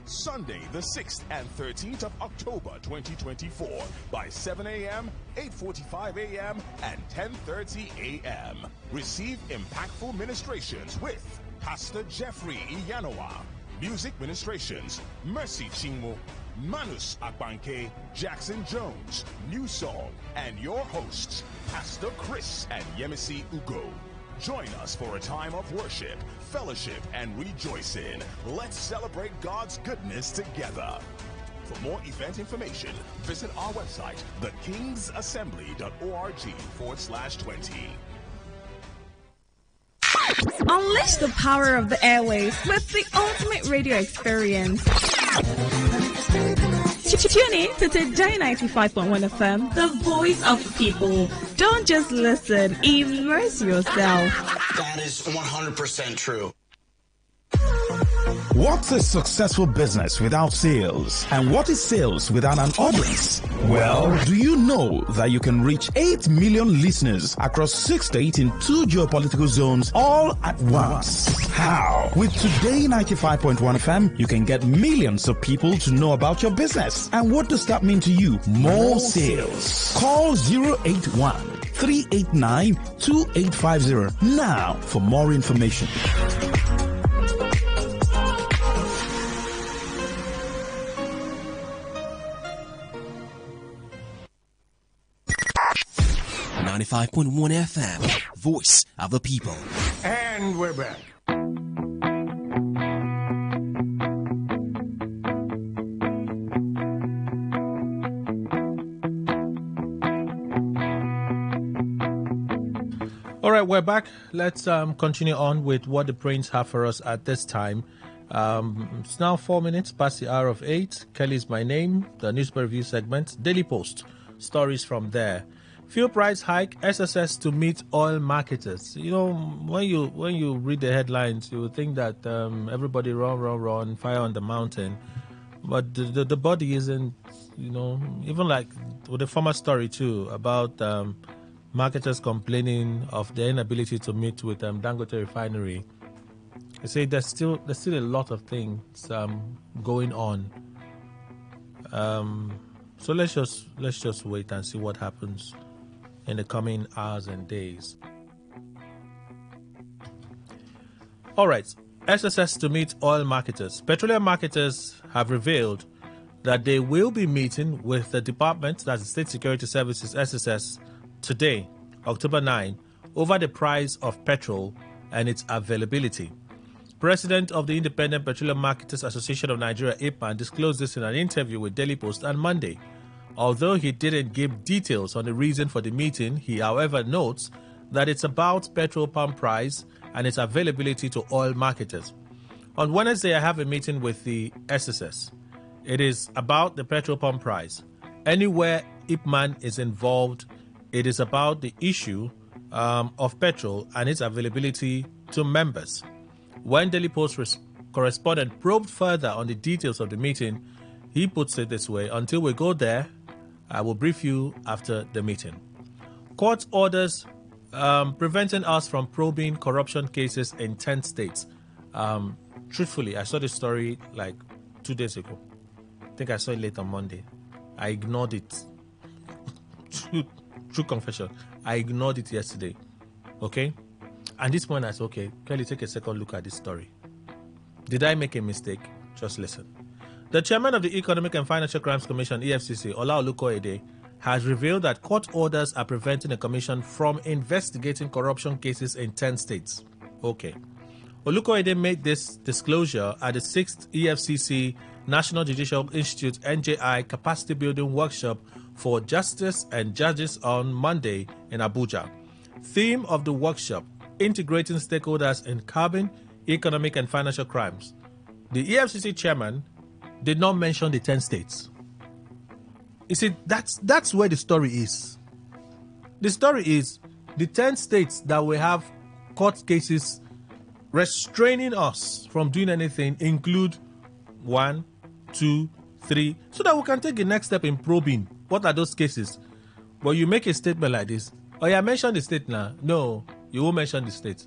Sunday, the 6th and 13th of October 2024 by 7 a.m., 8:45 a.m., and 10:30 a.m. Receive impactful ministrations with Pastor Jeffrey Iyanoa, music ministrations, Mercy Chinwo, Manus Akbanke, Jackson Jones, New Song, and your hosts, Pastor Chris and Yemisi Ugo. Join us for a time of worship, fellowship, and rejoicing. Let's celebrate God's goodness together. For more event information, visit our website, thekingsassembly.org/20. Unleash the power of the airwaves with the ultimate radio experience. Tune in to Today 95.1 FM, the voice of the people. Don't just listen, immerse yourself. That is 100% true. What's a successful business without sales? And what is sales without an audience? Well, do you know that you can reach 8 million listeners across 6 states in 2 geopolitical zones all at once? How? With Today 95.1 FM, you can get millions of people to know about your business. And what does that mean to you? More sales. Call 081-389-2850 now for more information. .1 FM, voice of the people. And we're back. All right, we're back. Let's continue on with what the brains have for us at this time. It's now 4 minutes past the hour of 8. Kelly's my name. The newspaper review segment, Daily Post, stories from there. Fuel price hike, SSS to meet oil marketers. You know, when you read the headlines, you would think that everybody run, fire on the mountain. But the body isn't, you know, even like with the former story too about marketers complaining of their inability to meet with Dangote refinery. I say there's still a lot of things going on. So let's just wait and see what happens in the coming hours and days. All right, SSS to meet oil marketers. Petroleum marketers have revealed that they will be meeting with the department, that's the State Security Services, SSS, today, October 9, over the price of petrol and its availability. President of the Independent Petroleum Marketers Association of Nigeria, IPMAN, disclosed this in an interview with Daily Post on Monday. Although he didn't give details on the reason for the meeting, he, however, notes that it's about petrol pump price and its availability to oil marketers. On Wednesday, I have a meeting with the SSS. It is about the petrol pump price. Anywhere IPMAN is involved, it is about the issue of petrol and its availability to members. When Daily Post correspondent probed further on the details of the meeting, he puts it this way: until we go there, I will brief you after the meeting. Court orders preventing us from probing corruption cases in 10 states. Truthfully, I saw this story like 2 days ago. I think I saw it late on Monday. I ignored it. True confession. I ignored it yesterday. Okay? And this point I said, okay, Kelly, take a second look at this story. Did I make a mistake? Just listen. The chairman of the Economic and Financial Crimes Commission, EFCC, Ola Olukoyede, has revealed that court orders are preventing the commission from investigating corruption cases in 10 states. Okay. Olukoyede made this disclosure at the 6th EFCC National Judicial Institute NJI Capacity Building Workshop for Justice and Judges on Monday in Abuja. Theme of the workshop: integrating stakeholders in curbing economic and financial crimes. The EFCC chairman did not mention the 10 states. You see, that's where the story is. The story is the 10 states that we have court cases restraining us from doing anything include 1, 2, 3, so that we can take the next step in probing what are those cases. But you make a statement like this: oh yeah, mention the state now. No, you won't mention the state.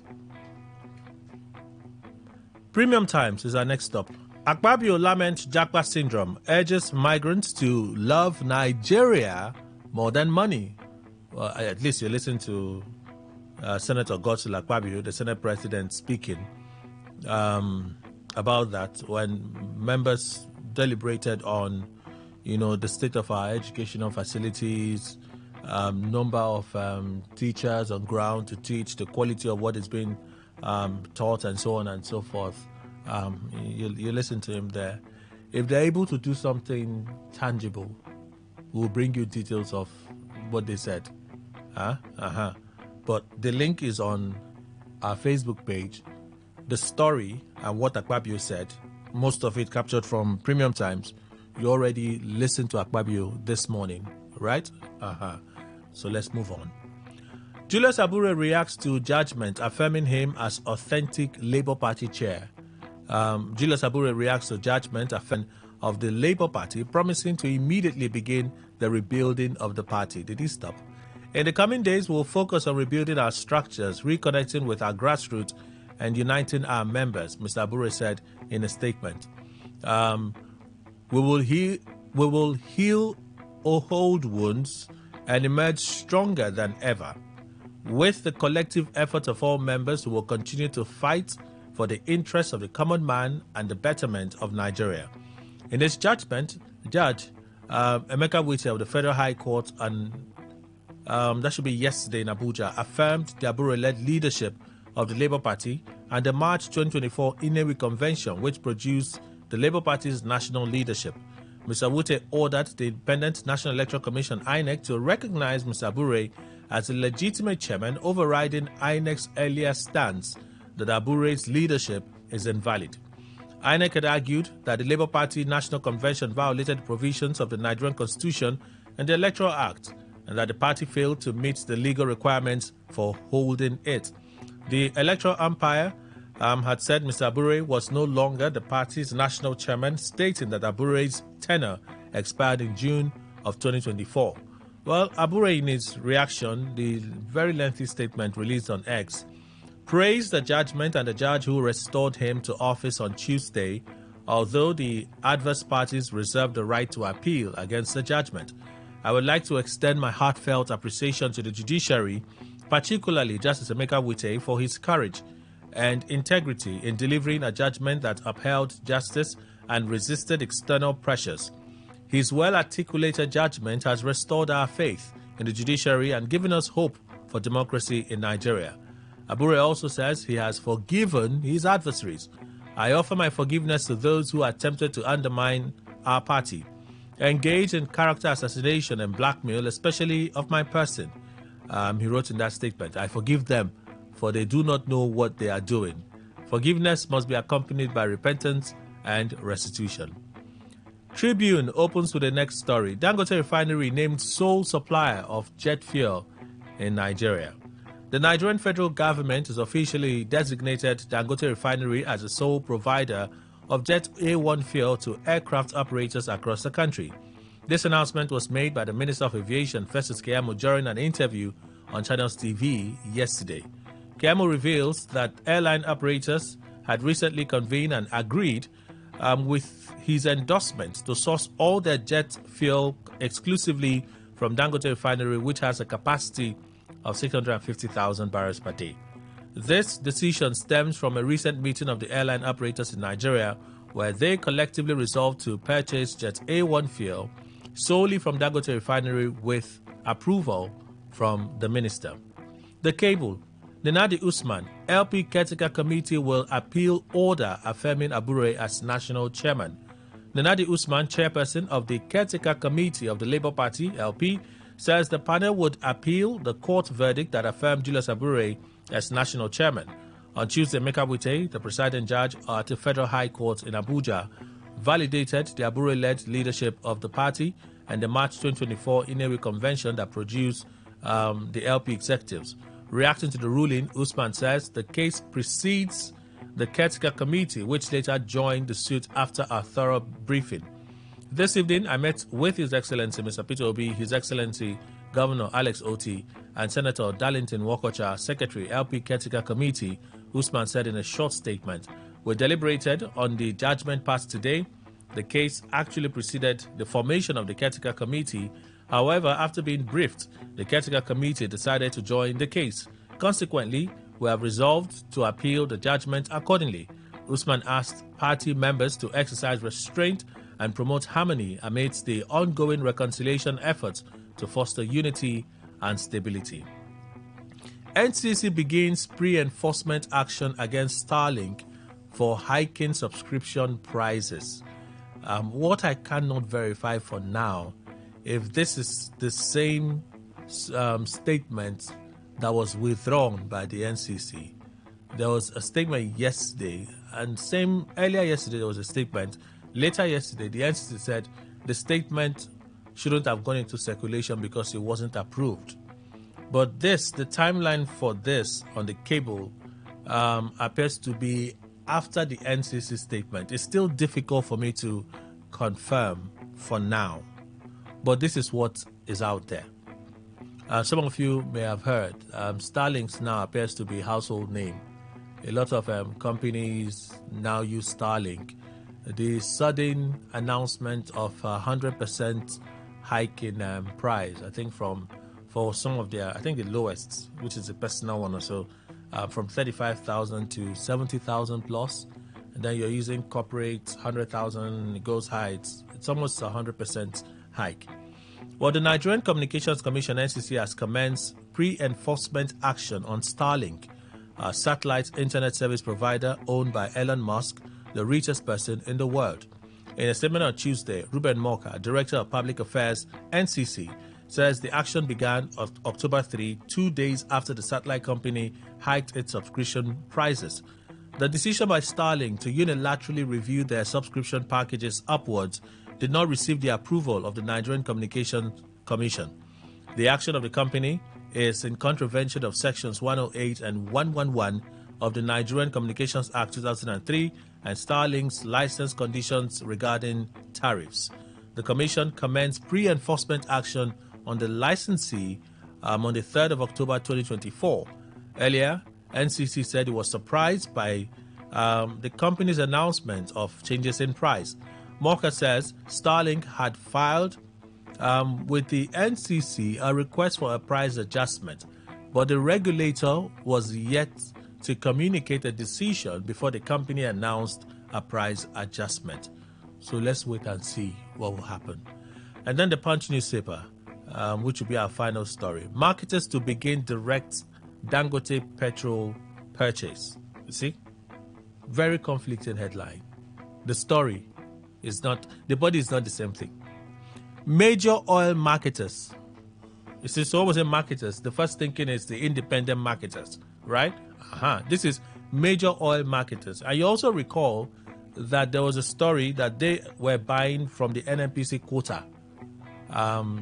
Premium Times is our next stop. Akpabio laments Japa syndrome, urges migrants to love Nigeria more than money. Well, at least you listen to Senator Godswill Akpabio, the Senate President, speaking about that when members deliberated on, the state of our educational facilities, number of teachers on ground to teach, the quality of what is being taught, and so on and so forth. You listen to him there. If they're able to do something tangible, we'll bring you details of what they said. But the link is on our Facebook page. The story and what Akpabio said, most of it captured from Premium Times. You already listened to Akpabio this morning, right? So let's move on. Julius Abure reacts to judgment, affirming him as authentic Labour Party chair. Julius Abure reacts to judgment of the Labour Party, promising to immediately begin the rebuilding of the party. Did he stop? In the coming days, we'll focus on rebuilding our structures, reconnecting with our grassroots, and uniting our members, Mr. Abure said in a statement. We will heal old wounds and emerge stronger than ever. With the collective effort of all members, we will continue to fight for the interests of the common man and the betterment of Nigeria. In his judgment, Judge Emeka Wite of the Federal High Court, and that should be yesterday in Abuja, affirmed the Abure-led leadership of the Labour Party and the March 2024 Inewi Convention, which produced the Labour Party's national leadership. Mr. Wute ordered the Independent National Electoral Commission, INEC, to recognize Mr. Abure as a legitimate chairman, overriding INEC's earlier stance that Abure's leadership is invalid. INEC had argued that the Labour Party National Convention violated provisions of the Nigerian Constitution and the Electoral Act, and that the party failed to meet the legal requirements for holding it. The electoral umpire had said Mr. Abure was no longer the party's national chairman, stating that Abure's tenure expired in June of 2024. Well, Abure, in his reaction, the very lengthy statement released on X, praised the judgment and the judge who restored him to office on Tuesday, although the adverse parties reserved the right to appeal against the judgment. I would like to extend my heartfelt appreciation to the judiciary, particularly Justice Emeka Wite, for his courage and integrity in delivering a judgment that upheld justice and resisted external pressures. His well-articulated judgment has restored our faith in the judiciary and given us hope for democracy in Nigeria. Abure also says he has forgiven his adversaries. I offer my forgiveness to those who attempted to undermine our party, engage in character assassination and blackmail, especially of my person. He wrote in that statement, I forgive them, for they do not know what they are doing. Forgiveness must be accompanied by repentance and restitution. Tribune opens with the next story. Dangote Refinery named sole supplier of jet fuel in Nigeria. The Nigerian federal government has officially designated Dangote Refinery as the sole provider of Jet A1 fuel to aircraft operators across the country. This announcement was made by the Minister of Aviation, Festus Keyamo, during an interview on Channels TV yesterday. Keyamo reveals that airline operators had recently convened and agreed with his endorsement to source all their jet fuel exclusively from Dangote Refinery, which has a capacity of 650,000 barrels per day. This decision stems from a recent meeting of the airline operators in Nigeria, where they collectively resolved to purchase Jet A1 fuel solely from Dangote Refinery with approval from the minister. The cable. Nenadi Usman, LP Caretaker Committee will appeal order affirming Abure as national chairman. Nenadi Usman, chairperson of the Caretaker Committee of the Labour Party, LP, says the panel would appeal the court verdict that affirmed Julius Abure as national chairman. On Tuesday, Emeka Wite, the presiding judge at the Federal High Court in Abuja, validated the Abure-led leadership of the party and the March 2024 Inewi Convention that produced the LP executives. Reacting to the ruling, Usman says the case precedes the Caretaker Committee, which later joined the suit after a thorough briefing. This evening, I met with His Excellency Mr. Peter Obi, His Excellency Governor Alex Oti, and Senator Darlington Wokocha, Secretary, LP Caretaker Committee, Usman said in a short statement. were deliberated on the judgment passed today. The case actually preceded the formation of the caretaker committee. However, after being briefed, the caretaker committee decided to join the case. Consequently, we have resolved to appeal the judgment accordingly. Usman asked party members to exercise restraint and promote harmony amidst the ongoing reconciliation efforts to foster unity and stability. NCC begins pre-enforcement action against Starlink for hiking subscription prices. What I cannot verify for now, if this is the same statement that was withdrawn by the NCC. There was a statement yesterday, and earlier yesterday there was a statement. Later yesterday, the NCC said the statement shouldn't have gone into circulation because it wasn't approved. But the timeline for this on the cable appears to be after the NCC statement. It's still difficult for me to confirm for now, but this is what is out there. Some of you may have heard Starlink now appears to be a household name. A lot of companies now use Starlink. The sudden announcement of 100% hike in price, I think for some of their, I think the lowest, which is a personal one or so, from 35,000 to 70,000 plus, and then you're using corporate 100,000, it goes high. It's almost 100% hike. Well, the Nigerian Communications Commission (NCC) has commenced pre-enforcement action on Starlink, a satellite internet service provider owned by Elon Musk, the richest person in the world. In a statement on Tuesday, Ruben Moka, Director of Public Affairs, NCC, says the action began on October 3, 2 days after the satellite company hiked its subscription prices. The decision by Starlink to unilaterally review their subscription packages upwards did not receive the approval of the Nigerian Communications Commission. The action of the company is in contravention of Sections 108 and 111 of the Nigerian Communications Act 2003 and Starlink's license conditions regarding tariffs. The Commission commenced pre-enforcement action on the licensee on the 3rd of October 2024. Earlier, NCC said it was surprised by the company's announcement of changes in price. Moka says Starlink had filed with the NCC a request for a price adjustment, but the regulator was yet to communicate a decision before the company announced a price adjustment. So let's wait and see what will happen. And then the Punch newspaper, which will be our final story. Marketers to begin direct Dangote petrol purchase. You see? Very conflicting headline. The story is not, the body is not the same thing. Major oil marketers. You see, so when we say marketers, the first thinking is the independent marketers, right? This is major oil marketers. And you also recall that there was a story that they were buying from the NNPC quota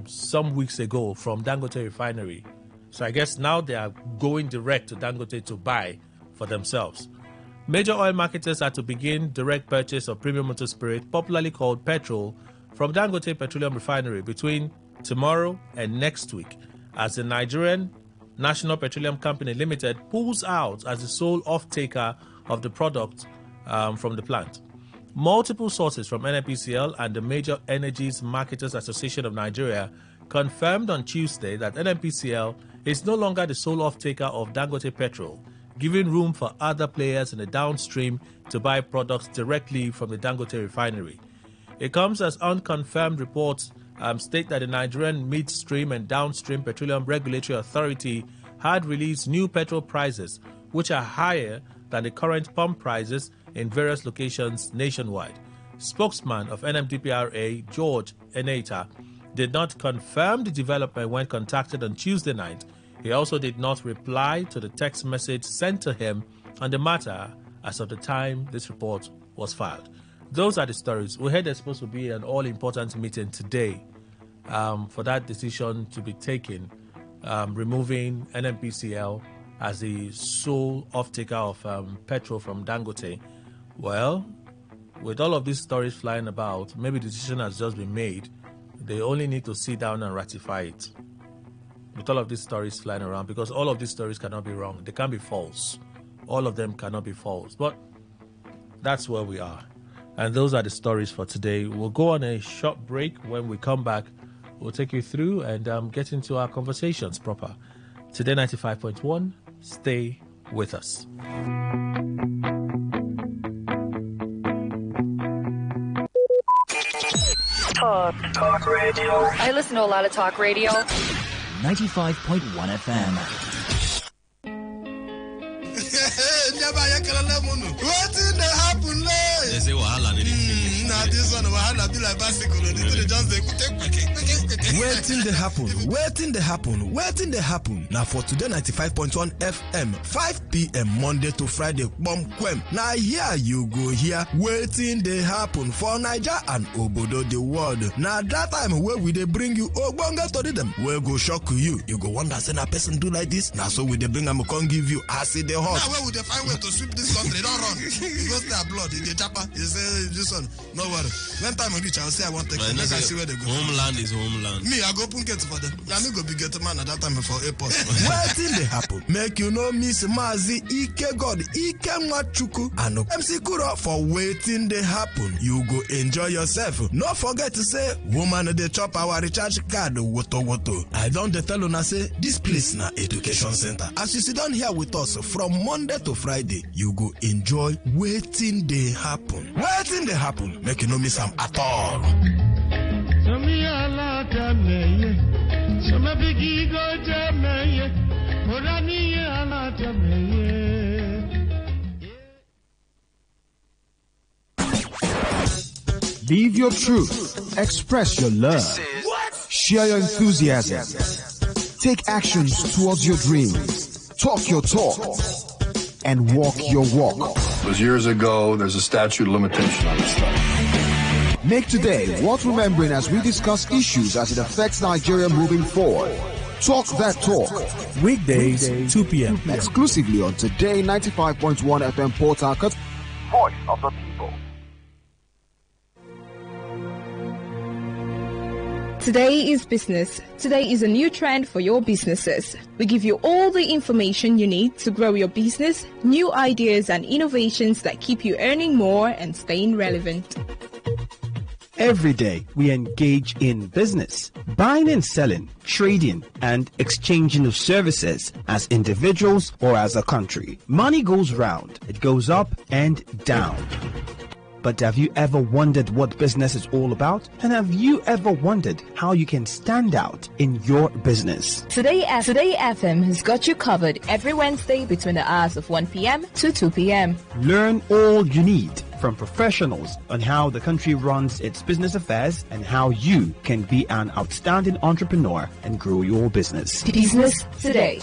some weeks ago from Dangote refinery. So I guess now they are going direct to Dangote to buy for themselves. Major oil marketers are to begin direct purchase of premium motor spirit, popularly called petrol, from Dangote Petroleum Refinery between tomorrow and next week, as the Nigerian National Petroleum Company Limited pulls out as the sole off-taker of the product from the plant. Multiple sources from NNPCL and the Major Energies Marketers Association of Nigeria confirmed on Tuesday that NNPCL is no longer the sole off-taker of Dangote Petrol, giving room for other players in the downstream to buy products directly from the Dangote refinery. It comes as unconfirmed reports state that the Nigerian Midstream and Downstream Petroleum Regulatory Authority had released new petrol prices, which are higher than the current pump prices in various locations nationwide. Spokesman of NMDPRA, George Eneta, did not confirm the development when contacted on Tuesday night. He also did not reply to the text message sent to him on the matter as of the time this report was filed. Those are the stories. We heard there's supposed to be an all-important meeting today for that decision to be taken, removing NNPCL as the sole off-taker of petrol from Dangote. Well, with all of these stories flying about, maybe the decision has just been made. They only need to sit down and ratify it. With all of these stories flying around, because all of these stories cannot be wrong. They can't be false. All of them cannot be false. But That's where we are. And those are the stories for today. We'll go on a short break. When we come back, we'll take you through and get into our conversations proper. Today 95.1, stay with us. Talk radio. I listen to a lot of talk radio. 95.1 FM. What did happen? They say this one wahala be like bicycle. Waiting they happen. Now for today 95.1 FM, 5 p.m. Monday to Friday, now here you go here. Waiting they happen for Niger and Obodo the world. Now that time where we they bring you Ogbonga to them, we go shock you. You go wonder say a person do like this. Now so we they bring them can give you acid the hot. Now where would they find way to sweep this country? Don't run. Because their blood in the chopper. You say this one. No worry. When time I reach, I'll say I want to take them. I see where they go. Homeland is homeland. Me, I go open gate for them. Now me go be get man at that time before airport. Waiting they happen. Make you know Miss Mazi Ike God Ike Machuku and MC Kuro for waiting they happen. You go enjoy yourself. Not forget to say woman they chop our recharge card woto. I don't tell you say this place na education center. As you sit down here with us from Monday to Friday, you go enjoy waiting they happen. Waiting they happen. Make you no miss them at all. Live your truth. Express your love. Share your enthusiasm. Take actions towards your dreams. Talk your talk. And walk your walk. It was years ago. There's a statute of limitation on this stuff. Make today worth remembering as we discuss issues as it affects Nigeria moving forward. Talk that talk. Weekdays, 2 p.m. Exclusively on Today 95.1 FM Port Harcourt. Voice of the people. Today is business. Today is a new trend for your businesses. We give you all the information you need to grow your business, new ideas and innovations that keep you earning more and staying relevant. Every day, we engage in business, buying and selling, trading, and exchanging of services as individuals or as a country. Money goes round. It goes up and down. But have you ever wondered what business is all about? And have you ever wondered how you can stand out in your business? Today FM has got you covered every Wednesday between the hours of 1 p.m. to 2 p.m. Learn all you need from professionals on how the country runs its business affairs and how you can be an outstanding entrepreneur and grow your business. Business Today.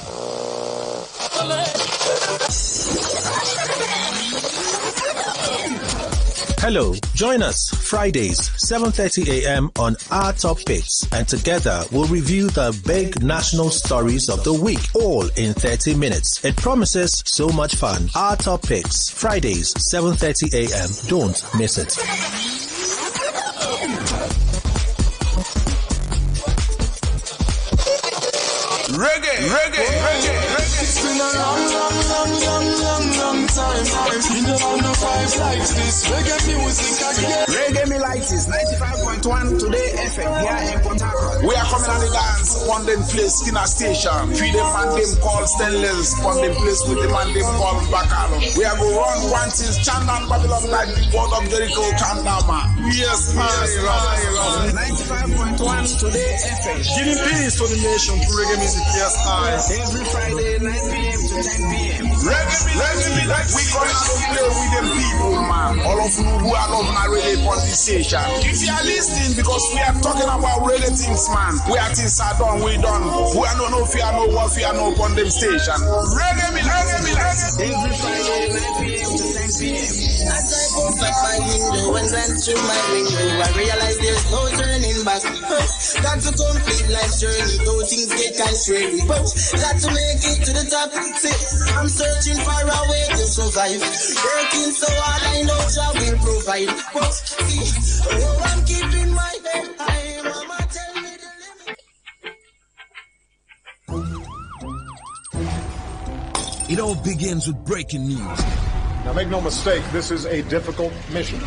Hello, join us Fridays, 7:30 a.m. on Our Top Picks, and together we'll review the big national stories of the week, all in 30 minutes. It promises so much fun. Our Top Picks, Fridays, 7:30 a.m. Don't miss it. Reggae. It's been a long time. You know I'm no vibes like this. Reggae music again. Reggae me like this. 95.1 Today FM here in Port Harcourt. We are coming on the dance on them place Skinner Station. Feed them man them call Stenless. On them place with the man them call Bacalo. We are go run quantities. Chandan Babylon like the word of Jericho Chandama. Yes, man. 95.1 Today FM. Giving peace to the nation through reggae music. Yes, every Friday 9 p.m. to 10 p.m. Reggae me like we come to play with them people, man. All of you who are loving our reggae on this station. If you are listening, because we are talking about reggae things, man. Where things are done, we done. We are no fear, no war, fear, no on them station. Reggae me like every Friday 9 p.m. to 10 p.m. As I open my window and glance through my window, I realize there's no turning back. Got to complete life's journey, though things get constrained. But got to make it to the top. See, I'm searching for a way to survive. Working so hard, I know job will provide. But see, I'm keeping my head high. Mama tell me the limit. It all begins with breaking news. Now, make no mistake, this is a difficult mission,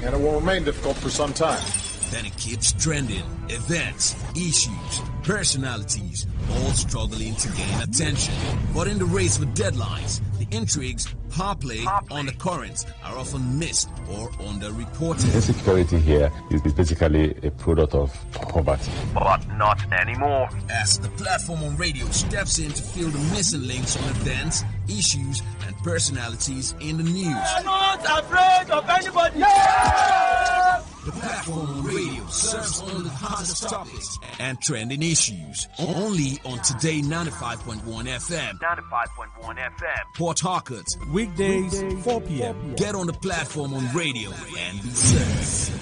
and it will remain difficult for some time. Then it keeps trending. Events, issues, personalities, all struggling to gain attention. But in the race with deadlines, the intrigues, power play, undercurrents are often missed or underreported. Insecurity here is basically a product of poverty. But not anymore. As the platform on radio steps in to fill the missing links on events, issues, and personalities in the news. I'm not afraid of anybody. Yeah! The platform on radio serves only the hottest topics and trending issues. Only on Today 95.1 FM. 95.1 FM. Port Harcourt. Weekdays, 4 p.m. Get on the platform on radio and be served.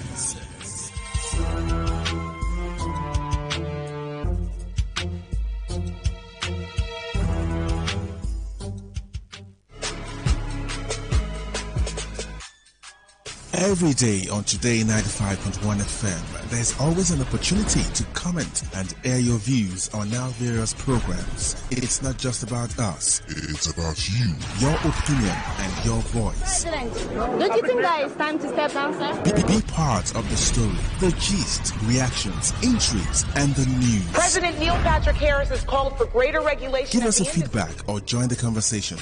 Every day on Today 95.1 FM, there's always an opportunity to comment and air your views on our various programs. It's not just about us. It's about you, your opinion, and your voice. President, don't you think that it's time to step down, sir? Be part of the story, the gist, reactions, intrigues, and the news. President Neil Patrick Harris has called for greater regulation. Give us a feedback or join the conversation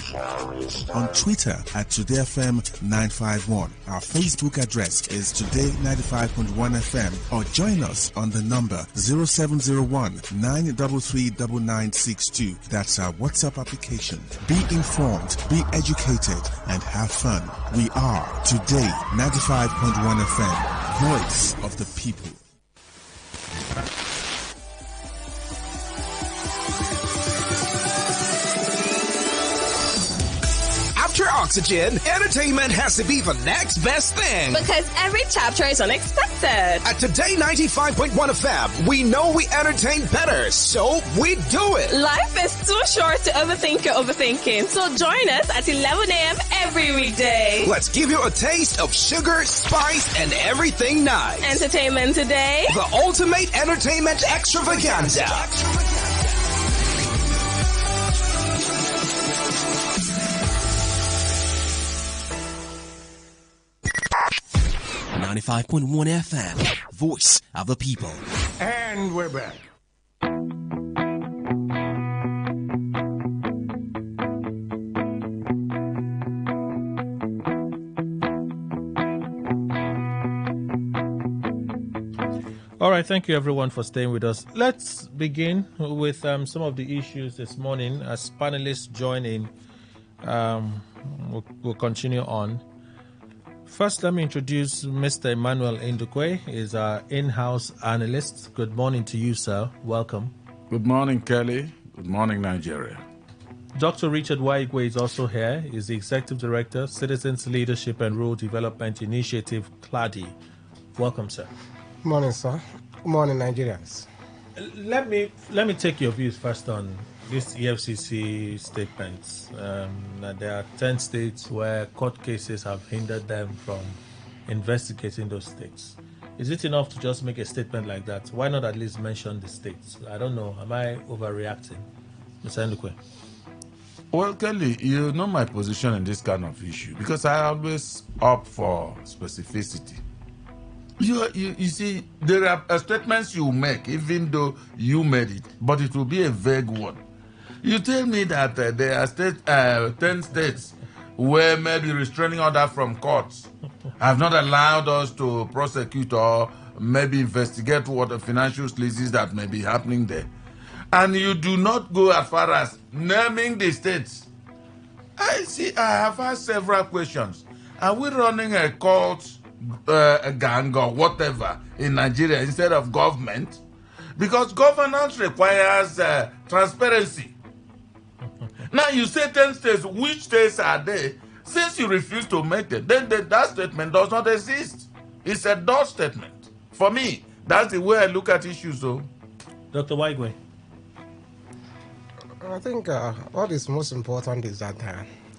on Twitter at TodayFM951. Our Facebook address is Today95.1 FM, or join us on the number 0701 933 9962. That's our WhatsApp application. Be informed, be educated, and have fun. We are Today 95.1 FM, voice of the people. After Oxygen, entertainment has to be the next best thing. Because every chapter is unexpected. At Today 95.1 FM, we know we entertain better, so we do it. Life is too short to overthink your overthinking, so join us at 11 a.m. every weekday. Let's give you a taste of sugar, spice, and everything nice. Entertainment Today. The ultimate entertainment extravaganza. 95.1 FM, voice of the people. And we're back. All right, thank you everyone for staying with us. Let's begin with some of the issues this morning. As panelists join in, we'll continue on. First, let me introduce Mr. Emmanuel Indukwe. He's our in-house analyst. Good morning to you, sir. Welcome. Good morning, Kelly. Good morning, Nigeria. Dr. Richard Waigwe is also here. He's the Executive Director, Citizens Leadership and Rural Development Initiative, CLADI. Welcome, sir. Good morning, sir. Good morning, Nigerians. Let me take your views first on this EFCC statements. That there are 10 states where court cases have hindered them from investigating those states. Is it enough to just make a statement like that? Why not at least mention the states? I don't know. Am I overreacting? Mr. Ndukwe. Well, Kelly, you know my position in this kind of issue because I always opt for specificity. You see, there are statements you make, even though you made it, but it will be a vague one. You tell me that there are 10 states where maybe restraining order from courts have not allowed us to prosecute or maybe investigate what the financial sleazes that may be happening there. And you do not go as far as naming the states. I have asked several questions. Are we running a court a gang or whatever in Nigeria instead of government? Because governance requires transparency. Now you say 10 states, which states are they? Since you refuse to make it, then that statement does not exist. It's a dot statement. For me, that's the way I look at issues though. Dr. Waigwe. I think what is most important is that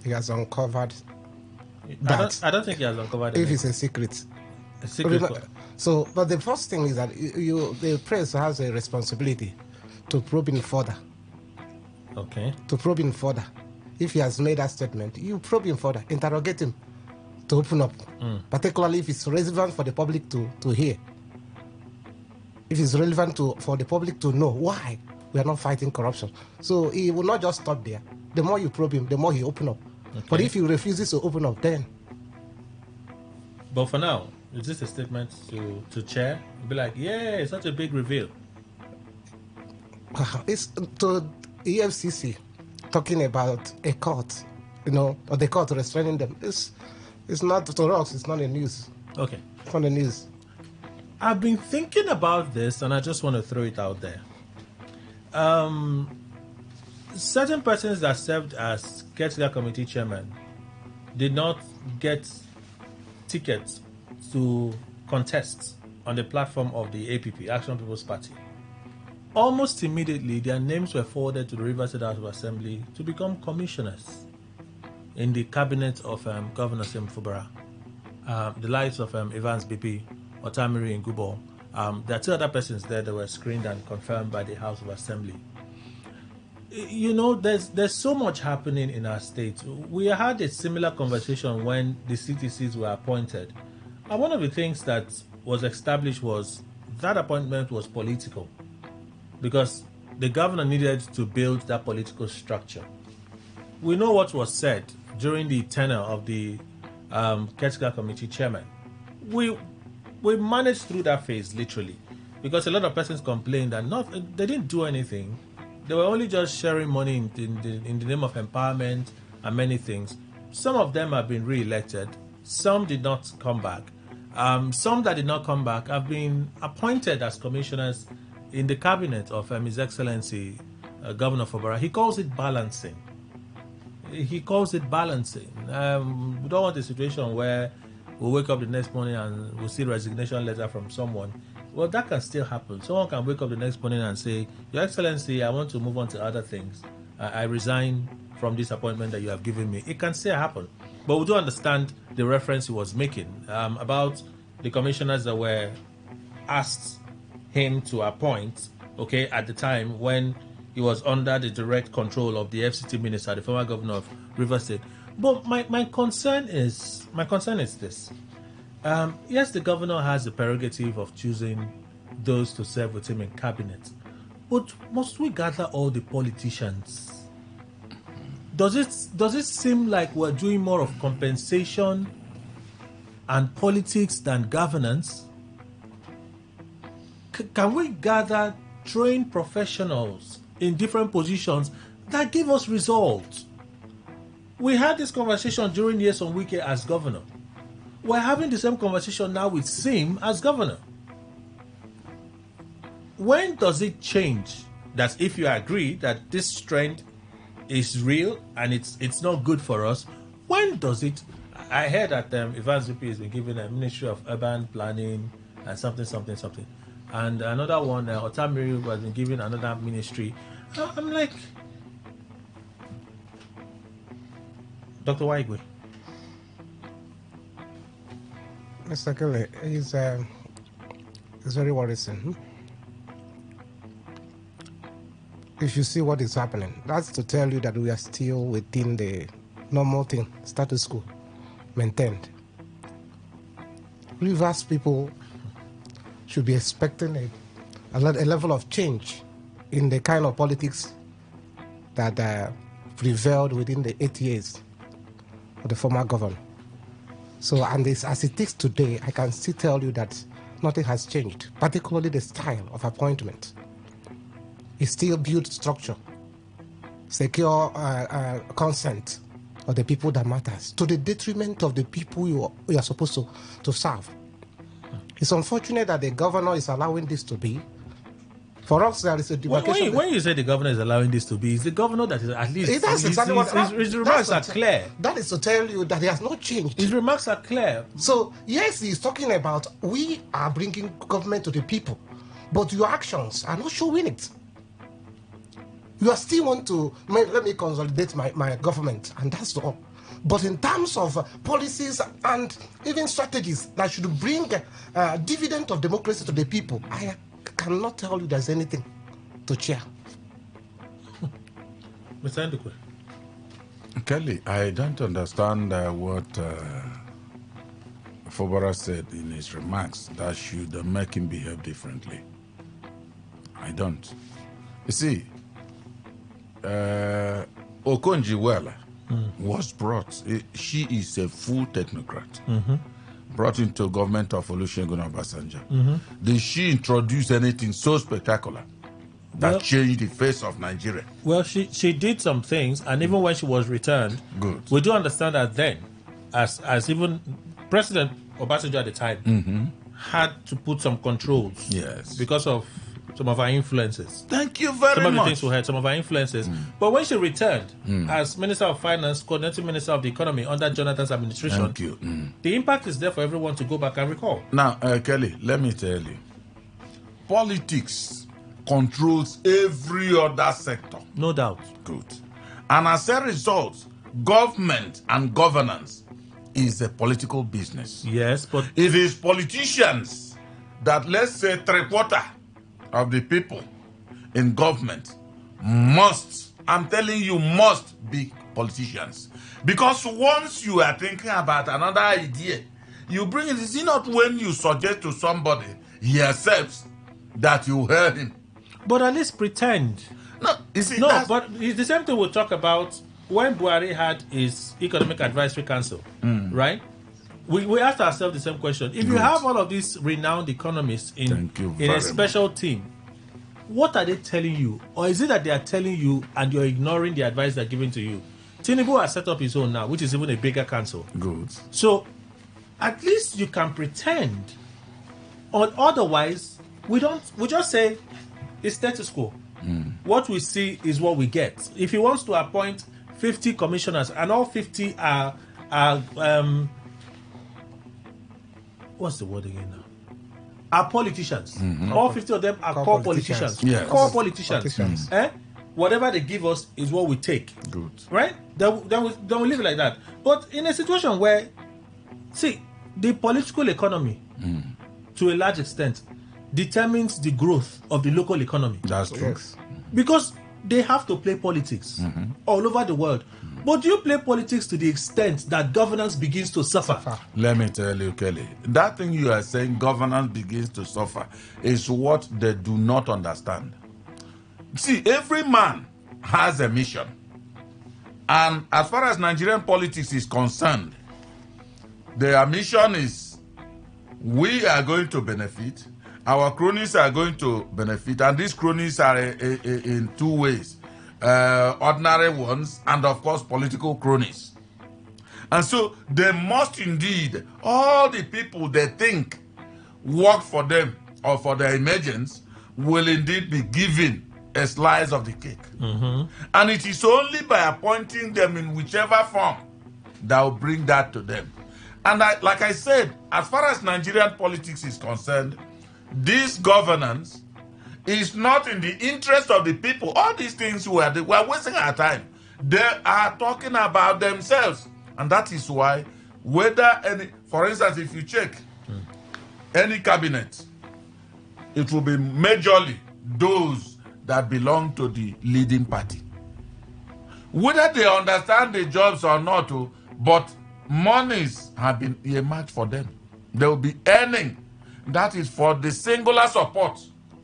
he has uncovered that. I don't think he has uncovered if it's a secret. A secret. So, but the first thing is that the press has a responsibility to probe in further. Okay. To probe in further. if he has made that statement, you probe him further, interrogate him to open up, particularly if it's relevant for the public to hear. If it's relevant for the public to know why we are not fighting corruption. So he will not just stop there. The more you probe him, the more he open up. Okay. But if he refuses to open up, then... But for now, is this a statement to chair? Be like, yeah, it's such a big reveal. It's to EFCC talking about a court, or the court restraining them. It's not to us, it's not the news. Okay. It's not the news. I've been thinking about this and I just want to throw it out there. Certain persons that served as Caretaker Committee chairman did not get tickets to contest on the platform of the APP, Action People's Party. Almost immediately, their names were forwarded to the Rivers State House of Assembly to become commissioners in the cabinet of Governor Sim Fubara. The likes of Evans BP, Otamiri Ngubo. There are two other persons there that were screened and confirmed by the House of Assembly. There's so much happening in our state. We had a similar conversation when the CTCs were appointed. And one of the things that was established was that appointment was political because the governor needed to build that political structure. We know what was said during the tenure of the Caretaker Committee chairman. We managed through that phase, literally, because a lot of persons complained that they didn't do anything. They were only just sharing money in the name of empowerment and many things. Some of them have been re-elected. Some did not come back. Some that did not come back have been appointed as commissioners in the cabinet of His Excellency Governor Fubara. He calls it balancing. We don't want a situation where we'll wake up the next morning and we'll see a resignation letter from someone. Well, that can still happen. Someone can wake up the next morning and say, Your Excellency, I want to move on to other things. I resign from this appointment that you have given me. It can still happen. But we do understand the reference he was making about the commissioners that were asked him to appoint, at the time when he was under the direct control of the FCT minister, the former governor of Rivers State. But my concern is this. Yes, the governor has the prerogative of choosing those to serve with him in cabinet. But must we gather all the politicians? Does it seem like we're doing more of compensation and politics than governance? Can we gather trained professionals in different positions that give us results? We had this conversation during Nyesom Wike as governor. We're having the same conversation now with Sim as governor. When does it change that if you agree that this trend is real and it's not good for us, when does it? I heard that Evans VP has been given a Ministry of Urban Planning and something. And another one, Otamiri, has been given another ministry. I'm like, Dr. Waigwe. Mr. Kelly, it's very worrisome. If you see what is happening, that's to tell you that we are still within the normal thing, status quo, maintained. Rivers people should be expecting a level of change in the kind of politics that prevailed within the 8 years of the former governor. So, and this, as it is today, I can still tell you that nothing has changed, particularly the style of appointment. It's still built structure, secure consent of the people that matters, to the detriment of the people you are supposed to serve. It's unfortunate that the governor is allowing this to be. For us, there is a demarcation. When you say the governor is allowing this to be, it's the governor that is at least... That's exactly what... His remarks are clear. That is to tell you that he has not changed. His remarks are clear. So, yes, he's talking about we are bringing government to the people, but your actions are not showing it. You are still want to... Let me consolidate my government, and that's all. But in terms of policies and even strategies that should bring dividend of democracy to the people, I cannot tell you there's anything to cheer. Mr. Ndukwe. Kelly, I don't understand what Fobara said in his remarks that should make him behave differently. I don't. You see, Okonji-Iweala was brought. She is a full technocrat. Brought into government of Olusegun Obasanjo. Did she introduce anything so spectacular that changed the face of Nigeria? Well, she did some things, and even when she was returned, we do understand that then, as even President Obasanjo at the time had to put some controls, because of some of our influences. Thank you very much. Some of the things we had, some of our influences. But when she returned as Minister of Finance, coordinating Minister of the Economy under Jonathan's administration, thank you. The impact is there for everyone to go back and recall. Now, Kelly, let me tell you, politics controls every other sector. No doubt. Good. And as a result, government and governance is a political business. Yes, but it is politicians that, let's say, 3/4 of the people in government must, I'm telling you, must be politicians. Because once you are thinking about another idea, you bring it. Is it not when you suggest to somebody, he accepts that you heard him? But at least pretend. No, you see, but it's the same thing we'll talk about when Buhari had his Economic Advisory Council, right? We asked ourselves the same question. If you have all of these renowned economists in a special team, what are they telling you? Or is it that they are telling you and you're ignoring the advice they're giving to you? Tinubu has set up his own now, which is even a bigger council. Good. So at least you can pretend. Or otherwise, we just say it's status quo. What we see is what we get. If he wants to appoint 50 commissioners and all 50 are what's the word again now? Are politicians. All 50 of them are core politicians. Yes. Core politicians. Whatever they give us is what we take. Good. Right? Then we leave it like that. But in a situation where, see, the political economy, to a large extent, determines the growth of the local economy. That's true. Yes. Because they have to play politics all over the world. But do you play politics to the extent that governance begins to suffer? Let me tell you, Kelly, that thing you are saying, governance begins to suffer, is what they do not understand. See, every man has a mission. And as far as Nigerian politics is concerned, their mission is, we are going to benefit, our cronies are going to benefit, and these cronies are in two ways. Ordinary ones and, of course, political cronies. And so they must indeed, all the people they think work for them or for their emergence will indeed be given a slice of the cake. And it is only by appointing them in whichever form that will bring that to them. And like I said, as far as Nigerian politics is concerned, this governance is not in the interest of the people. All these things we're wasting our time. They are talking about themselves. And that is why, whether any, for instance, if you check any cabinet, it will be majorly those that belong to the leading party. Whether they understand the jobs or not, but monies have been earmarked for them. They will be earning. That is for the singular support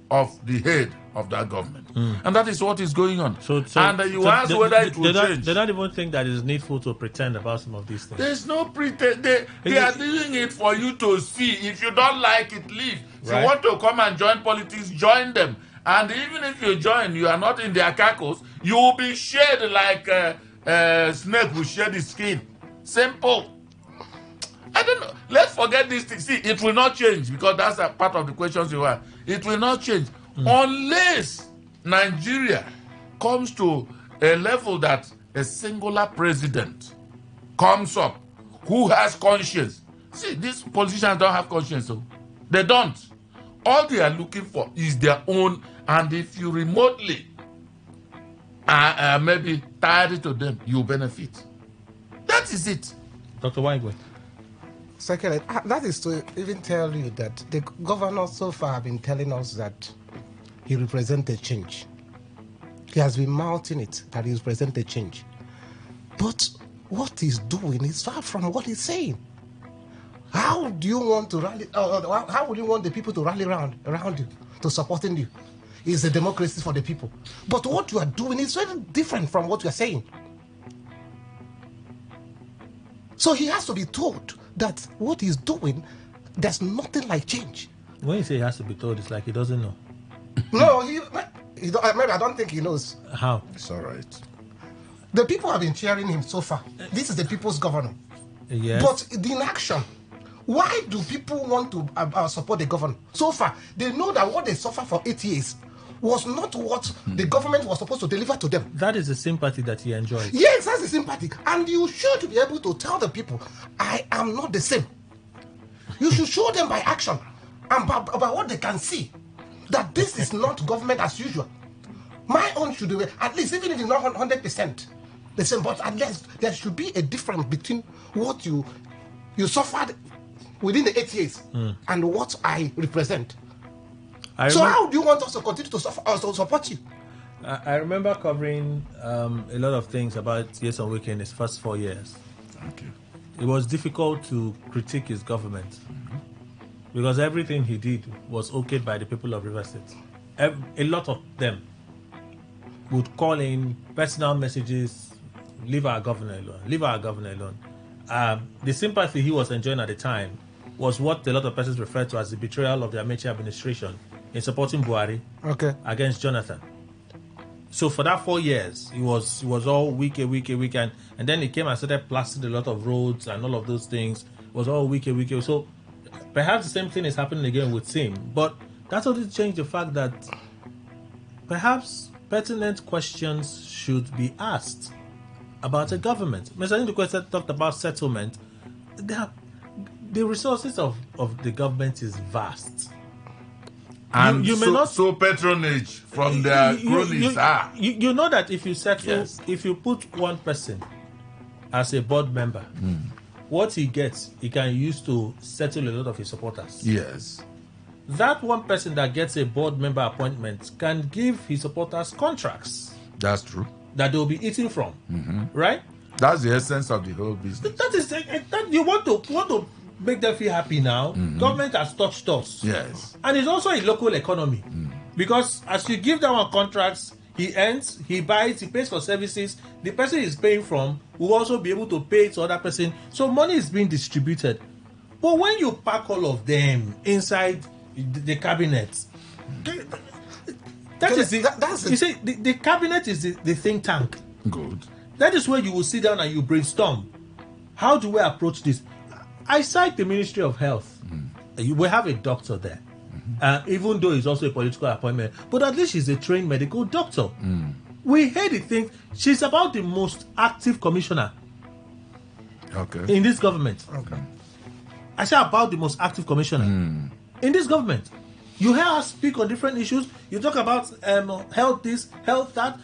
of the head of that government. And that is what is going on. So you ask whether it will change. They don't even think that it's needful to pretend about some of these things. There's no pretend. They are doing it for you to see. If you don't like it, leave. If you want to come and join politics, join them. And even if you join, you are not in their cackles, you will be shed like a snake will shed its skin. Simple. I don't know. Let's forget these things. See, it will not change because that's a part of the questions you have. It will not change unless Nigeria comes to a level that a singular president comes up who has conscience. See, these politicians don't have conscience. So they don't. All they are looking for is their own. And if you remotely maybe tie it to them, you benefit. That is it. Dr. Waigwe. Second, that is to even tell you that the governor so far have been telling us that he represents a change. He has been mouthing it that he represents a change. But what he's doing is far from what he's saying. How do you want to rally? How would you want the people to rally around you, to supporting you? It's a democracy for the people. But what you are doing is very different from what you are saying. So he has to be told that what he's doing, there's nothing like change. When you say he has to be told, it's like he doesn't know. No, maybe I don't think he knows. How? It's all right. The people have been cheering him so far. This is the people's governor. Yes. But the inaction, why do people want to support the governor? So far, they know that what they suffer for 8 years was not what the government was supposed to deliver to them. That is the sympathy that he enjoys. Yes, that's the sympathy. And you should be able to tell the people, I am not the same. You should show them by action and by what they can see that this is not government as usual. My own should be, at least, even if it's not 100% the same, but at least there should be a difference between what you suffered within the 8 years and what I represent. So how do you want us to continue to support you? I remember covering a lot of things about Nyesom Wike in his first 4 years. Okay. It was difficult to critique his government because everything he did was okayed by the people of Rivers State. A lot of them would call in personal messages, leave our governor alone, leave our governor alone. The sympathy he was enjoying at the time was what a lot of persons refer to as the betrayal of the Amechi administration in supporting Buhari against Jonathan. So for that 4 years, he was all weak, and then he came and started plastering a lot of roads and all of those things. It was all weak. So perhaps the same thing is happening again with Sim, but that doesn't change the fact that perhaps pertinent questions should be asked about a government. Mr. Ndukwe talked about settlement. The resources of the government is vast. And you may not so patronage from their cronies are. You know that if you settle, if you put one person as a board member, what he gets, he can use to settle a lot of his supporters. Yes. That one person that gets a board member appointment can give his supporters contracts. That's true. That they'll be eating from, right? That's the essence of the whole business. That is that you want to make them feel happy now. Government has touched us. Yes. And it's also a local economy. Because as you give them contracts, he earns, he buys, he pays for services. The person he's paying from will also be able to pay to other person. So money is being distributed. But when you pack all of them inside the cabinet, the cabinet is the think tank. Good. That is where you will sit down and you brainstorm. How do we approach this? I cite the Ministry of Health. We have a doctor there. Even though he's also a political appointment, but at least she's a trained medical doctor. We heard it think she's about the most active commissioner in this government. I say about the most active commissioner in this government. You hear her speak on different issues. You talk about health this, health that,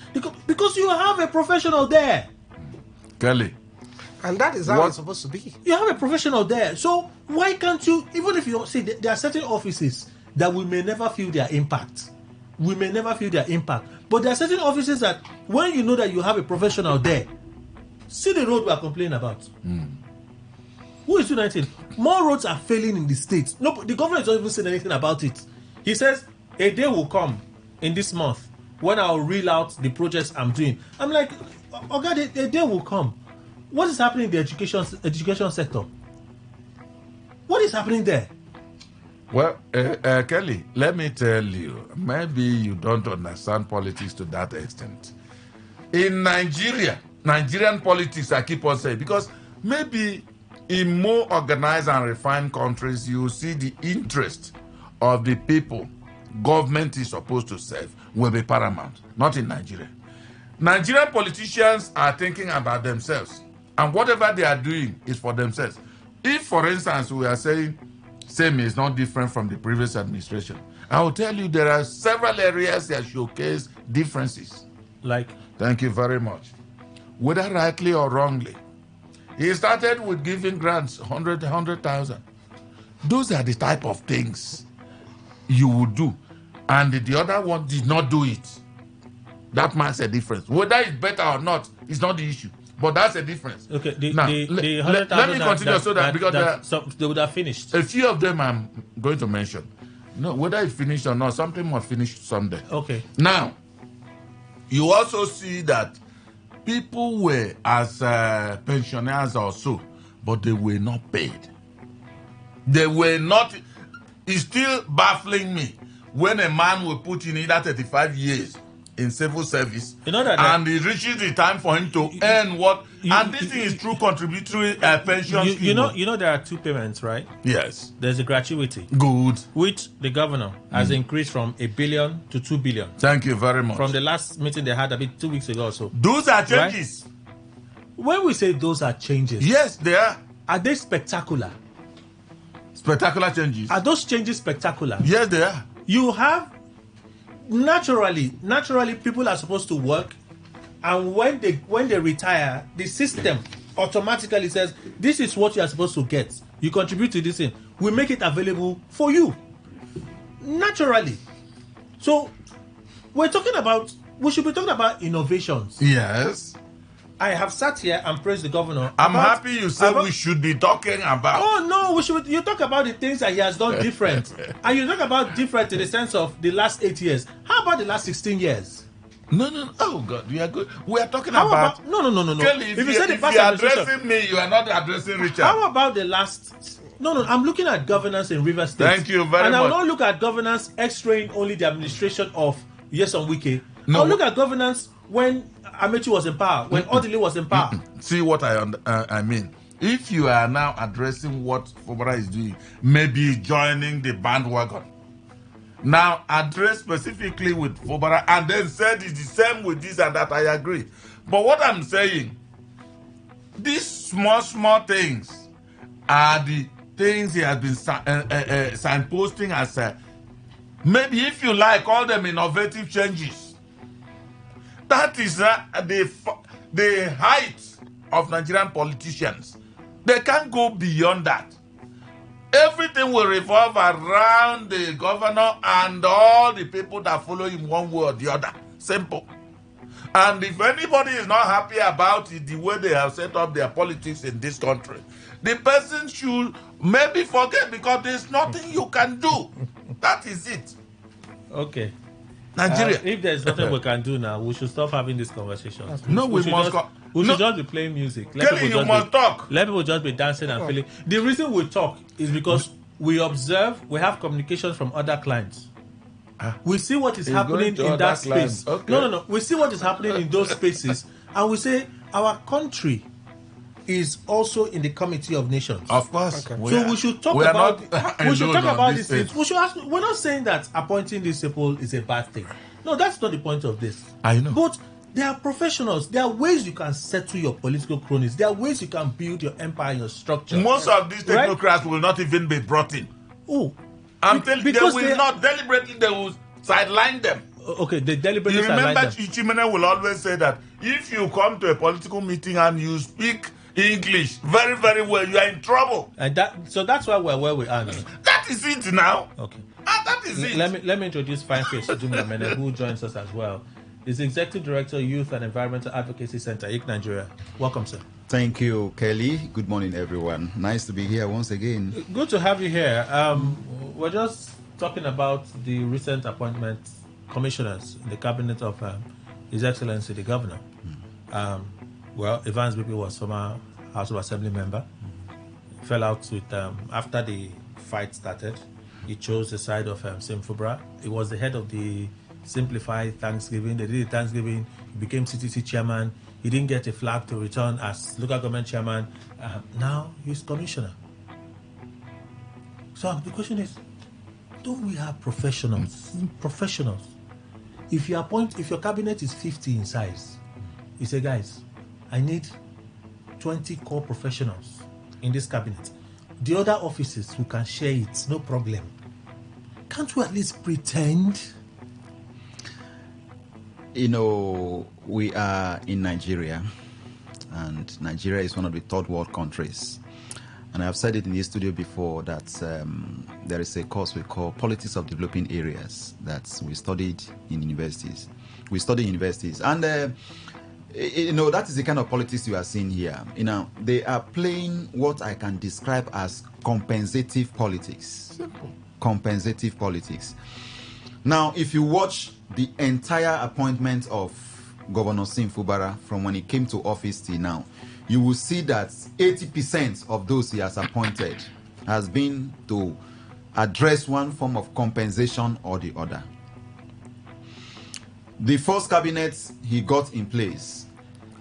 because you have a professional there. Kelly. And that is how it's supposed to be. You have a professional there. So why can't you, even if you see, there are certain offices that we may never feel their impact. But there are certain offices that when you know that you have a professional there, see the road we are complaining about. Who is 219? More roads are failing in the state. No, the government is not even saying anything about it. He says a day will come in this month when I'll reel out the projects I'm doing. I'm like, oh God, a day will come. What is happening in the education sector? What is happening there? Well, Kelly, let me tell you, maybe you don't understand politics to that extent. In Nigeria, Nigerian politics, I keep on saying, because maybe in more organized and refined countries, you see the interest of the people government is supposed to serve will be paramount, not in Nigeria. Nigerian politicians are thinking about themselves, and whatever they are doing is for themselves. If, for instance, we are saying same is not different from the previous administration, I will tell you there are several areas that showcase differences. Like? Thank you very much. Whether rightly or wrongly, he started with giving grants, 100,000. Those are the type of things you would do. And the other one did not do it. That makes a difference. Whether it's better or not is not the issue. But that's a difference. Okay, let me continue because they would have finished. A few of them I'm going to mention. No, whether it finished or not, something must finish someday. Okay. Now, you also see that people were as pensioners or so, but they were not paid. They were not. It's still baffling me when a man will put in either 35 years in civil service, and it reaches the time for him to earn what. And this thing is true contributory pension. You know there are two payments, right? Yes. There's a gratuity. Good. Which the governor has increased from $1 billion to $2 billion. Thank you very much. From the last meeting they had 2 weeks ago or so. Those are changes. Right? When we say those are changes, yes, they are. Are they spectacular? Spectacular changes. Are those changes spectacular? Yes, they are. You have naturally people are supposed to work, and when they retire, the system automatically says this is what you are supposed to get. You contribute to this thing. We make it available for you. Naturally. So we should be talking about innovations. Yes. I have sat here and praised the governor. I'm happy you said we should be talking about. Oh no, you talk about the things that he has done different, and you talk about different in the sense of the last 8 years. How about the last 16 years? No. Oh God, we are good. We are talking about. No. Kelly, if you are addressing me, you are not addressing Richard. How about the last? No. I'm looking at governance in Rivers State. Thank you very much. And I will not look at governance extraying only the administration of Nyesom Wike. No. I'll look at governance when Amechi was in power, when Odili was in power. See what I mean. If you are now addressing what Fubara is doing, maybe joining the bandwagon. Now address specifically with Fubara and then said it's the same with this and that. I agree. But what I'm saying, these small things are the things he has been signposting as maybe, if you like, call them innovative changes. That is the height of Nigerian politicians. They can't go beyond that. Everything will revolve around the governor and all the people that follow him one way or the other. Simple. And if anybody is not happy about it, the way they have set up their politics in this country, the person should maybe forget, because there's nothing you can do. That is it. Okay. Nigeria. If there's nothing we can do now, we should stop having this conversation. No, we must. We should just be playing music. Kelly, you must talk. Let people just be dancing and feeling. The reason we talk is because we observe, we have communications from other clients. We see what is happening in that space. Okay. No. We see what is happening in those spaces, and we say our country is also in the Committee of Nations. Of course. Okay. So we should talk about. We should talk about these things. We should ask. We're not saying that appointing these people is a bad thing. No, that's not the point of this. I know. But there are professionals. There are ways you can settle your political cronies. There are ways you can build your empire, your structure. Most of these technocrats will not even be brought in. Oh, I'm telling you, they will not deliberately. They will sideline them. Okay, they deliberately sideline them. You remember, Ichimene will always say that if you come to a political meeting and you speak English very, very well, you are in trouble. And that's why we're where we are now. That is it now. Okay. That is it. Let me introduce Fine Face Jumla Mene, who joins us as well. He's the Executive Director, Youth and Environmental Advocacy Center, IC Nigeria. Welcome, sir. Thank you, Kelly. Good morning, everyone. Nice to be here once again. Good to have you here. We're just talking about the recent appointment commissioners in the cabinet of His Excellency the Governor. Well, Evans Bibi was former House of Assembly member. Fell out with after the fight started. He chose the side of Sim Fubra. He was the head of the Simplified Thanksgiving. They did the Thanksgiving. He became CTC chairman. He didn't get a flag to return as local government chairman. Now he's commissioner. So the question is, don't we have professionals? Professionals. If your cabinet is 50 in size, you say, guys, I need 20 core professionals in this cabinet. The other offices who can share it, no problem. Can't we at least pretend? You know, we are in Nigeria, and Nigeria is one of the third world countries. And I've said it in this studio before that there is a course we call Politics of Developing Areas that we studied in universities. We study universities, and That is the kind of politics you are seeing here. They are playing what I can describe as compensative politics. Simple. Compensative politics. Now, if you watch the entire appointment of Governor Sim Fubara from when he came to office till now, you will see that 80% of those he has appointed has been to address one form of compensation or the other. The first cabinet he got in place,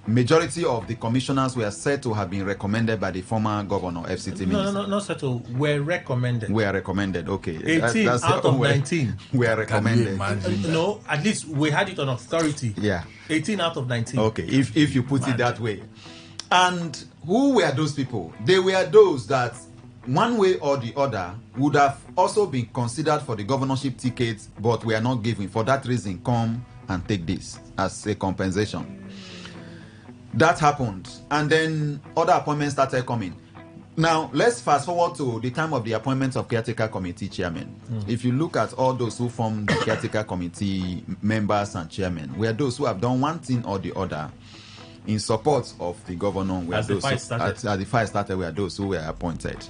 majority of the commissioners were said to have been recommended by the former governor, FCT minister. No, not said to, were recommended. Were recommended, okay. 18 out of 19. Were recommended. No, at least we had it on authority. Yeah. 18 out of 19. Okay, if you put it that way. And who were those people? They were those that one way or the other would have also been considered for the governorship tickets, but were not given. For that reason, come and take this as a compensation. That happened, and then other appointments started coming. Now, let's fast forward to the time of the appointment of caretaker committee chairman. If you look at all those who formed the caretaker committee members and chairmen, were those who have done one thing or the other in support of the governor. As the fight started, were those who were appointed.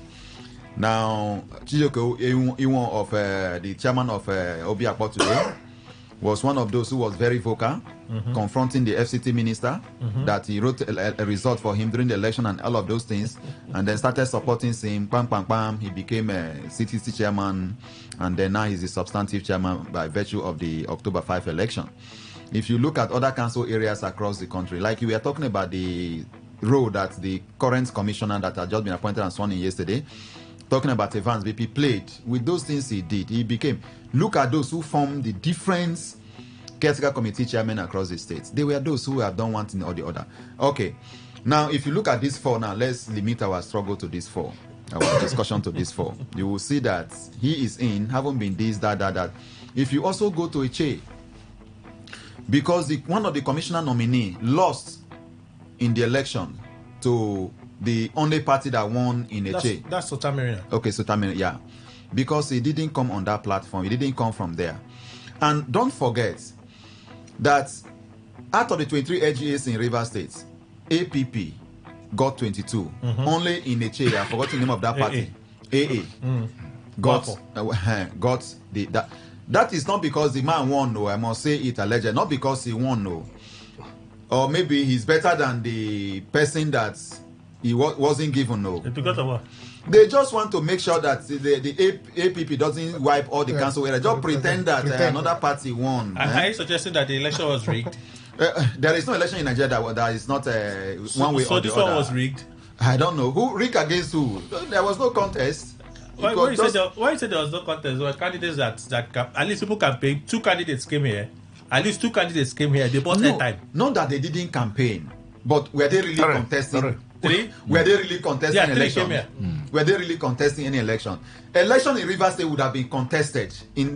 Now, Chijoko Iwon of the chairman of Obi Akpo today was one of those who was very vocal, confronting the FCT minister, that he wrote a result for him during the election and all of those things, and then started supporting him. Pam, pam, pam. He became a CTC chairman, and then now he's the substantive chairman by virtue of the October 5 election. If you look at other council areas across the country, like we were talking about the role that the current commissioner that had just been appointed and sworn in yesterday, talking about Evans BP played with those things he did. He became, look at those who formed the different caretaker committee chairmen across the states. They were those who have done one thing or the other. Okay, now if you look at these four, now let's limit our struggle to these four, our discussion to these four. You will see that he is in, haven't been this, that. If you also go to Iche, because one of the commissioner nominee lost in the election to the only party that won in Eche. That's Sotamiri. Okay, Sotamiri, yeah. Because he didn't come on that platform. He didn't come from there. And don't forget that out of the 23 LGAs in Rivers State, APP got 22. Only in Eche, I forgot the name of that party. AA. Got that. That is not because the man won, no. I must say it alleged. Not because he won, no. Or maybe he's better than the person that he wasn't given, no. Because of what? They just want to make sure that the APP doesn't wipe all the council areas. Just pretend that another party won. Are you suggesting that the election was rigged? There is no election in Nigeria that is not one way or the other. So this one was rigged? I don't know. Who rigged against who? There was no contest. Why you said there was no contest? There were candidates that at least people campaign. Two candidates came here. At least two candidates came here. They bought airtime. Not that they didn't campaign, but were they really contesting? Three? Were they really contesting election? Were they really contesting any election? Election in Rivers State would have been contested,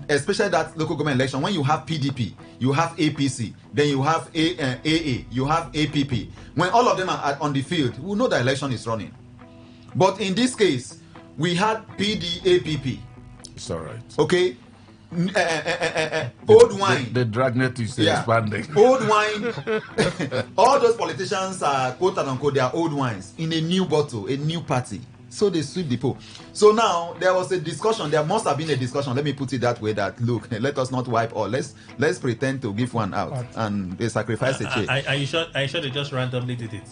especially that local government election, when you have PDP, you have APC, then you have AA, you have APP. When all of them are on the field, we know the election is running. But in this case, we had PDAPP. It's all right. Okay. Old wine. The dragnet is expanding. Old wine. All those politicians are quote unquote, they are old wines in a new bottle, a new party. So they sweep the pool. So now there was a discussion. There must have been a discussion. Let me put it that way. That look, let us not wipe all. Let's pretend to give one out, and they sacrifice a chair. Are you sure they just randomly did it?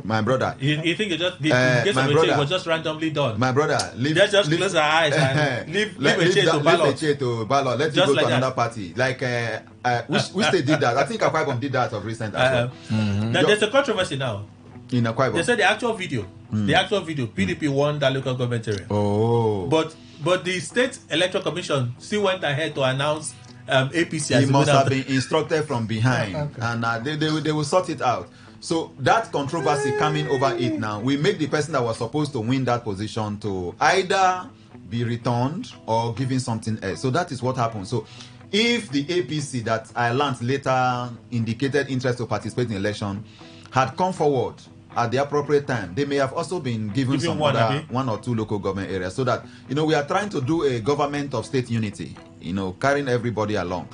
My brother. You think it just did? It was just randomly done. My brother, just close our eyes and leave a chair to ballot. Leave a chair to ballot. Let you go to another party. Like which they did that. I think Akwa Ibom did that of recent. There's a controversy now. In Akwa Ibom. They said the actual video, PDP won that local government area. Oh. But the State Electoral Commission still went ahead to announce APC. He must have been instructed from behind, and they will sort it out. So that controversy coming over it now, we make the person that was supposed to win that position to either be returned or given something else. So that is what happened. So if the APC that I learned later indicated interest to participate in the election had come forward at the appropriate time, they may have also been given some one or two local government areas, so that we are trying to do a government of state unity, carrying everybody along.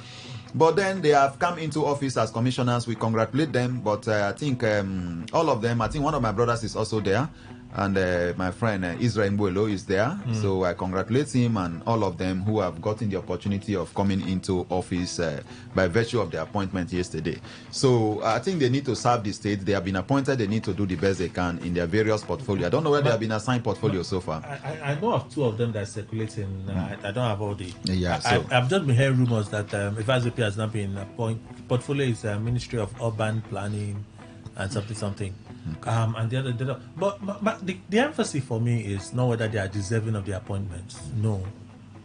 But then they have come into office as commissioners. We congratulate them. But I think all of them, I think one of my brothers is also there. And my friend Israel Mbuelo is there. So I congratulate him and all of them who have gotten the opportunity of coming into office by virtue of their appointment yesterday. So I think they need to serve the state. They have been appointed. They need to do the best they can in their various portfolio. I don't know whether they have been assigned portfolio so far. I know of 2 of them that are circulating. I don't have all the... Yeah, I've just been hearing rumors that Ivazopi has not been appointed. Portfolio is Ministry of Urban Planning and something. And the other, but the emphasis for me is not whether they are deserving of the appointments, no,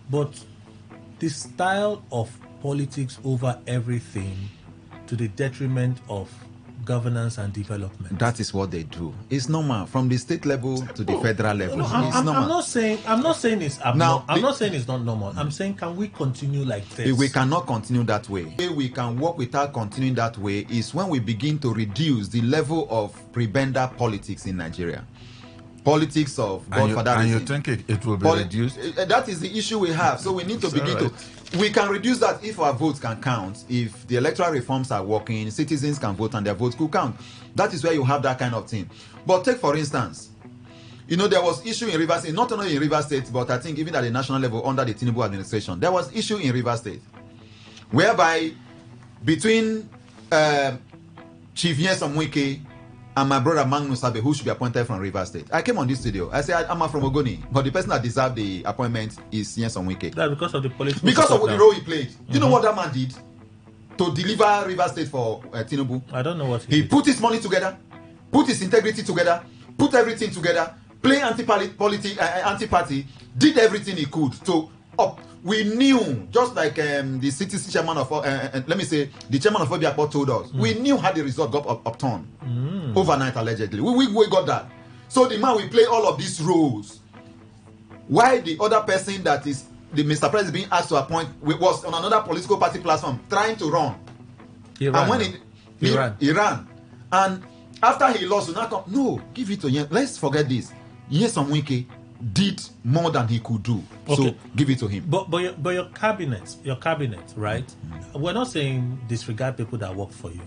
but the style of politics over everything to the detriment of governance and development. That is what they do. It's normal from the state level to the federal level. No, I'm not saying it's abnormal. I'm not saying it's not normal. I'm saying, can we continue like this? We cannot continue that way. The way we can work without continuing that way is when we begin to reduce the level of prebenda politics in Nigeria. Politics of godfatherism. And you think it will be reduced? That is the issue we have. So we need to begin to... We can reduce that if our votes can count. If the electoral reforms are working, citizens can vote and their votes could count. That is where you have that kind of thing. But take, for instance, there was issue in Rivers State, not only in Rivers State, but I think even at the national level under the Tinubu administration, there was issue in Rivers State, whereby between Chief Nyesom Wike and my brother Magnus Abe, who should be appointed from Rivers State. I came on this studio. I said, I'm from Ogoni, but the person that deserved the appointment is Nyesom Wike. That's because of the political Because of the role he played. You know what that man did to deliver Rivers State for Tinubu? I don't know what he put his money together, put his integrity together, put everything together, play anti-party, did everything he could to up. We knew, just like the city's chairman of, the chairman of Obiakpo told us, we knew how the result got upturned overnight, allegedly. We got that. So the man will play all of these roles. Why the other person that is the Mr. President being asked to appoint was on another political party platform trying to run. Iran. And when he ran. And after he lost, give it to him. Let's forget this. Nyesom Wike did more than he could do. Okay. So give it to him. But your cabinet, right? We're not saying disregard people that work for you.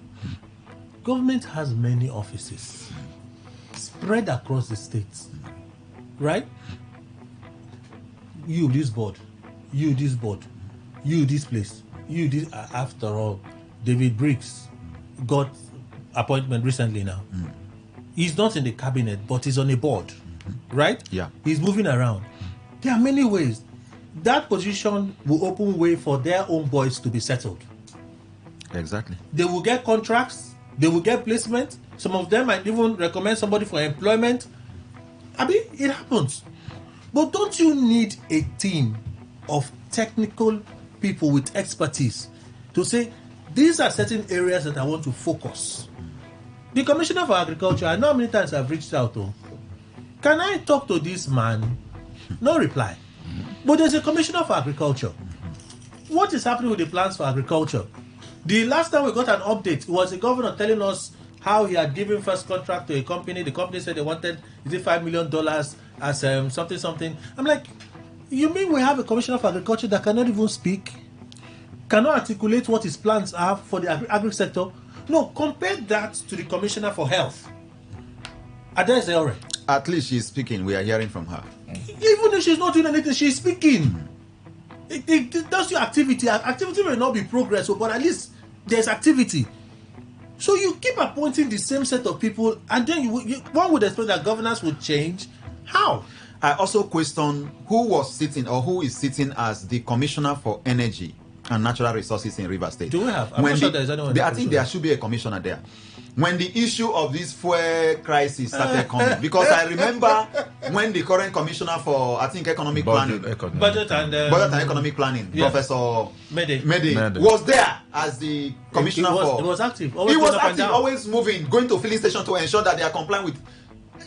Government has many offices spread across the states, right? You this board, you this board, you this place, you this. After all, David Briggs got appointment recently now. He's not in the cabinet, but he's on a board. Right? Yeah. He's moving around. There are many ways. That position will open way for their own boys to be settled. Exactly. They will get contracts. They will get placement. Some of them might even recommend somebody for employment. It happens. But don't you need a team of technical people with expertise to say, these are certain areas that I want to focus? The Commissioner for Agriculture, I know how many times I've reached out to. Can I talk to this man? No reply. But there's a Commissioner for Agriculture. What is happening with the plans for agriculture? The last time we got an update, it was the governor telling us how he had given first contract to a company. The company said they wanted, $5 million as something. I'm like, you mean we have a Commissioner for Agriculture that cannot even speak? Cannot articulate what his plans are for the agri sector? No, compare that to the Commissioner for Health. Adese Ore. At least she's speaking. We are hearing from her. Even if she's not doing anything, she's speaking. That's your activity. Activity may not be progress, but at least there's activity. So you keep appointing the same set of people, and then one would expect that governance would change. How? I also question who was sitting or who is sitting as the Commissioner for Energy and Natural Resources in Rivers State. Do we have? I'm not sure there's anyone. I think there should be a commissioner there. When the issue of this fuel crisis started coming, because I remember when the current commissioner for, I think, economic planning, budget and economic planning, Professor Mede, was there as the commissioner for. He was active. He was active, always moving, going to filling station to ensure that they are compliant with.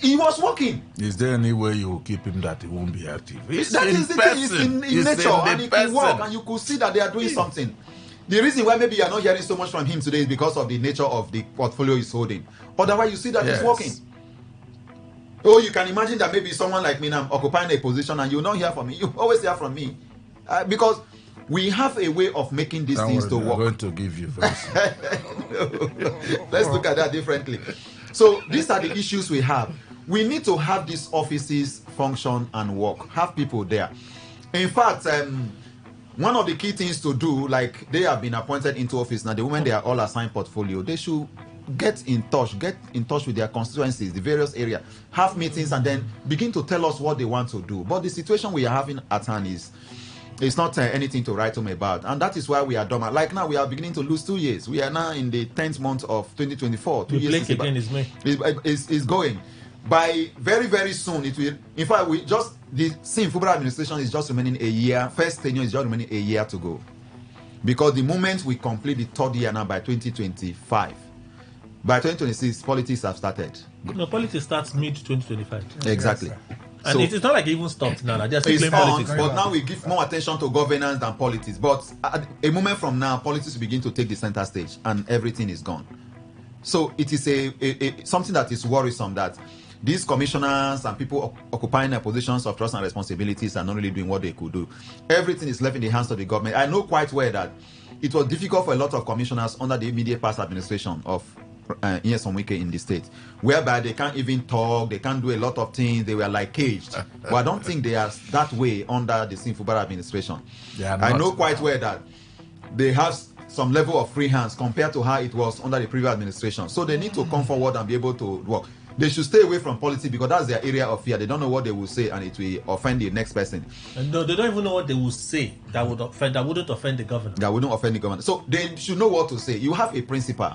He was working. Is there any way you will keep him that he won't be active? That is the thing. He's in nature, and he can work, and you could see that they are doing something. The reason why maybe you are not hearing so much from him today is because of the nature of the portfolio he's holding. Otherwise, you see that he's working. Oh, you can imagine that maybe someone like me now occupying a position and you not hear from me. You always hear from me. Because We have a way of making these things to work. I'm going to give you very soon. Let's look at that differently. So these are the issues we have. We need to have these offices function and work. Have people there. In fact, one of the key things to do, like they have been appointed into office now, the women they are all assigned portfolio, they should get in touch with their constituencies, the various areas, have meetings, and then begin to tell us what they want to do. But the situation we are having at hand is it's not anything to write home about, and that is why we are dormant. Like now, we are beginning to lose 2 years. We are now in the 10th month of 2024. 2 years is going. By very, very soon, it will. In fact, the Fubara administration is just remaining a year. First tenure is just remaining a year to go, because the moment we complete the third year now by 2025, by 2026, politics have started. No, politics starts mid 2025. Exactly. Yes, and it's not like it even stopped now. They're still playing politics. But now we give more attention to governance than politics. But at a moment from now, politics will begin to take the center stage, and everything is gone. So it is something that is worrisome that these commissioners and people occupying their positions of trust and responsibilities are not really doing what they could do. Everything is left in the hands of the government. I know quite well that it was difficult for a lot of commissioners under the immediate past administration of Wike in the state, whereby they can't even talk, they can't do a lot of things, they were like caged. But I don't think they are that way under the Fubara administration. I know quite well that they have some level of free hands compared to how it was under the previous administration. So they need to come forward and be able to work. They should stay away from politics because that's their area of fear. They don't know what they will say, and it will offend the next person. And no, they don't even know what they will say that wouldn't offend the governor. That wouldn't offend the governor. So they should know what to say. You have a principal.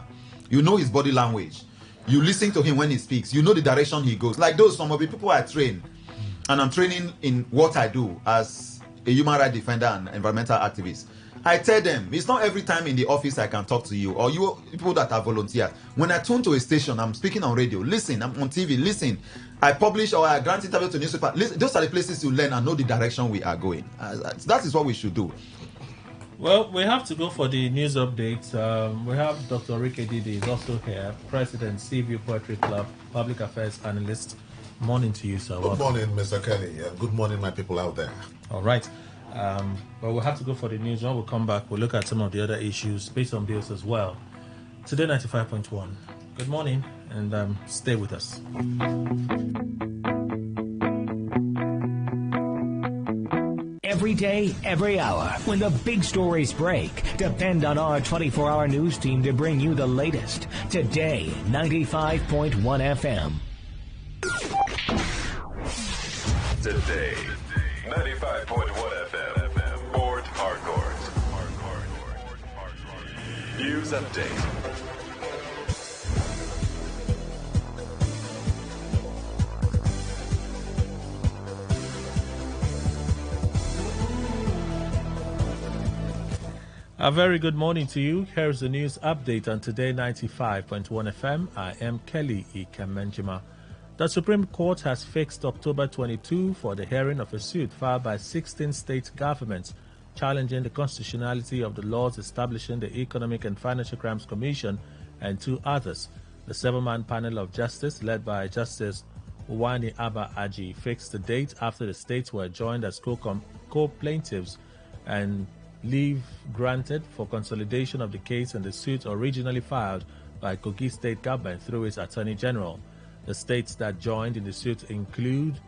You know his body language. You listen to him when he speaks. You know the direction he goes. Like some of the people I train, and I'm training in what I do as a human rights defender and environmental activist. I tell them, it's not every time in the office I can talk to you, or you people that are volunteers. When I tune to a station, I'm speaking on radio, listen, I'm on TV, listen. I publish or I grant interview to newspaper. Listen, those are the places you learn and know the direction we are going. That is what we should do. Well, we have to go for the news updates. We have Dr. Rike Didi is also here, President, Seaview Poetry Club, Public Affairs Analyst. Morning to you, sir. Good morning, Mr. Kelly. Good morning, my people out there. All right. But we'll have to go for the news. When we come back, we'll look at some of the other issues based on bills as well. Today 95.1. Good morning, and stay with us. Every day, every hour, when the big stories break, depend on our 24-hour news team to bring you the latest. Today 95.1 FM. Today 95.1 FM. Board Hardcore. News update. A very good morning to you. Here's the news update on Today 95.1 FM. I am Kelly Ikemenjima. The Supreme Court has fixed October 22 for the hearing of a suit filed by 16 state governments challenging the constitutionality of the laws establishing the Economic and Financial Crimes Commission and 2 others. The 7-man panel of justice, led by Justice Uwani Abba Aji, fixed the date after the states were joined as co-plaintiffs and leave granted for consolidation of the case in the suit originally filed by Kogi State Government through its Attorney General. The states that joined in the suit include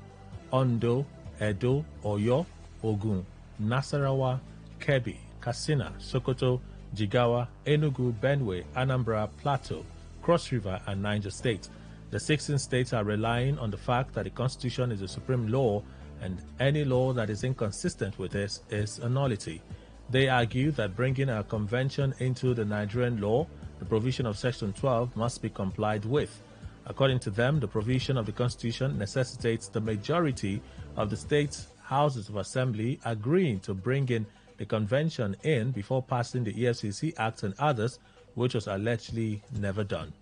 Ondo, Edo, Oyo, Ogun, Nasarawa, Kebbi, Katsina, Sokoto, Jigawa, Enugu, Benue, Anambra, Plateau, Cross River, and Niger State. The 16 states are relying on the fact that the Constitution is the supreme law, and any law that is inconsistent with this is a nullity. They argue that bringing a convention into the Nigerian law, the provision of Section 12 must be complied with. According to them, the provision of the Constitution necessitates the majority of the state's houses of assembly agreeing to bring in the convention in before passing the EFCC Act and others, which was allegedly never done.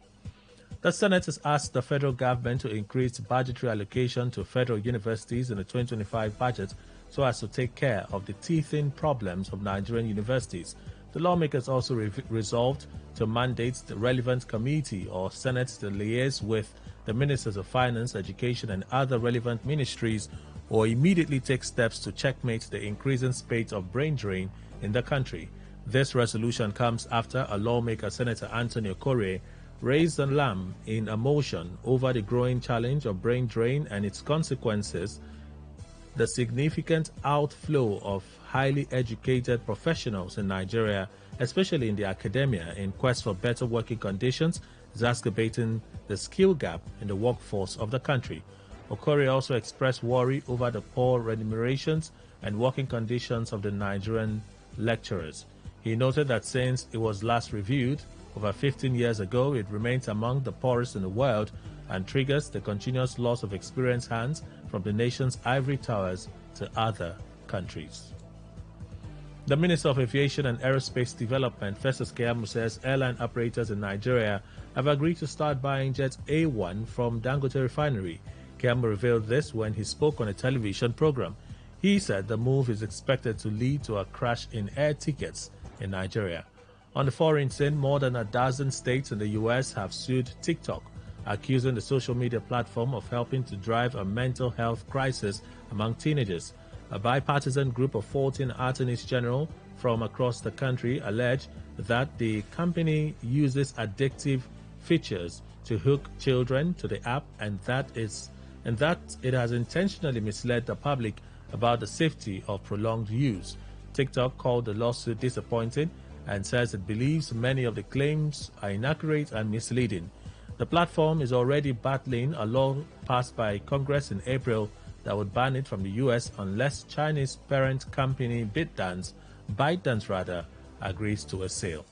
The Senate has asked the federal government to increase budgetary allocation to federal universities in the 2025 budget so as to take care of the teething problems of Nigerian universities. The lawmakers also resolved to mandate the relevant committee or Senate to liaise with the Ministers of Finance, Education, and other relevant ministries or immediately take steps to checkmate the increasing spate of brain drain in the country. This resolution comes after a lawmaker, Senator Anthony Okorie, raised an alarm in a motion over the growing challenge of brain drain and its consequences, the significant outflow of highly educated professionals in Nigeria, especially in the academia, in quest for better working conditions, exacerbating the skill gap in the workforce of the country. Okorie also expressed worry over the poor remunerations and working conditions of the Nigerian lecturers. He noted that since it was last reviewed over 15 years ago, it remains among the poorest in the world and triggers the continuous loss of experienced hands from the nation's ivory towers to other countries. The Minister of Aviation and Aerospace Development, Festus Keyamo, says airline operators in Nigeria have agreed to start buying Jet A1 from Dangote Refinery. Keyamo revealed this when he spoke on a television program. He said the move is expected to lead to a crash in air tickets in Nigeria. On the foreign scene, more than a dozen states in the U.S. have sued TikTok, accusing the social media platform of helping to drive a mental health crisis among teenagers. A bipartisan group of 14 attorneys general from across the country allege that the company uses addictive features to hook children to the app and that it has intentionally misled the public about the safety of prolonged use. TikTok called the lawsuit disappointing and says it believes many of the claims are inaccurate and misleading. The platform is already battling a law passed by Congress in April that would ban it from the U.S. unless Chinese parent company ByteDance agrees to a sale.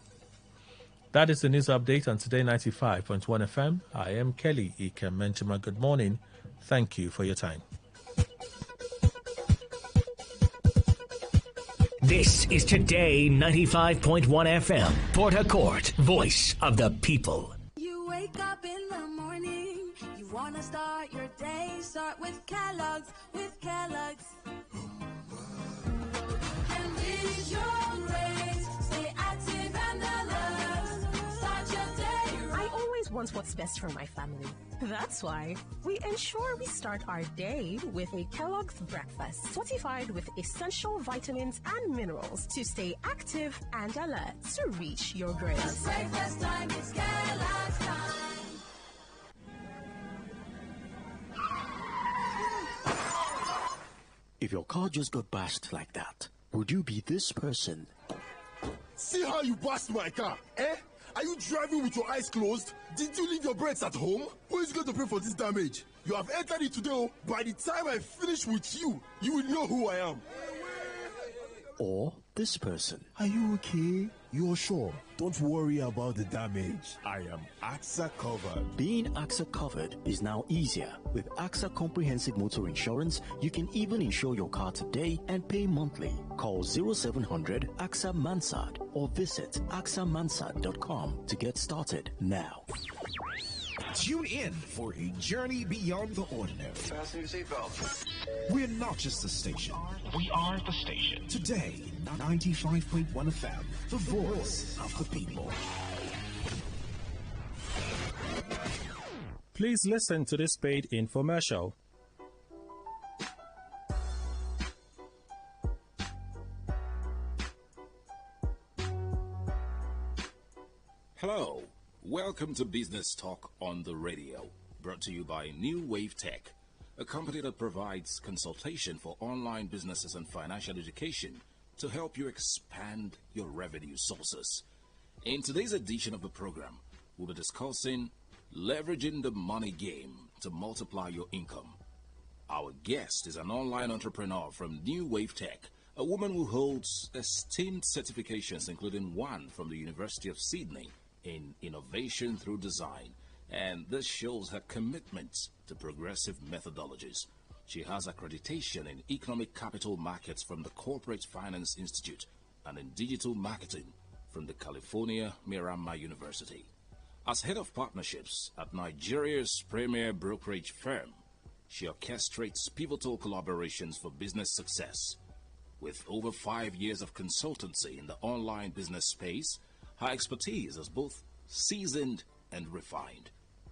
That is the news update on Today 95.1 FM. I am Kelly Ike Menchima. Good morning. Thank you for your time. This is Today 95.1 FM, Port Harcourt, voice of the people. You wake up in the morning, you want to start your day, start with Kellogg's, And lead your race, stay active and alert, start your day right. I always want what's best for my family. That's why we ensure we start our day with a Kellogg's breakfast, fortified with essential vitamins and minerals to stay active and alert to reach your goals. Breakfast time is Kellogg's time. If your car just got bashed like that, would you be this person? See how you bashed my car, eh? Are you driving with your eyes closed? Did you leave your brakes at home? Who is going to pay for this damage? You have entered it today. By the time I finish with you, you will know who I am. Or this person. Are you okay? You're sure? Don't worry about the damage. I am AXA covered. Being AXA covered is now easier. With AXA Comprehensive Motor Insurance, you can even insure your car today and pay monthly. Call 0700 AXA Mansard or visit axamansard.com to get started now. Tune in for a journey beyond the ordinary. Fasten your seatbelt. We're not just a station. We are the station. Today, 95.1 FM, the voice of the people. Please listen to this paid infomercial. Hello. Welcome to Business Talk on the Radio, brought to you by New Wave Tech, a company that provides consultation for online businesses and financial education to help you expand your revenue sources. In today's edition of the program, we'll be discussing leveraging the money game to multiply your income. Our guest is an online entrepreneur from New Wave Tech, a woman who holds esteemed certifications, including one from the University of Sydney in innovation through design, and this shows her commitment to progressive methodologies. She has accreditation in economic capital markets from the Corporate Finance Institute and in digital marketing from the California Miramar University. As head of partnerships at Nigeria's premier brokerage firm, she orchestrates pivotal collaborations for business success. With over 5 years of consultancy in the online business space, her expertise is both seasoned and refined.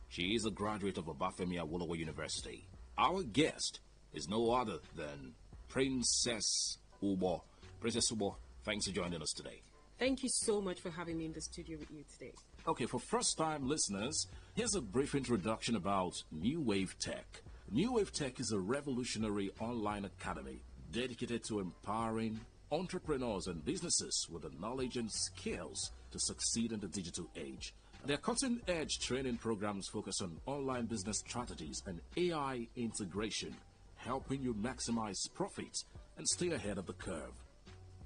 She is a graduate of Obafemi Awolowo University. Our guest is no other than Princess Ubo. Princess Ubo, thanks for joining us today. Thank you so much for having me in the studio with you today. Okay, for first-time listeners, here's a brief introduction about New Wave Tech. New Wave Tech is a revolutionary online academy dedicated to empowering entrepreneurs and businesses with the knowledge and skills to succeed in the digital age. Their cutting-edge training programs focus on online business strategies and AI integration, helping you maximize profits and stay ahead of the curve.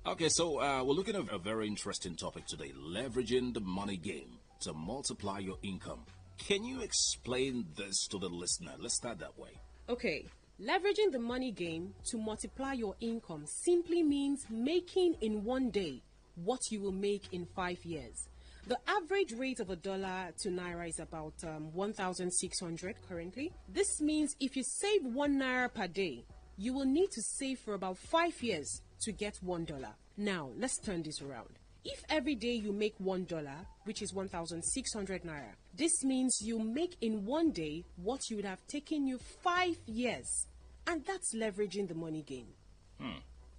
Okay, so we're looking at a very interesting topic today, leveraging the money game to multiply your income. Can you explain this to the listener? Let's start that way. Okay, leveraging the money game to multiply your income simply means making in one day what you will make in 5 years. The average rate of $1 to Naira is about 1,600 currently. This means if you save $1 per day, you will need to save for about 5 years to get $1. Now, let's turn this around. If every day you make $1, which is 1,600 Naira, this means you make in one day what you would have taken you 5 years. And that's leveraging the money game.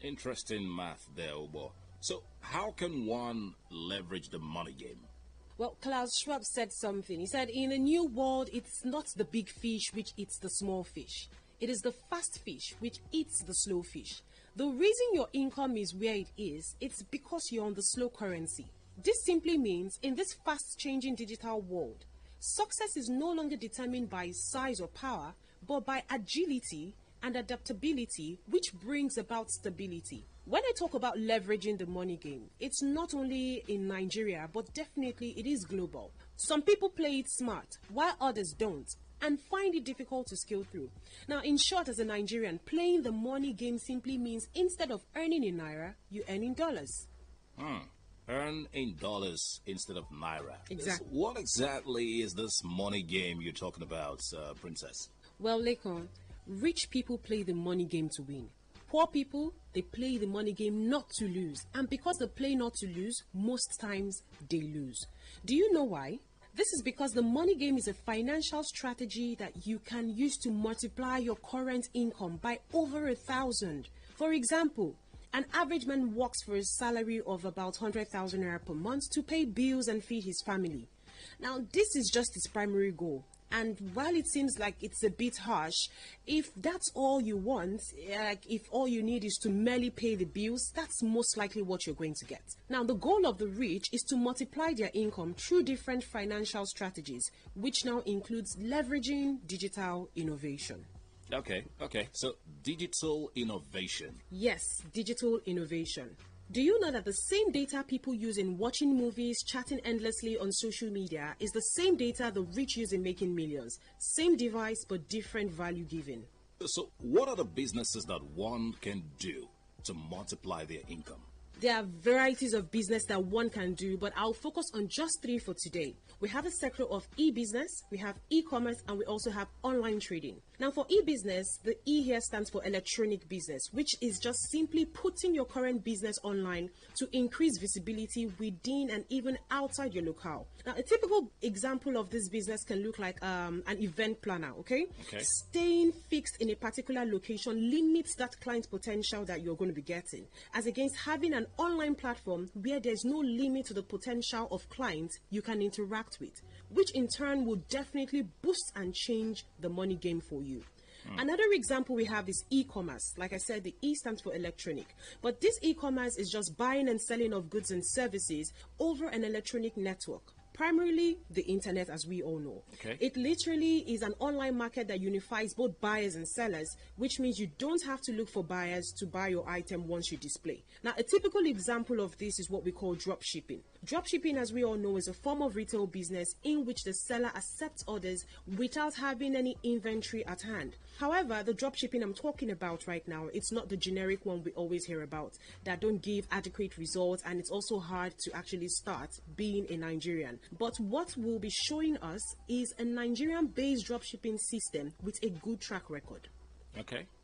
Interesting math there, Ubo. So, how can one leverage the money game? Well, Klaus Schwab said something. He said, in a new world, it's not the big fish which eats the small fish. It is the fast fish which eats the slow fish. The reason your income is where it is, it's because you're on the slow currency. This simply means in this fast-changing digital world, success is no longer determined by size or power, but by agility and adaptability, which brings about stability. When I talk about leveraging the money game, it's not only in Nigeria, but definitely it is global. Some people play it smart, while others don't, and find it difficult to scale through. Now, in short, as a Nigerian, playing the money game simply means instead of earning in Naira, you earn in dollars. Earn in dollars instead of Naira. Exactly. What exactly is this money game you're talking about, Princess? Well, Lekon, rich people play the money game to win. Poor people, they play the money game not to lose. And because they play not to lose, most times they lose. Do you know why? This is because the money game is a financial strategy that you can use to multiply your current income by over 1,000. For example, an average man works for a salary of about 100,000 naira per month to pay bills and feed his family. Now, this is just his primary goal. And while it seems like it's a bit harsh, if that's all you want, like if all you need is to merely pay the bills, that's most likely what you're going to get. Now, the goal of the rich is to multiply their income through different financial strategies, which now includes leveraging digital innovation. Okay. So, digital innovation. Yes, digital innovation. Do you know that the same data people use in watching movies, chatting endlessly on social media is the same data the rich use in making millions? Same device, but different value given. So, what are the businesses that one can do to multiply their income? There are varieties of business that one can do, but I'll focus on just 3 for today. We have a sector of e-business, we have e-commerce, and we also have online trading. Now, for e-business, the E here stands for electronic business, which is just simply putting your current business online to increase visibility within and even outside your locale. Now, a typical example of this business can look like an event planner, okay? Staying fixed in a particular location limits that client potential that you're going to be getting, as against having an online platform where there's no limit to the potential of clients you can interact with, which in turn will definitely boost and change the money game for you. Another example we have is e-commerce. Like I said, the E stands for electronic. But this e-commerce is just buying and selling of goods and services over an electronic network. Primarily the internet, as we all know. It literally is an online market that unifies both buyers and sellers, which means you don't have to look for buyers to buy your item once you display. Now, a typical example of this is what we call drop shipping. Drop shipping, as we all know, is a form of retail business in which the seller accepts orders without having any inventory at hand. However, the drop shipping I'm talking about right now, it's not the generic one we always hear about that don't give adequate results, and it's also hard to actually start being a Nigerian. But what we'll be showing us is a Nigerian-based dropshipping system with a good track record.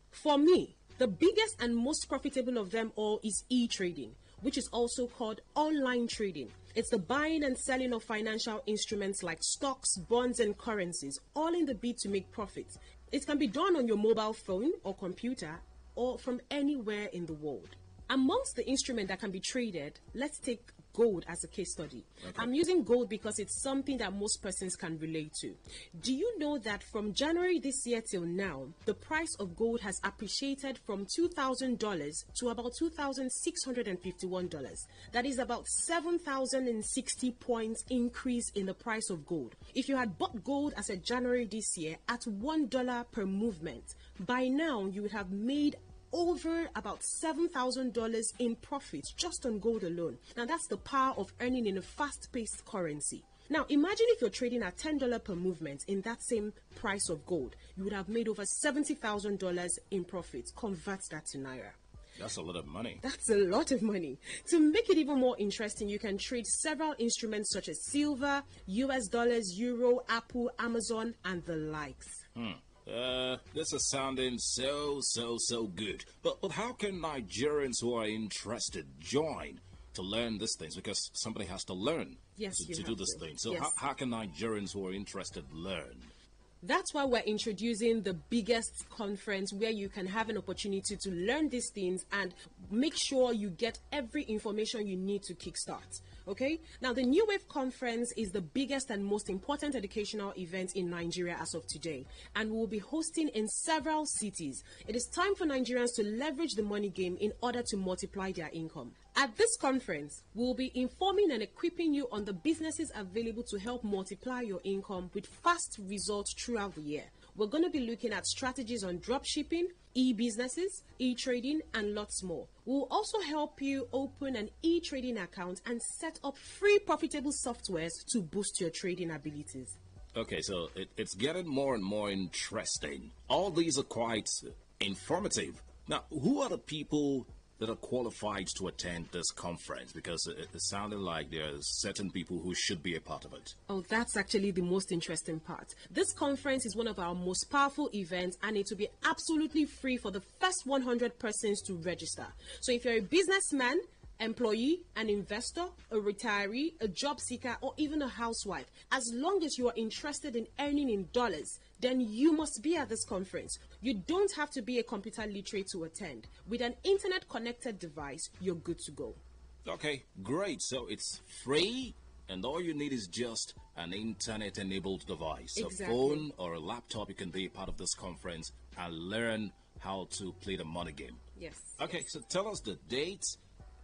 For me, the biggest and most profitable of them all is e-trading, which is also called online trading. It's the buying and selling of financial instruments like stocks, bonds, and currencies, all in the bid to make profits. It can be done on your mobile phone or computer or from anywhere in the world. Amongst the instruments that can be traded, let's take gold as a case study. Okay. I'm using gold because it's something that most persons can relate to. Do you know that from January this year till now, the price of gold has appreciated from $2,000 to about $2,651? That is about 7,060 points increase in the price of gold. If you had bought gold as of January this year at $1 per movement, by now you would have made over about $7,000 in profits just on gold alone. Now that's the power of earning in a fast-paced currency. Now imagine if you're trading at $10 per movement in that same price of gold, you would have made over $70,000 in profits. Convert that to Naira. That's a lot of money. That's a lot of money. To make it even more interesting, you can trade several instruments such as silver, US dollars, euro, Apple, Amazon, and the likes. This is sounding so good. But how can Nigerians who are interested join to learn these things? Because somebody has to learn to do this thing. So Yes. how can Nigerians who are interested learn? That's why we're introducing the biggest conference where you can have an opportunity to learn these things and make sure you get every information you need to kickstart. Okay? Now, the New Wave Conference is the biggest and most important educational event in Nigeria as of today, and we will be hosting in several cities. It is time for Nigerians to leverage the money game in order to multiply their income. At this conference, we'll be informing and equipping you on the businesses available to help multiply your income with fast results throughout the year. We're going to be looking at strategies on dropshipping, e-businesses, e-trading, and lots more. We'll also help you open an e-trading account and set up free profitable softwares to boost your trading abilities. Okay, so it's getting more and more interesting. All these are quite informative. Now, who are the people that are qualified to attend this conference? Because it sounded like there's certain people who should be a part of it. Oh, that's actually the most interesting part. This conference is one of our most powerful events, and it will be absolutely free for the first 100 persons to register. So if you're a businessman, employee, an investor, a retiree, a job seeker, or even a housewife, as long as you are interested in earning in dollars, then you must be at this conference. You don't have to be a computer literate to attend. With an internet connected device, you're good to go. Okay, great. So it's free, and all you need is just an internet enabled device. Exactly. A phone or a laptop. You can be a part of this conference and learn how to play the money game. Yes. Okay, so tell us the date,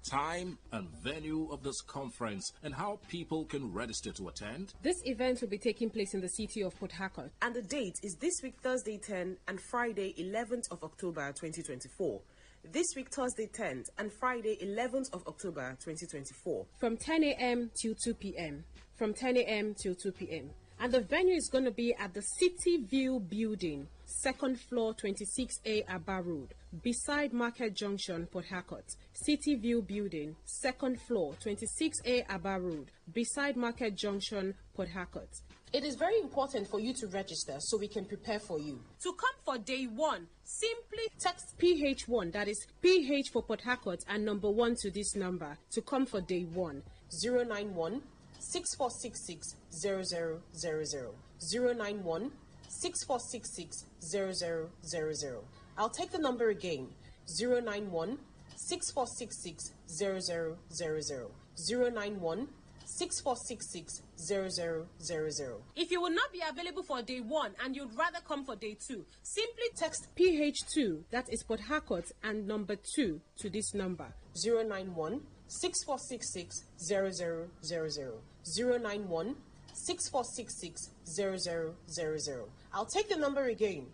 time, and venue of this conference and how people can register to attend. This event will be taking place in the city of Port Harcourt, and the date is this week Thursday 10 and Friday 11th of October 2024. This week Thursday 10th and Friday 11th of October 2024. From 10 a.m. till 2 p.m. From 10 a.m. till 2 p.m. And the venue is going to be at the City View Building, second floor, 26A Abba Road, beside Market Junction, Port Harcourt. City View Building, second floor, 26A Abba Road, beside Market Junction, Port Harcourt. It is very important for you to register so we can prepare for you. To come for day one, simply text PH1, that is PH for Port Harcourt, and number 1 to this number to come for day one. 091 6466 0000 091 6466 0000. I'll take the number again. 091 6466 0000 091 6466 0000. If you will not be available for day one and you'd rather come for day two, simply text PH2, that is Port Harcourt, and number 2 to this number. 091 6466 0000 091 6466 0000. I'll take the number again.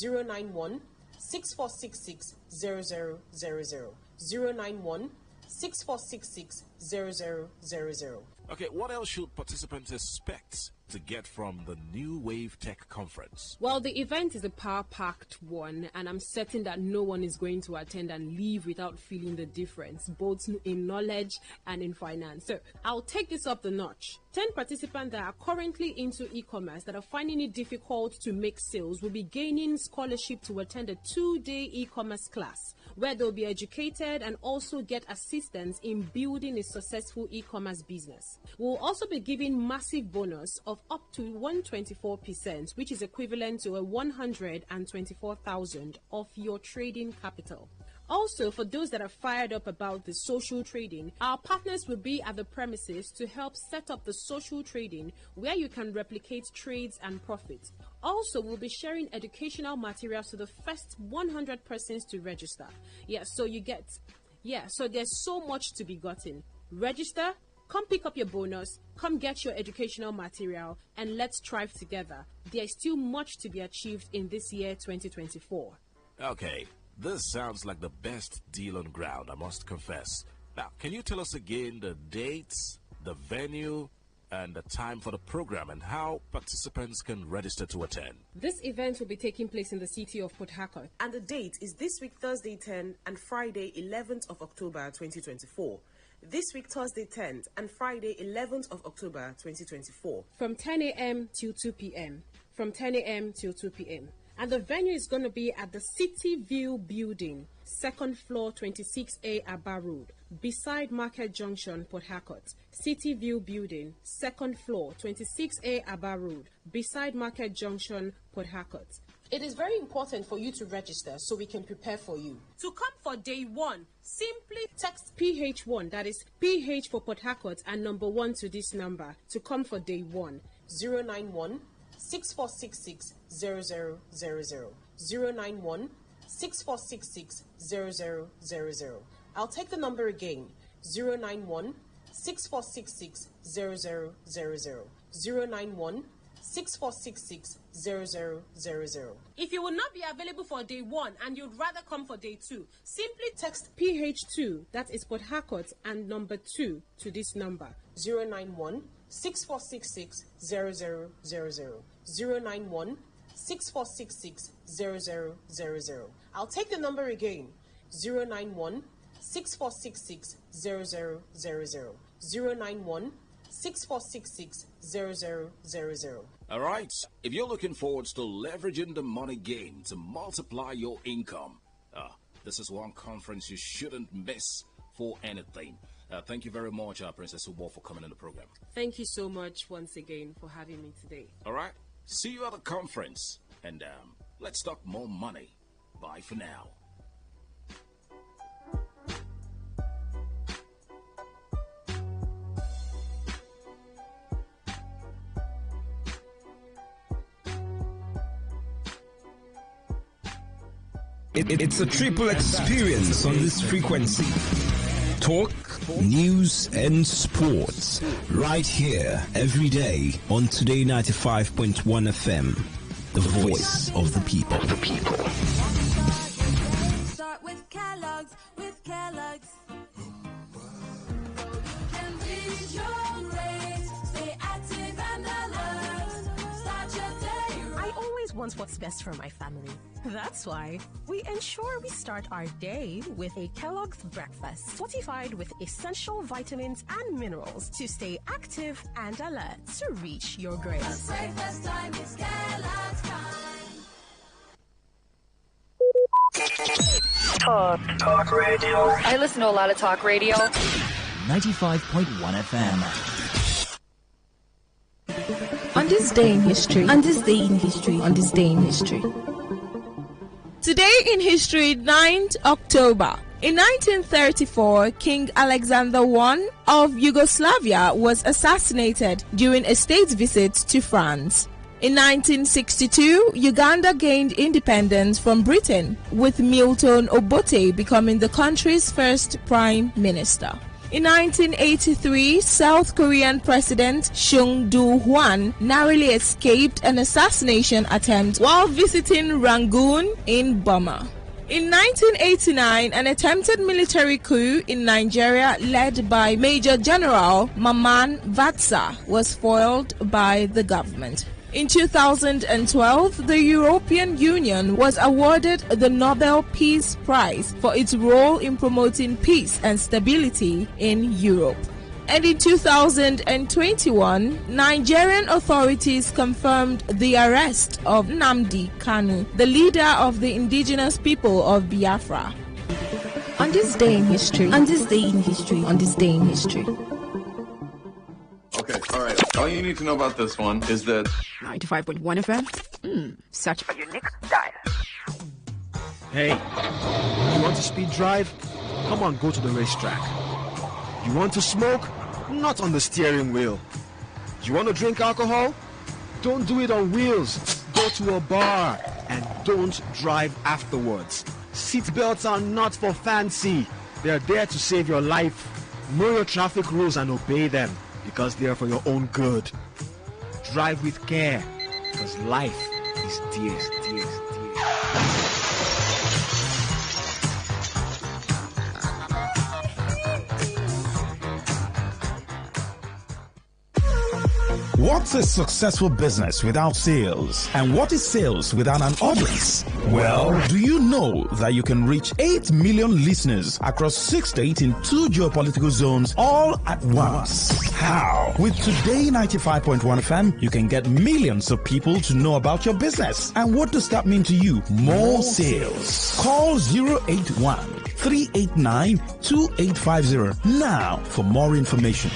091 6466 0000 091 6466 0000. Okay, what else should participants expect to get from the New Wave Tech Conference? Well, the event is a power-packed one, and I'm certain that no one is going to attend and leave without feeling the difference, both in knowledge and in finance. So I'll take this up the notch. 10 participants that are currently into e-commerce that are finding it difficult to make sales will be gaining scholarship to attend a 2-day e-commerce class. where they'll be educated and also get assistance in building a successful e-commerce business. We'll also be giving massive bonus of up to 124%, which is equivalent to a 124,000 of your trading capital. Also, for those that are fired up about the social trading, our partners will be at the premises to help set up the social trading where you can replicate trades and profits. Also, we'll be sharing educational materials to the first 100 persons to register. So there's so much to be gotten. Register, come pick up your bonus, come get your educational material, and let's thrive together. There's still much to be achieved in this year 2024. Okay. This sounds like the best deal on ground, I must confess. Now, can you tell us again the dates, the venue, and the time for the program, and how participants can register to attend? This event will be taking place in the city of Port Harcourt, and the date is this week Thursday 10th and Friday 11th of October 2024. This week Thursday 10th and Friday 11th of October 2024. From 10 a.m. till 2 p.m. From 10 a.m. till 2 p.m. And the venue is going to be at the City View Building, 2nd floor, 26A Aba Road, beside Market Junction, Port Harcourt. City View Building, 2nd floor, 26A Aba Road, beside Market Junction, Port Harcourt. It is very important for you to register so we can prepare for you. To come for day one, simply text PH1, that is PH for Port Harcourt, and number 1 to this number to come for day one. 091 6466 0000 091 6466 0000. I'll take the number again. 091 6466 0000 091 6466 0000. If you will not be available for day one and you'd rather come for day two, simply text PH2, that is Port Harcourt, and number 2 to this number. 091 6466 0000 091 6466 0000. I'll take the number again. 091 6466 0000 091 6466 0000. All right. If you're looking forward to leveraging the money game to multiply your income, this is one conference you shouldn't miss for anything. Thank you very much, Princess Ubo, for coming on the program. Thank you so much once again for having me today. All right. See you at the conference. And let's talk more money. Bye for now. It's a triple experience on this frequency. Talk, news, and sports. Right here, every day on Today 95.1 FM. The voice of the people. Start with Kellogg's, Can reach your grades, stay active and alert. Start your day right. I always want what's best for my family. That's why we ensure we start our day with a Kellogg's breakfast, fortified with essential vitamins and minerals to stay active and alert to reach your grades. Breakfast time is Kellogg's time. Talk radio. I listen to a lot of talk radio. 95.1 FM. On this day in history. Today in history, 9th October. In 1934, King Alexander I of Yugoslavia was assassinated during a state visit to France. In 1962, Uganda gained independence from Britain, with Milton Obote becoming the country's first prime minister. In 1983, South Korean President Chung Do-hwan narrowly escaped an assassination attempt while visiting Rangoon in Burma. In 1989, an attempted military coup in Nigeria led by Major General Mamman Vatsa was foiled by the government. In 2012, the European Union was awarded the Nobel Peace Prize for its role in promoting peace and stability in Europe. And in 2021, Nigerian authorities confirmed the arrest of Nnamdi Kanu, the leader of the indigenous people of Biafra. On this day in history. On this day in history. On this day in history. Okay, all right. All you need to know about this one is that 95.1 FM. Search for your next dial. Hey, you want to speed drive? Come on, go to the racetrack. You want to smoke? Not on the steering wheel. You want to drink alcohol? Don't do it on wheels. Go to a bar and don't drive afterwards. Seatbelts are not for fancy. They are there to save your life. Know your traffic rules and obey them because they are for your own good. Drive with care because life is dear. What's a successful business without sales? And what is sales without an audience? Well, do you know that you can reach 8 million listeners across 6 states in 2 geopolitical zones all at once? How? With Today 95.1 FM, you can get millions of people to know about your business. And what does that mean to you? More sales. Call 081 389 2850 now for more information.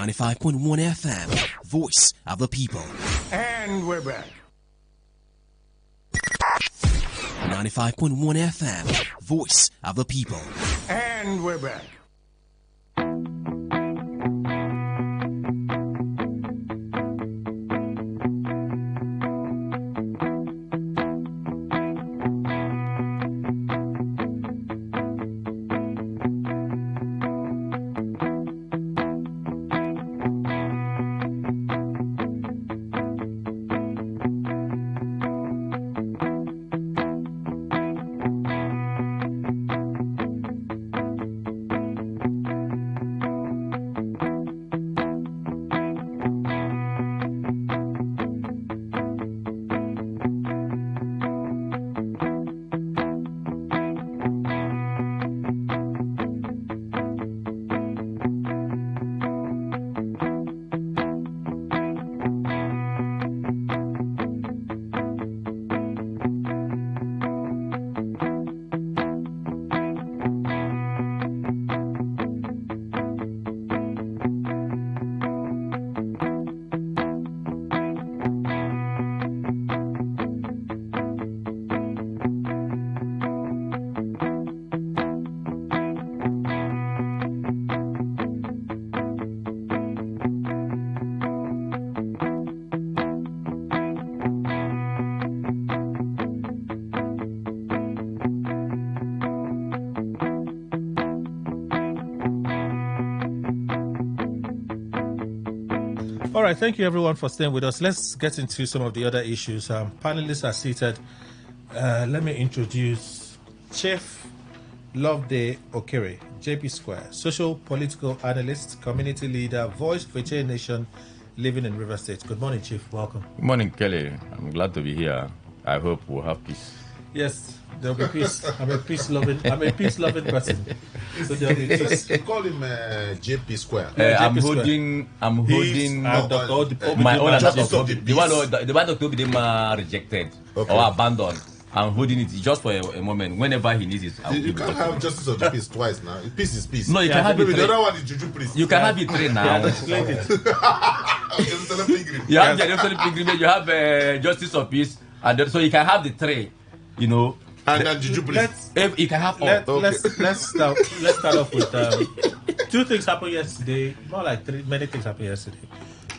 95.1 FM, voice of the people. And we're back. 95.1 FM, voice of the people. And we're back. All right, thank you everyone for staying with us. Let's get into some of the other issues. Panelists are seated. Let me introduce Chief Loveday Okere, JP Square, social political analyst, community leader, voice for a Chain Nation, living in River State. Good morning, Chief. Welcome. Good morning, Kelly. I'm glad to be here. I hope we'll have peace. Yes, there'll be peace. I'm a peace-loving person. So there'll be peace. You call him JP Square. I'm holding my own the one that Tobidema rejected or abandoned. I'm holding it just for a moment. Whenever he needs it, you can't have justice of the peace twice now. Peace is peace. No, you can have it. The other one is Juju Priest. You can have it three now. You have the Jerusalem pilgrimage. You have justice of peace, and then, so you can have the three. You know. And then Juju Priest. You can have all. Let's start off with 2 things happened yesterday. More like 3. Many things happened yesterday,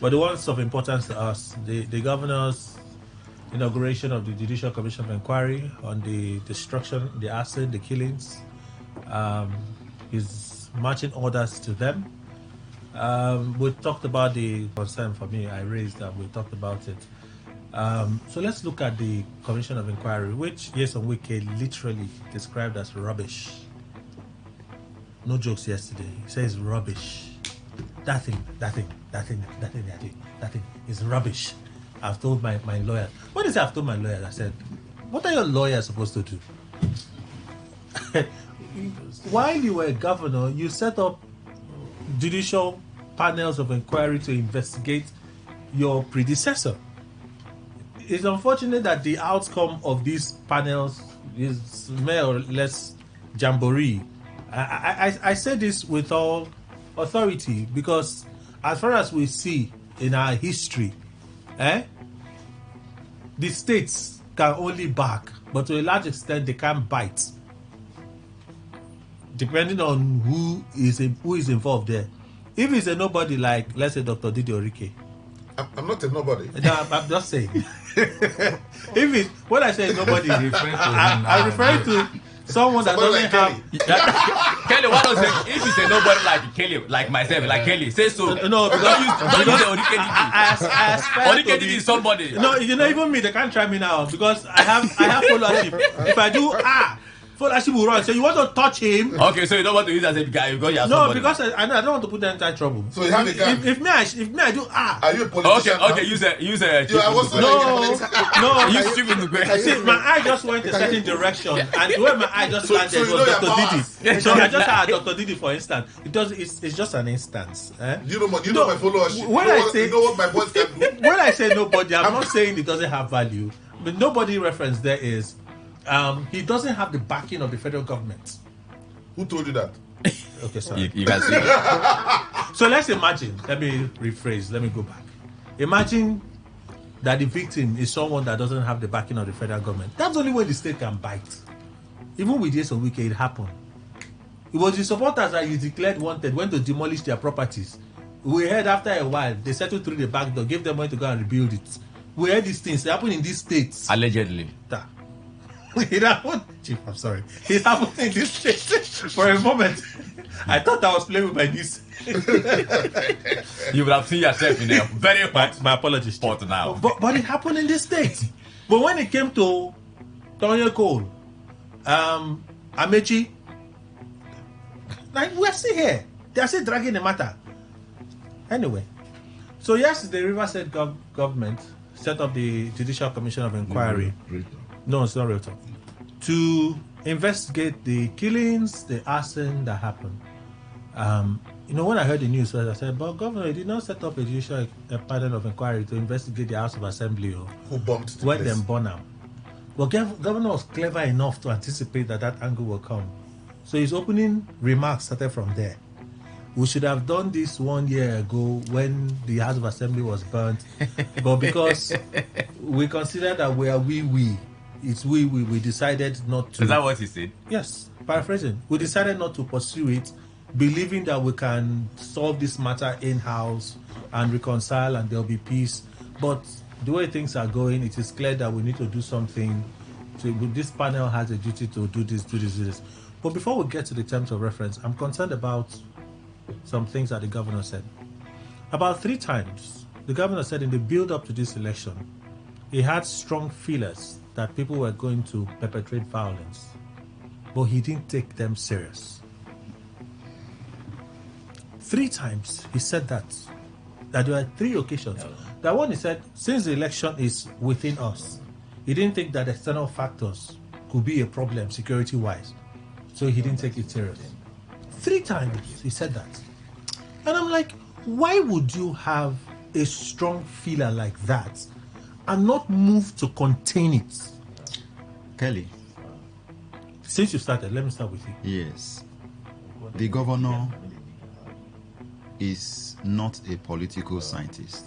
but the ones of importance to us: the governor's inauguration of the Judicial Commission of Inquiry on the destruction, the acid, the killings, his marching orders to them. We talked about the concern for me I raised, and we talked about it. So let's look at the Commission of Inquiry, which Yeson Wike literally described as rubbish. No jokes yesterday. He says rubbish. That thing is rubbish. I've told my lawyer. What is it I've told my lawyers? I said, what are your lawyers supposed to do? While you were governor, you set up judicial panels of inquiry to investigate your predecessor. It's unfortunate that the outcome of these panels is more or less jamboree. I say this with all authority because as far as we see in our history, the states can only back, but to a large extent they can't bite, depending on who is involved there. If it's a nobody like, let's say, Dr. Didi Orike. I'm not a nobody. No, I'm just saying. When I say nobody, I'm referring to someone that doesn't like have. Kelly, why don't say if it's a nobody like Kelly, like myself, like Kelly, say so. No, because don't use the Orike I aspire to be somebody. No, even me, they can't try me now because I have followership. If I do followership will run. So you want to touch him? Okay, so you don't want to use as a guy because you have no, somebody. because I don't want to put them in trouble. So you have a guy. If me I do Are you a politician? Okay, use a. No, use chief in the way. See, my eye just went a certain direction, and where my eye just landed was Dr. Didi. So I just had Dr. Didi for instance. It's just an instance. You know my followership. You know what my boys can do. When I say nobody, I'm not saying it doesn't have value, but nobody reference there is. He doesn't have the backing of the federal government. Who told you that? Okay, sorry. You guys see. So let's imagine. Let me rephrase. Let me go back. Imagine that the victim is someone that doesn't have the backing of the federal government. That's only when the state can bite. Even with Yeso Wike, it happened. It was the supporters that you declared wanted went to demolish their properties. We heard after a while they settled through the back door, gave them money to go and rebuild it. We heard these things. They happen in these states. Allegedly. It happened. Chief, I'm sorry. It happened in this state. For a moment, I thought I was playing with my niece. You would have seen yourself in a very hot. My apologies. Spot now. But it happened in this state. But when it came to Tonya Cole, Amechi, like we're still here. They're still dragging the matter. Anyway, so yesterday, River State government set up the Judicial Commission of Inquiry. No, it's not real talk. To investigate the killings, the arson that happened. When I heard the news, I said, but governor, did not set up a judicial panel of inquiry to investigate the House of Assembly or who bombed the when place. them burn them. But governor was clever enough to anticipate that angle will come. So his opening remarks started from there. We should have done this 1 year ago when the House of Assembly was burnt. But because we consider that we decided not to. Is that what he said? Yes, paraphrasing. We decided not to pursue it, believing that we can solve this matter in-house and reconcile and there'll be peace. But the way things are going, it is clear that we need to do something. This panel has a duty to do this. But before we get to the terms of reference, I'm concerned about some things that the governor said. About 3 times, the governor said in the build-up to this election, he had strong feelers that people were going to perpetrate violence, but he didn't take them serious. 3 times he said that there were 3 occasions. That one he said, since the election is within us, he didn't think that external factors could be a problem security-wise, so he didn't take it serious. 3 times he said that. And I'm like, why would you have a strong feeler like that and not move to contain it? Kelly. Since you started, let me start with you. Yes. The governor is not a political scientist.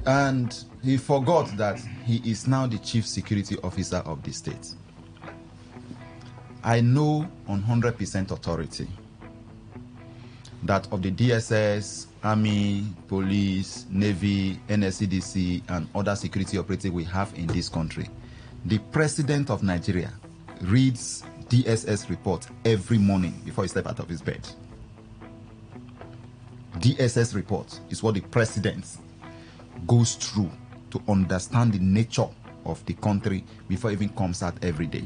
And he forgot that he is now the chief security officer of the state. I know on 100% authority that of the DSS, Army, Police, Navy, NSCDC, and other security operatives we have in this country, the President of Nigeria reads DSS report every morning before he steps out of his bed. DSS report is what the President goes through to understand the nature of the country before it even comes out every day.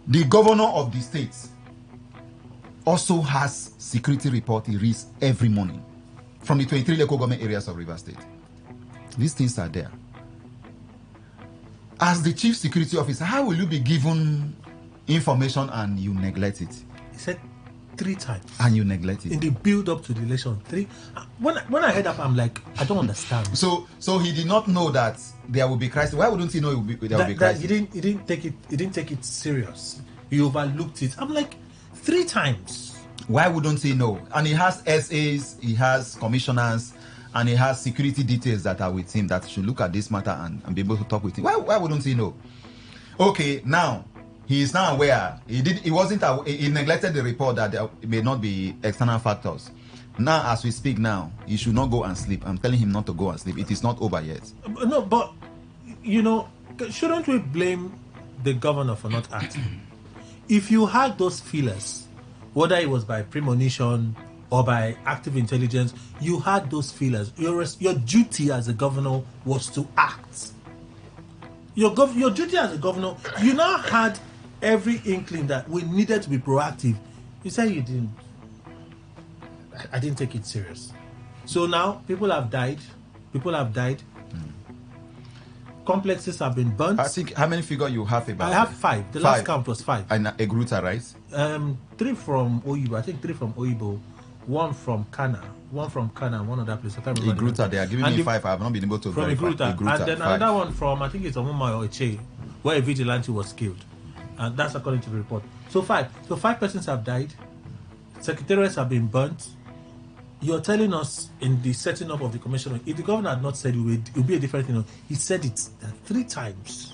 The governor of the state also has security report he reads every morning from the 23 local government areas of Rivers State. These things are there. As the chief security officer, how will you be given information and you neglect it? He said 3 times. And you neglect it. In the build up to the election, 3. When I heard that, I'm like, I don't understand. So he did not know that there will be crisis. Why wouldn't he know there will be crisis? He didn't take it serious. He overlooked it. I'm like, 3 times. Why wouldn't he know? And he has SAs, he has commissioners, and he has security details that are with him that should look at this matter and be able to talk with him. Why wouldn't he know? Okay, now he is now aware. He neglected the report that there may not be external factors. Now, as we speak now, he should not go and sleep. I'm telling him not to go and sleep. It is not over yet. No, but shouldn't we blame the governor for not acting? If you had those feelers, whether it was by premonition or by active intelligence, you had those feelers. Your duty as a governor was to act. Your duty as a governor, you now had every inkling that we needed to be proactive. You said you didn't. I didn't take it serious. So now people have died. Complexes have been burnt. I think, how many figures you have about? I have 5. The last count was 5. And a Gruta, right? 3 from Oyibo. I think 3 from Oyibo. 1 from Kana. 1 from Kana. One other place. I can't remember. Igruta, they are giving me 5. I have not been able to verify. Igruta. And then 5. Another one from, I think it's Omuma or Eche, where a vigilante was killed. And that's according to the report. So 5. So 5 persons have died. Secretariats have been burnt. You're telling us in the setting up of the commission, if the governor had not said it would be a different thing. He said it 3 times.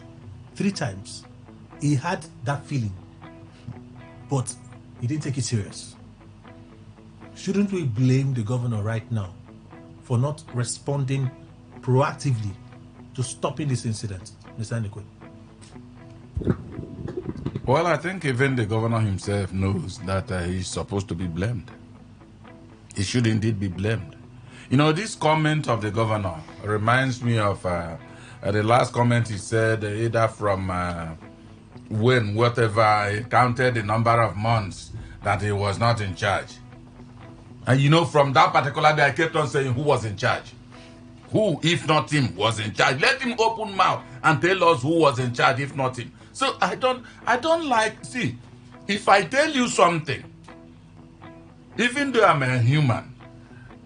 3 times. He had that feeling. But he didn't take it serious. Shouldn't we blame the governor right now for not responding proactively to stopping this incident, Mr. Anikwe? Well, I think even the governor himself knows that he's supposed to be blamed. He should indeed be blamed. This comment of the governor reminds me of the last comment he said, either from whatever, he counted the number of months that he was not in charge. And from that particular day, I kept on saying, who was in charge? Who, if not him, was in charge? Let him open mouth and tell us who was in charge, if not him. So I don't like, see, if I tell you something, even though I'm a human,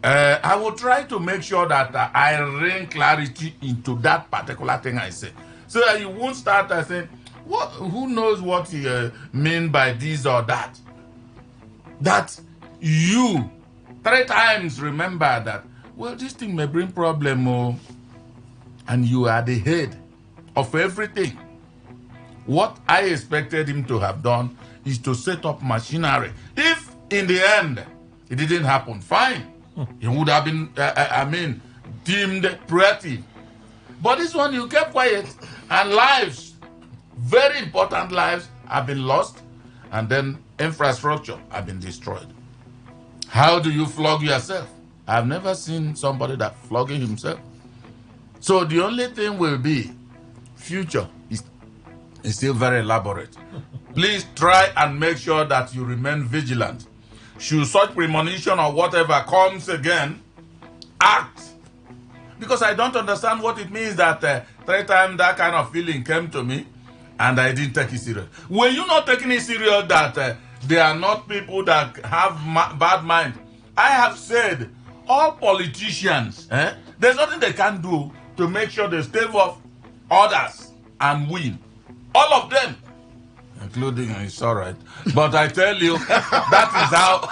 I will try to make sure that I bring clarity into that particular thing I say. So that you won't start saying, who knows what you mean by this or that? That you 3 times remember that, well, this thing may bring problem, and you are the head of everything. What I expected him to have done is to set up machinery. If in the end it didn't happen, fine. He would have been, deemed proactive. But this one, you kept quiet, and lives, very important lives, have been lost, and then infrastructure have been destroyed. How do you flog yourself? I've never seen somebody that flogging himself. So the only thing will be, future is still very elaborate. Please try and make sure that you remain vigilant. Should such premonition or whatever comes again, act. Because I don't understand what it means that 3 times that kind of feeling came to me and I didn't take it serious. Were you not taking it serious that they are not people that have bad mind? I have said all politicians, there's nothing they can do to make sure they stave off others and win. All of them. Including, it's all right. But I tell you, that is how...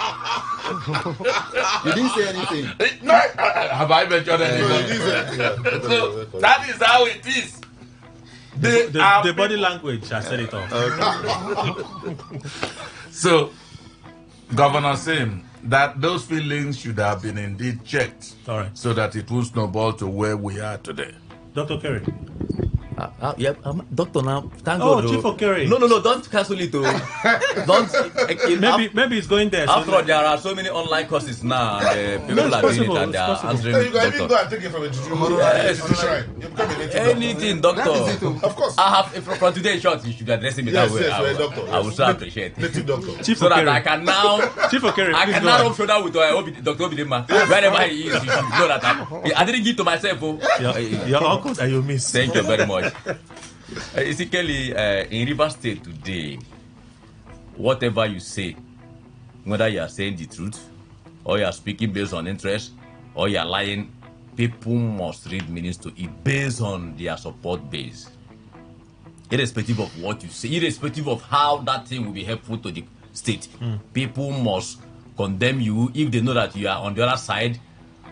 You didn't say anything. No, have I mentioned anything? So that is how it is. The body language, I said it all. So, Governor Sim, that those feelings should have been indeed checked. All right. So that it will snowball to where we are today. Dr. Kerry. Doctor, now, thank God. God. Oh, Chief Okere. No, don't cancel it. Maybe it's going there. After all, there are so many online courses now. People are doing it and they are answering. You can even go and take it from a juju. Yes. You become a native Anything, doctor. Of course. I have from today short. You should be addressing me that way. I will so appreciate. Native doctor. Chief so Okere. that I can now. Chief Okere. I can now rub shoulder with Dr. Obidema. Wherever he is, you should know that I didn't give to myself. Your uncles and your miss. Thank you very much. Basically, in Rivers State today, whatever you say whether you are saying the truth, or you are speaking based on interest, or you are lying, people must read meanings to it based on their support base. Irrespective of what you say, irrespective of how that thing will be helpful to the state, people must condemn you if they know that you are on the other side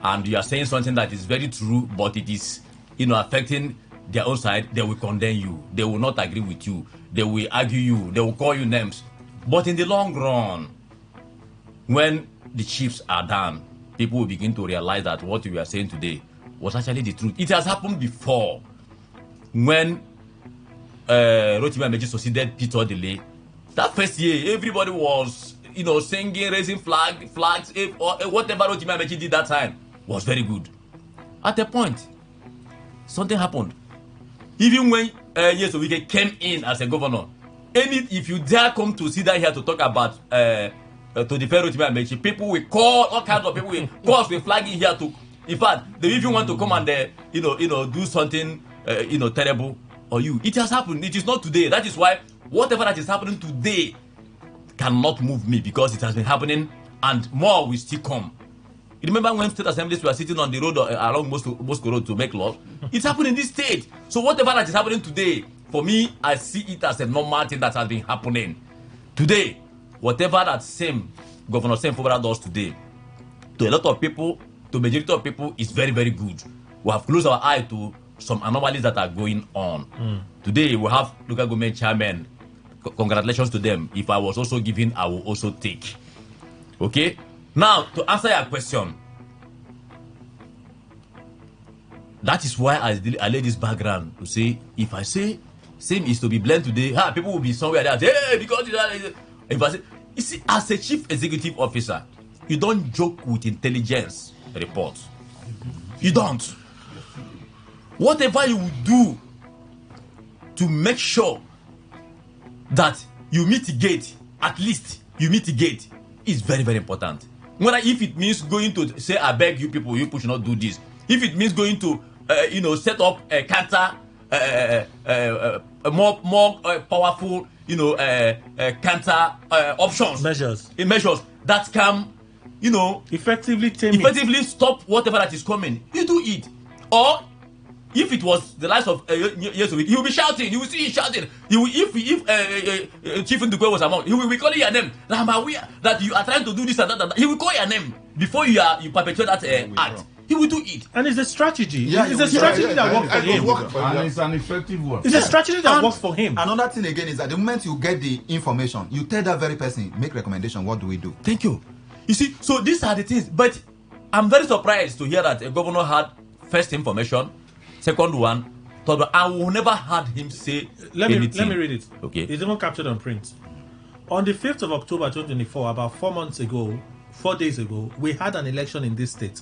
and you are saying something that is very true, but it is, affecting their own side. They will condemn you. They will not agree with you. They will argue you. They will call you names. But in the long run, when the chiefs are done, people will begin to realize that what we are saying today was actually the truth. It has happened before. When Rotimi Amechi succeeded Peter Delay, that first year, everybody was, singing, raising flags, whatever Rotimi Amechi did that time was very good. At a point, something happened. Even when Yes Owike came in as a governor, if you dare come to sit down here to talk about to defend Rotimi Amechi, people will call, all kinds of people will call, will flag in here to. In fact, they even want to come and do something terrible on you. It has happened. It is not today. That is why whatever that is happening today cannot move me, because it has been happening and more will still come. You remember when state assemblies were sitting on the road along Moscow Road to make laws? It's happening in this state. So whatever that is happening today, for me, I see it as a normal thing that has been happening. Today, whatever that Governor Sam Fubara does today, to a lot of people, to majority of people, is very, very good. We have closed our eye to some anomalies that are going on. Today, we have local government chairmen. Congratulations to them. If I was also given, I will also take. Okay? Now, to answer your question, that is why I lay this background to say, if I say same is to be blamed today, people will be somewhere there. Hey, because if I say, you see, as a chief executive officer, you don't joke with intelligence reports. You don't. Whatever you will do to make sure that you mitigate, at least you mitigate, is very, very important. Whether if it means going to say, I beg you people should not do this. If it means going to, set up a counter, more powerful, counter options, measures that can, effectively stop whatever that is coming. You do it. Or if it was the likes of Yes Owike, he will be shouting. You will see him shouting. He will, if Chief Ndukwe was among, he will be calling your name. I'm aware that you are trying to do this and that. He will call your name before you perpetrate that act. He will do it. And it's a strategy. It's a strategy that works for him. And it's an effective one. It's a strategy that works for him. Another thing again is that the moment you get the information, you tell that very person, make recommendation. What do we do? Thank you. You see, so these are the things. But I'm very surprised to hear that a governor had first information, second one, third one. I will never had him say anything. Let me read it. Okay. It's even captured on print. On the 5th of October 2024, about 4 days ago, we had an election in this state.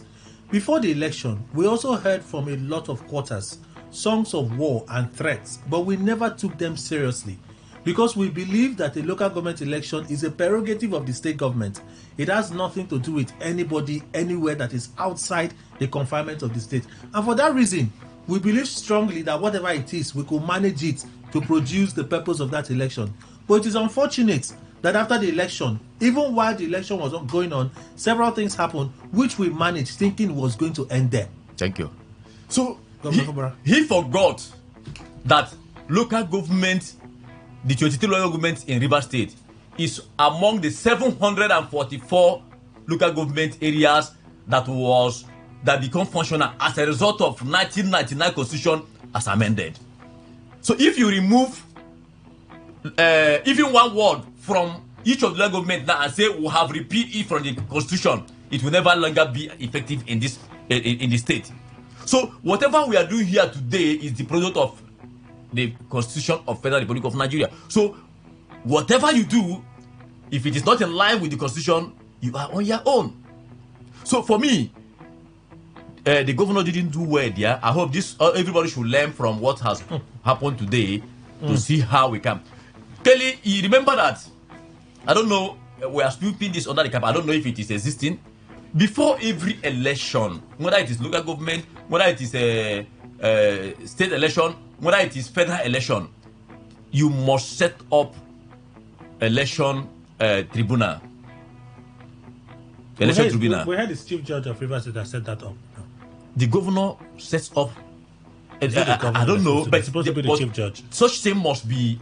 Before the election, we also heard from a lot of quarters, songs of war and threats, but we never took them seriously because we believe that a local government election is a prerogative of the state government. It has nothing to do with anybody anywhere that is outside the confinement of the state. And for that reason, we believe strongly that whatever it is, we could manage it to produce the purpose of that election. But it is unfortunate that after the election, even while the election was going on, several things happened which we managed thinking was going to end there. Thank you. So he forgot that local government, the 23 local governments in Rivers State, is among the 744 local government areas that become functional as a result of 1999 Constitution as amended. So if you remove even one word from each of the local government now and say we have repeated it from the Constitution, it will never longer be effective in this in the state. So whatever we are doing here today is the product of the Constitution of Federal Republic of Nigeria. So whatever you do, if it is not in line with the Constitution, you are on your own. So for me, the governor didn't do well there. I hope everybody should learn from what has happened today to see how we can. Kelly, you remember that? I don't know. We are sweeping this under the cap. I don't know if it is existing. Before every election, whether it is local government, whether it is a state election, whether it is federal election, you must set up election tribunal election tribunal. We had the chief judge of Rivers State that set that up. The governor sets up. Is it the governor I don't know, that's but supposed to be the chief judge? Such thing must be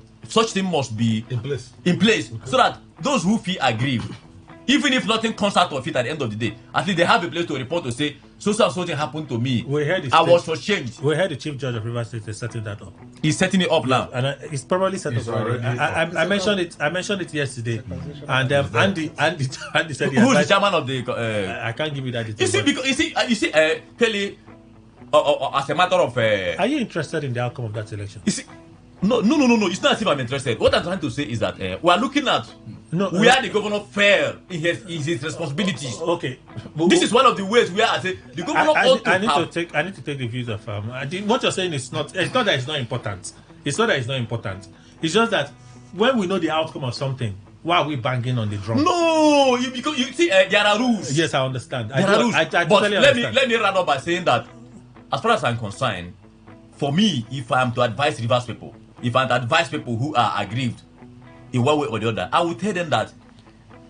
in place. So that those who feel aggrieved, even if nothing comes out of it at the end of the day, at least they have a place to report to say so something happened to me. I was for change. We had the chief judge of Rivers State setting that up. He's setting it up now, and it's probably set up already. I mentioned it. I mentioned it yesterday, and Andy said, who's the chairman of the? I can't give you that detail. You see, because you see, Kelly, as a matter of. Are you interested in the outcome of that election? You see, no. It's not as if I'm interested. What I'm trying to say is that we are looking at where the governor failed in his responsibilities. Okay, this is one of the ways where I say the governor ought to have. I need to take the views of what you're saying is not. It's not that it's not important. It's not that it's not important. It's just that when we know the outcome of something, why are we banging on the drum? No, because you see, there are rules. Yes, I understand. There are rules. I but totally understand. let me run up by saying that, as far as I'm concerned, for me, if I'm to advise Rivers people, if I'm to advise people who are aggrieved in one way or the other, I will tell them that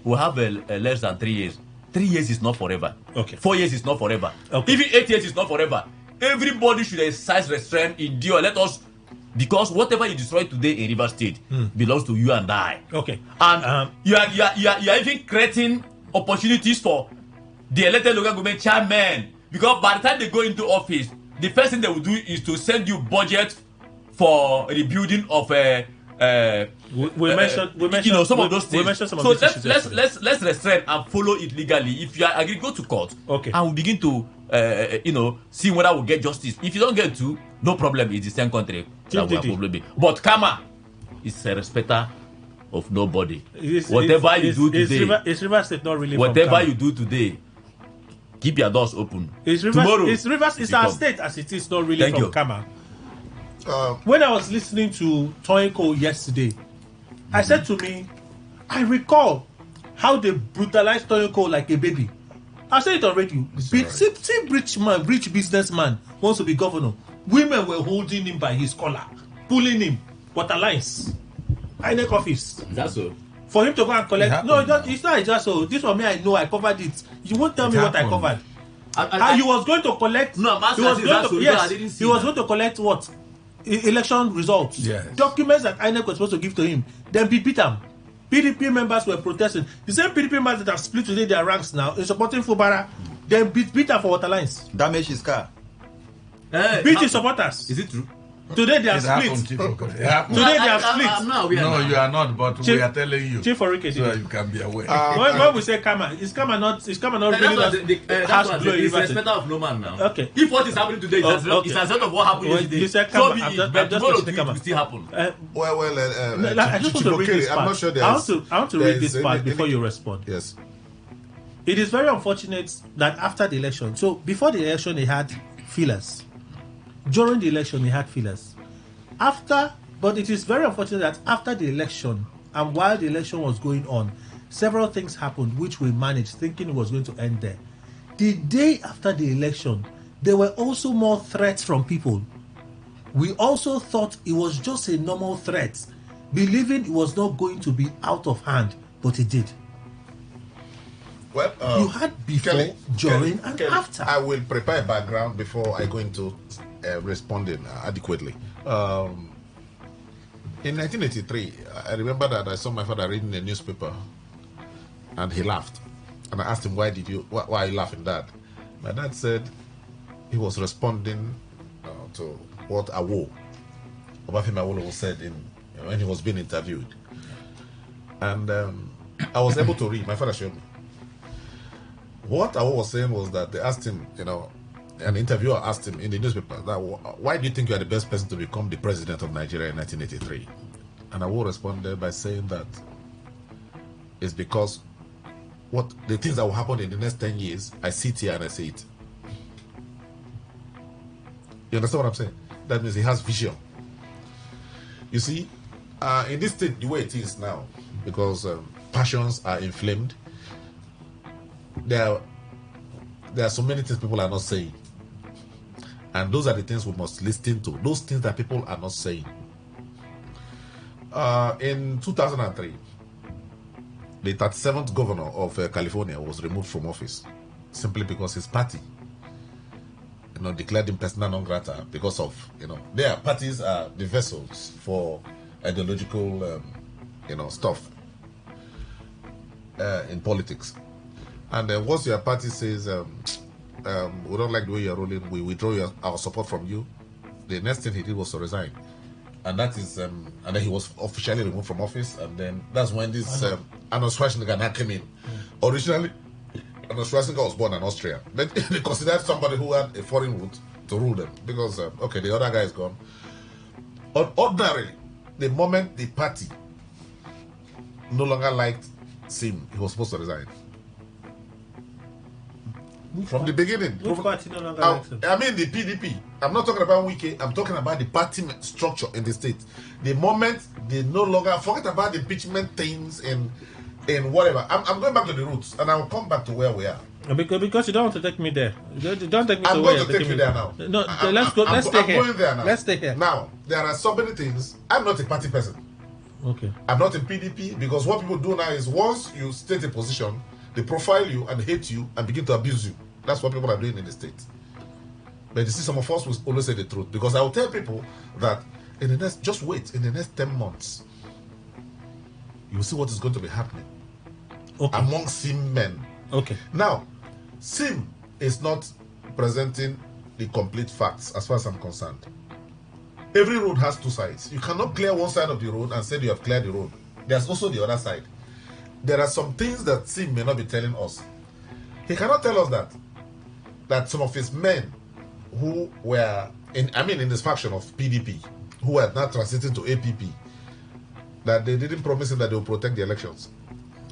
we'll have less than 3 years. 3 years is not forever. Okay. 4 years is not forever. Okay. Even 8 years is not forever. Everybody should exercise restraint, endure. Let us, because whatever you destroy today in Rivers State belongs to you and I. Okay. And you are even creating opportunities for the elected local government chairman, because by the time they go into office, the first thing they will do is to send you budget for rebuilding of we mentioned some of those things. We mentioned some of so these issues let's restrain and follow it legally. If you are agree, go to court. Okay. And we begin to see whether we get justice. If you don't get to, no problem. It's the same country that we are probably. But Kama is a respecter of nobody. Whatever you do today, is Rivers State not really? Whatever you do today, keep your doors open. Tomorrow, it's our state as it is, not really Thank from you. Kama. When I was listening to Toyinko yesterday, I said to me, I recall how they brutalized Toyinko like a baby. I said it already. Rich businessman wants to be governor. Women were holding him by his collar, pulling him. Water lines. INEC office. That's so. For him to go and collect. No, it's not just so. This one, me, I know I covered it. You won't tell me what I covered. He was going to collect. No, I'm asking. He was going to collect what? Election results. Yes. Documents that INEC was supposed to give to him. Then beat him. PDP members were protesting. The same PDP members that have split today their ranks now in supporting Fubara, then beat her for water lines. Damage his car. Beat his supporters. Is it true? Today they are split. Today they are split. No, you are not, but we are telling you. Chief Orike, so you can be aware. When we say Kama, is Kama not really that's what it's respect of no man now. Okay. If what is happening today is as a result of what happened yesterday, you said so Kama, be it. But tomorrow it will still happen. I just want to read this part. I'm not sure I want to read this part before you respond. Yes. It is very unfortunate that after the election, so before the election, they had fillers. During the election, they had fillers. But it is very unfortunate that after the election and while the election was going on, several things happened which we managed thinking it was going to end there. The day after the election, there were also more threats from people. We also thought it was just a normal threat, believing it was not going to be out of hand, but it did. Well, you had before, during, and after. I will prepare a background before I go into responding adequately. In 1983, I remember that I saw my father reading a newspaper, and he laughed. And I asked him, why are you laughing, Dad? My dad said he was responding to what Obafemi Awolowo said when he was being interviewed. And I was able to read. My father showed me. What Awo was saying was that they asked him, an interviewer asked him in the newspaper, that, why do you think you are the best person to become the president of Nigeria in 1983? And Awo responded by saying that it's because what the things that will happen in the next 10 years, I sit here and I see it. You understand what I'm saying? That means he has vision. You see, in this state, the way it is now, because passions are inflamed, there are so many things people are not saying. And those are the things we must listen to. Those things that people are not saying. In 2003, the 37th governor of California was removed from office simply because his party, declared him persona non grata because of, their parties are the vessels for ideological, stuff in politics. And once your party says, we don't like the way you're rolling, we withdraw our support from you, the next thing he did was to resign. And that is, and then he was officially removed from office. And then that's when this Arnold Schwarzenegger now came in. Originally, Arnold Schwarzenegger was born in Austria. But they considered somebody who had a foreign root to rule them. Because, the other guy is gone. Ordinarily, the moment the party no longer liked Sim, he was supposed to resign. From the beginning. Which party no longer likes him? I mean the PDP. I'm not talking about Wike. I'm talking about the party structure in the state. The moment they no longer forget about the impeachment things and whatever. I'm going back to the roots, and I'll come back to where we are. Because you don't want to take me there. You don't take me I'm to going where to take you there now. No, let's go. Let's stay here. I'm going there now. Let's stay here. Now, there are so many things. I'm not a party person. Okay. I'm not in PDP because what people do now is once you state a position, they profile you and hate you and begin to abuse you. That's what people are doing in the state. But you see, some of us will always say the truth because I will tell people that in the next 10 months, you will see what is going to be happening among Sim men. Okay. Now, Sim is not presenting the complete facts as far as I'm concerned. Every road has two sides. You cannot clear one side of the road and say you have cleared the road. There's also the other side. There are some things that Sim may not be telling us. He cannot tell us that some of his men who were in this faction of PDP, who are now transiting to APP, that they didn't promise him that they will protect the elections.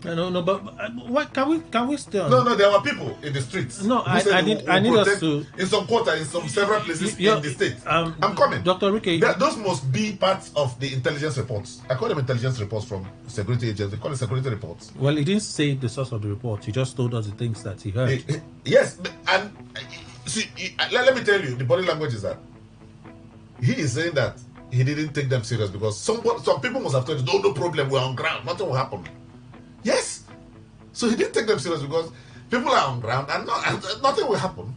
No, but what can we stay on? No, there were people in the streets. No, I need us to in some quarter, in some several places in the state. I'm coming, Dr. Ricky. Those must be parts of the intelligence reports. I call them intelligence reports from security agents. They call it security reports. Well, he didn't say the source of the report. He just told us the things that he heard. Yes, and see, let me tell you, the body language is that he is saying that he didn't take them serious because some people must have told you, no problem, we're on ground, nothing will happen. Yes. So he didn't take them serious because people are on ground and nothing will happen.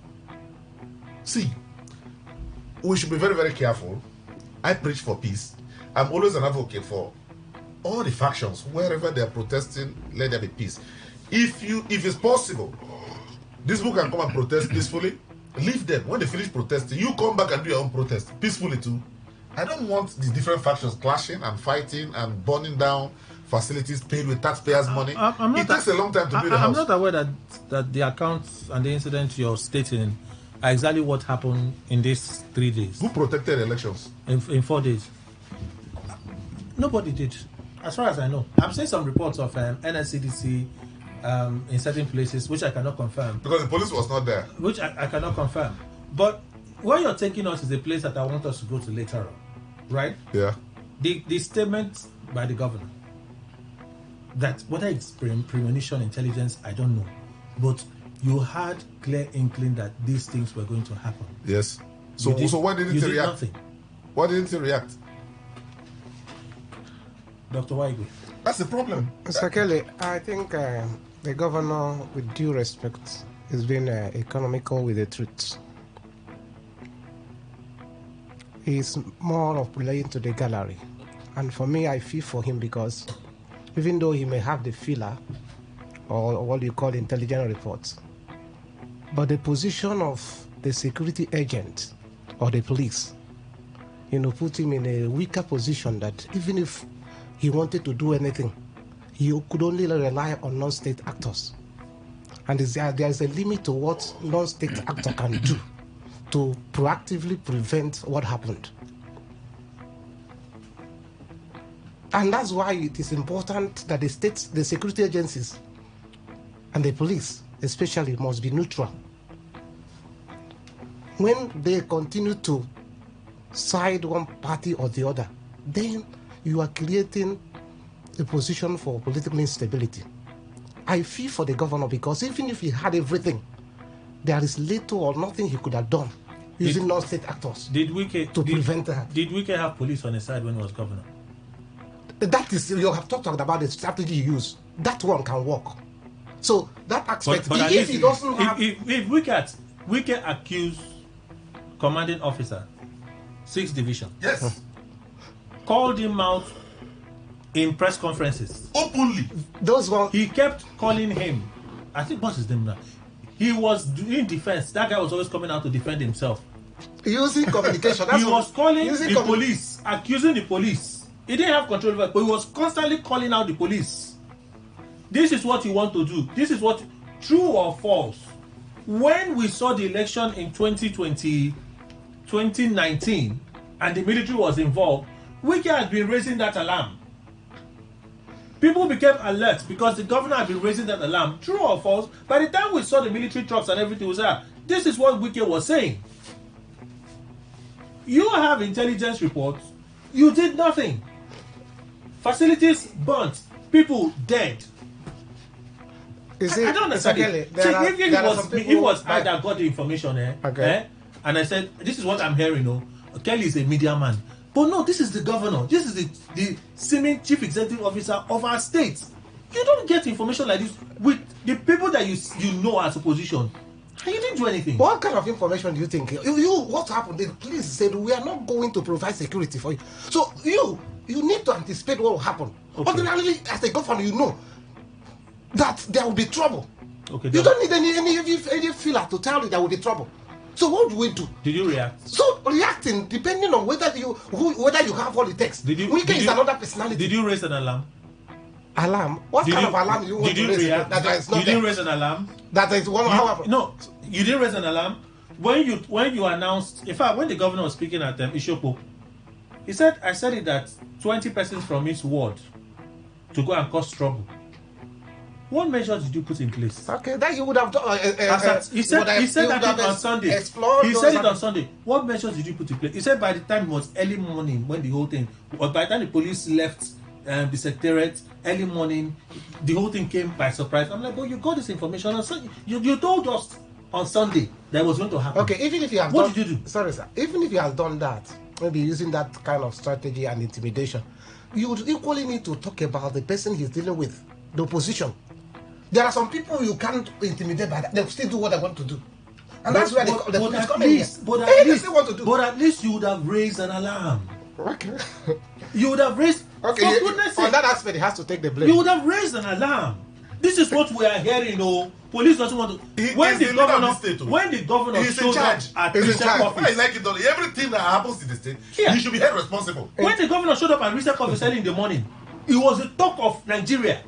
See, we should be very, very careful. I preach for peace. I'm always an advocate for all the factions. Wherever they are protesting, let there be peace. If it's possible, these people can come and protest peacefully. Leave them. When they finish protesting, you come back and do your own protest peacefully too. I don't want the different factions clashing and fighting and burning down facilities paid with taxpayers' money. It takes a long time to build a house. I'm not aware that the accounts and the incidents you're stating are exactly what happened in these 3 days. Who protected elections? In 4 days. Nobody did, as far as I know. I'm seeing some reports of NSCDC in certain places, which I cannot confirm. Because the police was not there. Which I cannot confirm. But where you're taking us is a place that I want us to go to later on, right? Yeah. The statement by the governor, that whether it's premonition, intelligence, I don't know. But you had clear inkling that these things were going to happen. Yes. So why didn't he react? Nothing. Why didn't he react? Dr. Waigwe. That's the problem. Mr. Kelly, I think the governor, with due respect, is being economical with the truth. He's more of playing to the gallery. And for me, I feel for him because even though he may have the filler, or what you call intelligence reports, but the position of the security agent or the police, put him in a weaker position that even if he wanted to do anything, he could only rely on non-state actors. And there is a limit to what non-state actor can do to proactively prevent what happened. And that's why it is important that the states, the security agencies, and the police especially must be neutral. When they continue to side one party or the other, then you are creating a position for political instability. I feel for the governor because even if he had everything, there is little or nothing he could have done using non-state actors to prevent that. Did Wike have police on his side when he was governor? That is, you have talked about the strategy he used. that one can work. So that aspect, But at if least he doesn't have... If we can accuse commanding officer, 6th Division. Yes. Called him out in press conferences. Openly. Those ones... He kept calling him. I think what's his name now? He was doing defense. That guy was always coming out to defend himself. Using communication. He was calling the police, accusing the police. He didn't have control over it, but he was constantly calling out the police. This is what you want to do. This is what, true or false. When we saw the election in 2019, and the military was involved, Wike had been raising that alarm. People became alert because the governor had been raising that alarm. True or false? By the time we saw the military trucks and everything was there, this is what Wike was saying. You have intelligence reports. You did nothing. Facilities burnt. People dead. I don't understand it. If it was I that got the information, and I said, this is what I'm hearing, Kelly is a media man. But no, this is the governor. This is the seeming chief executive officer of our state. You don't get information like this with the people that you know as opposition. And you didn't do anything. What kind of information do you think? What happened? The police said, we are not going to provide security for you. So you need to anticipate what will happen. Okay. Ordinarily, as a governor, you know that there will be trouble. Okay, you don't need any feeler to tell you there will be trouble. So what do we do? Did you react? So reacting, depending on whether you have all it takes. Wike is another personality. Did you raise an alarm? Alarm? What kind of alarm do you want to raise? Did you raise an alarm? That is one hour. No, you didn't raise an alarm. When you announced, in fact, when the governor was speaking at Ishopo, he said, I said it that 20 persons from his ward to go and cause trouble. What measures did you put in place? Okay, that you would have done. He said that on Sunday. He said it on Sunday. What measures did you put in place? He said by the time it was early morning when the whole thing, or by the time the police left the secretariat early morning, the whole thing came by surprise. I'm like, but you got this information on Sunday. You told us on Sunday that was going to happen. Okay, even if you have what did you do? Sorry, sir. Even if you have done that, maybe using that kind of strategy and intimidation, you would equally need to talk about the person he's dealing with, the opposition. There are some people you can't intimidate by that. They'll still do what they want to do. And that's where the police come in. But at least you would have raised an alarm. Okay. You would have raised... Okay, on that aspect, he has to take the blame. You would have raised an alarm. This is what we are hearing, Police doesn't want to... When the governor showed up at Research office... I like it, everything that happens in the state, you should be held responsible. When the governor showed up at Research office early in the morning, it was the talk of Nigeria.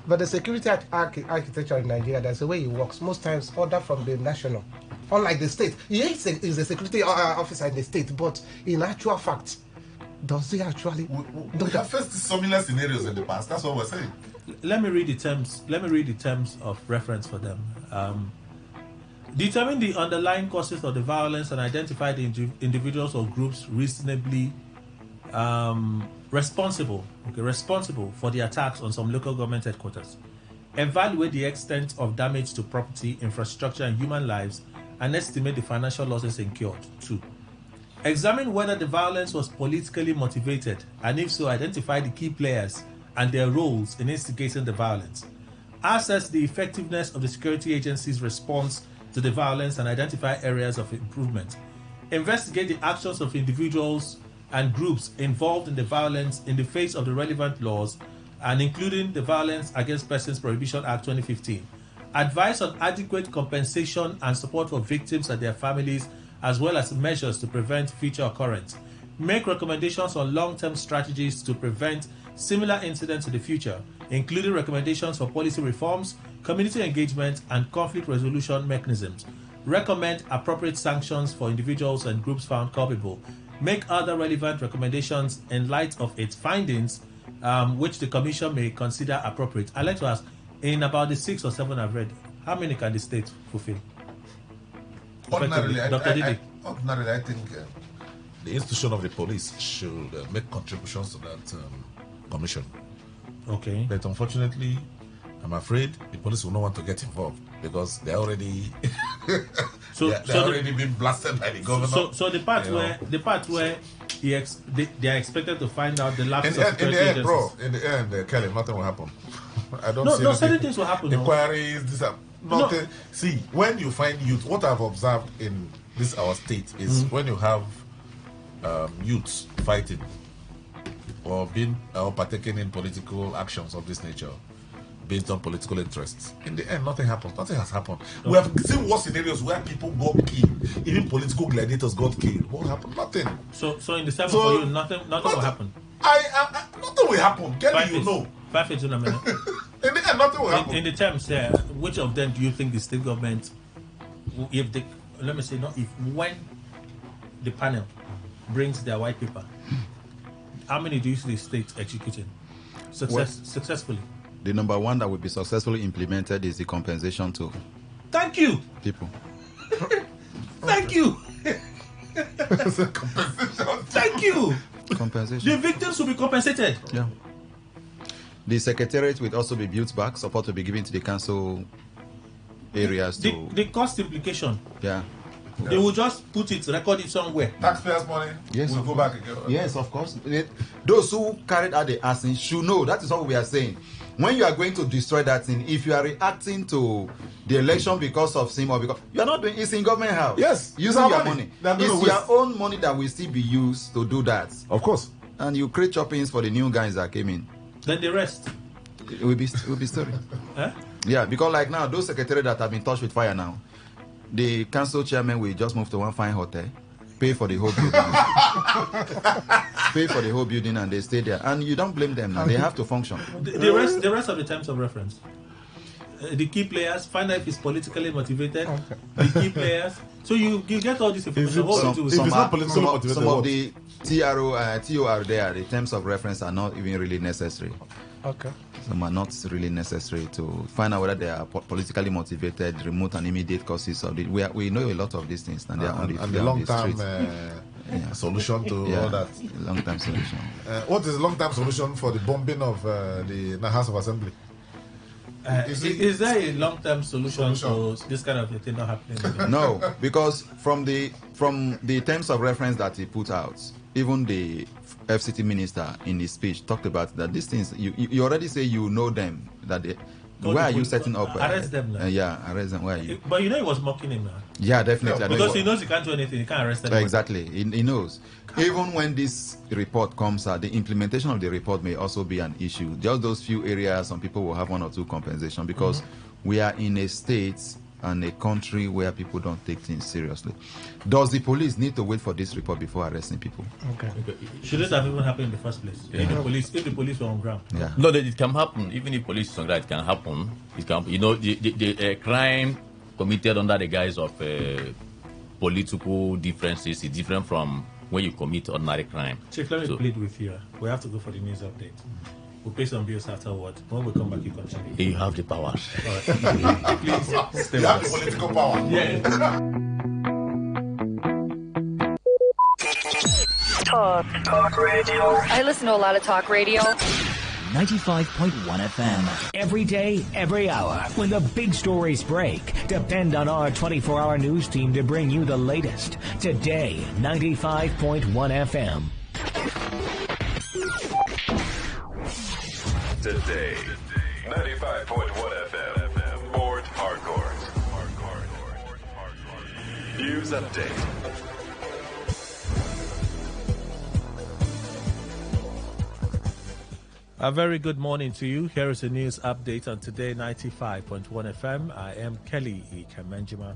But the security architecture in Nigeria, there's a way it works. Most times, order from the national. Unlike the state. He is a security officer in the state, but in actual fact, does he actually... We have faced similar scenarios in the past. That's what we're saying. Let me read the terms of reference for them. Determine the underlying causes of the violence and identify the individuals or groups reasonably responsible for the attacks on some local government headquarters. Evaluate the extent of damage to property, infrastructure, and human lives, and estimate the financial losses incurred. 2. Examine whether the violence was politically motivated, and if so, identify the key players and their roles in instigating the violence. Assess the effectiveness of the security agency's response to the violence and identify areas of improvement. Investigate the actions of individuals and groups involved in the violence in the face of the relevant laws, and including the Violence Against Persons Prohibition Act 2015. Advise on adequate compensation and support for victims and their families, as well as measures to prevent future occurrence. Make recommendations on long-term strategies to prevent similar incidents in the future, including recommendations for policy reforms, community engagement, and conflict resolution mechanisms. Recommend appropriate sanctions for individuals and groups found culpable. Make other relevant recommendations in light of its findings, which the Commission may consider appropriate. I'd like to ask, in about the 6 or 7 I've read, how many can the state fulfill? Ordinarily, I think the institution of the police should make contributions to that commission. Okay. But unfortunately, I'm afraid the police will not want to get involved because they're already they're already been blasted by the governor. So the part where they are expected to find out the lapses In of the security end, bro, agencies. in the end, Kelly, nothing will happen. I don't No, see no, anything. certain things will happen. No. Inquiries, this, nothing. See, when you find youth, what I've observed in this our state is when you have youths fighting or being or partaking in political actions of this nature based on political interests. In the end, nothing happens. Nothing has happened. We have seen worse scenarios where people got killed. Even political gladiators got killed. What happened? Nothing. So in the 7 for you, nothing will happen. Nothing will happen. Kelly, you know. 5 feet in a minute. In the end, nothing will happen. In the terms, which of them do you think the state government, if they, let me say, not if, when the panel brings their white paper, how many do you see the state executing successfully? The number one that will be successfully implemented is the compensation to Thank you. people. Thank you. Thank you. Compensation. The victims will be compensated. Yeah. The secretariat will also be built back. Support will be given to the council areas to. The cost implication. Yeah. They will just put it, record it somewhere. Taxpayers' money. Yes. Will go back again. Yes, of course. Those who carried out the arson should know. That is what we are saying. When you are going to destroy that thing, if you are reacting to the election because of sin or because you are not doing it's in government house. Yes, using your money. It's your own money that will still be used to do that. Of course. And you create choppings for the new guys that came in. Then the rest. It will be story. Huh? Yeah, because like now, those secretaries that have been touched with fire now, the council chairman will just move to one fine hotel, pay for the whole building, and they stay there. And you don't blame them now. They have to function. The rest of the terms of reference. The key players, find out if it's politically motivated. Okay. The key players. So you get all this information. What will you do? Some of the TOR there, the terms of reference are not even really necessary. Okay. Some are not really necessary to find out whether they are politically motivated, remote and immediate causes of it. We know a lot of these things, and they are on the long-term solution to all that. Long-term solution. What is the long-term solution for the bombing of the House of Assembly? Is there a long-term solution to this kind of thing not happening again? No, because from the terms of reference that he put out, even the FCT minister in his speech talked about that these things you already say you know them, that they, why are you setting up arrest them now. Arrest them. Why are you? But you know he was mocking him now. Yeah, definitely. Because he knows he can't do anything, he can't arrest anyone. Exactly, he knows. Even when this report comes out, the implementation of the report may also be an issue. Just those few areas, some people will have 1 or 2 compensation because we are in a state and a country where people don't take things seriously. Does the police need to wait for this report before arresting people? Okay. Should it have even happened in the first place? Yeah. If the police were on ground. Yeah. No, it can happen. Even if police is on ground, it can happen. It can. You know, the crime committed under the guise of political differences is different from when you commit ordinary crime. Chief, let me plead with you. We have to go for the news update. We'll pay some bills afterward. When we come back, you continue. You have the power. Please stay with us. Political power. Yeah. Talk radio. I listen to a lot of talk radio. 95.1 FM. Every day, every hour. When the big stories break, depend on our 24-hour news team to bring you the latest. Today, 95.1 FM. Today, 95.1 FM. Board Hardcore. News update. A very good morning to you. Here is a news update on Today 95.1 FM. I am Kelly Ikemenjima.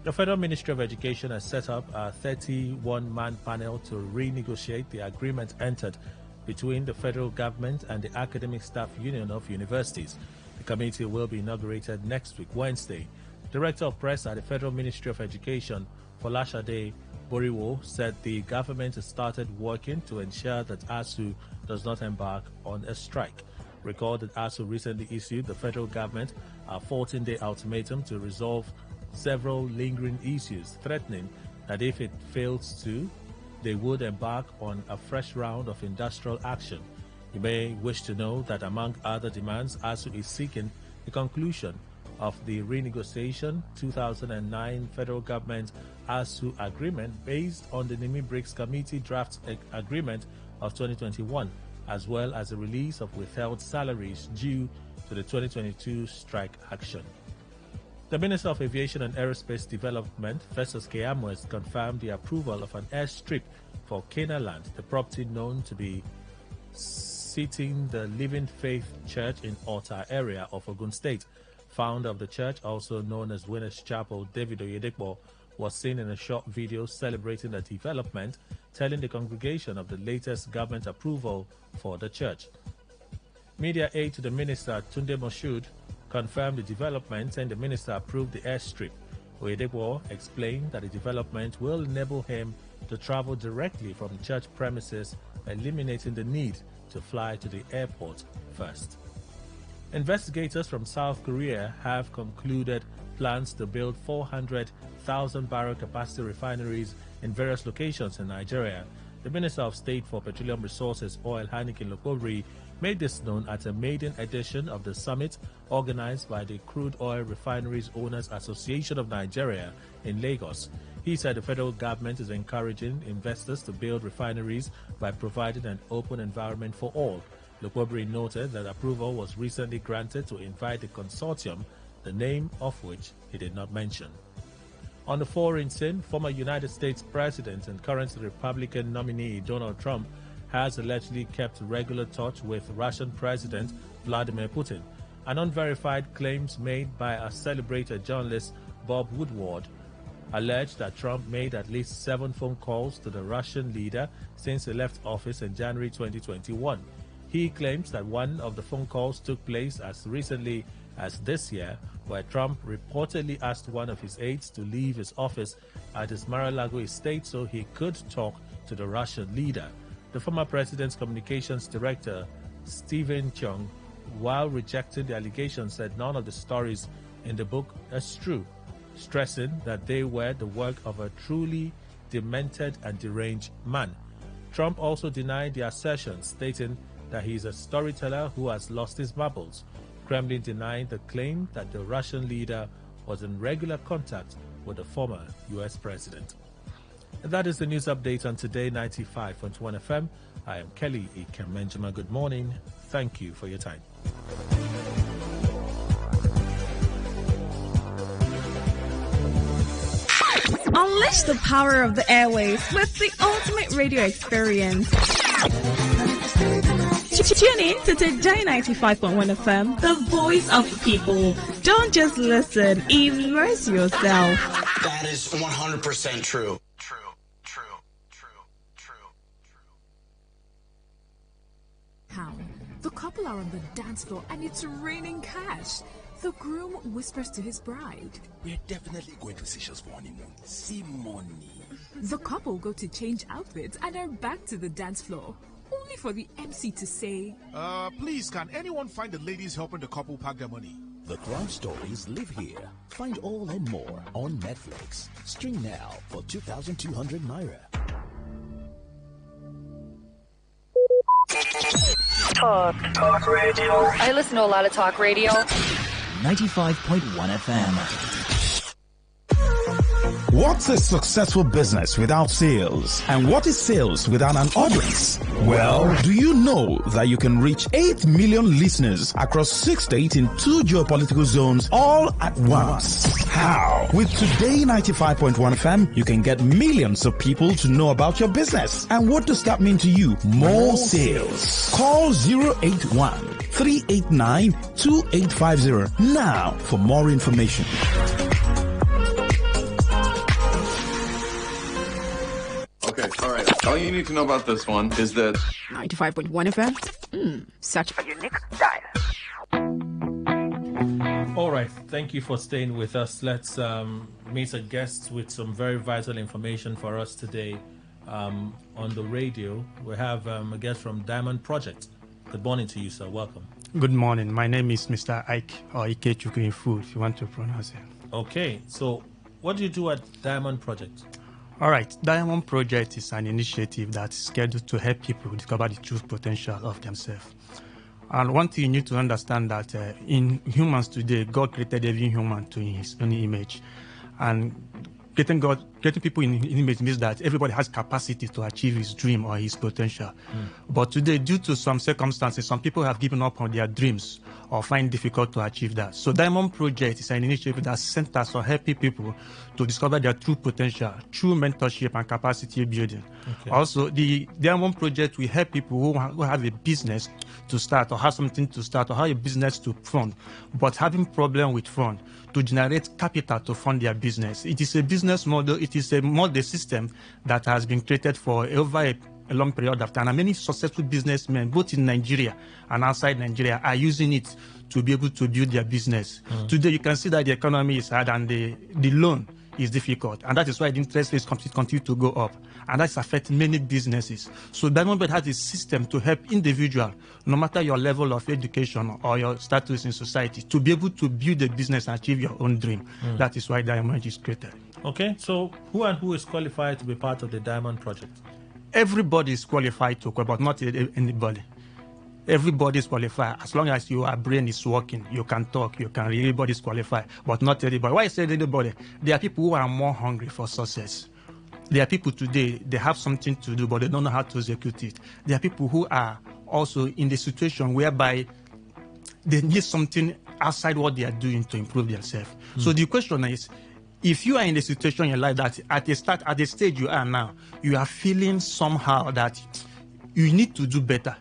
The Federal Ministry of Education has set up a 31-man panel to renegotiate the agreement entered between the federal government and the Academic Staff Union of Universities. The committee will be inaugurated next week, Wednesday. Director of Press at the Federal Ministry of Education, Folashade Boriwo, said the government has started working to ensure that ASU does not embark on a strike. Recall that ASU recently issued the federal government a 14-day ultimatum to resolve several lingering issues, threatening that if it fails to, they would embark on a fresh round of industrial action. You may wish to know that among other demands, ASU is seeking the conclusion of the renegotiation 2009 federal government ASU agreement based on the Nimi BRICS Committee draft agreement of 2021, as well as the release of withheld salaries due to the 2022 strike action. The Minister of Aviation and Aerospace Development, Festus Keyamo, has confirmed the approval of an airstrip for Canaanland, the property known to be seating the Living Faith Church in Ota area of Ogun State. Founder of the church, also known as Winners Chapel, David Oyedepo, was seen in a short video celebrating the development, telling the congregation of the latest government approval for the church. Media aide to the minister, Tunde Moshood, confirmed the development and the minister approved the airstrip. Oyedepo explained that the development will enable him to travel directly from the church premises, eliminating the need to fly to the airport first. Investigators from South Korea have concluded plans to build 400,000 barrel capacity refineries in various locations in Nigeria. The Minister of State for Petroleum Resources, Oil, Hanikin Lokobri, made this known at a maiden edition of the summit organized by the Crude Oil Refineries Owners Association of Nigeria in Lagos. He said the federal government is encouraging investors to build refineries by providing an open environment for all. Lokobri noted that approval was recently granted to invite the consortium, the name of which he did not mention. On the foreign scene, former United States President and current Republican nominee Donald Trump has allegedly kept regular touch with Russian President Vladimir Putin. An unverified claims made by a celebrated journalist, Bob Woodward, alleged that Trump made at least 7 phone calls to the Russian leader since he left office in January 2021. He claims that one of the phone calls took place as recently as this year, where Trump reportedly asked one of his aides to leave his office at his Mar-a-Lago estate so he could talk to the Russian leader. The former president's communications director, Stephen Chung, while rejecting the allegations, said none of the stories in the book is true, stressing that they were the work of a truly demented and deranged man. Trump also denied the assertion, stating that he is a storyteller who has lost his marbles. Kremlin denied the claim that the Russian leader was in regular contact with the former U.S. president. And that is the news update on Today 95.1 FM. I am Kelly Ikemenjima. Good morning. Thank you for your time. Unleash the power of the airwaves with the ultimate radio experience. Tune in to Today 95.1 FM, the voice of the people. Don't just listen, immerse yourself. That is 100% true. How? The couple are on the dance floor and it's raining cash. The groom whispers to his bride, "We're definitely going to Seychelles for honeymoon. See money." The couple go to change outfits and are back to the dance floor, only for the MC to say, please, can anyone find the ladies helping the couple pack their money? The crime stories live here. Find all and more on Netflix. Stream now for 2,200 Naira. Talk radio. I listen to a lot of talk radio. 95.1 FM. What's a successful business without sales? And what is sales without an audience? Well, do you know that you can reach 8 million listeners across 6 states in 2 geopolitical zones all at once? How? With Today 95.1 FM, you can get millions of people to know about your business. And what does that mean to you? More sales. Call 081-389-2850 now for more information. Okay, all right. All you need to know about this one is that 95.1 FM. Search for your next dial. All right, thank you for staying with us. Let's meet a guest with some very vital information for us today on the radio. We have a guest from Diamond Project. Good morning to you, sir. Welcome. Good morning. My name is Mr. Ike, or Ike Chukrifu, if you want to pronounce it. Okay, so what do you do at Diamond Project? All right, Diamond Project is an initiative that's scheduled to help people discover the true potential of themselves. And one thing you need to understand that in humans today, God created every human to his own image. And creating people in his image means that everybody has capacity to achieve his dream or his potential. But today, due to some circumstances, some people have given up on their dreams or find it difficult to achieve that. So Diamond Project is an initiative that centers on helping people to discover their true potential through mentorship and capacity building. Okay. Also, the Diamond Project will help people who have a business to start or have something to start or have a business to fund, but having problem with fund to generate capital to fund their business. It is a business model. It is a model system that has been created for over a long period of time. And many successful businessmen, both in Nigeria and outside Nigeria, are using it to be able to build their business. Today, you can see that the economy is hard and the loan is difficult. And that is why the interest rates continue to go up. And that's affecting many businesses. So Diamond Bank has a system to help individuals, no matter your level of education or your status in society, to be able to build a business and achieve your own dream. That is why Diamond is created. Okay, so who is qualified to be part of the Diamond Project? Everybody is qualified to, but not anybody. Everybody is qualified. As long as your brain is working, you can talk, you can read, everybody is qualified, but not everybody. Why I say everybody? There are people who are more hungry for success. There are people today, they have something to do, but they don't know how to execute it. There are people who are also in the situation whereby they need something outside what they are doing to improve themselves. So the question is, if you are in the situation in your life that at the stage you are now, you are feeling somehow that you need to do better,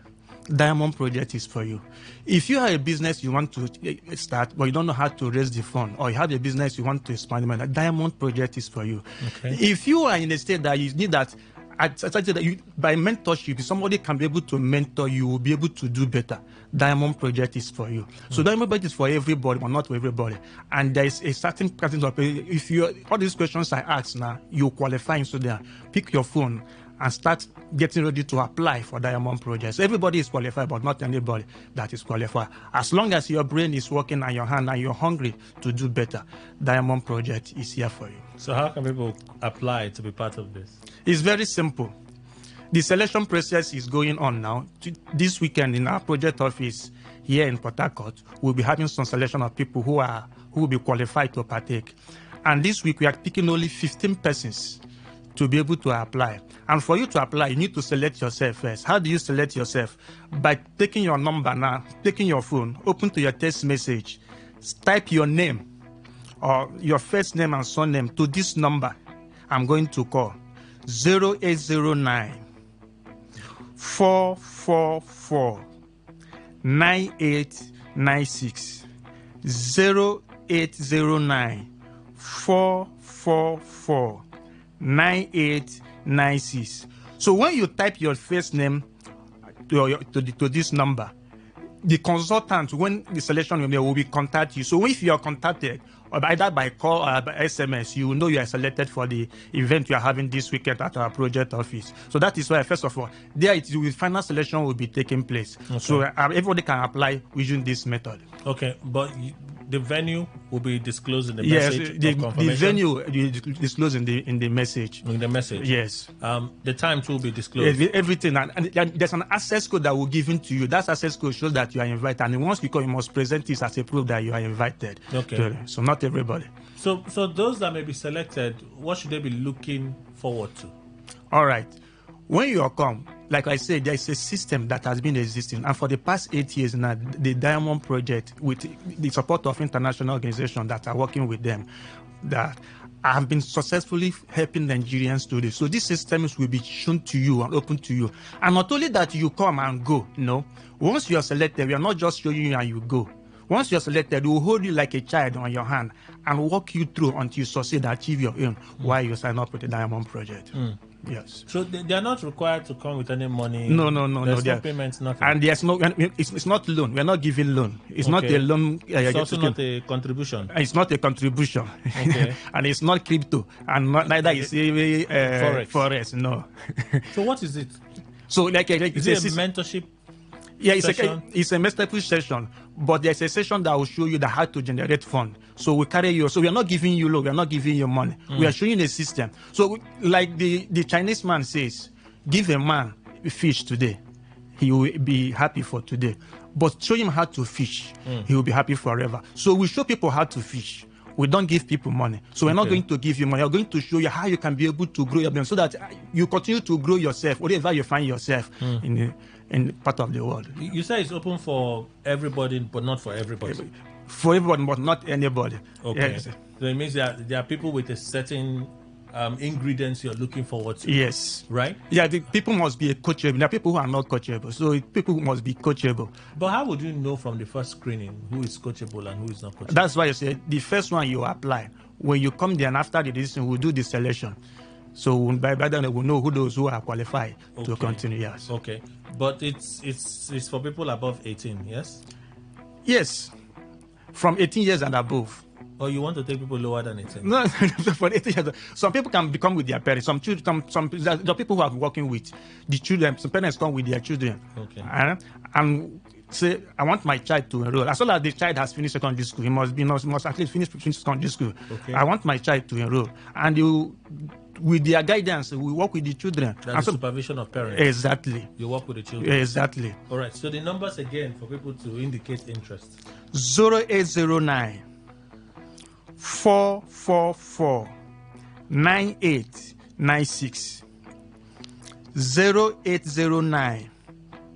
Diamond Project is for you. If you have a business you want to start, but you don't know how to raise the fund, or you have a business you want to expand, Diamond Project is for you. Okay. If you are in a state that you need that, by mentorship, if somebody can be able to mentor you, will be able to do better. Diamond Project is for you. So Diamond Project is for everybody, but not for everybody. And there is a certain pattern of, if you all these questions I ask now, you qualify, so there, pick your phone and start getting ready to apply for Diamond Projects. Everybody is qualified, but not anybody that is qualified. As long as your brain is working and your hand and you're hungry to do better, Diamond Project is here for you. So how can people apply to be part of this? It's very simple. The selection process is going on now. This weekend in our project office here in Port Harcourt, we'll be having some selection of people who will be qualified to partake. And this week we are picking only 15 persons to be able to apply. And for you to apply, you need to select yourself first. How do you select yourself? By taking your number now, taking your phone, open to your text message, type your name or your first name and surname to this number I'm going to call, 0809 444 9896. 0809 444 9896. So when you type your first name to this number, the consultant, when the selection will be contact you. So if you are contacted, or either by call or by SMS, you will know you are selected for the event you are having this weekend at our project office. So that is why, first of all, the final selection will be taking place. Okay. So everybody can apply using this method. Okay, but the venue will be disclosed in the message. Yes, the venue will be disclosed in the message. In the message. Yes. The time too will be disclosed. Everything, and there's an access code that will be given to you. That access code shows that you are invited, and once you come, you must present this as a proof that you are invited. Okay. So not everybody. So those that may be selected, what should they be looking forward to? All right. When you come, like I said, there is a system that has been existing, and for the past 8 years now, the Diamond Project, with the support of international organizations that are working with them, that have been successfully helping Nigerians do this. So these systems will be shown to you and open to you. And not only that, you come and go. No, once you are selected, we are not just showing you and you go. Once you're selected, we will hold you like a child on your hand and walk you through until you succeed and achieve your aim while you sign up with the Diamond Project. Yes. So they are not required to come with any money? No. There's no payments, nothing? And there's no, it's not loan. We're not giving loan. It's not a loan. It's also not a contribution? It's not a contribution. Okay. And it's not crypto. And neither is Forex, no. So what is it? So is it a mentorship? Yeah, it's a mentorship session, but there's a session that will show you how to generate fund. So we carry you. So we are not giving you loan. We are not giving you money. We are showing a system. So like the Chinese man says, give a man a fish today, he will be happy for today. But show him how to fish, he will be happy forever. So we show people how to fish. We don't give people money. So we're not going to give you money. We're going to show you how you can be able to grow your business so that you continue to grow yourself, wherever you find yourself in part of the world. You say it's open for everybody, but not for everybody. For everybody, but not anybody. Okay. Yes. So it means that there are people with a certain ingredients you're looking forward to. Yes. Right? Yeah, the people must be coachable. There are people who are not coachable. So people must be coachable. But how would you know from the first screening who is coachable and who is not coachable? That's why you say the first one you apply. When you come there and after the decision, we'll do the selection. So by then we'll know who those who are qualified to continue. Yes. Okay. But it's for people above 18, yes? Yes. From 18 years and above. Or you want to take people lower than 18? No, for 18 years. Some people can become with their parents. Some children, the people who are working with the children, some parents come with their children. Okay. And say, I want my child to enroll. As long as the child has finished secondary school, he must at least finish secondary school. Okay. I want my child to enroll. And you, with their guidance, we work with the children. That's the supervision of parents. Exactly. You work with the children. Exactly. All right. So the numbers again for people to indicate interest. 0809 444 9896. 0809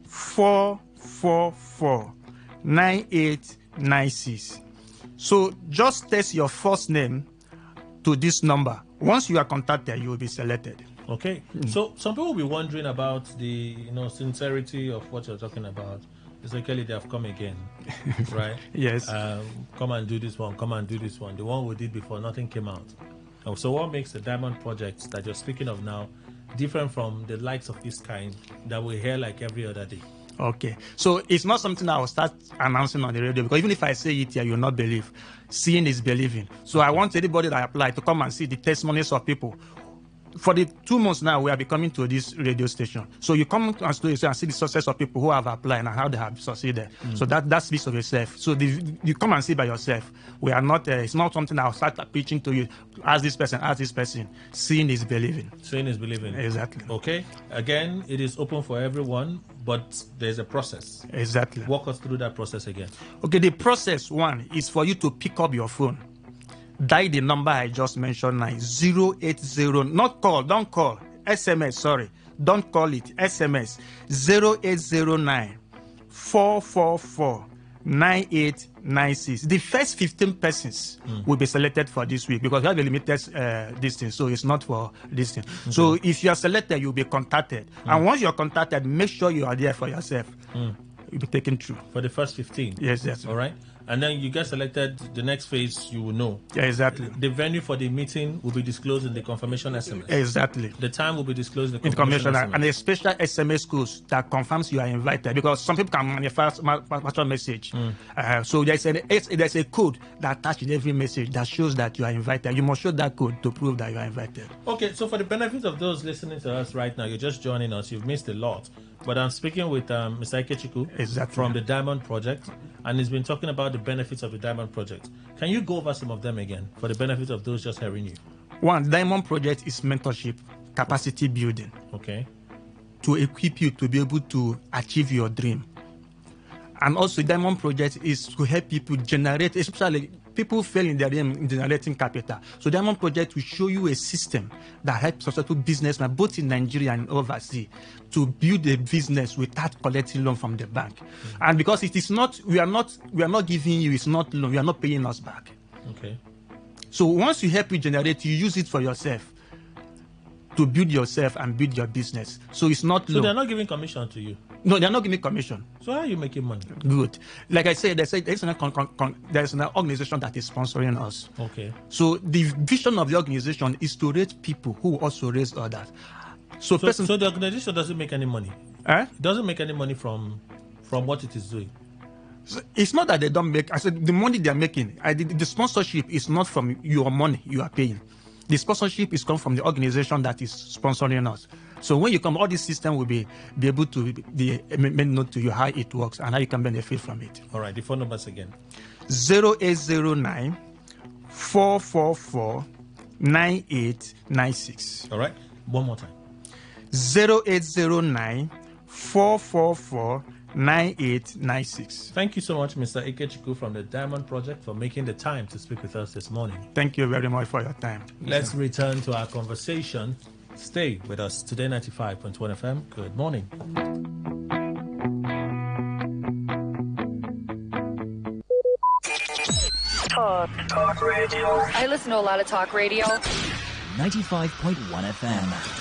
444 9896. So just text your first name to this number. Once you are contacted, you will be selected. Okay. So some people will be wondering about the sincerity of what you're talking about. Basically, they have come again, right? Yes. Come and do this one. Come and do this one. The one we did before, nothing came out. So what makes the diamond project that you're speaking of now different from the likes of this kind that we hear like every other day? Okay. So it's not something I will start announcing on the radio, because even if I say it here, you will not believe. Seeing is believing. So I want anybody that apply to come and see the testimonies of people. For the 2 months now, we are coming to this radio station. So you come and see the success of people who have applied and how they have succeeded. So that speaks of yourself. So you come and see by yourself. We are not. It's not something I'll start preaching to you. Ask this person. Ask this person. Seeing is believing. Seeing is believing. Exactly. Okay. Again, it is open for everyone, but there's a process. Exactly. Walk us through that process again. Okay. The process one is for you to pick up your phone. Dial the number I just mentioned now, 080, not call, don't call, SMS, sorry, don't call it, SMS, 0809 444 9896. The first 15 persons will be selected for this week because we have a limited distance, so it's not for this thing. Okay. So if you are selected, you'll be contacted. And once you're contacted, make sure you are there for yourself. You'll be taken through. For the first 15? Yes, yes. All right. And then you get selected, the next phase you will know. Yeah, exactly. The venue for the meeting will be disclosed in the confirmation SMS. Exactly. The time will be disclosed in the confirmation SMS. And a special SMS code that confirms you are invited, because some people can manifest a message. So there's a code that attached in every message that shows that you are invited. You must show that code to prove that you are invited. Okay, so for the benefit of those listening to us right now, you're just joining us, you've missed a lot. But I'm speaking with Mr. Ikechukwu from the Diamond Project, and he's been talking about the benefits of the Diamond Project. Can you go over some of them again for the benefit of those just hearing you? One, Diamond Project is mentorship, capacity building. Okay. To equip you to be able to achieve your dream. And also, Diamond Project is to help people generate, especially people fail in their dream in generating capital. So Diamond Project will show you a system that helps successful businessmen, both in Nigeria and overseas, to build a business without collecting loan from the bank. And because it is not, we are not giving you, it's not loan, we are not paying us back. Okay. So once you help you generate, you use it for yourself to build yourself and build your business. So it's not loan. So they're not giving commission to you? No, they're not giving commission. So how are you making money? Good. Like I said, there's an organization that is sponsoring us. Okay. So the vision of the organization is to raise people who also raise others. So the organization doesn't make any money? It doesn't make any money from what it is doing? So it's not that they don't make. I said the money they're making, the sponsorship is not from your money you are paying. The sponsorship is come from the organization that is sponsoring us. So when you come, all this system will be able to be made known to you how it works and how you can benefit from it. All right, the phone numbers again. 0809 444 9896. All right, one more time. 0809 444-9896. Thank you so much, Mr. Ikechukwu from the Diamond Project, for making the time to speak with us this morning. Thank you very much for your time. Let's return to our conversation. Stay with us. Today 95.1 FM. Good morning. Talk radio. I listen to a lot of talk radio. 95.1 FM.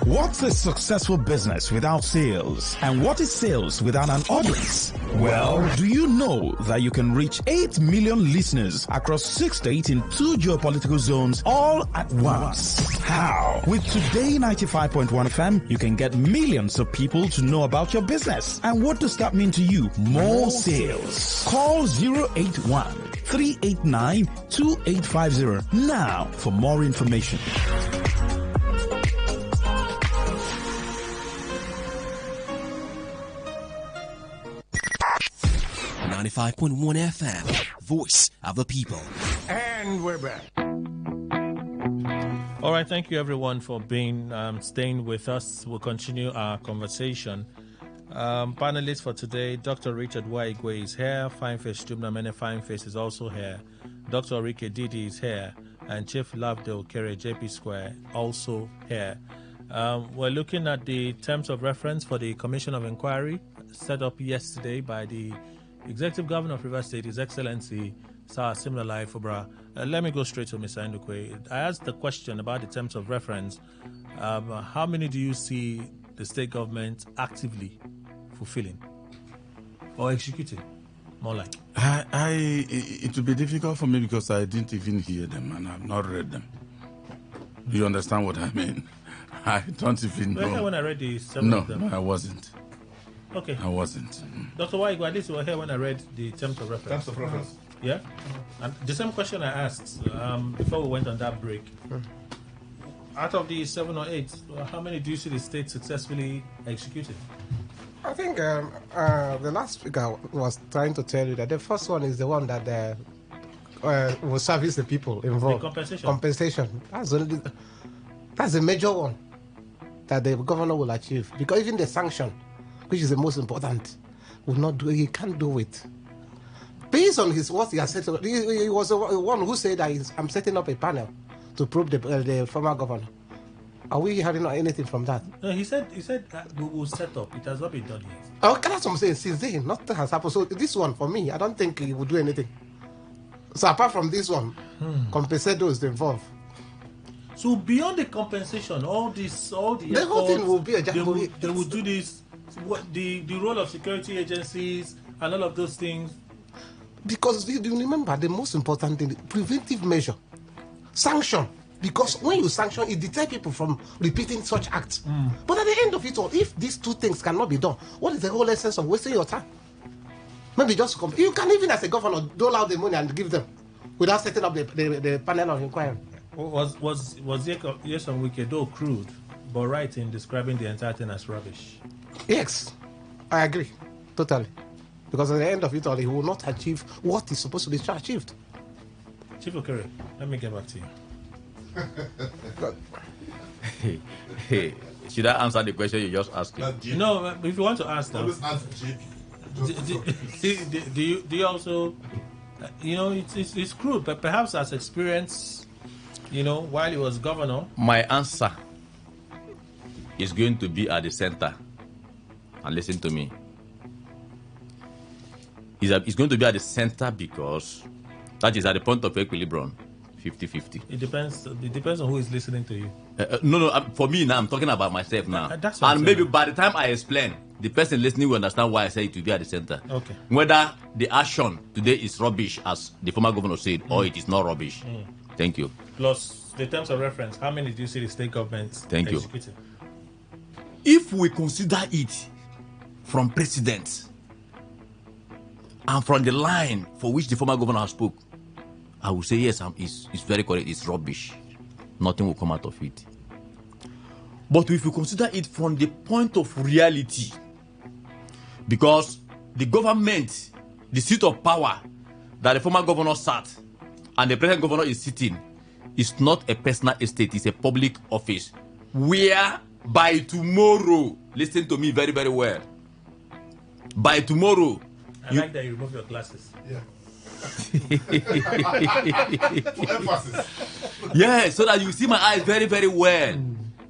What's a successful business without sales? And what is sales without an audience? Well, do you know that you can reach 8 million listeners across 6 states in 2 geopolitical zones all at once? How? With Today 95.1 FM, you can get millions of people to know about your business. And what does that mean to you? More sales. Call 081-389-2850 now for more information. 95.1 FM, voice of the people. And we're back. All right, thank you everyone for staying with us. We'll continue our conversation. Panelists for today, Dr. Richard Waigwe is here, Fineface Jumnamene Fineface is also here, Dr. Rike Didi is here, and Chief Lovedale Kere JP Square also here. We're looking at the terms of reference for the Commission of Inquiry set up yesterday by the Executive Governor of Rivers State, His Excellency Sir Similai Fubara. Let me go straight to Mr. Ndukwe. I asked the question about the terms of reference. How many do you see the state government actively fulfilling or executing? More like. It will be difficult for me because I didn't even hear them and I've not read them. Do you understand what I mean? I don't even know. When I read the seven of them. No, I wasn't. Okay. I wasn't. Dr. Waigwe, at least you were here when I read the terms of reference. Terms of reference. Yeah? And the same question I asked before we went on that break. Out of the 7 or 8, how many do you see the state successfully executed? I think the last speaker was trying to tell you that the first one is the one that will service the people involved. The compensation. Compensation. That's a major one that the governor will achieve. Because even the sanction, which is the most important, will not do. He can't do it. Based on what he has said, he was the one who said that I'm setting up a panel to probe the former governor. Are we hearing anything from that? No, he said we will set up. It has not been done yet. Okay, that's what I'm saying. Since then, nothing has happened. So this one, for me, I don't think he will do anything. So apart from this one, compensate those involved. So beyond the compensation, all the whole thing will be a they will do this. What the role of security agencies and all of those things. Because you remember the most important thing, preventive measure, sanction. Because when you sanction, it deters people from repeating such acts. But at the end of it all, if these two things cannot be done, what is the whole essence of wasting your time? Maybe just you can even as a governor dole out the money and give them without setting up the panel of inquiry. Was Yeson Wike though crude, but right in describing the entire thing as rubbish? Yes, I agree, totally. Because at the end of it all, he will not achieve what is supposed to be achieved. Chief Okere, let me get back to you. Should I answer the question you just asked? No, if you want to ask them. Do you also, it's crude, but perhaps as experience, while he was governor. My answer is going to be at the center. And listen to me. It's going to be at the center because that is at the point of equilibrium. 50-50. It depends on who is listening to you. No, for me now, I'm talking about myself now. That's what and maybe by the time I explain, the person listening will understand why I say it will be at the center. Okay. Whether the action today is rubbish, as the former governor said, or it is not rubbish. Thank you. Plus, the terms of reference, how many do you see the state governments executing? If we consider it from precedent and from the line for which the former governor has spoke, I will say yes, it's very correct. It's rubbish. Nothing will come out of it. But if you consider it from the point of reality, because the government, the seat of power that the former governor sat and the present governor is sitting, is not a personal estate. It's a public office where by tomorrow, listen to me very, very well. By tomorrow, I like that you remove your glasses. Yeah. Yeah, so that you see my eyes very, very well.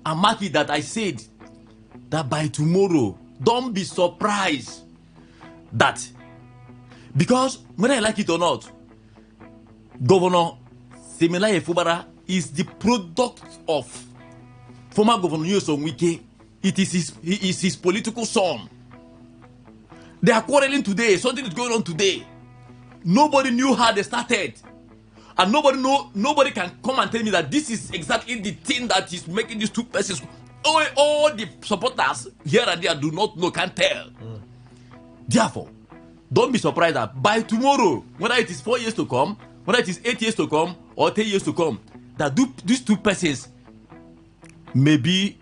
And mark it that I said that by tomorrow, don't be surprised that, because whether I like it or not, Governor Similaye Fubara is the product of former Governor Nyesom Wike. He is his political son. They are quarreling today. Something is going on today. Nobody knew how they started. And nobody can come and tell me that this is exactly the thing that is making these two persons. All the supporters here and there do not know, can't tell. Therefore, don't be surprised that by tomorrow, whether it is 4 years to come, whether it is 8 years to come, or 10 years to come, that these two persons may be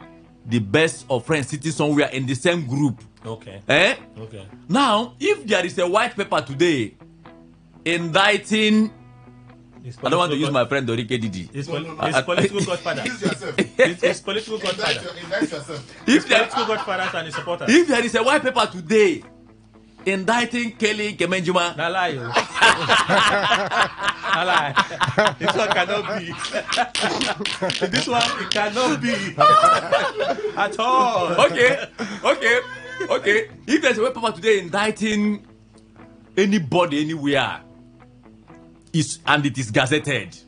the best of friends sitting somewhere in the same group. Okay. Okay. Now, if there is a white paper today indicting, I don't want to use my friend Dorike Didi. It's political godfather. It's political godfather. If political godfathers and his supporters. If there is a white paper today indicting Kelly Kemenjuma, na lie. Na lie. This one cannot be. This one it cannot be at all. Okay. If there's a white paper today indicting anybody anywhere, and it is gazetted,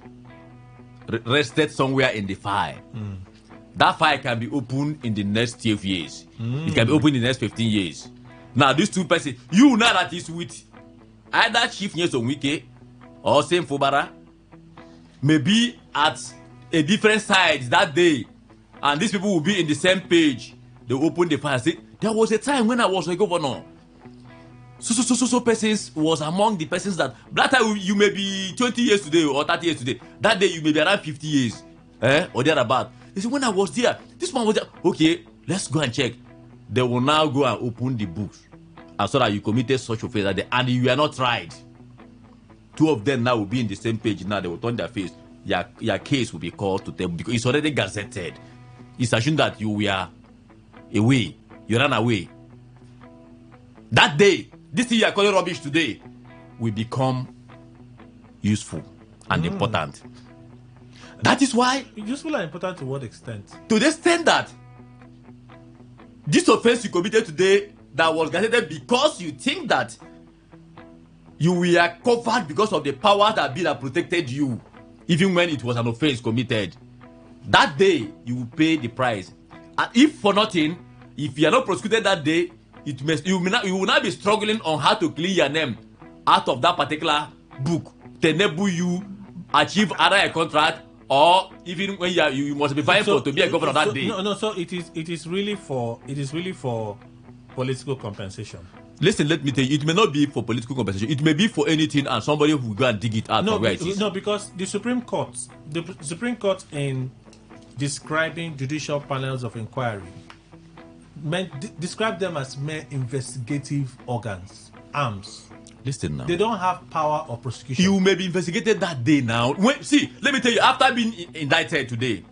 rested somewhere in the file, that file can be opened in the next 12 years. It can be opened in the next 15 years. Now, these two persons, you know that is with either Chief Nyesom Wike or Sam Fubara, maybe at a different side that day, and these people will be in the same page. They open the file and say, there was a time when I was a governor. So persons was among the persons that time you may be 20 years today or 30 years today. That day you may be around 50 years, or thereabout. They say, when I was there, this one was there. Okay, let's go and check. They will now go and open the books, and so that you committed such offense that day, and you are not tried. Two of them now will be in the same page. Now they will turn their face. Your case will be called to them because it's already gazetted. It's assumed that you were away, you ran away. That day, this thing you are calling rubbish today will become useful and important. That is why. Useful and important to what extent? To the extent that this offense you committed today that was gazetted because you think that you were covered because of the power that bill that protected you, even when it was an offense committed. That day you will pay the price. And if for nothing, if you are not prosecuted that day, you will not be struggling on how to clear your name out of that particular book to enable you achieve either a contract or even when you must be vying for to be a governor that day. No. So it is really for political compensation. Listen, let me tell you, it may not be for political compensation. It may be for anything, and somebody who will go and dig it out from where it is. No, because the Supreme Court in describing judicial panels of inquiry describe them as mere investigative organs, arms. Listen now. They don't have power of prosecution. You may be investigated that day now. See, let me tell you, after being indicted today,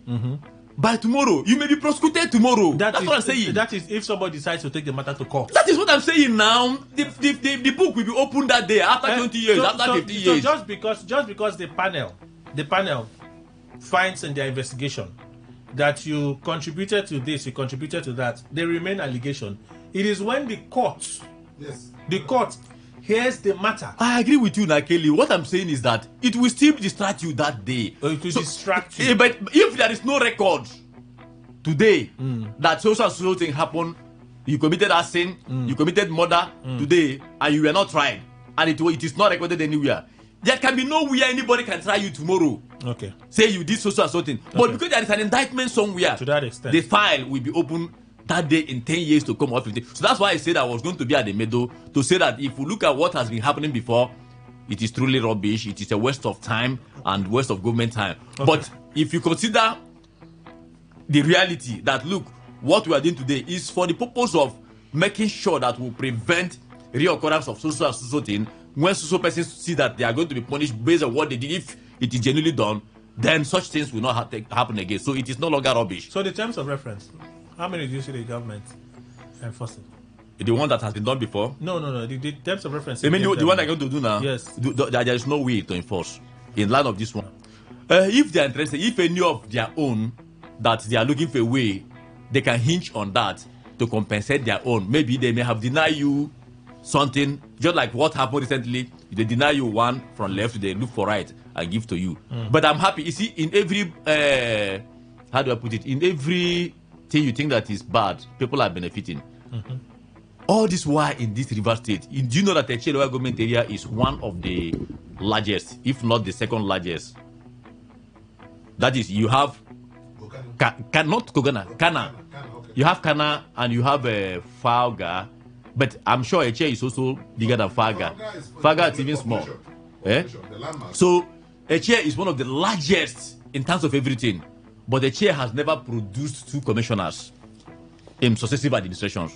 by tomorrow, you may be prosecuted tomorrow. That's what I'm saying. That is if somebody decides to take the matter to court. That is what I'm saying now. The book will be opened that day after 20 years, after 50 years. So just because the panel finds in their investigation that you contributed to this, you contributed to that, they remain allegation. It is when the court hears the matter. I agree with you, Nakeli. What I'm saying is that it will still distract you that day. It will distract you. But if there is no record today that social thing happened, you committed a sin, you committed murder today, and you were not tried, and it is not recorded anywhere, there can be nowhere anybody can try you tomorrow. Okay. Say you did social thing. Okay. But because there is an indictment somewhere, to that extent, the file will be open that day in 10 years to come or 15. So that's why I said I was going to be at the middle to say that if we look at what has been happening before, it is truly rubbish. It is a waste of time and waste of government time. Okay. But if you consider the reality that, look, what we are doing today is for the purpose of making sure that we prevent reoccurrence of social thing. When social persons see that they are going to be punished based on what they did, if it is genuinely done, then such things will not happen again. So it is no longer rubbish. So the terms of reference, How many do you see the government enforcing? The one that has been done before? No. The terms of reference. I mean, the one I'm going to do now? Yes. There is no way to enforce in line of this one. If they are interested, if any of their own that they are looking for a way, they can hinge on that to compensate their own. Maybe they may have denied you something, just like what happened recently. They deny you one from left, they look for right and give to you. But I'm happy. You see, in every, how do I put it? In every thing you think that is bad, people are benefiting. All this while in this river state, do you know that the Eche government area is one of the largest, if not the second largest? That is, you have not Kogana, Kana. Okay. You have Kana and you have Fauga, but I'm sure Eche is also bigger than Fauga. Fauga is even small. So Eche is one of the largest in terms of everything, but Eche has never produced 2 commissioners in successive administrations.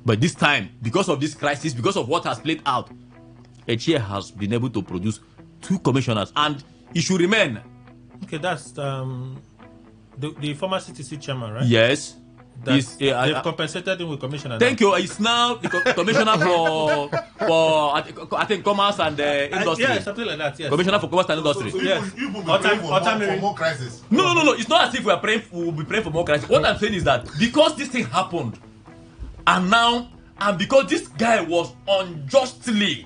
But this time, because of this crisis, because of what has played out, Eche has been able to produce 2 commissioners, and it should remain. Okay, that's the former CTC chairman, right? Yes. They've compensated him with commissioner. Thank you. It's now the commissioner for I think commerce and industry. Yeah, something like that. Yes. Commissioner for commerce and industry. So yes. You will be praying for more crisis. No. It's not as if we'll be praying for more crisis. What I'm saying is that because this thing happened, and because this guy was unjustly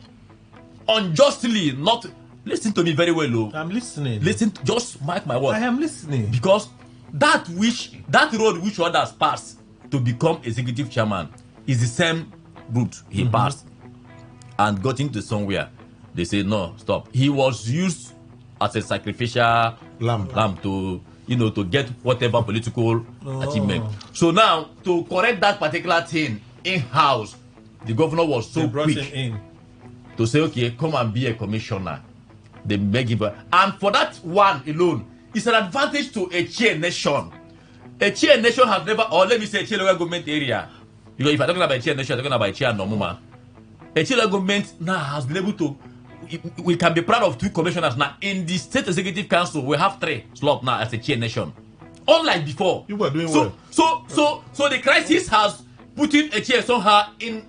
not. Listen to me very well, Lou. I'm listening. Listen, just mark my word. I am listening. Because that road which others passed to become executive chairman is the same route he passed and got into somewhere. They say no, stop. He was used as a sacrificial lamb to get whatever political achievement. So now to correct that particular thing in-house, the governor was so quick to say, okay, come and be a commissioner. They make him, and for that one alone, it's an advantage to Eche Nation. Eche Nation has never, or let me say Eche local government area, because if I'm talking about Eche Nation, I'm talking about Eche and Nomuma. Eche local government now has been able to, we can be proud of 2 commissioners now. In the State Executive Council, we have 3 slots now as Eche Nation. Unlike before. You were doing well. So the crisis has put in Eche somehow in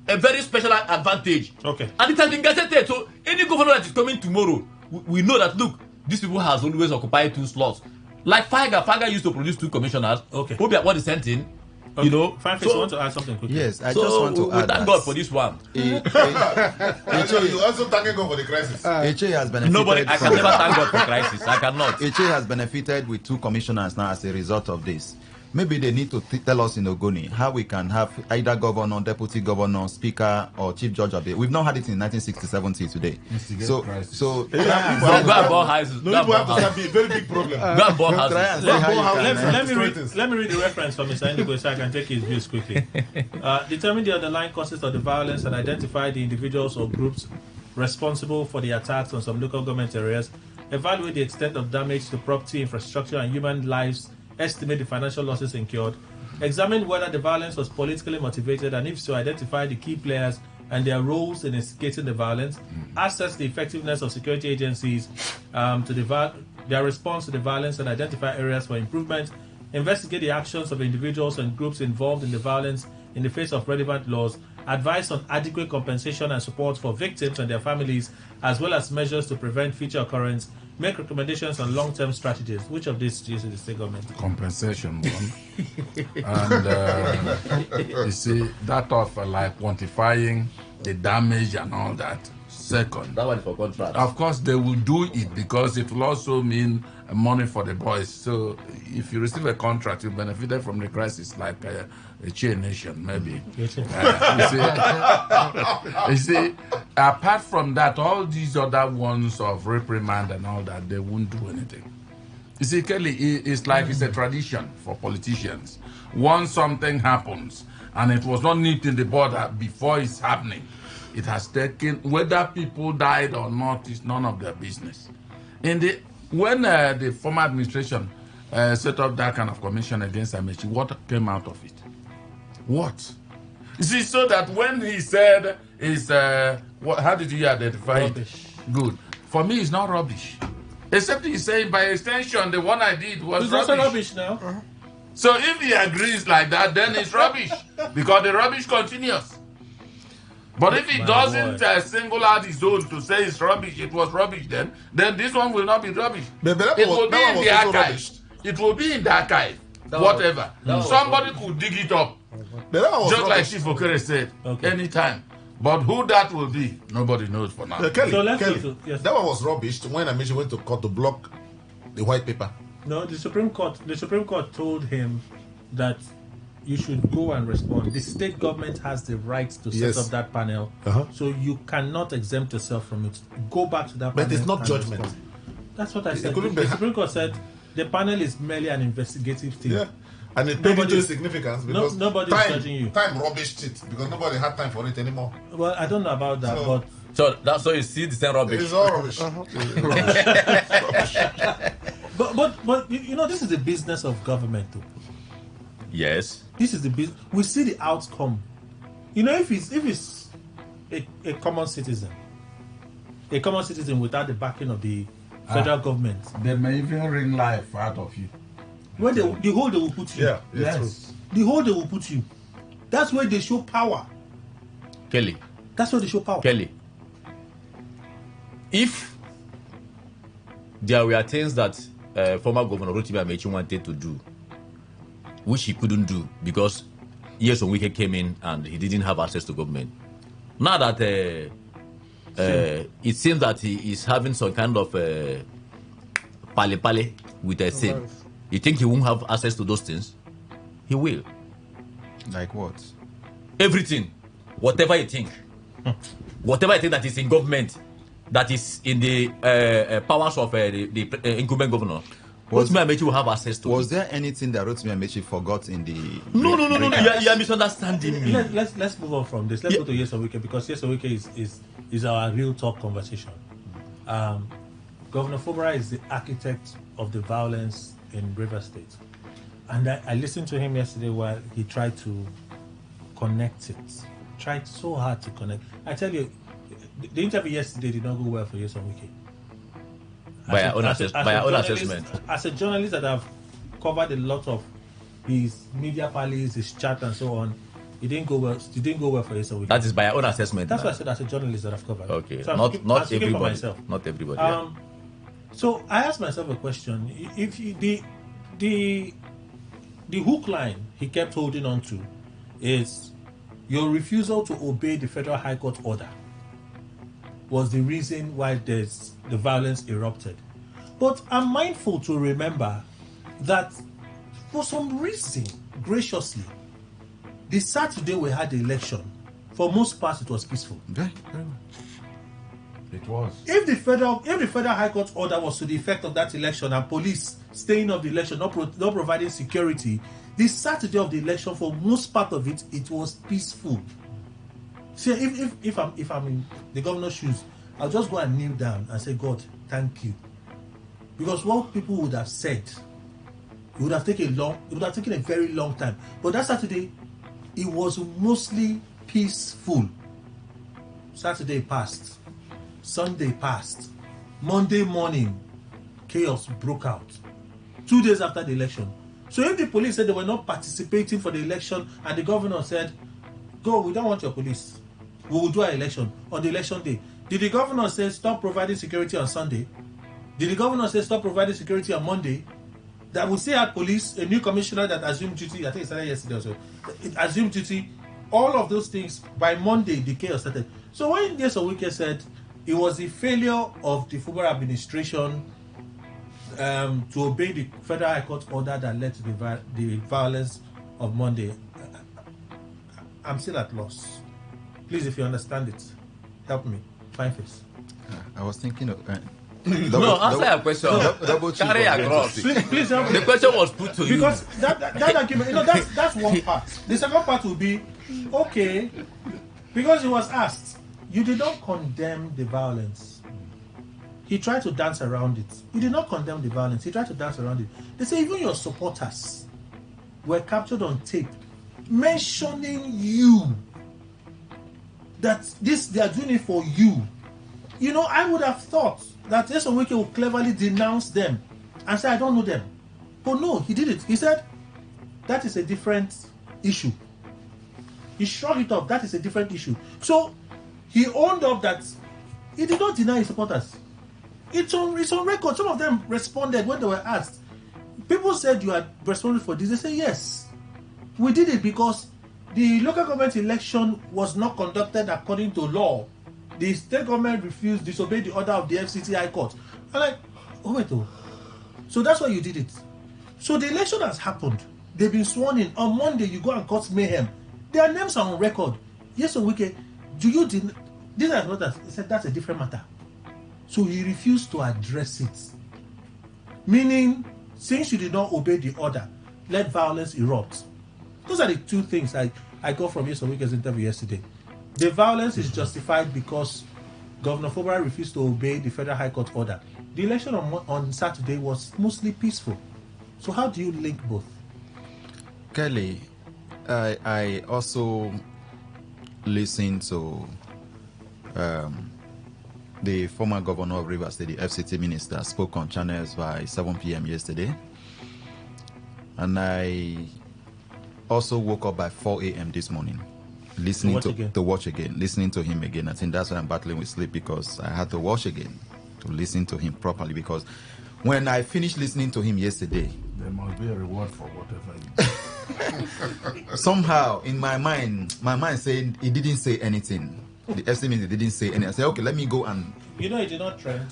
a very special advantage. Okay. And it has been gazetted. So any governor that is coming tomorrow, we know that, look, these people has always occupied 2 slots. Like Faga used to produce 2 commissioners. Okay. What is sent in, okay. You know. Francis, you want to add something quickly? Yes, I just want to add. Thank God for this one. You also thank God for the crisis. Eche has benefited. I can never thank God for crisis. I cannot. Eche has benefited with 2 commissioners now as a result of this. Maybe they need to tell us in Ogoni how we can have either governor, deputy governor, speaker, or chief judge of it. We've not had it in 1960-70 today. People have to start being a very big problem. Let me read the reference from Mr. Indigo so I can take his views quickly. Determine the underlying causes of the violence and identify the individuals or groups responsible for the attacks on some local government areas. Evaluate the extent of damage to property, infrastructure, and human lives. Estimate the financial losses incurred. Examine whether the violence was politically motivated, and if so, identify the key players and their roles in instigating the violence. Assess the effectiveness of security agencies their response to the violence and identify areas for improvement. Investigate the actions of individuals and groups involved in the violence in the face of relevant laws. Advise on adequate compensation and support for victims and their families, as well as measures to prevent future occurrence. Make recommendations on long-term strategies. Which of these do you see the state government? Compensation one. And you see, that of like quantifying the damage and all that. Second, that one is for contract. Of course, they will do it because it will also mean money for the boys. So if you receive a contract, you benefited from the crisis, like a chain nation, maybe. You see, apart from that, all these other ones of reprimand and all that, they won't do anything. You see, Kelly, it's like it's a tradition for politicians. Once something happens, and it was not nipped in the bud before it's happening, it has taken, whether people died or not, is none of their business. When the former administration set up that kind of commission against Amechi, what came out of it? What? You see, so that when he said, how did you identify rubbish. It? Good. For me, it's not rubbish. Except he's saying, by extension, the one I did was it's rubbish. also rubbish now. So if he agrees like that, then it's rubbish because the rubbish continues. But if he doesn't single out his own to say it's rubbish, it was rubbish then this one will not be rubbish. It will be in the archive. It will be in the archive. Whatever. Somebody could dig it up. Just like Chief Okere said, anytime. But who that will be, nobody knows for now. Kelly, that one was rubbish when I mentioned went to court to block the white paper. No, the Supreme Court told him that you should go and respond. The state government has the right to set up that panel, so you cannot exempt yourself from it. Go back to that panel. But it's not judgment. Respond. That's what I said. The Supreme Court said the panel is merely an investigative thing. Yeah. And it paid into significance because nobody is judging you. Time rubbished it because nobody had time for it anymore. Well, I don't know about that, but so that's so you see the same rubbish. It's all rubbish. But you know, this is the business of government, though. Yes. This is the business. We see the outcome. You know, if it's a common citizen without the backing of the federal government, they may even wring life out of you. Where the hole they will put you. Yes. The hole they will put you. That's where they show power. Kelly. That's where they show power. Kelly. If there were things that former Governor Rotimi Amechi wanted to do, which he couldn't do because years when Wike came in and he didn't have access to government. Now that it seems that he is having some kind of pale with a sin. You think he won't have access to those things? He will. Like what? Everything. Whatever you think. Whatever you think that is in government, that is in the powers of the incumbent governor. Rotimi Amechi will have access to. Was there anything that Rotimi Amechi forgot in the? No. You are misunderstanding me. Let's move on from this. Let's go to Yes or Wike, because Yes or Wike is our real talk conversation. Governor Fubara is the architect of the violence in Rivers State, and I listened to him yesterday while he tried to connect it. Tried so hard to connect. I tell you, the interview yesterday did not go well for Yes or Wike. By our own assessment. As a journalist that have covered a lot of his media pallies, his chat and so on, it didn't go well. It didn't go well for Yes or Wike. That is by our own assessment. That's what I said as a journalist that I've covered. Okay, so not everybody. For myself. Not everybody. Yeah. So I asked myself a question: if the hook line he kept holding on to is your refusal to obey the Federal High Court order was the reason why the violence erupted. But I'm mindful to remember that for some reason, graciously, the Saturday we had the election, for most parts it was peaceful. Very well. It was. If the federal High Court order was to the effect of that election and police staying of the election, not providing security, the Saturday of the election, for most part of it, it was peaceful. See, if I'm in the governor's shoes, I'll just go and kneel down and say, God, thank you. Because what people would have said, it would have taken a very long time. But that Saturday, it was mostly peaceful. Saturday passed. Sunday passed. Monday morning, chaos broke out. 2 days after the election. So if the police said they were not participating for the election and the governor said, go, we don't want your police. We will do our election on the election day. Did the governor say stop providing security on Sunday? Did the governor say stop providing security on Monday? That we still had police, a new commissioner that assumed duty, I think it started yesterday or so. It assumed duty. All of those things, by Monday, the chaos started. So when Yes or Wike said it was the failure of the Fubara administration to obey the Federal High Court order that led to the violence of Monday, I'm still at loss. Please, if you understand it, help me. Fine face. I was thinking of... answer your question. Carry across. Please help me. The question was put to because that argument, that's one part. The second part will be, okay, because he was asked, you did not condemn the violence. He tried to dance around it. You did not condemn the violence. He tried to dance around it. They say even your supporters were captured on tape mentioning you. That they are doing it for you. You know, I would have thought that Yes or Wike would cleverly denounce them and say, I don't know them. But no, he did it. He said, that is a different issue. He shrugged it off. That is a different issue. So he owned up that he did not deny his supporters. It's on record. Some of them responded when they were asked. People said you had responded for this. They say yes. We did it because the local government election was not conducted according to law. The state government refused, disobeyed the order of the FCT High Court. I'm like, oh wait, oh. So that's why you did it. So the election has happened. They've been sworn in. On Monday, you go and cause mayhem. Their names are on record. Yes, on weekend. Do you deny? These are not. He said that's a different matter. So he refused to address it. Meaning, since you did not obey the order, let violence erupt. Those are the two things I got from Yes on Weekend's interview yesterday. The violence is justified because Governor Fobara refused to obey the Federal High Court order. The election on Saturday was mostly peaceful. So how do you link both? Kelly, I also listened to the former governor of Rivers State, the FCT minister, spoke on channels by 7 p.m. yesterday. And I also woke up by 4 a.m. this morning, listening to watch again, listening to him again. I think that's why I'm battling with sleep, because I had to watch again to listen to him properly. Because when I finished listening to him yesterday, there must be a reward for whatever you do. Somehow in my mind said he didn't say anything. The FC minister didn't say anything. I said, okay, let me go and... You know, it did not trend.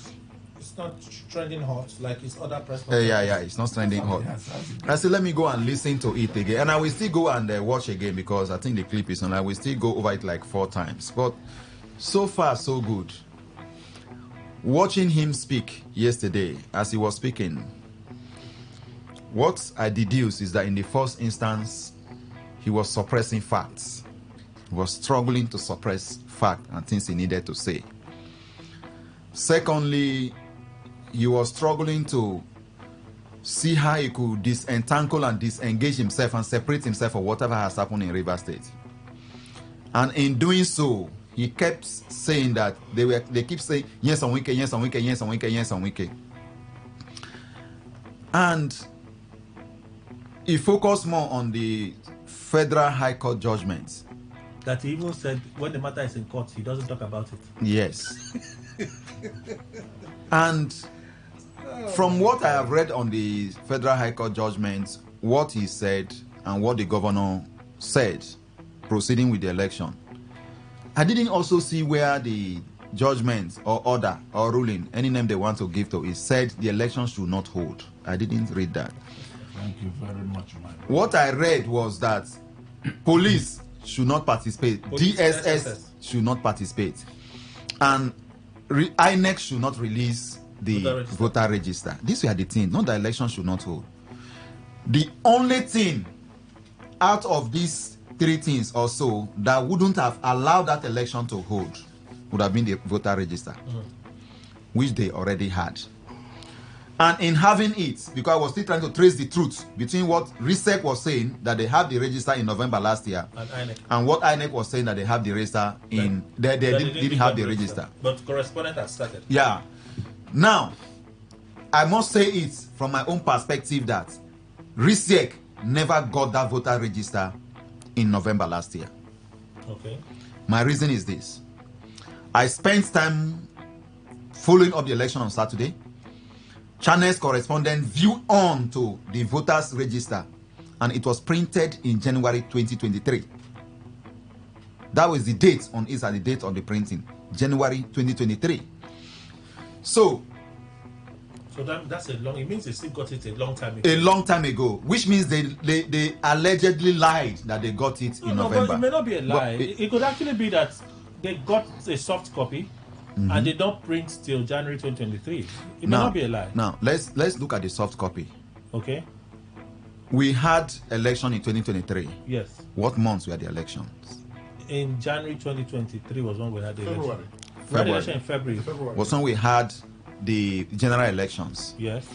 It's not trending hot like his other press. Yeah, it's not trending hot. I said, let me go and listen to it again. And I will still go and watch again, because I think the clip is on. I will still go over it like 4 times. But so far, so good. Watching him speak yesterday, as he was speaking, what I deduce is that in the first instance, he was suppressing facts. He was struggling to suppress facts and things he needed to say. Secondly, he was struggling to see how he could disentangle and disengage himself and separate himself from whatever has happened in Rivers State. And in doing so, he kept saying that they keep saying yes on Wike, yes on Wike, yes on Wike, yes on Wike. And he focused more on the Federal High Court judgments. That he even said when the matter is in court, he doesn't talk about it. Yes. And from what I have read on the Federal High Court judgments, what he said and what the governor said proceeding with the election, I didn't also see where the judgment or order or ruling, any name they want to give to it, said the election should not hold. I didn't read that. Thank you very much, my brother. What I read was that police should not participate, DSS should not participate, and INEC should not release the voter register. These were the things, not the election should not hold. The only thing out of these 3 things or so that wouldn't have allowed that election to hold would have been the voter register, which they already had. And in having it, because I was still trying to trace the truth between what RISEC was saying, that they have the register in November last year, and what INEC was saying, that they have the register in... They didn't have the register. But correspondent has started. Yeah. Now, I must say it from my own perspective that RISEC never got that voter register in November last year. Okay. My reason is this. I spent time following up the election on Saturday. Channel's correspondent viewed on to the voters register, and it was printed in January 2023. That was the date on it, and the date on the printing, January 2023. So that's a long. It means they still got it a long time ago. A long time ago, which means they allegedly lied that they got it in November. But it may not be a lie. It could actually be that they got a soft copy. And they don't print till January 2023. It may not be a lie. Now, let's look at the soft copy. Okay. We had election in 2023. Yes. What months were the elections? In January 2023 was when we had the election. We had the election in February. Was when we had the general elections. Yes.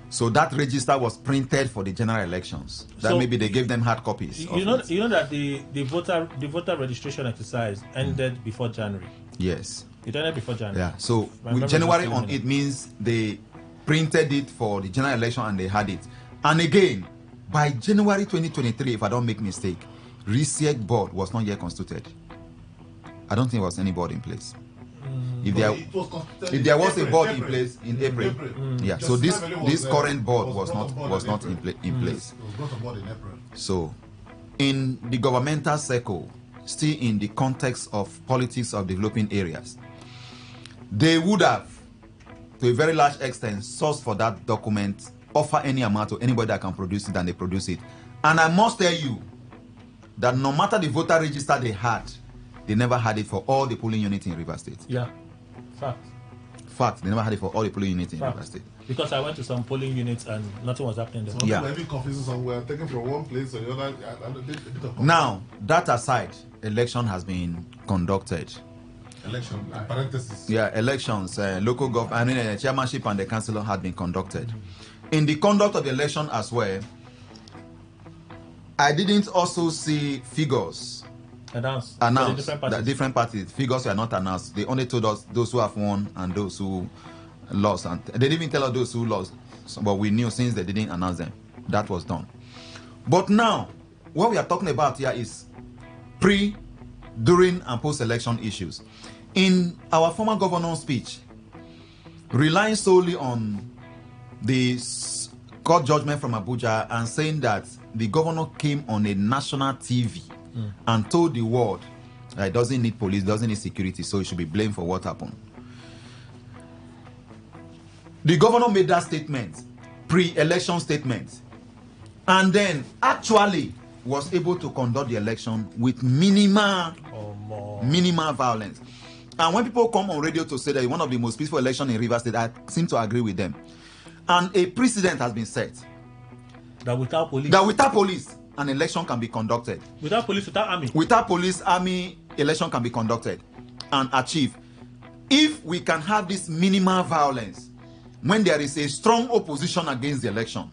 So that register was printed for the general elections. That so maybe they gave them hard copies. You know that the voter registration exercise ended before January. Yes. It ended before January. Yeah. So with January on it means they printed it for the general election and they had it. And again, By January 2023, if I don't make mistake, RISIEC board was not yet constituted. I don't think there was any board in place. If there was a board in place in April, yeah. So this current board was not in place. It was brought on board in April. So, in the governmental circle, still in the context of politics of developing areas, they would have, to a very large extent, sourced for that document, offer any amount to anybody that can produce it, and they produce it. And I must tell you that no matter the voter register they had, they never had it for all the polling units in Rivers State. Yeah, fact. Fact, they never had it for all the polling units in Rivers State. Because I went to some polling units and nothing was happening there. Yeah. Maybe confusing somewhere, taken from one place to the other. Now, that aside, election has been conducted. Election, in parentheses. Yeah, elections, local government, chairmanship and the councillor had been conducted. In the conduct of the election as well, I didn't also see figures announced. Different parties. Figures were not announced. They only told us those who have won and those who lost. And they didn't even tell us those who lost. But we knew since they didn't announce them. That was done. But now, what we are talking about here is pre, during, and post-election issues. In our former governor's speech, relying solely on the court judgment from Abuja and saying that the governor came on a national TV and told the world that it doesn't need police, doesn't need security, so he should be blamed for what happened. The governor made that statement, pre-election statement, and then actually was able to conduct the election with minimal violence. And when people come on radio to say that it's one of the most peaceful elections in Rivers State, I seem to agree with them. And a precedent has been set. That without police, an election can be conducted. Without police, without army. Without police, army, election can be conducted and achieved. If we can have this minimal violence when there is a strong opposition against the election,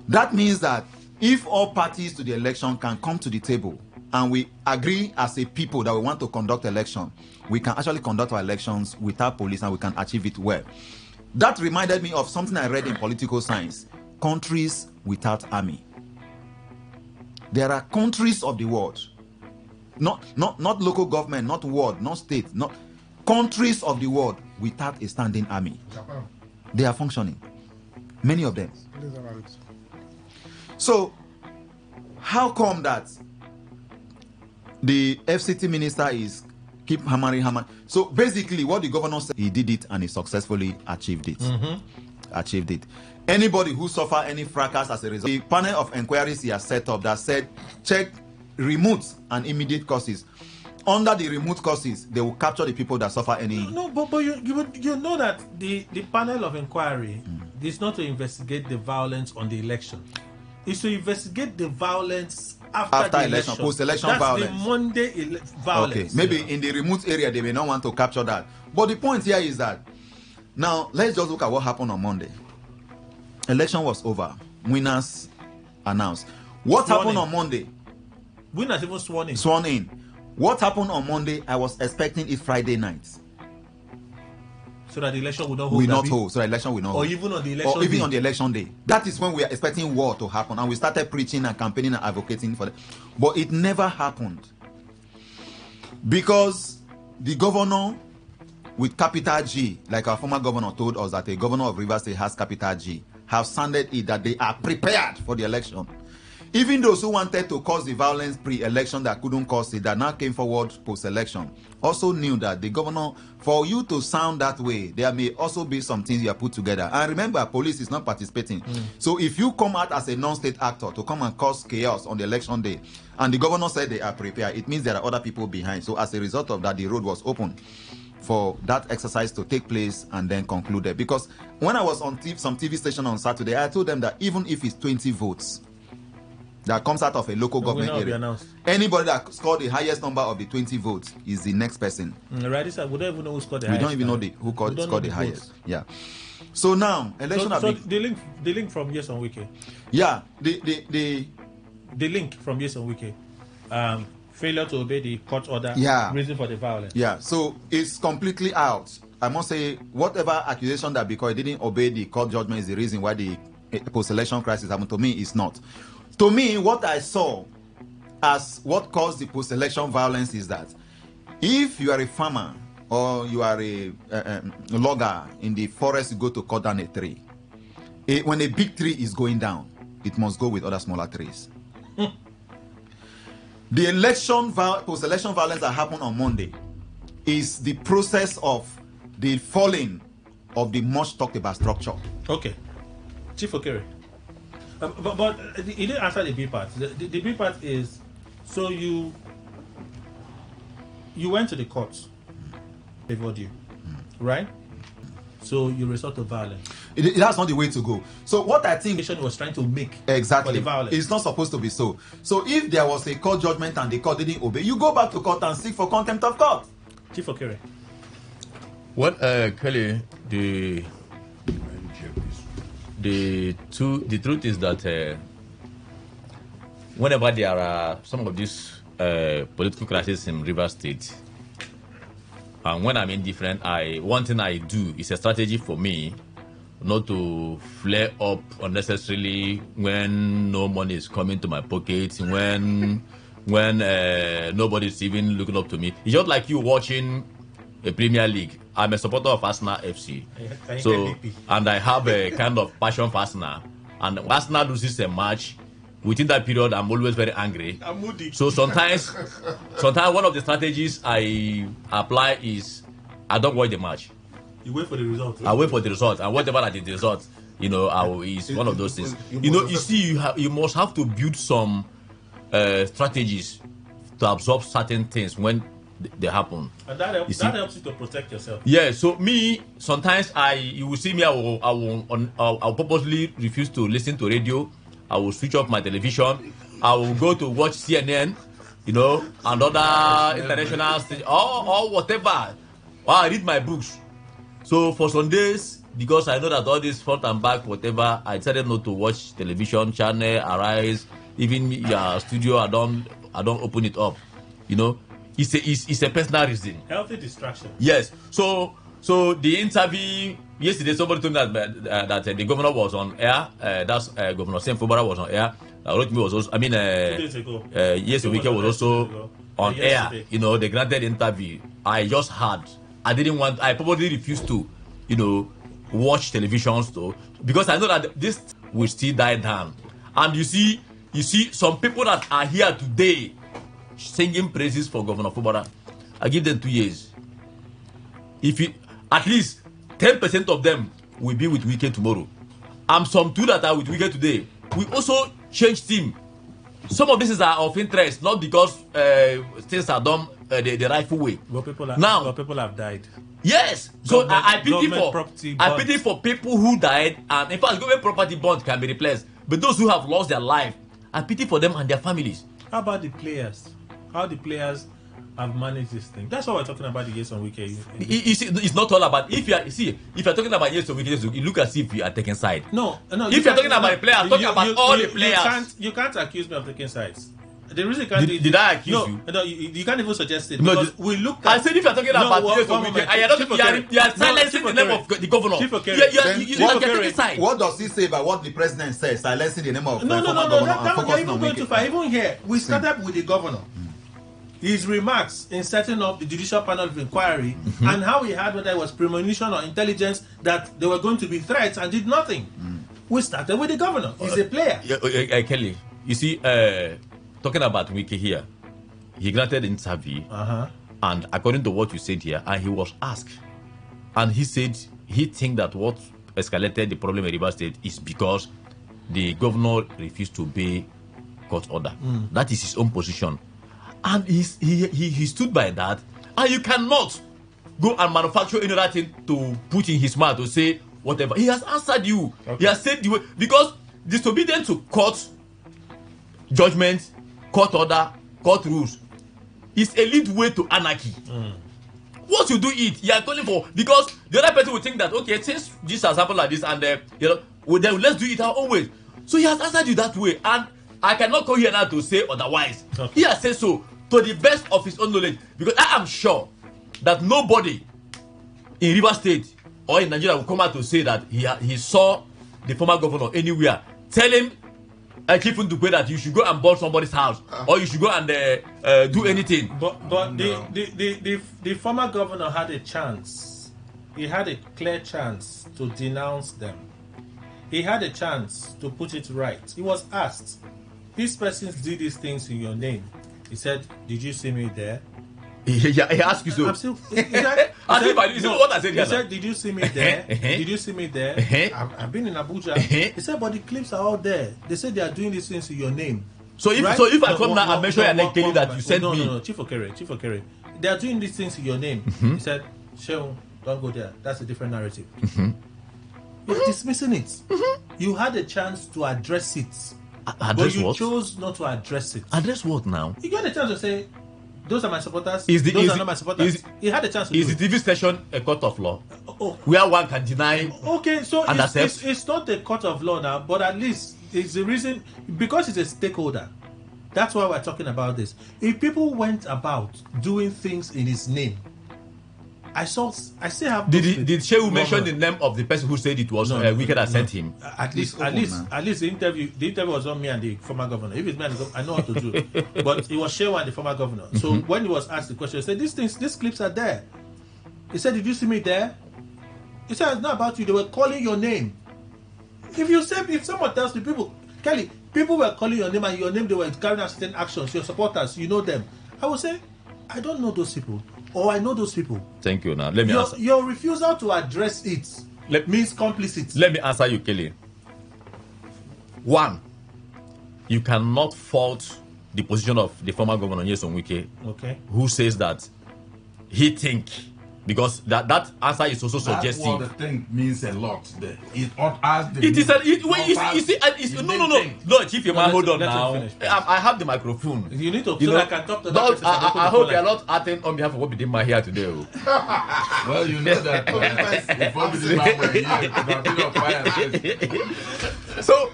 that means that if all parties to the election can come to the table and we agree as a people that we want to conduct election, we can actually conduct our elections without police and we can achieve it well. That reminded me of something I read in political science. Countries without army. There are countries of the world, not local government, not world, not state, not countries of the world without a standing army. Japan. They are functioning. Many of them. So, how come that the FCT minister is keep hammering? So basically, what the governor said, he did it and he successfully achieved it. Achieved it. Anybody who suffer any fracas as a result, the panel of inquiries he has set up that said check remote and immediate causes. Under the remote causes, they will capture the people that suffer any. No, but you know that the panel of inquiry is not to investigate the violence on the election. It's to investigate the violence after the election. Post-election That's violence. the Monday violence. Okay, maybe in the remote area they may not want to capture that. But the point here is that now let's just look at what happened on Monday. Election was over. Winners announced. What happened on Monday? Winners even sworn in. Sworn in. What happened on Monday? I was expecting it Friday night. So that the election would not hold. So the election will not hold. Or even on the election day. Or even on the election day. That is when we are expecting war to happen. And we started preaching and campaigning and advocating for it. But it never happened. Because the governor with capital G, like our former governor told us that a governor of Rivers State has capital G, have sounded it that they are prepared for the election. Even those who wanted to cause the violence pre-election that couldn't cause it, that now came forward post-election, also knew that the governor, for you to sound that way, there may also be some things you have put together. And remember, police is not participating. So if you come out as a non-state actor to come and cause chaos on the election day, and the governor said they are prepared, it means there are other people behind. So as a result of that, the road was open for that exercise to take place and then concluded. Because when I was on some TV station on Saturday, I told them that even if it's 20 votes that comes out of a local government area, anybody that scored the highest number of the 20 votes is the next person. Right, so we don't even know who scored the highest. We don't even know who scored the highest. Yeah. So now, election. So the link from Yes on Wiki. Yeah. The link from Yes on Wiki. Failure to obey the court order. Yeah. Reason for the violence. Yeah. So it's completely out. I must say, whatever accusation that because he didn't obey the court judgment is the reason why the post-election crisis happened. To me, it's not. To me, what I saw as what caused the post-election violence is that if you are a farmer or you are a logger in the forest, you go to cut down a tree. When a big tree is going down, it must go with other smaller trees. The post-election violence that happened on Monday is the process of the falling of the much talked about structure. Okay. Chief Okere. But you didn't answer the B part. The B part is, so you went to the courts, favored you, right? So you resort to violence. That's not the way to go. So what I think was trying to make exactly for the violence. It's not supposed to be so. So if there was a court judgment and the court didn't obey, you go back to court and seek for contempt of court. Chief Okere. Well, Kelly, the truth is that whenever there are some of these political crises in Rivers State, and when I'm indifferent, one thing I do is a strategy for me not to flare up unnecessarily when no money is coming to my pocket, when nobody's even looking up to me. It's just like you watching a Premier League. I'm a supporter of Arsenal FC, and I have a kind of passion for Arsenal. And Arsenal loses a match, within that period, I'm always very angry. I'm moody. So sometimes one of the strategies I apply is I don't watch the match. You wait for the result. I wait for the result, and whatever that is the result, is one of those things. You must have to build some strategies to absorb certain things when they happen. And that helps you to protect yourself. Yeah. So me, sometimes you will see me. I will purposely refuse to listen to radio. I will switch off my television. I will go to watch CNN, and other international stations, or whatever. Or I read my books. So for some days, because I know that all this front and back, whatever, I decided not to watch television channel, Arise, even your studio. I don't open it up. It's a personal reason. Healthy distraction. Yes. So the interview yesterday, somebody told me that the governor was on air. That's Governor Sam Fubara was on air. Rotimi was also. 2 days ago. Yesterday was also on air. They granted interview. I just had. I didn't want. I probably refused to, watch televisions because I know that this will still die down. And you see some people that are here today singing praises for Governor Fubara. I give them 2 years. At least 10% of them will be with Wike tomorrow. And some two that are with Wike today. We also change team. Some of these are of interest, not because things are done the rightful way. But people have died. Yes. So I pity for people who died, and in fact, government property bond can be replaced. But those who have lost their life, I pity for them and their families. How about the players? How the players have managed this thing? That's what we're talking about the years on Wike. It's not all about if you're talking about years on Wike, you look as if you are taking side. No. If you're talking about the players, talk about all the players. You can't accuse me of taking sides. The reason you can't did I accuse you? No, you can't even suggest it. Because we look at, I said if you're talking about years on Wike, you are silencing the name of the governor. You are taking side. What does he say about what the president says? Silencing the name of the governor and focusing on Wike. Even here, we started with the governor. His remarks in setting up the judicial panel of inquiry and how he had whether it was premonition or intelligence that there were going to be threats and did nothing. We started with the governor. He's a player. Kelly, you see, talking about Wike here, he granted an interview, and according to what you said here, and he was asked, and he said he thinks that what escalated the problem in Rivers State is because the governor refused to obey court order. That is his own position. And he stood by that, and you cannot go and manufacture any other thing to put in his mouth to say whatever. He has answered you. Okay. He has said the way, because disobedience to court judgment, court order, court rules is a lead way to anarchy. Once you do it, you are calling for, because the other person will think that, okay, since this has happened like this, and then let's do it our own way. So he has answered you that way, and I cannot come here now to say otherwise. Okay. He has said so to the best of his own knowledge, because I am sure that nobody in Rivers State or in Nigeria will come out to say that he saw the former governor anywhere, tell him, Chief Ndukwe, that you should go and burn somebody's house or you should go and do anything. But the former governor had a chance. He had a clear chance to denounce them. He had a chance to put it right. He was asked, "These persons did these things in your name." He said, "Did you see me there?" He asked you so. You know what I said? He said, "Did you see me there? Did you see me there?" I've been in Abuja. He said, "But the clips are all there. They said they are doing these things in your name." So if I come now and mention your name, tell you that you sent me. No, Chief Okere. They are doing these things in your name. He said, "Shehu, don't go there. That's a different narrative." You're dismissing it. You had a chance to address it. But you chose not to address it. Address what now? You got a chance to say, "Those are my supporters. Those are not my supporters." He had a chance to do it. Is the TV station a court of law? Where one can deny and accept? It's not a court of law now, but at least it's the reason, because it's a stakeholder. That's why we're talking about this. If people went about doing things in his name, I still have. Did Shehu mention the name of the person who said it was Wicked that sent him? At least the interview was on me and the former governor. If it's me and the governor, I know what to do. But it was Shehu and the former governor. So when he was asked the question, he said, these clips are there. He said, "Did you see me there?" He said, "It's not about you. They were calling your name." If someone tells the people, Kelly, people were calling your name and your name, they were carrying out certain actions, your supporters, you know them, I would say, I don't know those people, or I know those people. Thank you. Now let me answer. Your refusal to address it means complicit. Let me answer you, Kelly. One, you cannot fault the position of the former governor Nyesom Wike, who says that he think, because that answer is also suggestive. That word "think" means a lot there. It is no, Chief Emma, hold on now. I have the microphone. You need to, so I can talk to that person. I hope you are not acting on behalf of what Bidima here today. Well, you know that before Bidima were here, so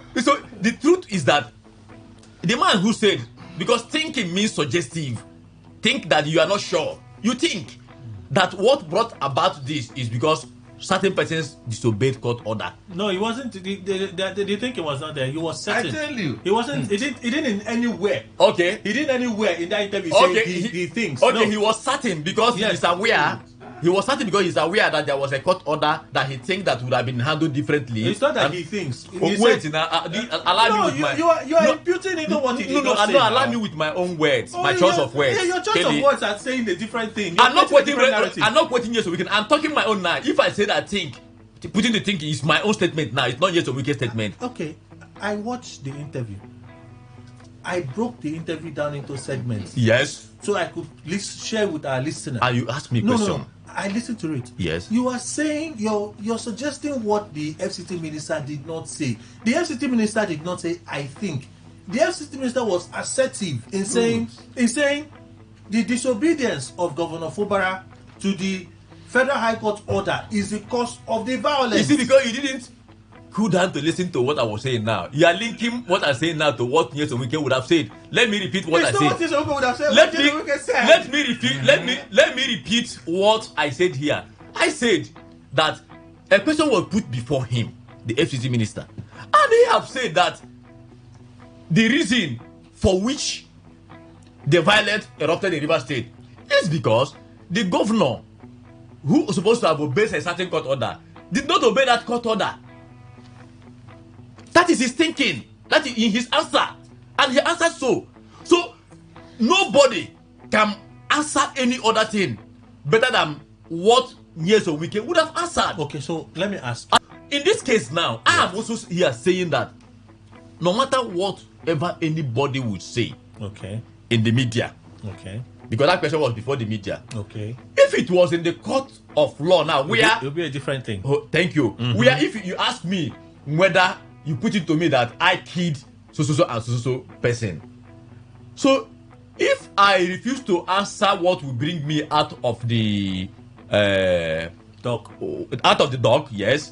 the truth is that the man who said, because thinking means suggestive, think that you are not sure. You think that what brought about this is because certain persons disobeyed court order. No, he wasn't. The thinking was not there. He was certain. I tell you, he wasn't. He didn't in anywhere. Okay. He didn't anywhere in that interview say he thinks. Okay, no. He was certain because he is aware. He was certain because he's aware that there was a court order that he thinks that would have been handled differently. It's not that he thinks. Allow me with my. You are imputing into what he did not say. Allow me with my own words, my choice of words. Yeah, your choice of words are saying a different thing. I'm not quoting yes, so we can. I'm talking my own now. If I say that think, putting the thinking is my own statement now. It's not yes or wicked statement. Okay, I watched the interview. I broke the interview down into segments. Yes. So I could share with our listeners. And you asked me a question. No. I listened to it. Yes. You are saying you're suggesting what the FCT minister did not say. The FCT minister did not say "I think." The FCT minister was assertive in saying the disobedience of Governor Fubara to the Federal High Court order is the cause of the violence. You see, because you didn't cool down to listen to what I was saying now. You are linking what I'm saying now to what Nyesom Wike would have said. Let me repeat what I said. What Nyesom Wike would have said. Let me repeat what I said here. I said that a question was put before him, the FCC minister, and they have said that the reason for which the violence erupted in Rivers State is because the governor, who was supposed to have obeyed a certain court order, did not obey that court order. That is his thinking. That is in his answer. And he answered so. So, nobody can answer any other thing better than what Nyesom Wike would have answered. Okay, so let me ask. In this case now, I am also here saying that no matter whatever anybody would say in the media, because that question was before the media, if it was in the court of law now, it will be a different thing. Oh, thank you. Where if you ask me whether you put it to me that I killed so and so person. So if I refuse to answer what will bring me out of the dock, yes,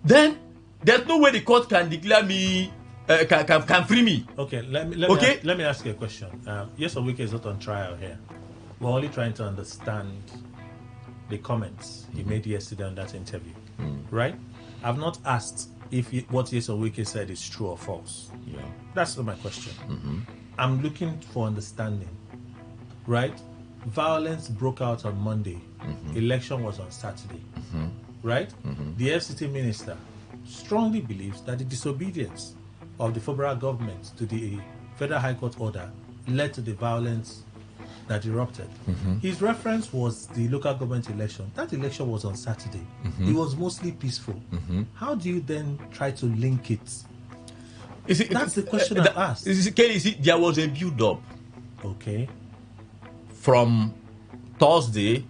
then there's no way the court can declare me can free me. Okay, let me ask you a question. Nyesom Wike is not on trial here. We're only trying to understand the comments he made yesterday on that interview, right? I've not asked if what Yeson Wike said is true or false. Yeah. That's not my question. I'm looking for understanding, right? Violence broke out on Monday. Election was on Saturday, right? The FCT minister strongly believes that the disobedience of the federal government to the Federal High Court order led to the violence that erupted. His reference was the local government election. That election was on Saturday. It was mostly peaceful. How do you then try to link it? That's the question I asked. Kelly, there was a build-up. Okay. From Thursday,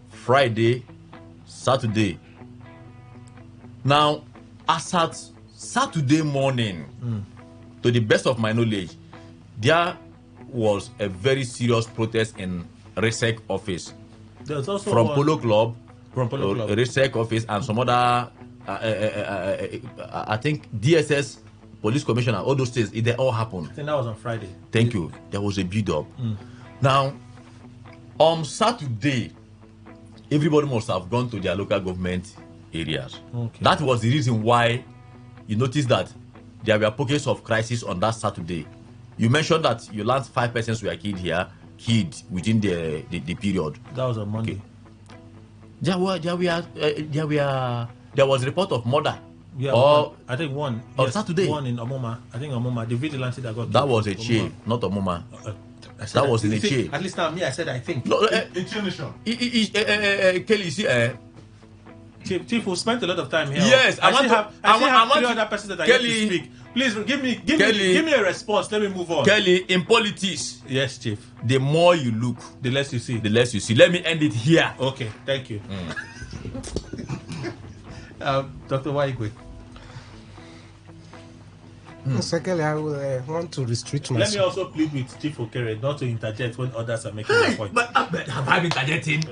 Friday, Saturday. Now, as at Saturday morning, to the best of my knowledge, there was a very serious protest in RESEC office. There's also from Polo Club, RESEC office, and some other, I think DSS, police commissioner, all those things, they all happened. I think that was on Friday. Thank you. There was a build-up. Now, on Saturday, everybody must have gone to their local government areas. Okay. That was the reason why you noticed that there were pockets of crisis on that Saturday. You mentioned that you learned 5 persons were killed within the period. That was on Monday. Okay. There was a report of murder. Yeah, or I think one. On Saturday. One in Omoma. I think Omoma. The vigilante that got that killed. was a chain, not Omoma. That was in a chain. At least now, me, I said I think. No, Kelly, you see, Chief, we spent a lot of time here. Yes, I want have three other persons that I Kelly, need to speak. Please give me a response. Let me move on. Kelly, in politics, yes, Chief. The more you look, the less you see. The less you see. Let me end it here. Okay, thank you. Dr. Waigwe. Secondly, I would want to restrict myself. Let me also plead with Chief Okere not to interject when others are making a point. But have I been interjecting?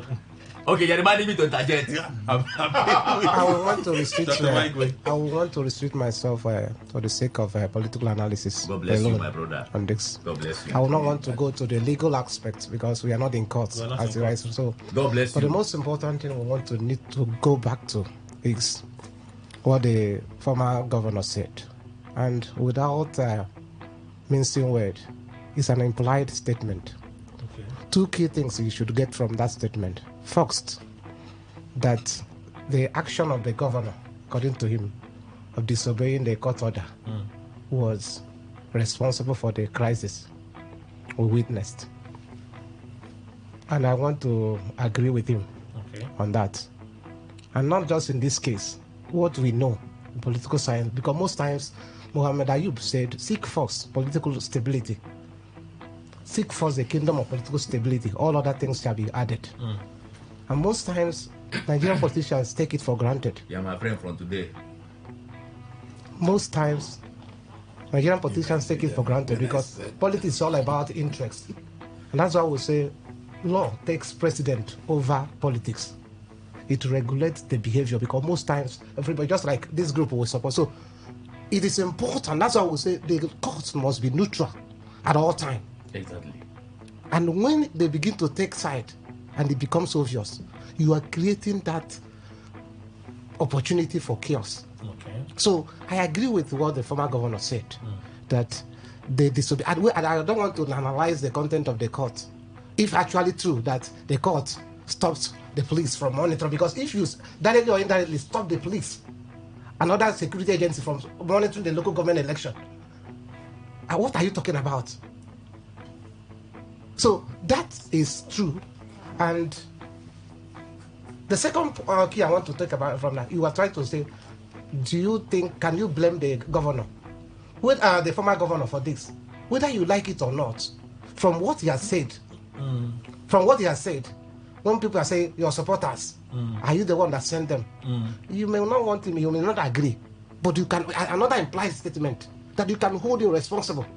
Okay, you're reminding me to interject. I would want to restrict. I would want to restrict myself for the sake of political analysis. God bless you, my brother. On this, God bless you. I would not want to go to the legal aspect because we are not in court. So, God bless you. But the most important thing we need to go back to is what the former governor said, and without mincing word, it's an implied statement. Okay. 2 key things you should get from that statement. First, that the action of the governor, according to him, of disobeying the court order was responsible for the crisis we witnessed. And I want to agree with him on that. And not just in this case, what we know in political science, because most times Muhammad Ayub said, seek first political stability. Seek first the kingdom of political stability. All other things shall be added. And most times, Nigerian politicians take it for granted. Yeah, my friend from today. Most times, Nigerian politicians take it for granted because politics is all about interest. And that's why we say law takes precedent over politics. It regulates the behavior because most times, everybody, just like this group will support. So it is important. That's why we say the courts must be neutral at all times. Exactly. And when they begin to take side, and it becomes obvious, you are creating that opportunity for chaos. Okay. So I agree with what the former governor said, that they disobey. And I don't want to analyze the content of the court, if actually true that the court stops the police from monitoring, because if you directly or indirectly stop the police, another security agency from monitoring the local government election, what are you talking about? So that is true. And the second key I want to talk about from that, you were trying to say, do you think, can you blame the governor, the former governor for this? Whether you like it or not, from what he has said, when people are saying, your supporters, are you the one that sent them? You may not want him, you may not agree, but you can, another implied statement, that you can hold him responsible.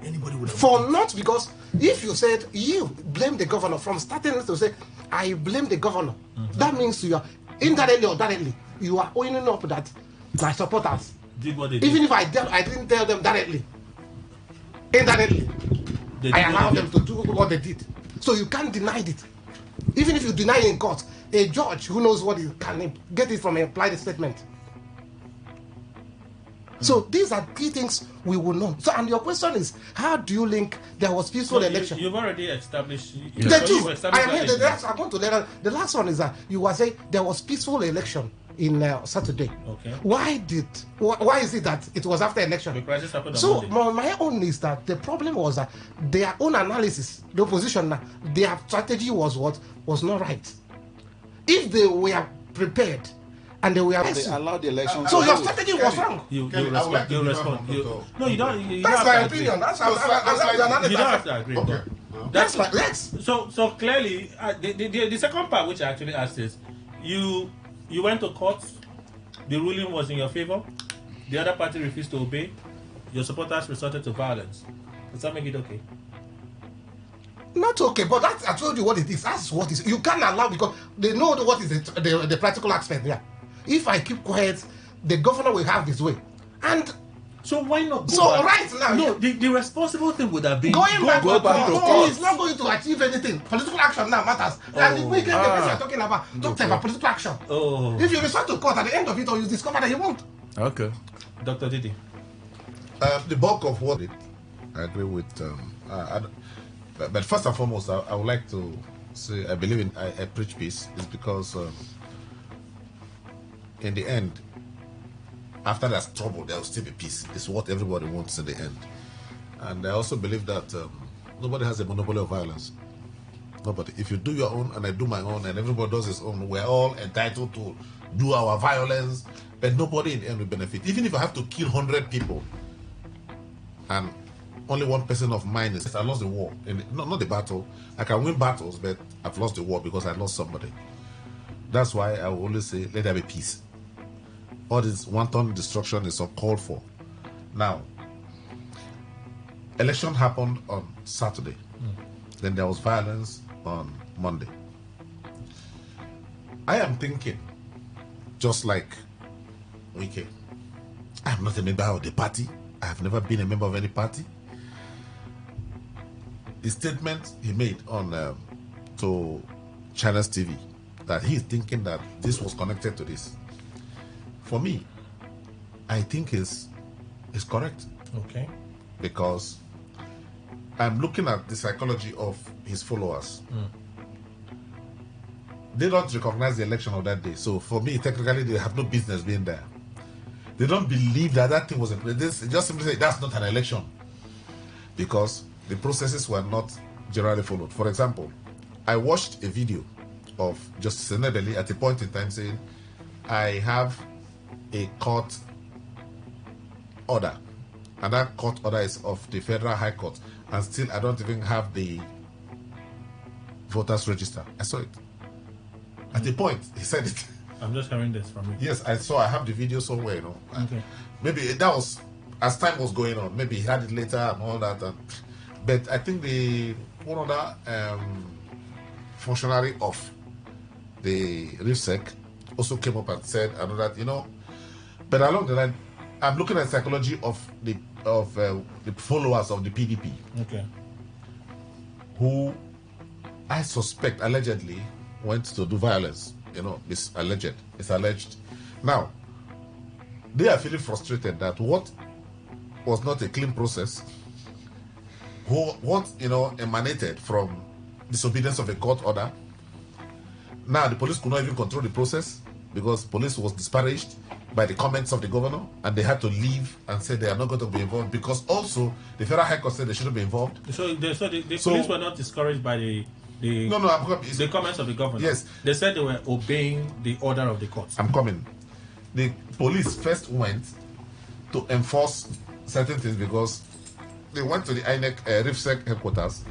Anybody would have for not, because if you said you blame the governor from starting to say I blame the governor, that means you are indirectly or directly you are owning up that my supporters did what they did. Even if I didn't tell them directly, indirectly I allowed them to do what they did. So you can't deny it. Even if you deny it in court, a judge who knows what he can get it from an implied statement. So these are key things we will know. So, and your question is, how do you link there was peaceful election? You've already established. They do. I'm going to later. The last one is that you were saying there was peaceful election in Saturday. Okay. Why is it that it was after election? The crisis happened on So Monday. my own is that the problem was that their own analysis, the opposition, their strategy was not right. If they were prepared and they were they allowed the election. So your strategy was wrong. You respond. No, you don't. That's my opinion. That's how you don't have to agree. Okay. That's like let's. So clearly, the second part which I actually asked is, you went to court. The ruling was in your favor. The other party refused to obey. Your supporters resorted to violence. Does that make it okay? Not okay, but that's, I told you what it is. That's what it is. You can't allow, because they know what is the practical aspect there. If I keep quiet, the governor will have his way. And so why not go so back? Right now, no, the responsible thing would have been going back to court. It's not going to achieve anything. Political action now matters. And the weekend the person you're talking about, talk about political action. If you resort to court at the end of it, or you discover that you won't. Okay. Dr. Didi. The bulk of what I agree with. But first and foremost, I would like to say I believe in I preach peace is because in the end, after there's trouble, there will still be peace. It's what everybody wants in the end. And I also believe that nobody has a monopoly of violence. Nobody. If you do your own and I do my own and everybody does his own, we're all entitled to do our violence, but nobody in the end will benefit. Even if I have to kill 100 people and only one person of mine is I lost the war. Not the battle. I can win battles, but I've lost the war because I lost somebody. That's why I will always say, let there be peace. All this wanton destruction is uncalled for. Now, election happened on Saturday. Then there was violence on Monday. I am thinking, just like Wike, I am not a member of the party. I have never been a member of any party. The statement he made on to China's TV, that he's thinking that this was connected to this. For me, I think is correct. Okay. Because I'm looking at the psychology of his followers. They don't recognize the election of that day. So for me, technically, they have no business being there. They don't believe that thing was a place. They just simply say that's not an election. Because the processes were not generally followed. For example, I watched a video of Justice Enebeli at a point in time saying, I have a court order, and that court order is of the Federal High Court, and still I don't even have the voters register. I saw it. At a point, he said it. I'm just hearing this from you. Yes, I have the video somewhere, you know. Okay. Maybe that was, as time was going on, maybe he had it later and all that. But I think one other functionary of the RIFSEC also came up and said, I know that, you know, but along the line, I'm looking at the psychology of the followers of the PDP. Okay. Who I suspect allegedly went to do violence. You know, it's alleged. It's alleged. Now, they are feeling frustrated that what was not a clean process, what, you know, emanated from disobedience of a court order. Now, the police could not even control the process because police was disparaged by the comments of the governor, and they had to leave and say they are not going to be involved because also the Federal High Court said they shouldn't be involved. So the police were not discouraged by the comments of the governor. Yes. They said they were obeying the order of the court. I'm coming. The police first went to enforce certain things because they went to the INEC RIFSEC headquarters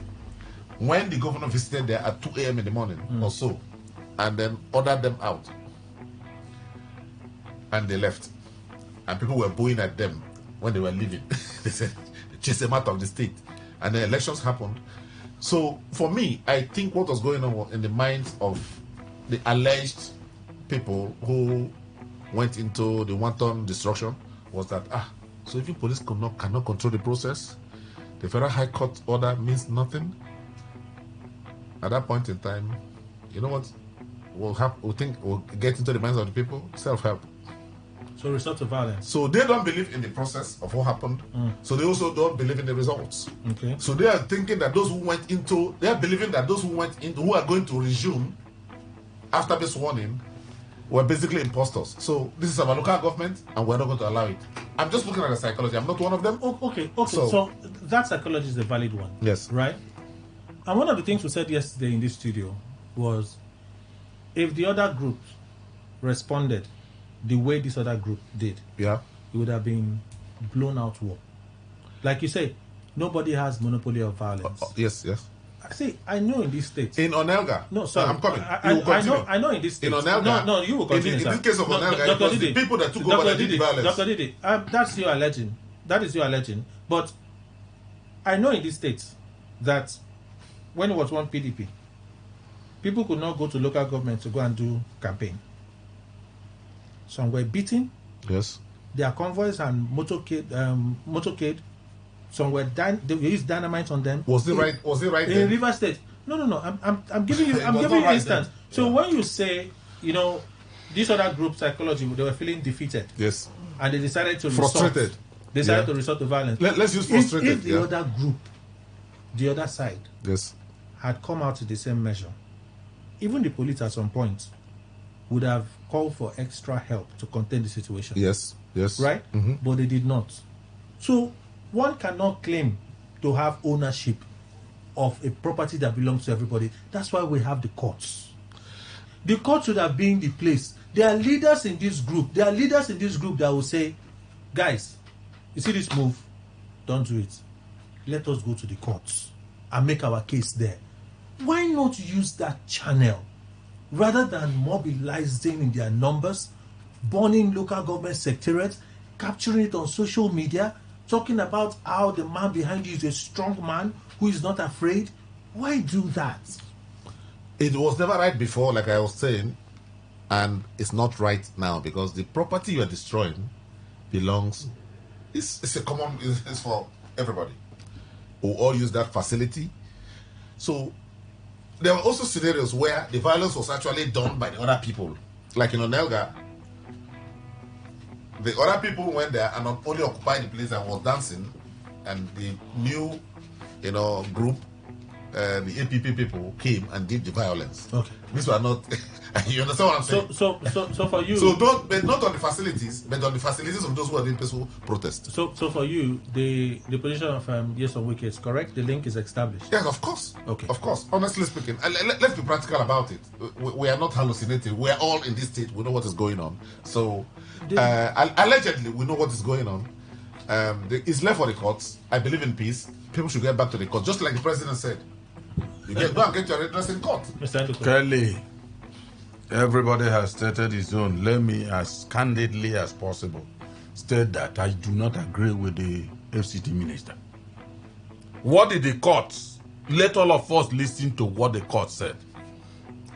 when the governor visited there at 2 a.m. in the morning or so, and then ordered them out. And they left. And people were booing at them when they were leaving. They said, chase them out of the state. And the elections happened. So, for me, I think what was going on in the minds of the alleged people who went into the wanton destruction was that, so if police cannot control the process, the Federal High Court order means nothing. At that point in time, you know what? We'll get into the minds of the people, self-help. So resort to violence. So they don't believe in the process of what happened. So they also don't believe in the results. Okay. So they are thinking that those who went into, they are believing that those who went into, who are going to resume after this warning, were basically imposters. So this is our local government, and we're not going to allow it. I'm just looking at the psychology. I'm not one of them. Okay. So that psychology is a valid one. Yes. Right? And one of the things we said yesterday in this studio was, if the other group responded the way this other group did, it would have been blown out war. Like you say, nobody has monopoly of violence. Yes. See, I know in this state. In Onelga. No, sorry. I'm coming. I know in this state. In Onelga. No, you will continue. In this case of Onelga, it was the people that took over that did the violence. Dr. Didi, that's your alleging. That is your alleging. But I know in this state that when it was one PDP, people could not go to local government to go and do campaign. Some were beaten. Yes. Their convoys and motorcade. Some were they used dynamite on them. Was it right? In then? River State. No. I'm giving you an instance. Then. So when you say, this other group psychology, they were feeling defeated. Yes. And they decided to frustrated. To resort to violence. Let's use frustrated. If the other group, the other side, yes, had come out to the same measure, even the police at some point would have called for extra help to contain the situation. Yes. Right? Mm-hmm. But they did not. So one cannot claim to have ownership of a property that belongs to everybody. That's why we have the courts. The courts should have been the place. There are leaders in this group. There are leaders in this group that will say, guys, you see this move? Don't do it. Let us go to the courts and make our case there. Why not use that channel rather than mobilizing in their numbers, burning local government secretariats, capturing it on social media, talking about how the man behind you is a strong man who is not afraid? Why do that? It was never right before, like I was saying, and it's not right now because the property you are destroying belongs. It's a common. It's for everybody. We all use that facility. So there were also scenarios where the violence was actually done by the other people, like in Onelga. The other people went there and not only occupied the place and was dancing, and the new, group, the APP people came and did the violence. Okay. These were not. You understand what I'm saying? So for you. So but not on the facilities, but on the facilities of those who are doing peaceful protest. So for you, the position of Yes or Wiki is correct. The link is established. Yes, of course. Okay. Of course. Honestly speaking, let's be practical about it. We are not hallucinating. We are all in this state. We know what is going on. So allegedly, we know what is going on. It's left for the courts. I believe in peace. People should get back to the courts, just like the president said. You go and get your redress in court. Kelly, everybody has stated his own. Let me, as candidly as possible, state that I do not agree with the FCT minister. What did the courts? Let all of us listen to what the court said.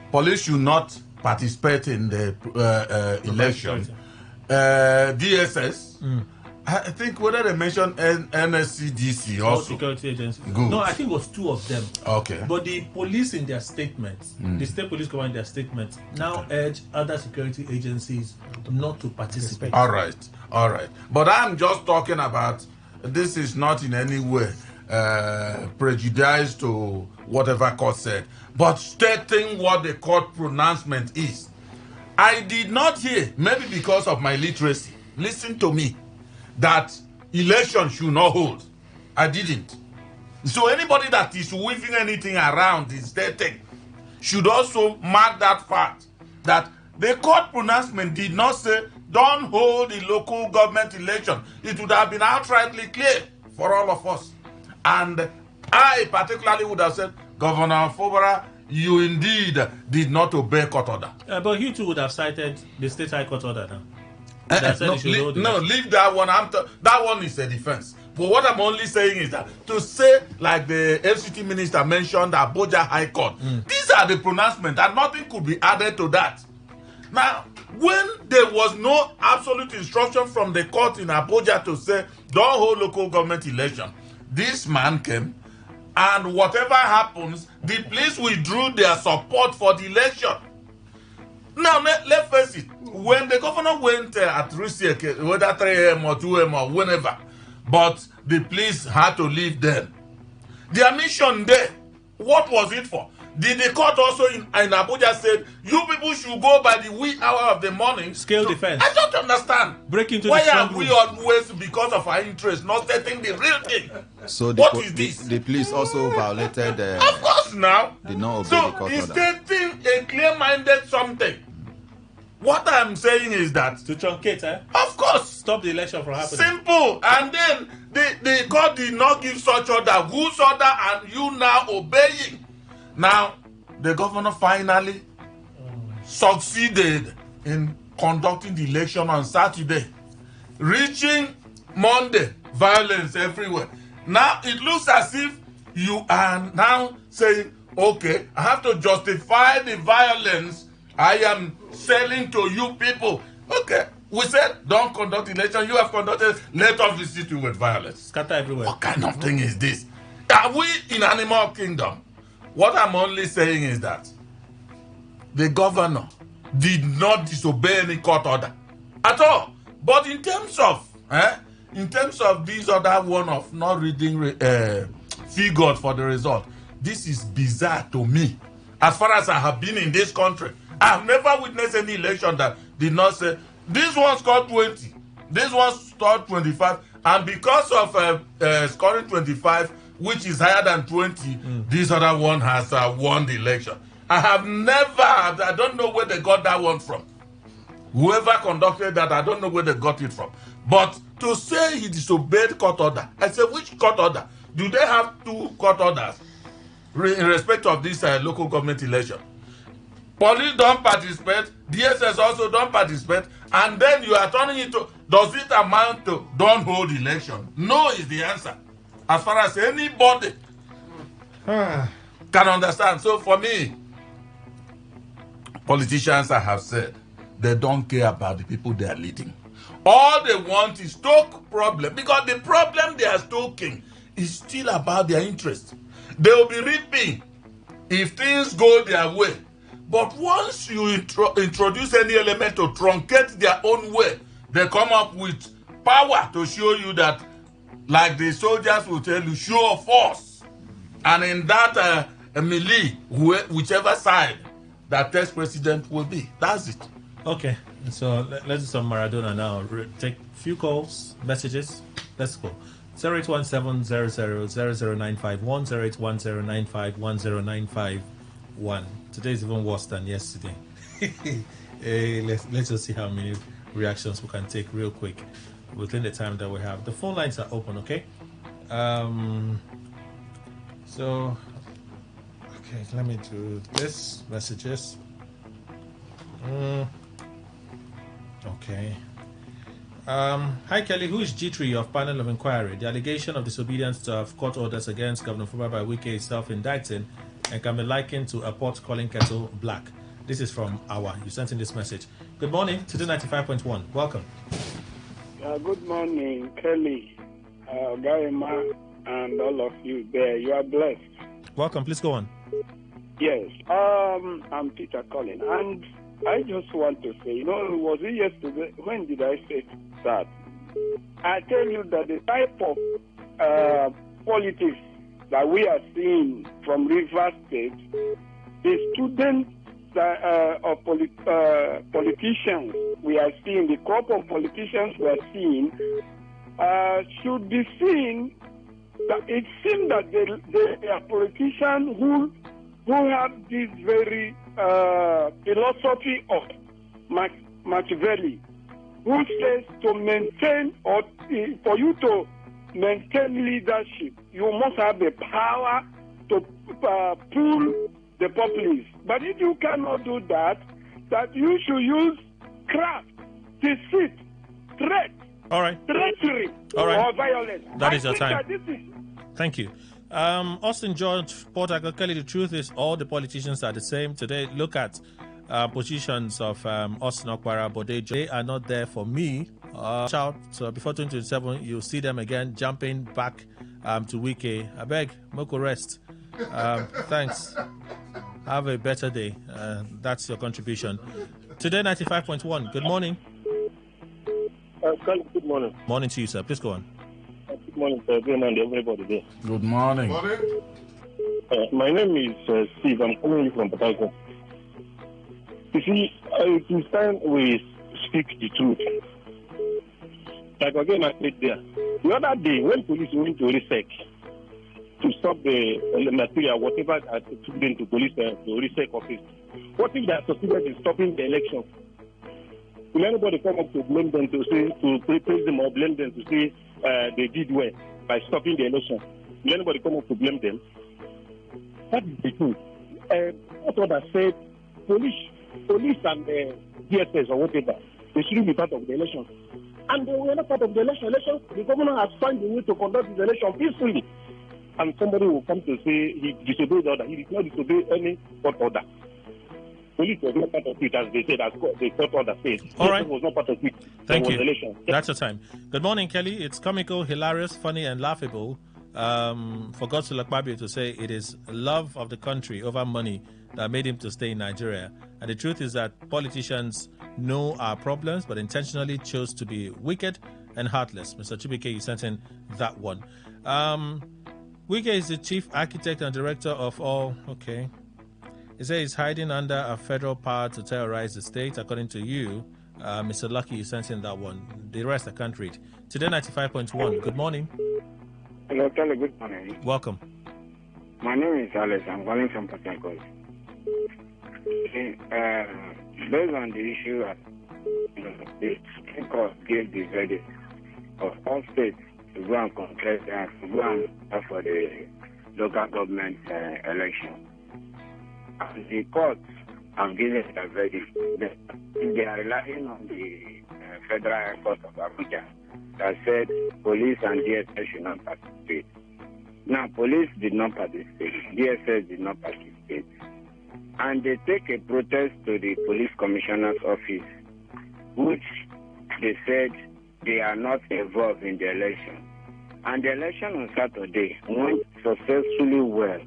Police should not participate in the election. DSS. I think whether they mentioned NSCDC also. Security agency. Good. No, I think it was two of them. Okay. But the police in their statements, the state police command in their statements, now urge other security agencies not to participate. All right. But I'm just talking about, this is not in any way prejudice to whatever court said, but stating what the court pronouncement is. I did not hear, maybe because of my literacy, listen to me, that election should not hold. I didn't. So anybody that is weaving anything around this thing should also mark that fact that the court pronouncement did not say don't hold the local government election. It would have been outrightly clear for all of us. And I particularly would have said, Governor Fobara, you indeed did not obey court order. But you too would have cited the state high court order now. Leave that one. That one is a defense. But what I'm only saying is that to say, like the FCT minister mentioned, Abuja High Court, these are the pronouncements, and nothing could be added to that. Now, when there was no absolute instruction from the court in Abuja to say, don't hold local government election, this man came, and whatever happens, the police withdrew their support for the election. Now, let's face it. When the governor went at Rusiek, whether 3 a.m. or 2 a.m. or whenever, but the police had to leave them. Their mission there, what was it for? Did the court also in Abuja said, you people should go by the wee hour of the morning? Scale defense. I don't understand. Breaking into Why the are we always, because of our interest, not setting the real thing? So what is this? The police also violated of course now. Did not obey so the court he's order. stating a clear-minded something. What I'm saying is that to truncate, of course, stop the election from happening. Simple. And then the court did not give such order. Whose order are you now obeying? Now, the governor finally succeeded in conducting the election on Saturday. Reaching Monday, violence everywhere. Now, it looks as if you are now saying, okay, I have to justify the violence I am selling to you people. Okay, we said don't conduct election. You have conducted. Let us visit you with violence. Scatter everywhere. What kind of thing is this? Are we in animal kingdom? What I'm only saying is that the governor did not disobey any court order at all. But in terms of this other one of not reading figures for the result, this is bizarre to me. As far as I have been in this country, I have never witnessed any election that did not say, this one scored 20, this one scored 25, and because of scoring 25, which is higher than 20, this other one has won the election. I have never, I don't know where they got that one from. Whoever conducted that, I don't know where they got it from. But to say he disobeyed court order, I say, which court order? Do they have 2 court orders in respect of this local government election? Police don't participate, DSS also don't participate, and then you are turning it to, does it amount to don't hold election? No is the answer. As far as anybody can understand. So for me, politicians, I have said, they don't care about the people they are leading. All they want is stoke problem, because the problem they are stoking is still about their interest. They will be reaping if things go their way. But once you introduce any element to truncate their own way, they come up with power to show you that, like the soldiers will tell you, show of force. And in that melee, whichever side that test president will be. That's it. Okay, so let's do some Maradona now. Take a few calls, messages. Let's go. 081700000951, 0810951095. Today is even worse than yesterday. Let's just see how many reactions we can take real quick within the time that we have. The phone lines are open, okay? So, okay, let me do this. Messages. Okay. Hi Kelly, who is G3 of panel of inquiry? The allegation of disobedience of court orders against Governor Fuba by Wike is self-indicting and can be likened to a pot calling kettle black. This is from Awa. You sent in this message. Good morning, Today 95.1. Welcome. Good morning, Kelly, Gaima, and all of you there. You are blessed. Welcome. Please go on. Yes. I'm Peter Collin, and I just want to say, was it yesterday? When did I say that? I tell you that the type of politics that we are seeing from Rivers State, the students of politicians we are seeing, the crop of politicians we are seeing, should be seen that it seems that they are politicians who have this very philosophy of Machiavelli, who says to maintain, or for you to maintain leadership, you must have the power to pull the populace. But if you cannot do that, that you should use craft, deceit, threat, treachery, or violence. That is your time. Thank you. Austin George, Port Harcourt, Kelly, the truth is all the politicians are the same. Today, look at positions of Austin Okpara, but they are not there for me. Shout, so before 2027, you'll see them again jumping back to Wike. I beg, Moko rest. Thanks. Have a better day. That's your contribution. Today 95.1. Good morning. Good morning. Morning to you, sir. Please go on. Good morning, sir. Good morning, everybody there. Good morning. My name is Steve. I'm calling you from Port Harcourt. You see, it is time we speak the truth. Like again, I said there. The other day, when police went to RISEC to stop the material, whatever took them to police, the RISEC office, what if they are succeeded in stopping the election? Will anybody come up to blame them to praise them or blame them to say they did well by stopping the election? Will anybody come up to blame them? That is the truth. What others said, police and DSS or whatever, they shouldn't be part of the election. And they were not part of the election. The governor has found a way to conduct his election peacefully. And somebody will come to say he disobeyed the order. He did not disobey any court order. Police was not part of it, as they said, as the court order said. All right. Was not part of it. Thank you. Election. That's your time. Good morning, Kelly. It's comical, hilarious, funny, and laughable for Godswill Akpabio to say it is love of the country over money that made him to stay in Nigeria. And the truth is that politicians know our problems, but intentionally chose to be wicked and heartless. Mr. Chibike, you sent in that one. Wike is the chief architect and director of all. Okay. He says he's hiding under a federal power to terrorize the state, according to you. Mr. Lucky, you sent in that one. The rest I can't read. Today 95.1. Good morning. Hello, Kelly. Good morning. Welcome. My name is Alex. I'm calling from Port Harcourt. Based on the issue, the Supreme Court gave the verdict of all states to go and contest and to go and for the local government election. And the courts have given a verdict. They are relying on the Federal Court of Abuja that said police and DSS should not participate. Now, police did not participate. DSS did not participate. And they take a protest to the police commissioner's office, which they said they are not involved in the election. And the election on Saturday went successfully well.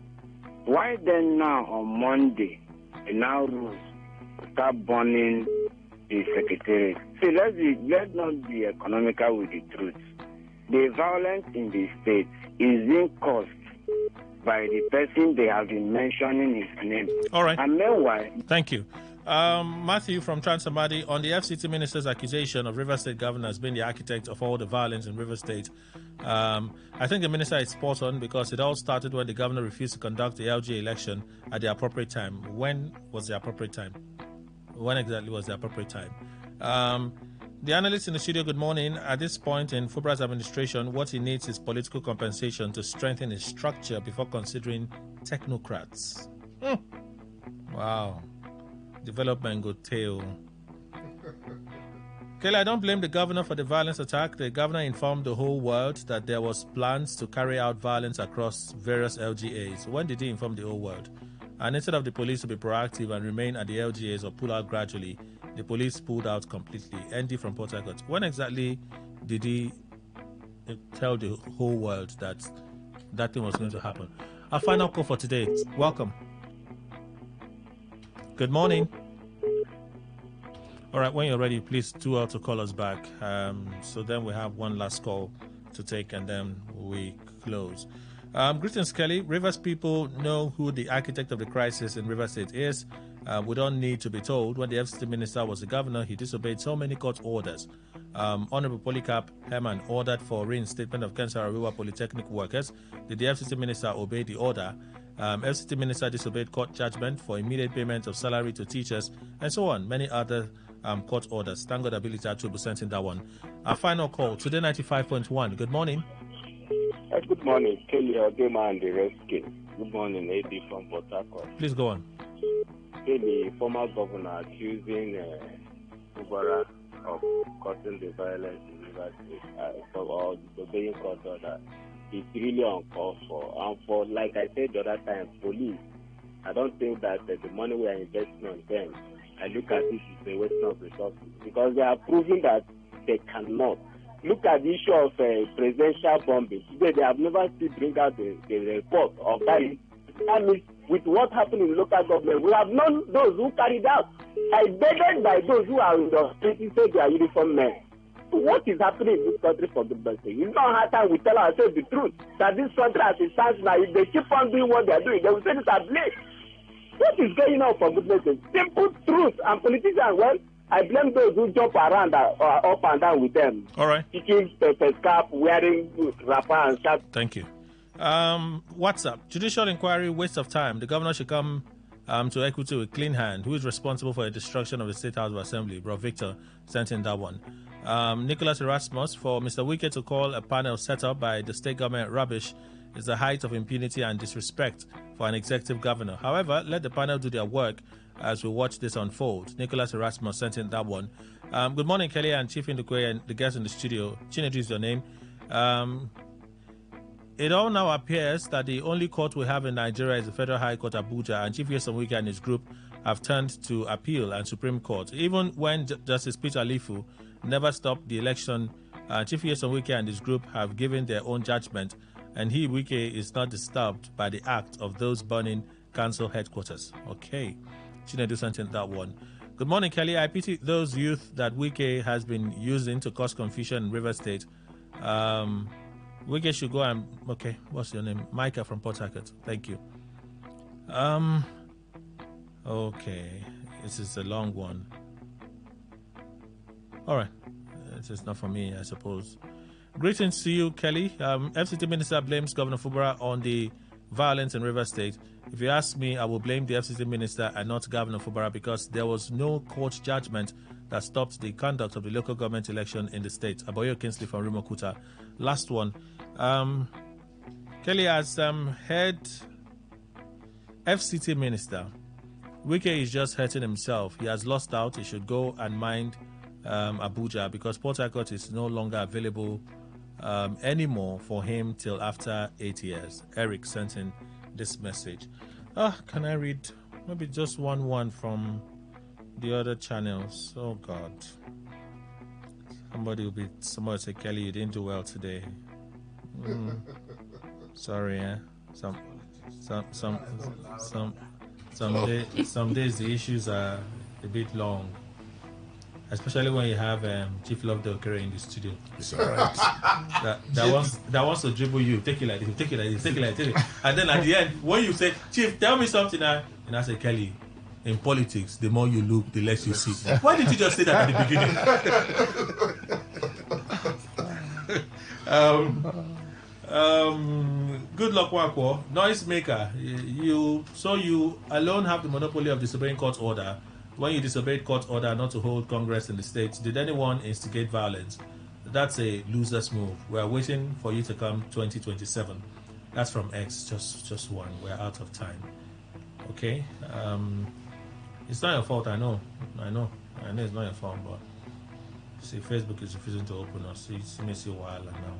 Why then now on Monday, they now rules start burning the secretariat? See, let's not be economical with the truth. The violence in the state is being caused by the person they have been mentioning his name. All right. And meanwhile... Thank you. Matthew from Transamadi, on the FCT minister's accusation of River State governor as being the architect of all the violence in River State, I think the minister is spot on, because it all started when the governor refused to conduct the LGA election at the appropriate time. When was the appropriate time? When exactly was the appropriate time? The analyst in the studio, good morning. At this point in Fubra's administration, what he needs is political compensation to strengthen his structure before considering technocrats. Wow. Development good tail. Kelly, I don't blame the governor for the violence attack. The governor informed the whole world that there was plans to carry out violence across various LGAs. When did he inform the whole world? And instead of the police to be proactive and remain at the LGAs or pull out gradually, the police pulled out completely. Andy from Port Harcourt, when exactly did he tell the whole world that that thing was going to happen? Our final call for today. Welcome. Good morning. All right, when you're ready, please do well to call us back. So then we have one last call to take and then we close. Greetings, Kelly. Rivers people know who the architect of the crisis in River State is. We don't need to be told. When the FCT minister was the governor, he disobeyed so many court orders. Honorable Polycarp Herman ordered for reinstatement of Kensarawiwa Polytechnic workers. Did the FCT minister obey the order? FCT minister disobeyed court judgment for immediate payment of salary to teachers, and so on. Many other court orders. Thank God Ability to sent in that one. Our final call, Today 95.1. Good morning. Good morning, Kelly Odema and the rest. Good morning, AD from Port Harcourt. Please go on. The former governor accusing Ubara of causing the violence in River State or disobeying court order is really uncalled for. And for, like I said the other time, police, I don't think that the money we are investing on them, I look at this as a waste of resources, because they are proving that they cannot. Look at the issue of presidential bombing. Today, they have never still bring out the report of that. That means with what happened in local government. We have known those who carried out, invaded by those who are in the authority, say they are uniformed men. What is happening in this country for goodness sake? It's not hard time we tell ourselves the truth that this country as it stands now, if they keep on doing what they are doing, they will say this are blame. What is going on for goodness sake? Simple truth. And politicians, well, I blame those who jump around up and down with them. All right. Kicking the scarf, wearing wrapper and shirt. Thank you. What's up? Judicial inquiry, waste of time. The governor should come to equity with clean hand. Who is responsible for the destruction of the State House of Assembly? Bro Victor sent in that one. Nicholas Erasmus, for Mr. Wike to call a panel set up by the state government rubbish is the height of impunity and disrespect for an executive governor. However, let the panel do their work as we watch this unfold. Nicholas Erasmus sent in that one. Good morning, Kelly and Chief Indukwe and the guests in the studio. Chinedu is your name. It all now appears that the only court we have in Nigeria is the Federal High Court, Abuja, and Chief Yesom Wike and his group have turned to appeal and Supreme Court. Even when Justice Peter Alifu never stopped the election, Chief Yesom Wike and his group have given their own judgment, and Wike is not disturbed by the act of those burning council headquarters. Okay, Chinedu sent in that one. Good morning, Kelly. I pity those youth that Wike has been using to cause confusion in River State. Wike should go and... Okay, what's your name? Micah from Port Harcourt. Thank you. Okay, this is a long one. All right, this is not for me, I suppose. Greetings to you, Kelly. FCT Minister blames Governor Fubara on the violence in River State. If you ask me, I will blame the FCT Minister and not Governor Fubara because there was no court judgment that stopped the conduct of the local government election in the state. Aboyo Kingsley from Rimokuta. Last one. Kelly has head FCT Minister. Wike is just hurting himself. He has lost out. He should go and mind Abuja because Port Harcourt is no longer available anymore for him till after 8 years. Eric sent in this message. Can I read maybe just one from the other channels? Oh God. Somebody say, Kelly, you didn't do well today. Sorry, Some days the issues are a bit long, especially when you have Chief Loveday Okere in the studio. It's all right. that wants to dribble you. Take it like this, take it like this, take it like this. And then at the end, when you say, Chief, tell me something, and I say, Kelly, in politics, the more you look, the less you see. Why did you just say that at the beginning? Good luck, Wakwo. Noisemaker. You alone have the monopoly of disobeying court order. When you disobeyed court order not to hold Congress in the state, did anyone instigate violence? That's a loser's move. We are waiting for you to come 2027. That's from X. Just one. We're out of time. Okay. It's not your fault. I know it's not your fault, but see, Facebook is refusing to open us. It may see a while now.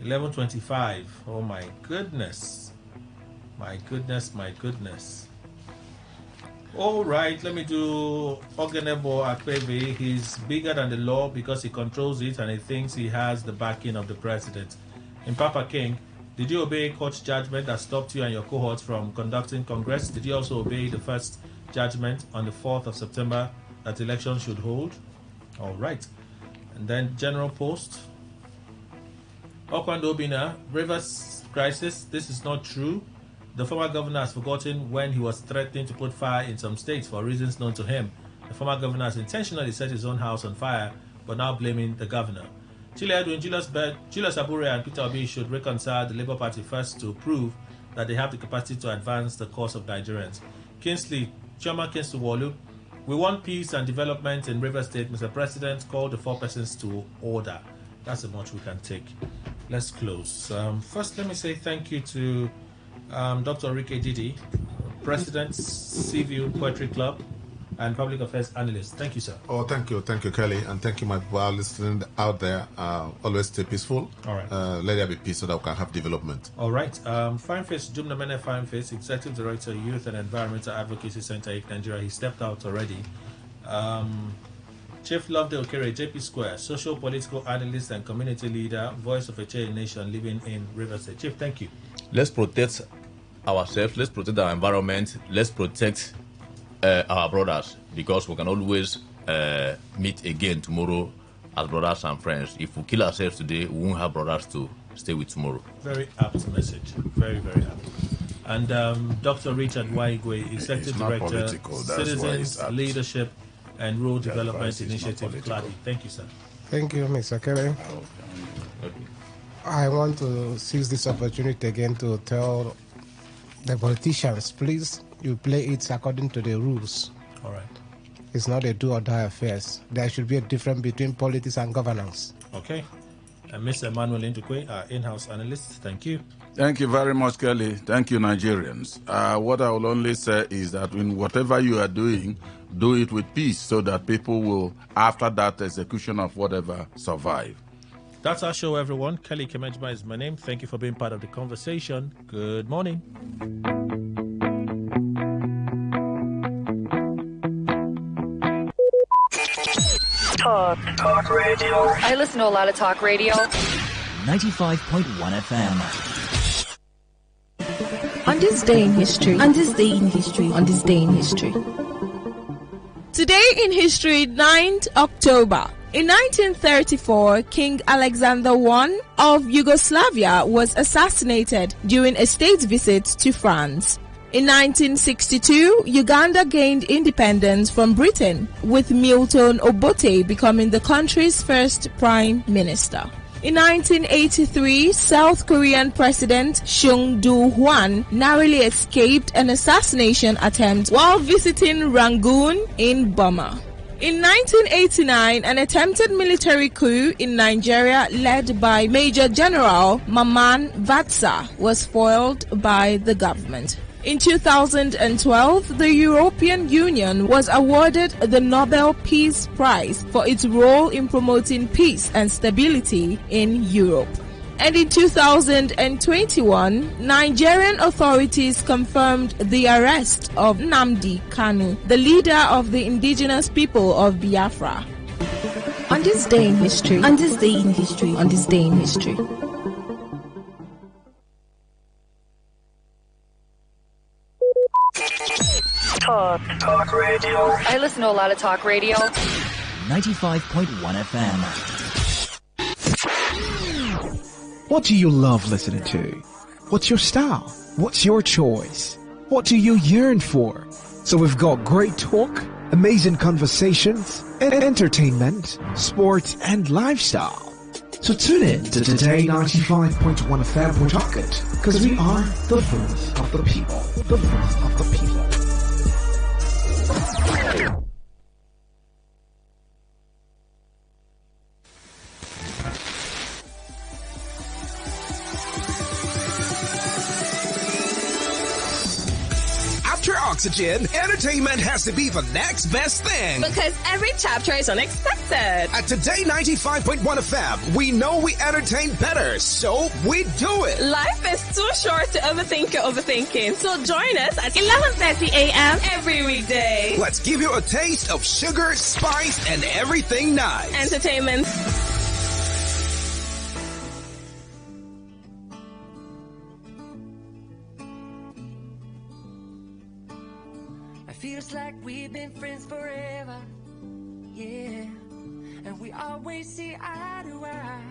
11:25. Oh my goodness. My goodness. All right, let me do Ogenebo Akpebe. He's bigger than the law because he controls it and he thinks he has the backing of the president. In Papa King, did you obey court judgment that stopped you and your cohorts from conducting Congress? Did you also obey the first judgment on the 4th of September that election should hold? All right. And then General Post. Okwando Obina, Rivers crisis. This is not true. The former governor has forgotten when he was threatening to put fire in some states for reasons known to him. The former governor has intentionally set his own house on fire, but now blaming the governor. Chile Edwin, Julius Abure and Peter Obi should reconcile the Labour Party first to prove that they have the capacity to advance the cause of Nigerians. Chioma Kingsley Wolu, we want peace and development in River State. Mr. President, call the 4 persons to order. That's as much we can take. Let's close. First, let me say thank you to Dr. Rike Didi, President, Seaview Poetry Club, and Public Affairs Analyst. Thank you, sir. Oh, thank you, Kelly, and thank you, my people listening out there. Always stay peaceful. All right. Let there be peace so that we can have development. All right. Fine Face, Jumna Mene Fine Face, Executive Director, Youth and Environmental Advocacy Center, IC Nigeria. He stepped out already. Chief Loveday Okere, JP Square, social political analyst and community leader, voice of a Chilean nation living in River State. Chief, thank you. Let's protect ourselves, let's protect our environment, let's protect our brothers, because we can always meet again tomorrow as brothers and friends. If we kill ourselves today, we won't have brothers to stay with tomorrow. Very apt message. Very, very apt. And Dr. Richard Waigwe, Executive Director, Citizens Leadership and Rural Development Initiative, CLADI. Thank you, sir. Thank you, Mr. Kelly. I want to seize this opportunity again to tell the politicians, please, you play it according to the rules. All right. It's not a do or die affairs. There should be a difference between politics and governance. Okay. And Mr. Emmanuel Indukwe, our in-house analyst, thank you. Thank you very much, Kelly. Thank you, Nigerians. What I will only say is that in whatever you are doing, do it with peace so that people will, after that execution of whatever, survive. That's our show, everyone. Kelly Kemejma is my name. Thank you for being part of the conversation. Good morning. Talk radio. I listen to a lot of talk radio. 95.1 FM. On this day in history. On this day in history. On this day in history. Today in history, 9th October. In 1934, King Alexander I of Yugoslavia was assassinated during a state visit to France. In 1962, Uganda gained independence from Britain, with Milton Obote becoming the country's first prime minister. In 1983, South Korean President Chung Do-hwan narrowly escaped an assassination attempt while visiting Rangoon in Burma. In 1989, an attempted military coup in Nigeria led by Major General Mamman Vatsa was foiled by the government. In 2012, the European Union was awarded the Nobel Peace Prize for its role in promoting peace and stability in Europe. And in 2021, Nigerian authorities confirmed the arrest of Nnamdi Kanu, the leader of the indigenous people of Biafra. On this day in history. On this day in history. On this day in history. Talk radio. I listen to a lot of talk radio. 95.1 FM. What do you love listening to? What's your style? What's your choice? What do you yearn for? So we've got great talk, amazing conversations, and entertainment, sports, and lifestyle. So tune in to Today 95.1 FM for Talk It, because we are the voice of the people. The voice of the people. Oxygen, entertainment has to be the next best thing. Because every chapter is unexpected. At Today 95.1 FM, we know we entertain better, so we do it. Life is too short to overthink your overthinking. So join us at 11:30 a.m. every weekday. Let's give you a taste of sugar, spice, and everything nice. Entertainment. Feels like we've been friends forever, yeah, and we always see eye to eye.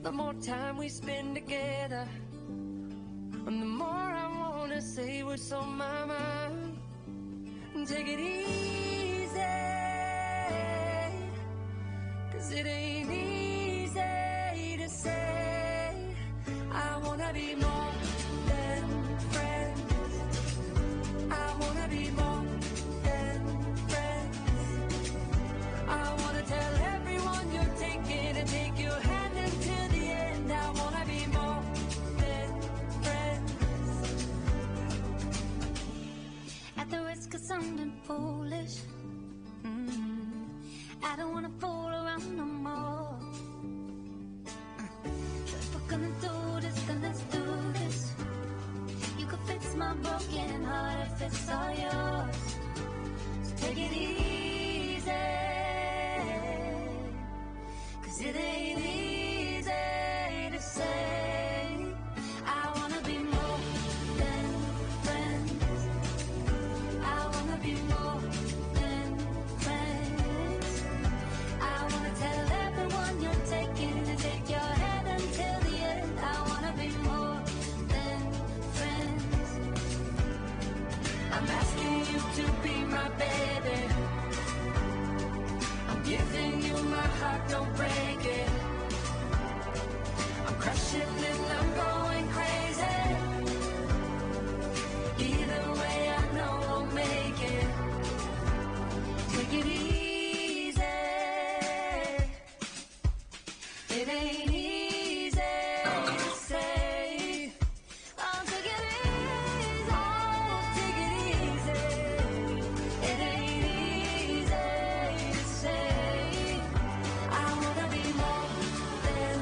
The more time we spend together, and the more I wanna say what's on my mind. Take it easy, 'cause it ain't easy to say. I wanna be more than friends. I wanna be more than friends. I wanna tell everyone you're taking and take your hand until the end. I wanna be more than friends. At the risk of sounding foolish, I don't wanna fool around no more. If we're gonna do this, then let's do this. You could fix my broken heart if it's all yours. So take it easy, 'cause it ain't easy to say. I wanna I'm asking you to be my baby. I'm giving you my heart, don't break it. I'm crushing and I'm going crazy. Either way, I know I'll make it. Take it easy. It ain't easy to say. I'll take it easy. Oh, take it easy. It ain't easy to say. I wanna be more than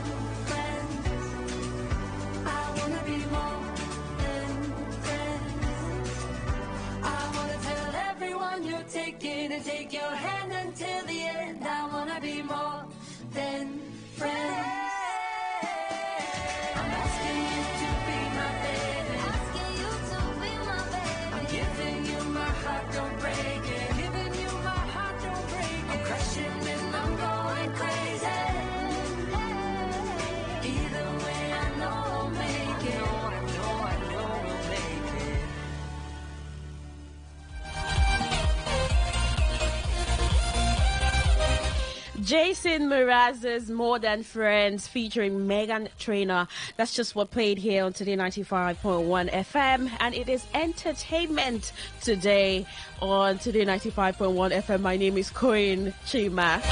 friends. I wanna be more than friends. I wanna tell everyone you're taking and take your hand until the end. I wanna be more than friends. I'm asking you to be my baby. Asking you to be my baby. I'm giving you my heart, don't break it. Giving you my heart, don't break it. I'm crushing and I'm going crazy. Either way, I know I'll make it. I know we'll make it. Jason Mraz's More Than Friends featuring Megan Trainor. That's just what played here on Today 95.1 FM, and it is entertainment today on Today 95.1 FM. My name is Corinne Chima.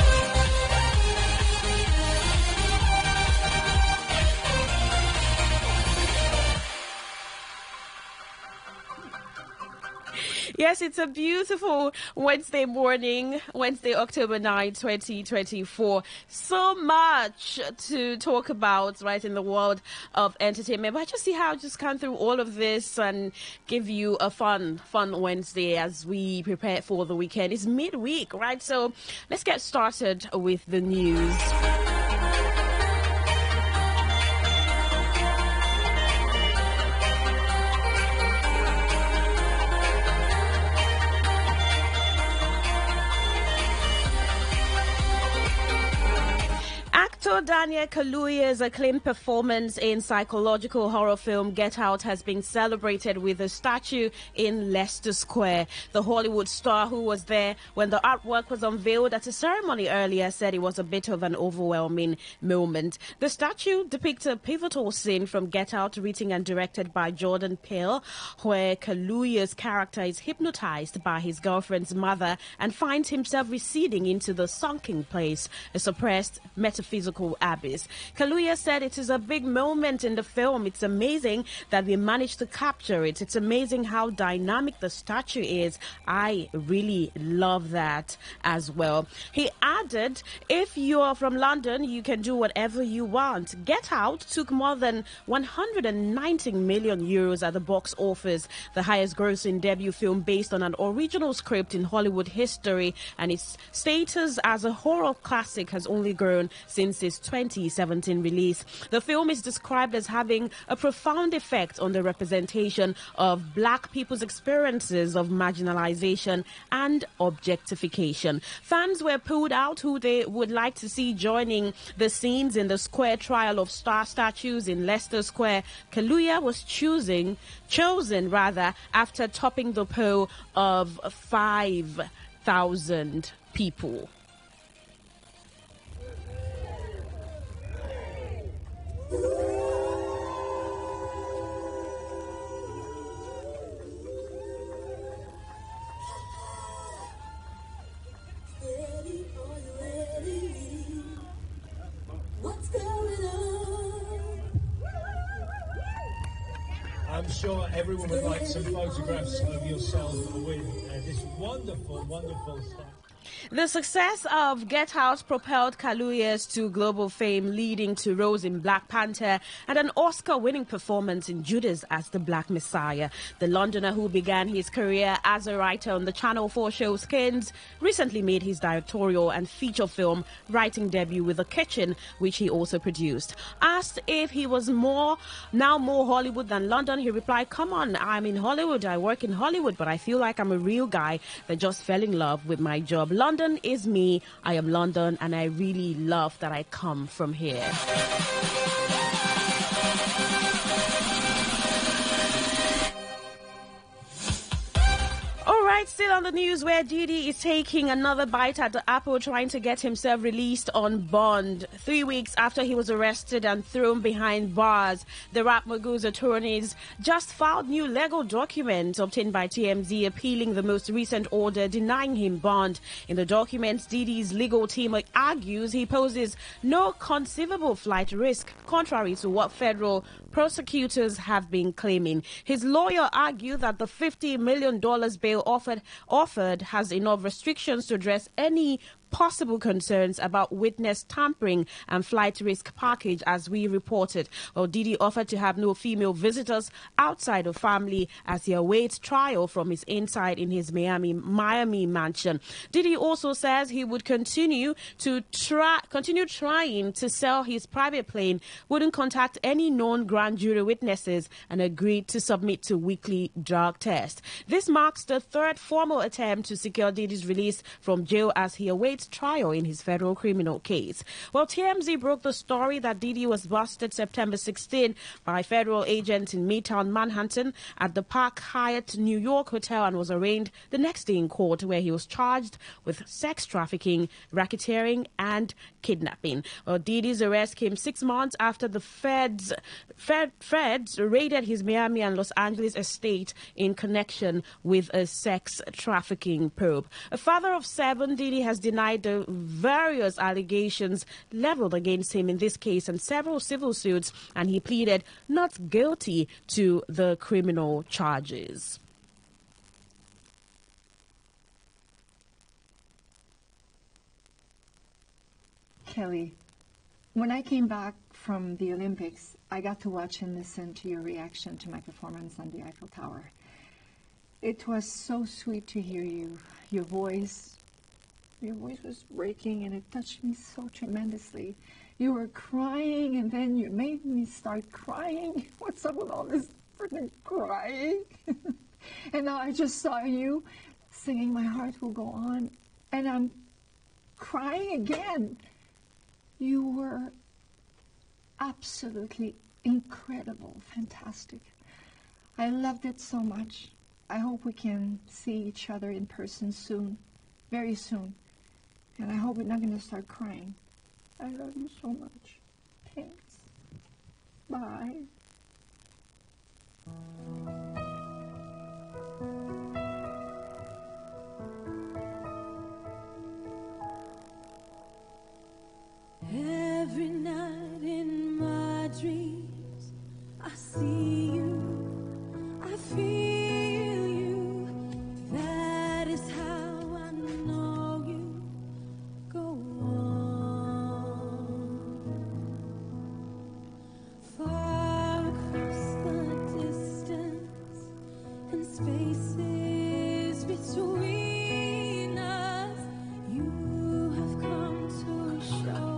Yes, it's a beautiful Wednesday morning, Wednesday, October 9, 2024. So much to talk about, right, in the world of entertainment. But I just see how I just come through all of this and give you a fun Wednesday as we prepare for the weekend. It's midweek, right? So let's get started with the news. Actor Daniel Kaluuya's acclaimed performance in psychological horror film Get Out has been celebrated with a statue in Leicester Square. The Hollywood star who was there when the artwork was unveiled at a ceremony earlier said it was a bit of an overwhelming moment. The statue depicts a pivotal scene from Get Out, written and directed by Jordan Peele, where Kaluuya's character is hypnotized by his girlfriend's mother and finds himself receding into the sunken place, a suppressed metaphysical abyss. Kaluuya said it is a big moment in the film. It's amazing that we managed to capture it. It's amazing how dynamic the statue is. I really love that as well. He added, if you are from London, you can do whatever you want. Get Out took more than 190 million euros at the box office, the highest grossing debut film based on an original script in Hollywood history, and its status as a horror classic has only grown since its 2017 release. The film is described as having a profound effect on the representation of Black people's experiences of marginalization and objectification. Fans were pulled out who they would like to see joining the scenes in the square trial of star statues in Leicester Square. Kaluuya was chosen after topping the poll of 5,000 people. I'm sure everyone would like some photographs of yourself with this wonderful, wonderful stuff. The success of Get Out propelled Kaluuya to global fame, leading to roles in Black Panther and an Oscar-winning performance in Judas as the Black Messiah. The Londoner, who began his career as a writer on the Channel 4 show Skins, recently made his directorial and feature film writing debut with The Kitchen, which he also produced. Asked if he was more Hollywood than London, he replied, "Come on, I'm in Hollywood, I work in Hollywood, but I feel like I'm a real guy that just fell in love with my job. London is me, I am London, and I really love that I come from here." right, still on the news where Diddy is taking another bite at the apple, trying to get himself released on bond. 3 weeks after he was arrested and thrown behind bars, the rap mogul's attorneys just filed new legal documents obtained by TMZ appealing the most recent order denying him bond. In the documents, Diddy's legal team argues he poses no conceivable flight risk, contrary to what federal prosecutors have been claiming. His lawyer argued that the $50 million bail offered has enough restrictions to address any possible concerns about witness tampering and flight risk package, as we reported. Well, Diddy offered to have no female visitors outside of family as he awaits trial from his inside in his Miami mansion. Diddy also says he would continue trying to sell his private plane, wouldn't contact any known grand jury witnesses, and agreed to submit to weekly drug tests. This marks the third formal attempt to secure Diddy's release from jail as he awaits trial in his federal criminal case. Well, TMZ broke the story that Diddy was busted September 16 by federal agents in Midtown Manhattan at the Park Hyatt New York hotel and was arraigned the next day in court, where he was charged with sex trafficking, racketeering, and kidnapping. Well, Diddy's arrest came 6 months after the feds raided his Miami and Los Angeles estate in connection with a sex trafficking probe. A father of 7, Diddy has denied the various allegations leveled against him in this case and several civil suits, and he pleaded not guilty to the criminal charges. Kelly, when I came back from the Olympics, I got to watch and listen to your reaction to my performance on the Eiffel Tower. It was so sweet to hear you. Your voice was breaking, and it touched me so tremendously. You were crying, and then you made me start crying. What's up with all this freaking crying? And now I just saw you singing My Heart Will Go On, and I'm crying again. You were absolutely incredible, fantastic. I loved it so much. I hope we can see each other in person soon, very soon. And I hope we're not going to start crying. I love you so much. Thanks. Bye. Every night in my dreams, I see you, I feel you. That is how I know you. Go on. Far across the distance and spaces between us, you have come to show.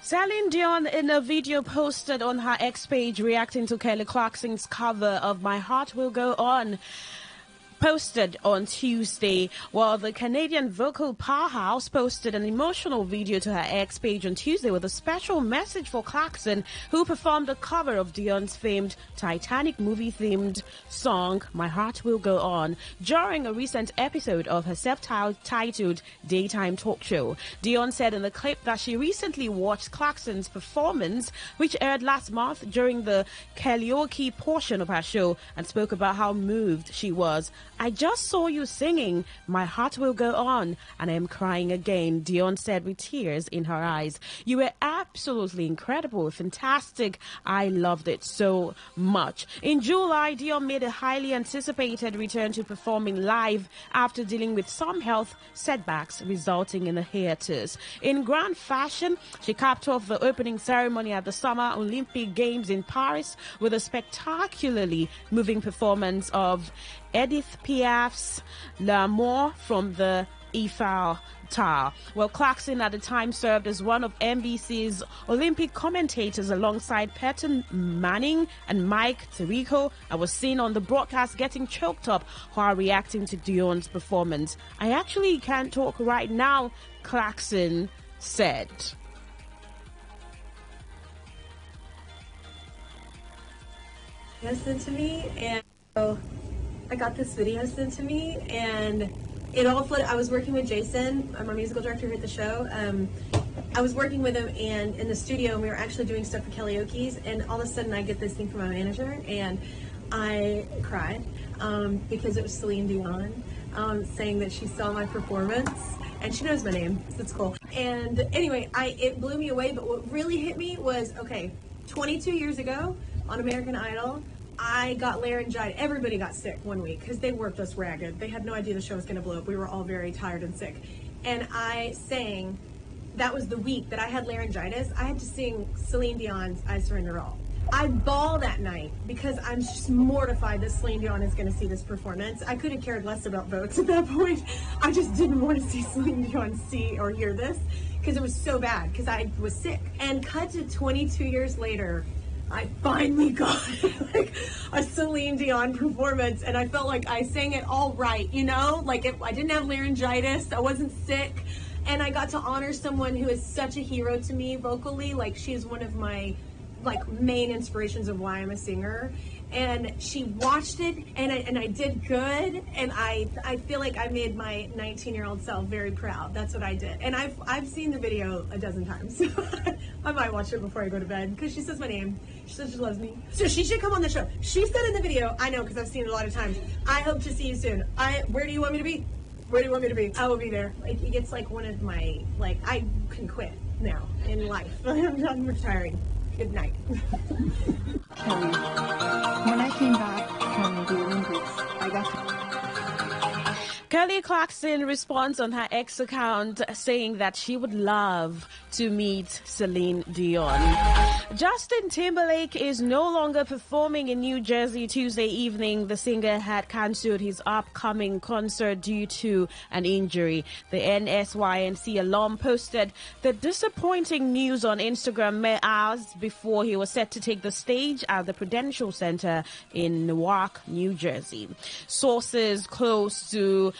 Celine Dion, in a video posted on her X page reacting to Kelly Clarkson's cover of My Heart Will Go On, posted on Tuesday, while the Canadian vocal powerhouse posted an emotional video to her X page on Tuesday with a special message for Clarkson, who performed a cover of Dion's famed Titanic movie-themed song, My Heart Will Go On, during a recent episode of her self-titled daytime talk show. Dion said in the clip that she recently watched Clarkson's performance, which aired last month during the karaoke portion of her show, and spoke about how moved she was. I just saw you singing My Heart Will Go On, and I am crying again, Dion said with tears in her eyes. You were absolutely incredible, fantastic. I loved it so much. In July, Dion made a highly anticipated return to performing live after dealing with some health setbacks resulting in a hiatus. In grand fashion, she capped off the opening ceremony at the Summer Olympic Games in Paris with a spectacularly moving performance of Edith Piaf's L'amour from the Eiffel Tower. Well, Clarkson at the time served as one of NBC's Olympic commentators alongside Peyton Manning and Mike Tirico, and was seen on the broadcast getting choked up while reacting to Dion's performance. I actually can't talk right now, Clarkson said. Sent to me, and so I got this video sent to me, and it all flooded. I was working with Jason, I'm our musical director here at the show. I was working with him and in the studio, and we were actually doing stuff for karaoke's, and all of a sudden I get this thing from my manager, and I cried because it was Celine Dion saying that she saw my performance, and she knows my name, so it's cool. And anyway, it blew me away, but what really hit me was, okay, 22 years ago on American Idol, I got laryngitis. Everybody got sick one week because they worked us ragged. They had no idea the show was going to blow up. We were all very tired and sick. And I sang, that was the week that I had laryngitis. I had to sing Celine Dion's I Surrender All. I bawled that night because I'm just mortified that Celine Dion is going to see this performance. I could have cared less about votes at that point. I just didn't want to see Celine Dion see or hear this because it was so bad because I was sick. And cut to 22 years later, I finally got like a Celine Dion performance, and I felt like I sang it all right, you know? Like I didn't have laryngitis, I wasn't sick, and I got to honor someone who is such a hero to me vocally. Like, she is one of my main inspirations of why I'm a singer. And she watched it, and I did good, and I feel like I made my 19-year-old self very proud. That's what I did. And I've seen the video a dozen times. I might watch it before I go to bed because she says my name. She says she loves me. So she should come on the show. She said in the video, I know because I've seen it a lot of times, I hope to see you soon. Where do you want me to be? Where do you want me to be? I will be there. It's like one of my, I can quit now in life. I'm retiring. Good night. When I came back from the Olympics, I got to... Kelly Clarkson responds on her X account saying that she would love to meet Celine Dion. Justin Timberlake is no longer performing in New Jersey Tuesday evening. The singer had cancelled his upcoming concert due to an injury. The NSYNC alum posted the disappointing news on Instagram mere hours before he was set to take the stage at the Prudential Center in Newark, New Jersey. Sources close to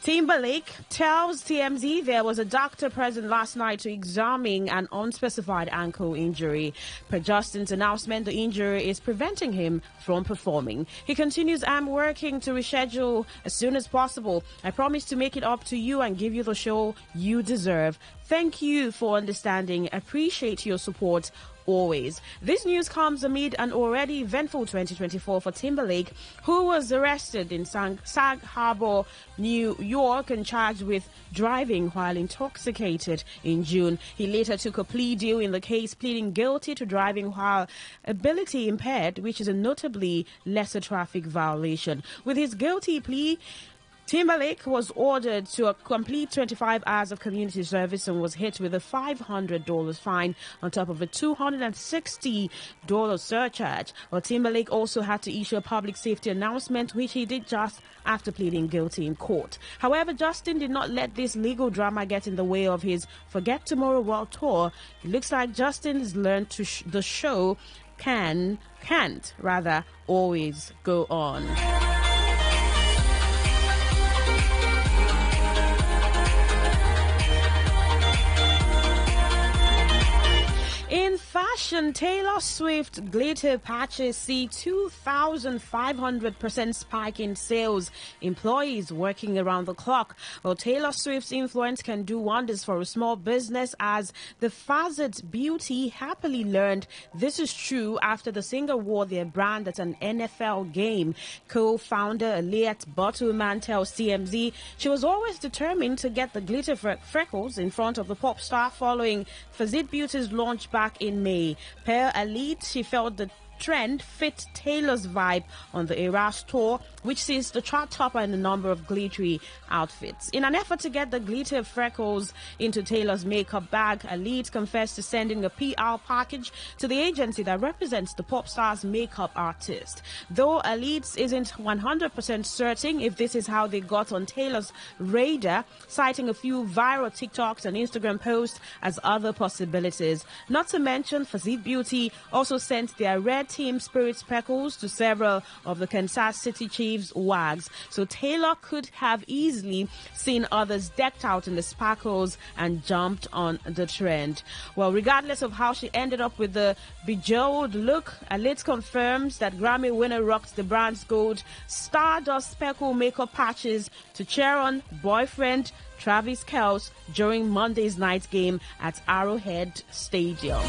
Timberlake tells TMZ there was a doctor present last night to examine an unspecified ankle injury. Per Justin's announcement, the injury is preventing him from performing. He continues, I'm working to reschedule as soon as possible. I promise to make it up to you and give you the show you deserve. Thank you for understanding. Appreciate your support always. This news comes amid an already eventful 2024 for Timberlake, who was arrested in Sag Harbor, New York, and charged with driving while intoxicated in June. He later took a plea deal in the case, pleading guilty to driving while ability impaired, which is a notably lesser traffic violation. With his guilty plea, Timberlake was ordered to complete 25 hours of community service and was hit with a $500 fine on top of a $260 surcharge. Well, Timberlake also had to issue a public safety announcement, which he did just after pleading guilty in court. However, Justin did not let this legal drama get in the way of his Forget Tomorrow World Tour. It looks like Justin has learned to the show can't always go on. In fashion, Taylor Swift glitter patches see 2,500% spike in sales. Employees working around the clock. Well, Taylor Swift's influence can do wonders for a small business, as the Facet Beauty happily learned this is true after the singer wore their brand at an NFL game. Co-founder Aliette Bottleman tells TMZ she was always determined to get the glitter freckles in front of the pop star following Facet Beauty's launch back in May. Per Aliette, she felt the trend fit Taylor's vibe on the Eras tour, which sees the chart topper in a number of glittery outfits. In an effort to get the glitter freckles into Taylor's makeup bag, Elite confessed to sending a PR package to the agency that represents the pop star's makeup artist. Though Elite isn't 100% certain if this is how they got on Taylor's radar, citing a few viral TikToks and Instagram posts as other possibilities. Not to mention, Fazit Beauty also sent their Red Team Spirit speckles to several of the Kansas City Chiefs wags. So Taylor could have easily seen others decked out in the sparkles and jumped on the trend. Well, regardless of how she ended up with the bejeweled look, Elite confirms that Grammy winner rocked the brand's gold Stardust speckle makeup patches to cheer on boyfriend Travis Kelce during Monday's night game at Arrowhead Stadium.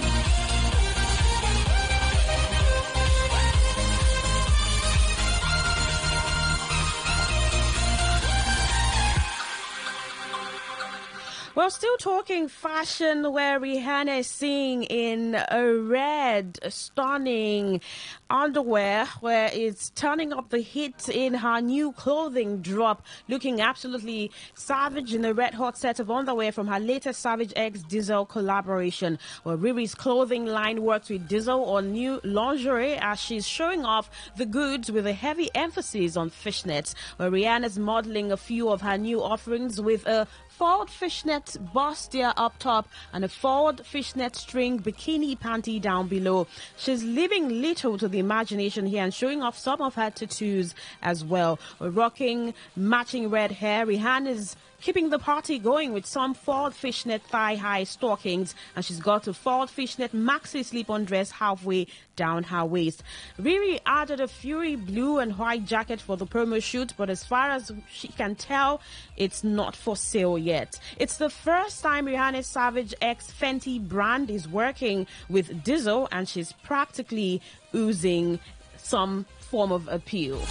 Well, still talking fashion, where Rihanna is seen in a red, stunning underwear, where it's turning up the heat in her new clothing drop, looking absolutely savage in a red hot set of underwear from her latest Savage X Diesel collaboration. Well, Riri's clothing line works with Diesel on new lingerie as she's showing off the goods with a heavy emphasis on fishnets, where Rihanna's modeling a few of her new offerings with a forward fishnet bustier up top and a forward fishnet string bikini panty down below. She's leaving little to the imagination here and showing off some of her tattoos as well. We're rocking matching red hair. Rihanna's keeping the party going with some forward fishnet thigh-high stockings, and she's got a forward fishnet maxi slip-on dress halfway down her waist. Riri added a fury blue and white jacket for the promo shoot, but as far as she can tell, it's not for sale yet. It's the first time Rihanna's Savage X Fenty brand is working with Diesel, and she's practically oozing some form of appeal.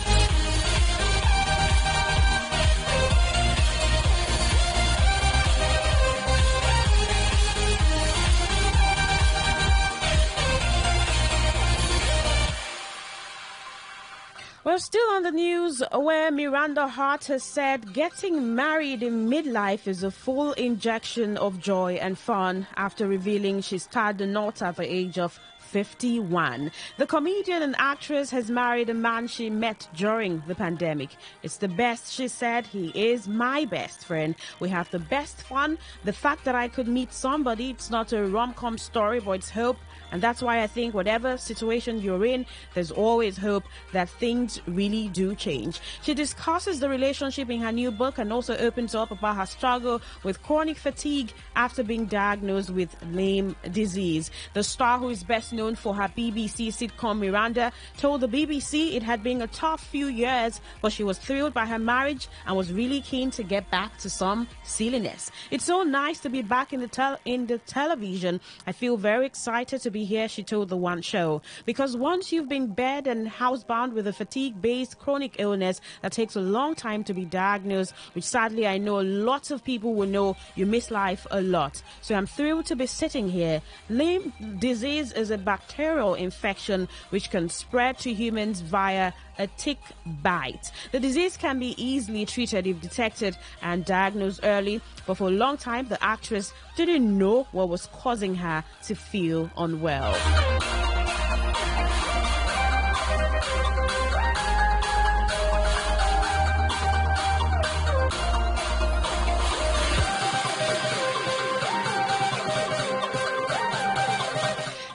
Well, still on the news, where Miranda Hart has said getting married in midlife is a full injection of joy and fun after revealing she's tied the knot at the age of 51. The comedian and actress has married a man she met during the pandemic. It's the best, she said. He is my best friend. We have the best fun. The fact that I could meet somebody, it's not a rom-com story, but it's hope. And that's why I think whatever situation you're in, there's always hope that things really do change. She discusses the relationship in her new book and also opens up about her struggle with chronic fatigue after being diagnosed with Lyme disease. The star, who is best known for her BBC sitcom Miranda, told the BBC it had been a tough few years, but she was thrilled by her marriage and was really keen to get back to some silliness. It's so nice to be back in the television. I feel very excited to be here, she told the One Show, because once you've been bed and housebound with a fatigue-based chronic illness that takes a long time to be diagnosed, which sadly I know lots of people will know, you miss life a lot. So I'm thrilled to be sitting here. Lyme disease is a bacterial infection which can spread to humans via a tick bite. The disease can be easily treated if detected and diagnosed early, but for a long time the actress didn't know what was causing her to feel unwell.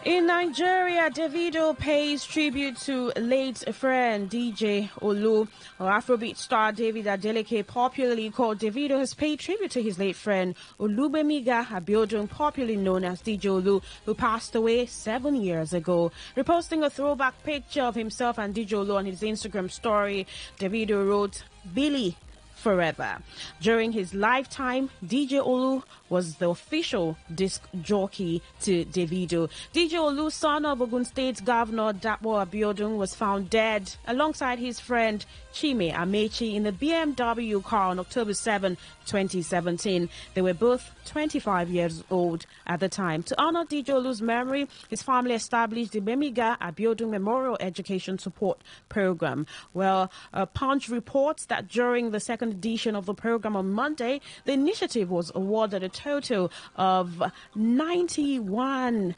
In Nigeria, Davido pays tribute to late friend DJ Olu. Afrobeat star David Adeleke, popularly called Davido, has paid tribute to his late friend Olubemiga Abiodun, popularly known as DJ Olu, who passed away 7 years ago. Reposting a throwback picture of himself and DJ Olu on his Instagram story, Davido wrote, "Billy, forever. During his lifetime, DJ Olu was the official disc jockey to Davido. DJ Olu, son of Ogun State Governor Dapo Abiodun, was found dead alongside his friend Chime Amechi in a BMW car on October 7, 2017. They were both 25 years old at the time. To honor DJ Olu's memory, his family established the Bemiga Abiodun Memorial Education Support Program. Well, Punch reports that during the second edition of the program on Monday, the initiative was awarded a total of 91,500,000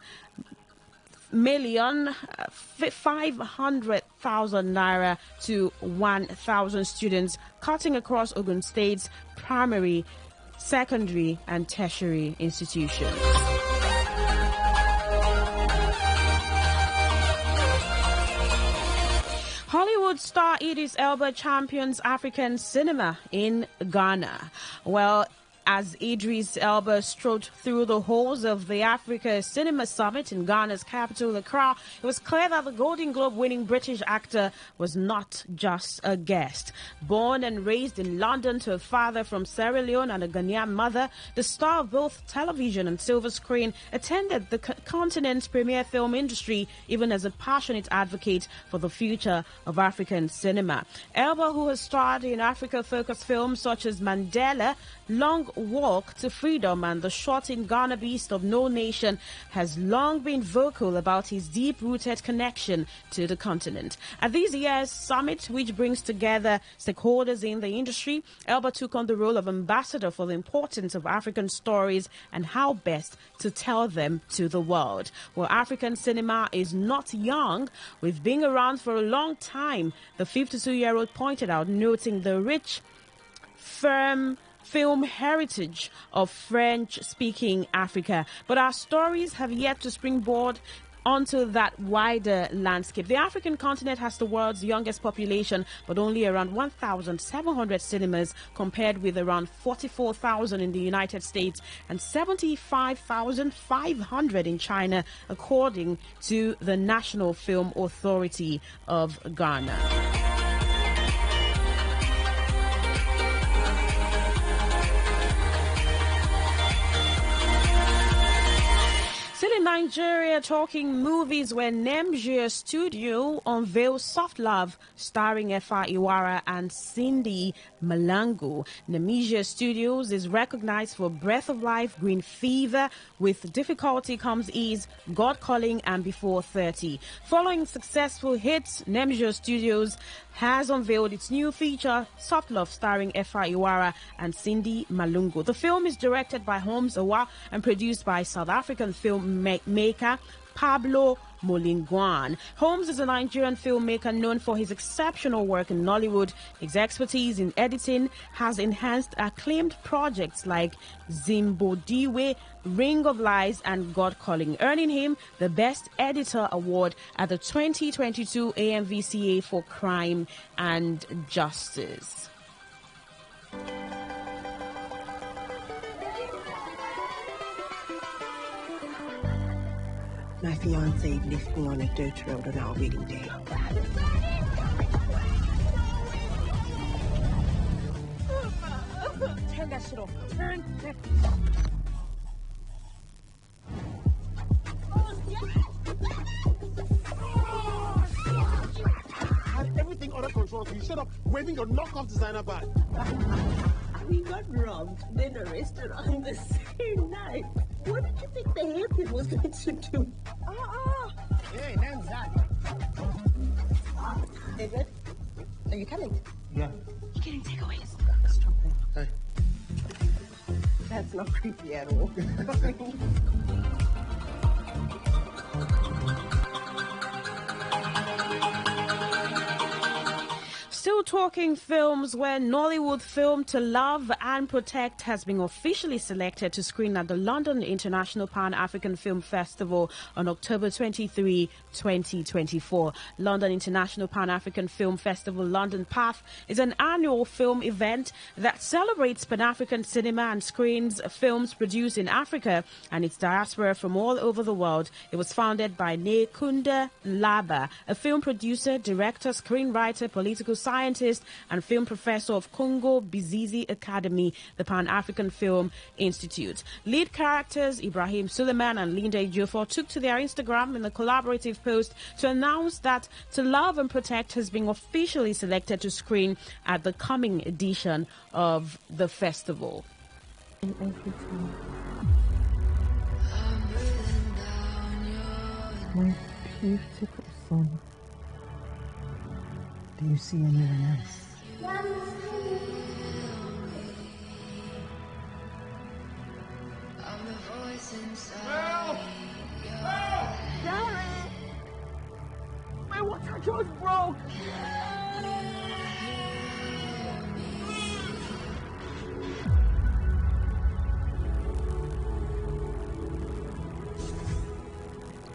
naira to 1,000 students cutting across Ogun State's primary, secondary, and tertiary institutions. Hollywood star Idris Elba champions African cinema in Ghana. Well, as Idris Elba strode through the halls of the Africa Cinema Summit in Ghana's capital, Accra, it was clear that the Golden Globe-winning British actor was not just a guest. Born and raised in London to a father from Sierra Leone and a Ghanaian mother, the star of both television and silver screen attended the continent's premier film industry, even as a passionate advocate for the future of African cinema. Elba, who has starred in Africa-focused films such as Mandela, Long Walk to Freedom, and the shot in Ghana Beast of No Nation, has long been vocal about his deep-rooted connection to the continent. At this year's summit, which brings together stakeholders in the industry, Elba took on the role of ambassador for the importance of African stories and how best to tell them to the world. Well, African cinema is not young. We've been around for a long time, the 52-year-old pointed out, noting the rich, firm film heritage of French-speaking Africa. But our stories have yet to springboard onto that wider landscape. The African continent has the world's youngest population, but only around 1,700 cinemas, compared with around 44,000 in the United States and 75,500 in China, according to the National Film Authority of Ghana. Still in Nigeria, talking movies, where Nemjia Studio unveils Soft Love, starring Efa Iwara and Cindy Malango. Nemjia Studios is recognized for Breath of Life, Green Fever, With Difficulty Comes Ease, God Calling, and Before 30. Following successful hits, Nemjia Studios has unveiled its new feature, Soft Love, starring Efa Iwara and Cindy Malungo. The film is directed by Holmes Awa and produced by South African filmmaker Pablo Molingwan. Holmes is a Nigerian filmmaker known for his exceptional work in Nollywood. His expertise in editing has enhanced acclaimed projects like Zimbodiwe, Ring of Lies, and God Calling, earning him the Best Editor Award at the 2022 AMVCA for Crime and Justice. My fiance left me on a dirt road on our wedding day. Turn that shit off. Turn that. I have everything under control, so you shut up waving your knockoff designer bag. We got robbed, then arrested on the same night. What did you think the hairpin was going to do? Hey, name's that. David, are you coming? Yeah. You're getting takeaways. Hey. That's not creepy at all. Still talking films, where Nollywood film To Love and Protect has been officially selected to screen at the London International Pan-African Film Festival on October 23, 2024. London International Pan-African Film Festival London PAF is an annual film event that celebrates Pan-African cinema and screens films produced in Africa and its diaspora from all over the world. It was founded by Nekunda Laba, a film producer, director, screenwriter, political scientist, scientist and film professor of Congo Bizizi Academy, the Pan-African Film Institute. Lead characters Ibrahim Suleiman and Linda Ejiofor took to their Instagram in a collaborative post to announce that To Love and Protect has been officially selected to screen at the coming edition of the festival. My beautiful son, do you see anyone else? My water just broke.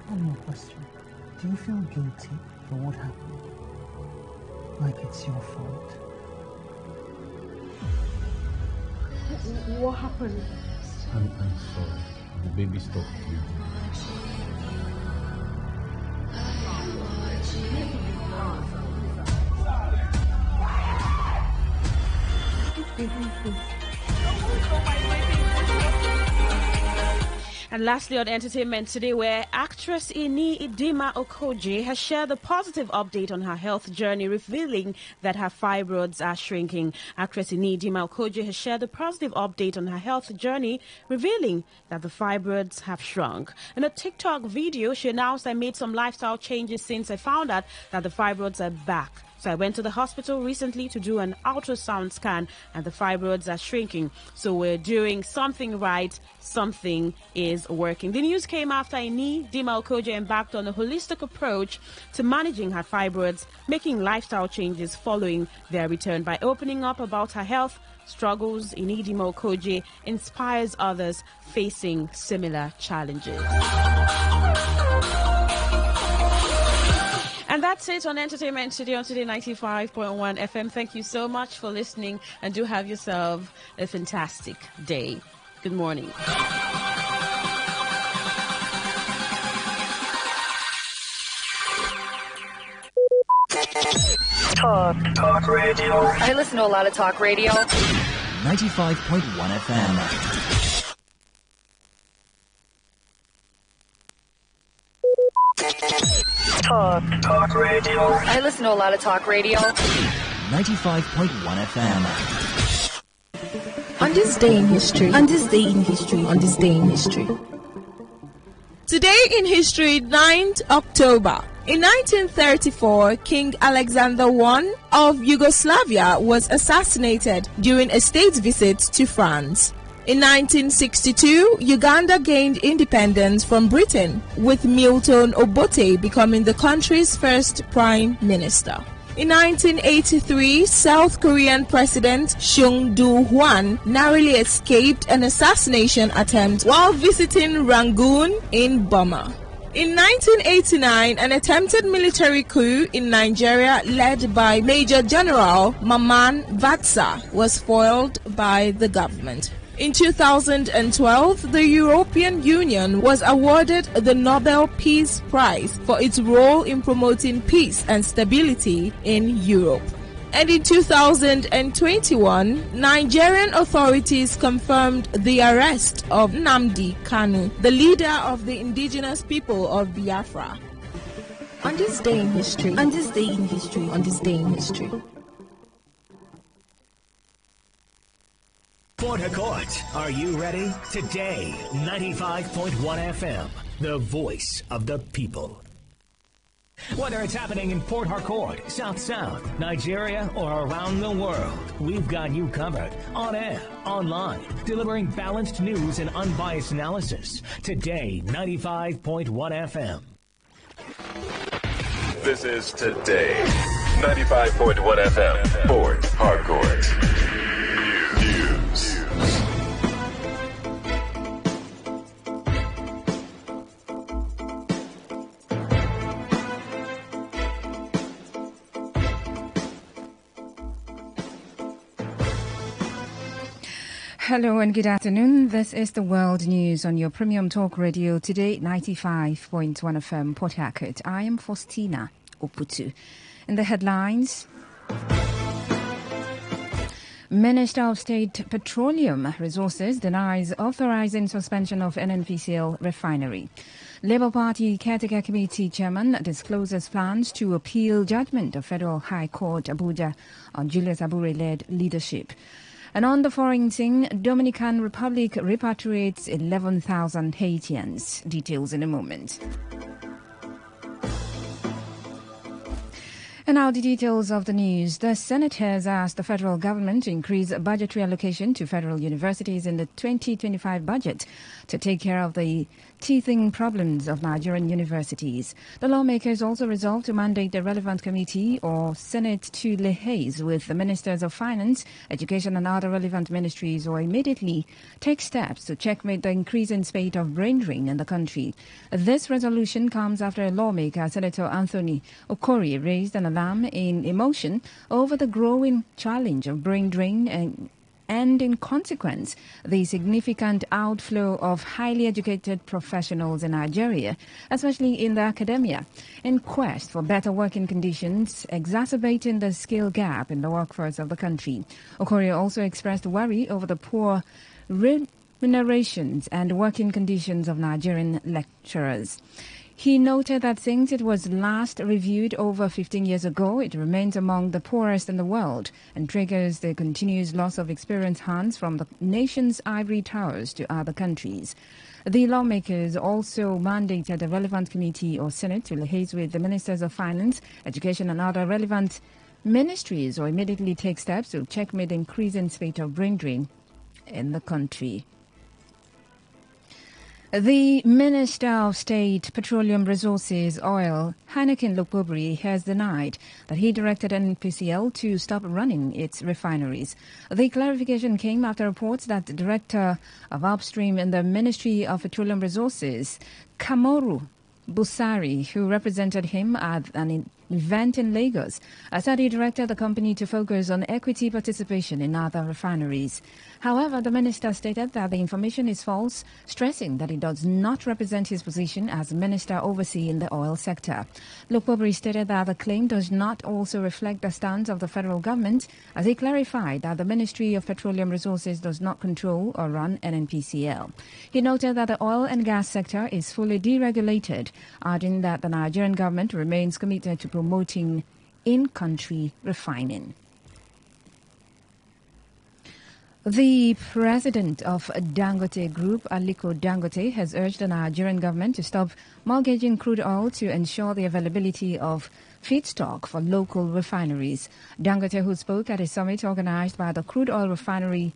One more question. Do you feel guilty for what happened? Like it's your fault? What happened? I'm sorry. The baby stopped breathing. And lastly, on entertainment today, where actress Ini Idima Okoje has shared a positive update on her health journey, revealing that her fibroids are shrinking. Actress Ini Idima Okoje has shared a positive update on her health journey, revealing that the fibroids have shrunk. In a TikTok video, she announced, "I made some lifestyle changes since I found out that the fibroids are back. So I went to the hospital recently to do an ultrasound scan and the fibroids are shrinking. So we're doing something right. Something is working." The news came after Ini Dima Okoje embarked on a holistic approach to managing her fibroids, making lifestyle changes following their return. By opening up about her health struggles, Ini Dima Okoje inspires others facing similar challenges. And that's it on Entertainment Today on Today 95.1 FM. Thank you so much for listening and do have yourself a fantastic day. Good morning. Talk radio. I listen to a lot of talk radio. 95.1 FM. Talk radio. I listen to a lot of talk radio. 95.1 FM. On this day in history. On this day in history. On this day in history. Today in history, 9th October. In 1934, King Alexander I of Yugoslavia was assassinated during a state visit to France. In 1962, Uganda gained independence from Britain, with Milton Obote becoming the country's first prime minister. In 1983, South Korean President Chung Do-hwan narrowly escaped an assassination attempt while visiting Rangoon in Burma. In 1989, an attempted military coup in Nigeria led by Major General Mamman Vatsa was foiled by the government. In 2012, the European Union was awarded the Nobel Peace Prize for its role in promoting peace and stability in Europe. And in 2021, Nigerian authorities confirmed the arrest of Nnamdi Kanu, the leader of the indigenous people of Biafra. On this day in history, on this day in history, on this day in history. Port Harcourt, are you ready? Today, 95.1 FM, the voice of the people. Whether it's happening in Port Harcourt, South, Nigeria, or around the world, we've got you covered. On air, online, delivering balanced news and unbiased analysis. Today, 95.1 FM. This is Today, 95.1 FM, Port Harcourt. News. Hello and good afternoon. This is the World News on your Premium Talk Radio today, 95.1 FM, Port Harcourt. I am Faustina Oputu. In the headlines... Minister of State Petroleum Resources denies authorizing suspension of NNPCL refinery. Labour Party Caretaker Committee Chairman discloses plans to appeal judgment of Federal High Court Abuja on Julius Abure-led leadership. And on the foreign scene, Dominican Republic repatriates 11,000 Haitians. Details in a moment. And now the details of the news. The Senate has asked the federal government to increase budgetary allocation to federal universities in the 2025 budget to take care of the teething problems of Nigerian universities. The lawmakers also resolved to mandate the relevant committee or Senate to liaise with the Ministers of Finance, Education and other relevant ministries or immediately take steps to checkmate the increasing spate of brain drain in the country. This resolution comes after a lawmaker, Senator Anthony Okori, raised an alarm in emotion over the growing challenge of brain drain and in consequence, the significant outflow of highly educated professionals in Nigeria, especially in the academia, in quest for better working conditions, exacerbating the skill gap in the workforce of the country. Okorie also expressed worry over the poor remunerations and working conditions of Nigerian lecturers. He noted that since it was last reviewed over 15 years ago, it remains among the poorest in the world and triggers the continuous loss of experienced hands from the nation's ivory towers to other countries. The lawmakers also mandated the relevant committee or Senate to liaise with the Ministers of Finance, Education and other relevant ministries or immediately take steps to checkmate the increasing spate of brain drain in the country. The Minister of State Petroleum Resources Oil, Heineken Lokpobri, has denied that he directed NPCL to stop running its refineries. The clarification came after reports that the Director of Upstream in the Ministry of Petroleum Resources, Kamoru Busari, who represented him at an event in Lagos, said he directed the company to focus on equity participation in other refineries. However, the minister stated that the information is false, stressing that it does not represent his position as minister overseeing the oil sector. Lokpobri stated that the claim does not also reflect the stance of the federal government, as he clarified that the Ministry of Petroleum Resources does not control or run NNPCL. He noted that the oil and gas sector is fully deregulated, adding that the Nigerian government remains committed to promoting in-country refining. The president of Dangote Group, Aliko Dangote, has urged the Nigerian government to stop mortgaging crude oil to ensure the availability of feedstock for local refineries. Dangote, who spoke at a summit organized by the Crude Oil Refinery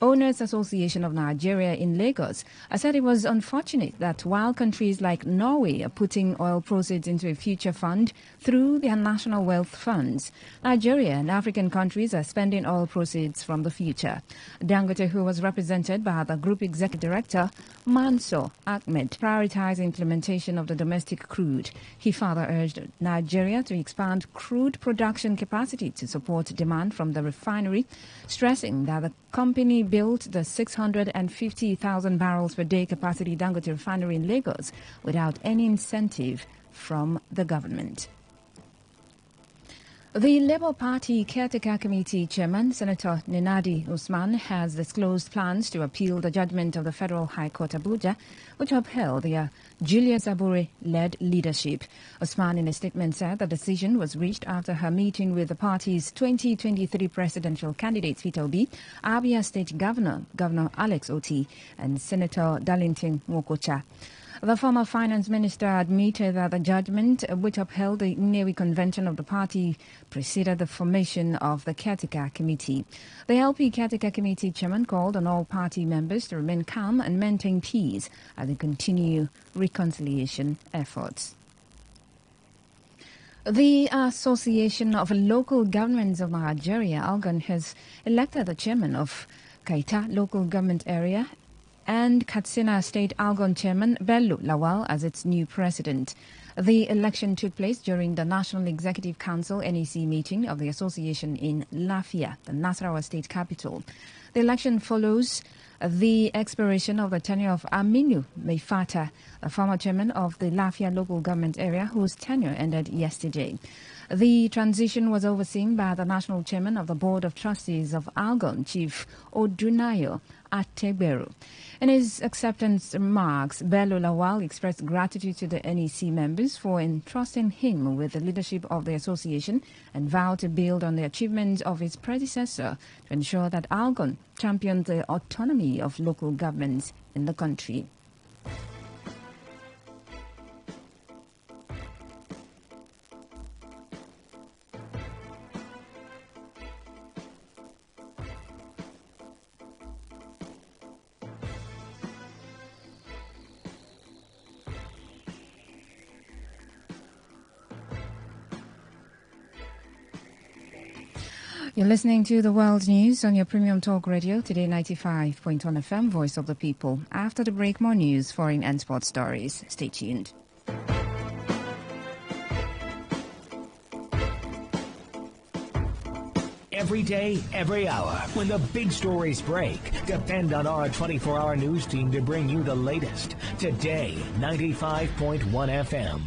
Owners Association of Nigeria in Lagos, said it was unfortunate that while countries like Norway are putting oil proceeds into a future fund through their national wealth funds, Nigeria and African countries are spending oil proceeds from the future. Dangote, who was represented by the Group Executive Director, Mansour Ahmed, prioritized implementation of the domestic crude. He further urged Nigeria to expand crude production capacity to support demand from the refinery, stressing that the company built the 650,000 barrels per day capacity Dangote refinery in Lagos without any incentive from the government. The Labour Party Caretaker Committee Chairman, Senator Nenadi Usman, has disclosed plans to appeal the judgment of the Federal High Court Abuja, which upheld the Julius Abure-led leadership. Usman, in a statement, said the decision was reached after her meeting with the party's 2023 presidential candidates Peter Obi, Abia State Governor Alex Oti, and Senator Darlington Nwokocha. The former finance minister admitted that the judgment, which upheld the Nnewi convention of the party, preceded the formation of the caretaker committee. The LP caretaker committee chairman called on all party members to remain calm and maintain peace as they continue reconciliation efforts. The Association of Local Governments of Nigeria, ALGON, has elected the chairman of Kaita local government area and Katsina State Algon Chairman Bello Lawal as its new president. The election took place during the National Executive Council NEC meeting of the association in Lafia, the Nasarawa state capital. The election follows the expiration of the tenure of Aminu Meifata, the former chairman of the Lafia local government area, whose tenure ended yesterday. The transition was overseen by the national chairman of the Board of Trustees of Algon, Chief Odunayo Ategberu. In his acceptance remarks, Bello Lawal expressed gratitude to the NEC members for entrusting him with the leadership of the association and vowed to build on the achievements of his predecessor to ensure that Algon championed the autonomy of local governments in the country. You're listening to the World News on your Premium Talk Radio, Today 95.1 FM, Voice of the People. After the break, more news, foreign and sports stories. Stay tuned. Every day, every hour, when the big stories break, depend on our 24-hour news team to bring you the latest. Today, 95.1 FM.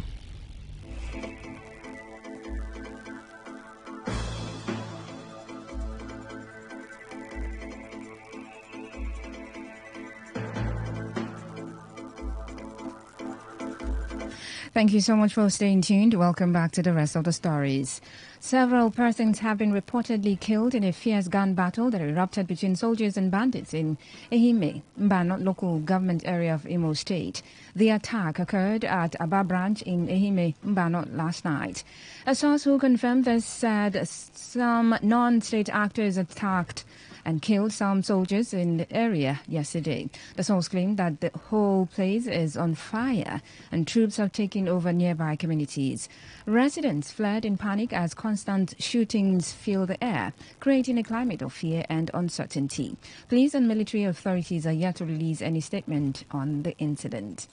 Thank you so much for staying tuned. Welcome back to the rest of the stories. Several persons have been reportedly killed in a fierce gun battle that erupted between soldiers and bandits in Ehime, Mbano local government area of Imo State. The attack occurred at Aba branch in Ehime, Mbano last night. A source who confirmed this said some non-state actors attacked and killed some soldiers in the area yesterday. The source claimed that the whole place is on fire and troops have taken over nearby communities. Residents fled in panic as constant shootings fill the air, creating a climate of fear and uncertainty. Police and military authorities are yet to release any statement on the incident.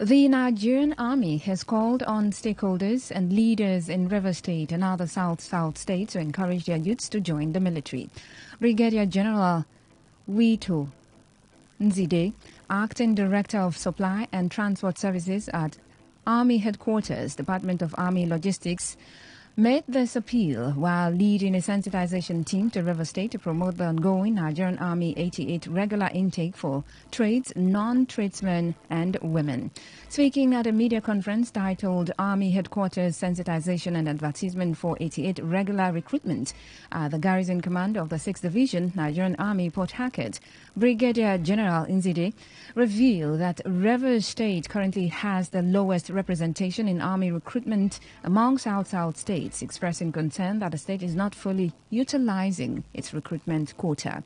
The Nigerian Army has called on stakeholders and leaders in Rivers State and other South states to encourage their youths to join the military. Brigadier General Wito Nzide, Acting Director of Supply and Transport Services at Army Headquarters, Department of Army Logistics, made this appeal while leading a sensitization team to River State to promote the ongoing Nigerian Army 88 regular intake for trades, non-tradesmen and women. Speaking at a media conference titled Army Headquarters Sensitization and Advertisement for 88 Regular Recruitment at the Garrison Command of the 6th Division, Nigerian Army, Port Harcourt, Brigadier General Nzide revealed that Rivers State currently has the lowest representation in Army recruitment among South states, expressing concern that the state is not fully utilizing its recruitment quota.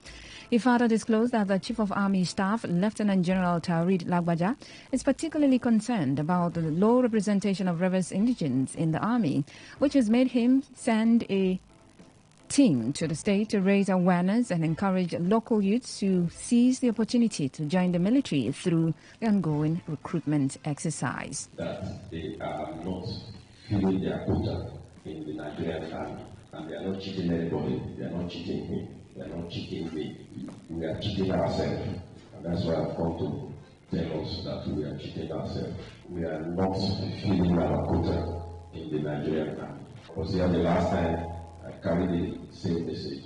He further disclosed that the Chief of Army Staff, Lieutenant General Taurid Lagbaja, is particularly concerned about the low representation of Rivers indigents in the Army, which has made him send a team to the state to raise awareness and encourage local youths to seize the opportunity to join the military through the ongoing recruitment exercise. That they are not filling their quota in the Nigerian Army, and they are not cheating anybody, they are not cheating him, they are not cheating me. We are cheating ourselves, and that's why I've come to tell us that we are cheating ourselves. We are not filling our quota in the Nigerian Army. Because here the last time I carried the same message.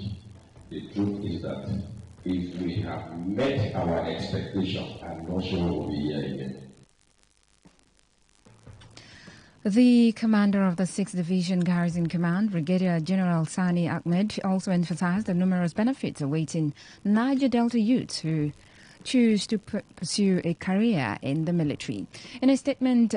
The truth is that if we have met our expectation, I'm not sure we'll be here again. The commander of the 6th Division Garrison Command, Brigadier General Sani Ahmed, also emphasized the numerous benefits awaiting Niger Delta youths who choose to pursue a career in the military. In a statement,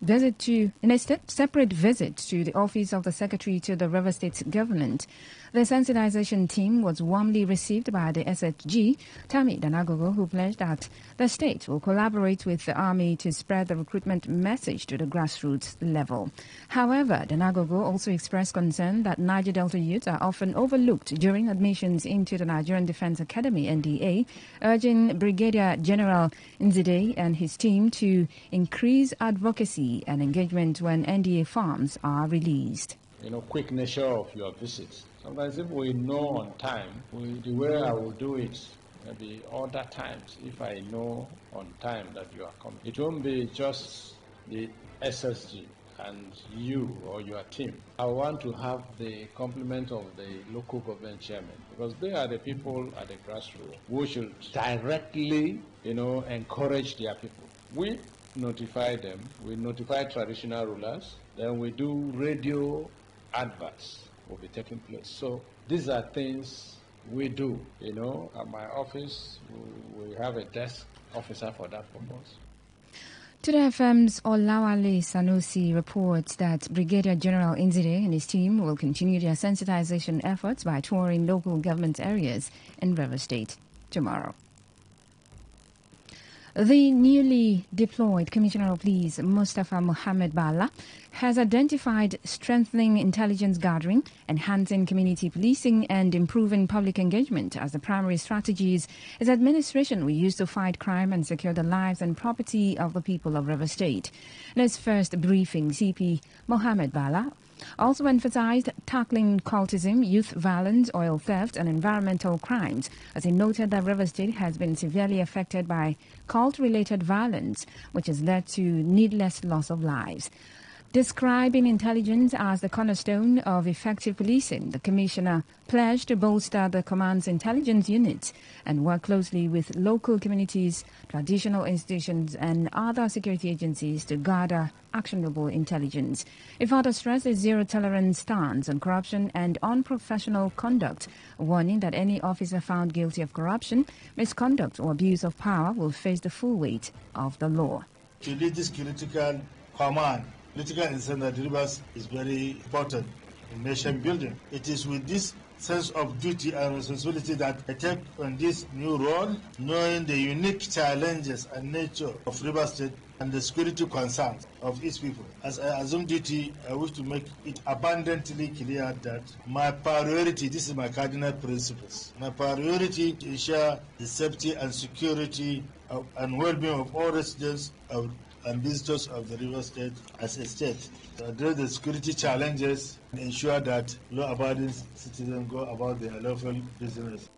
separate visit to the office of the Secretary to the River State government. The sensitization team was warmly received by the SHG, Tammy Danagogo, who pledged that the state will collaborate with the army to spread the recruitment message to the grassroots level. However, Danagogo also expressed concern that Niger Delta youths are often overlooked during admissions into the Nigerian Defense Academy, NDA, urging Brigadier General Nzide and his team to increase advocacy and engagement when NDA forms are released. Quick nature of your visits. Sometimes if we know on time, the way I will do it, maybe other times, if I know on time that you are coming, it won't be just the SSG and you or your team. I want to have the complement of the local government chairman, because they are the people at the grassroots who should directly, encourage their people. We notify them, we notify traditional rulers, then we do radio adverts will be taking place. So these are things we do, at my office we have a desk officer for that purpose. Today FM's Olawale Sanusi reports that Brigadier General Nzide and his team will continue their sensitization efforts by touring local government areas in River State tomorrow. The newly deployed Commissioner of Police, Mustafa Mohammed Bala, has identified strengthening intelligence gathering, enhancing community policing, and improving public engagement as the primary strategies his administration will use to fight crime and secure the lives and property of the people of River State. In his first briefing, CP Mohammed Bala also emphasized tackling cultism, youth violence, oil theft, and environmental crimes, as he noted that River State has been severely affected by cult-related violence, which has led to needless loss of lives. Describing intelligence as the cornerstone of effective policing, the Commissioner pledged to bolster the command's intelligence units and work closely with local communities, traditional institutions, and other security agencies to gather actionable intelligence. He further stressed a zero-tolerance stance on corruption and unprofessional conduct, warning that any officer found guilty of corruption, misconduct, or abuse of power will face the full weight of the law. To lead this critical command, political incentive that Rivers is very important in nation building. It is with this sense of duty and responsibility that I take on this new role, knowing the unique challenges and nature of Rivers State and the security concerns of its people. As I assume duty, I wish to make it abundantly clear that my priority, this is my cardinal principles, my priority to ensure the safety and security and well-being of all residents and visitors of the River State as a state, to address the security challenges and ensure that law-abiding citizens go about their lawful business.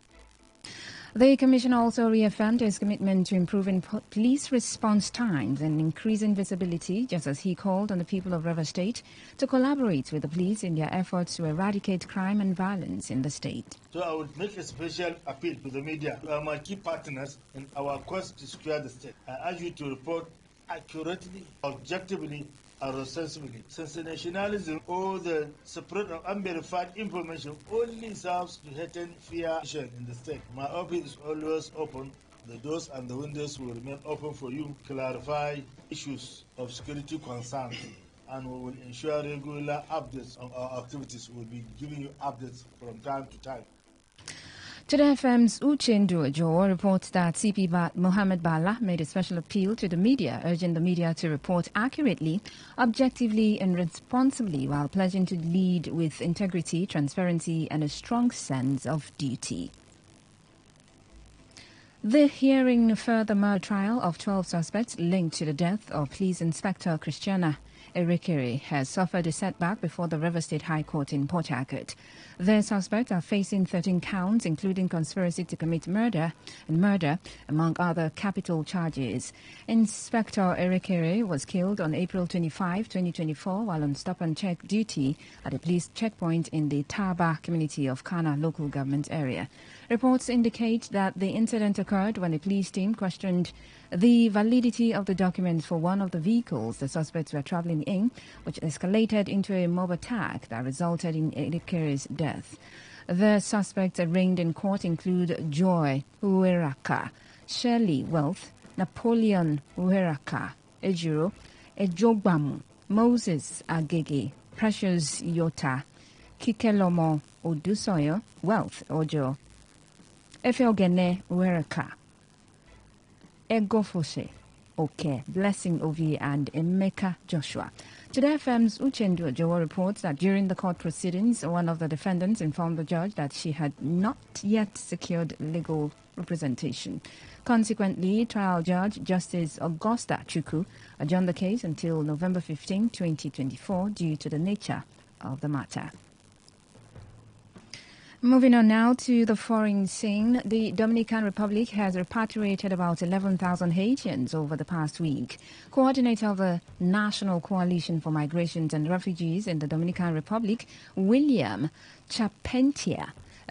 The Commissioner also reaffirmed his commitment to improving police response times and increasing visibility, just as he called on the people of River State to collaborate with the police in their efforts to eradicate crime and violence in the state. So I would make a special appeal to the media, who are my key partners in our quest to secure the state. I urge you to report accurately, objectively, and responsibly. Sensationalism or the spread of unverified information only serves to heighten fear in the state. My office is always open. The doors and the windows will remain open for you to clarify issues of security concern, and we will ensure regular updates on our activities. We will be giving you updates from time to time. Today FM's Uchendu Ojo reports that CP Mohammed Bala made a special appeal to the media, urging the media to report accurately, objectively, and responsibly, while pledging to lead with integrity, transparency, and a strong sense of duty. The hearing further murder trial of 12 suspects linked to the death of Police Inspector Christiana Erekere has suffered a setback before the River State High Court in Port Harcourt. The suspects are facing 13 counts, including conspiracy to commit murder, among other capital charges. Inspector Erekere was killed on April 25, 2024, while on stop-and-check duty at a police checkpoint in the Taba community of Kana local government area. Reports indicate that the incident occurred when a police team questioned the validity of the documents for one of the vehicles the suspects were traveling in, which escalated into a mob attack that resulted in Erekere's death. The suspects arraigned in court include Joy Uweraka, Shirley Wealth, Napoleon Uweraka Ejiro, Ejogbamu, Moses Agege, Precious Yota, Kikelomo Odusoyo, Wealth Ojo, Efeogene Wereka, Egofose, Okay, Blessing Ovi, and Emeka Joshua. Today FM's Uchendu Ojowo reports that during the court proceedings, one of the defendants informed the judge that she had not yet secured legal representation. Consequently, trial judge Justice Augusta Chukwu adjourned the case until November 15, 2024 due to the nature of the matter. Moving on now to the foreign scene, the Dominican Republic has repatriated about 11,000 Haitians over the past week. Coordinator of the National Coalition for Migrations and Refugees in the Dominican Republic, William Chapentia,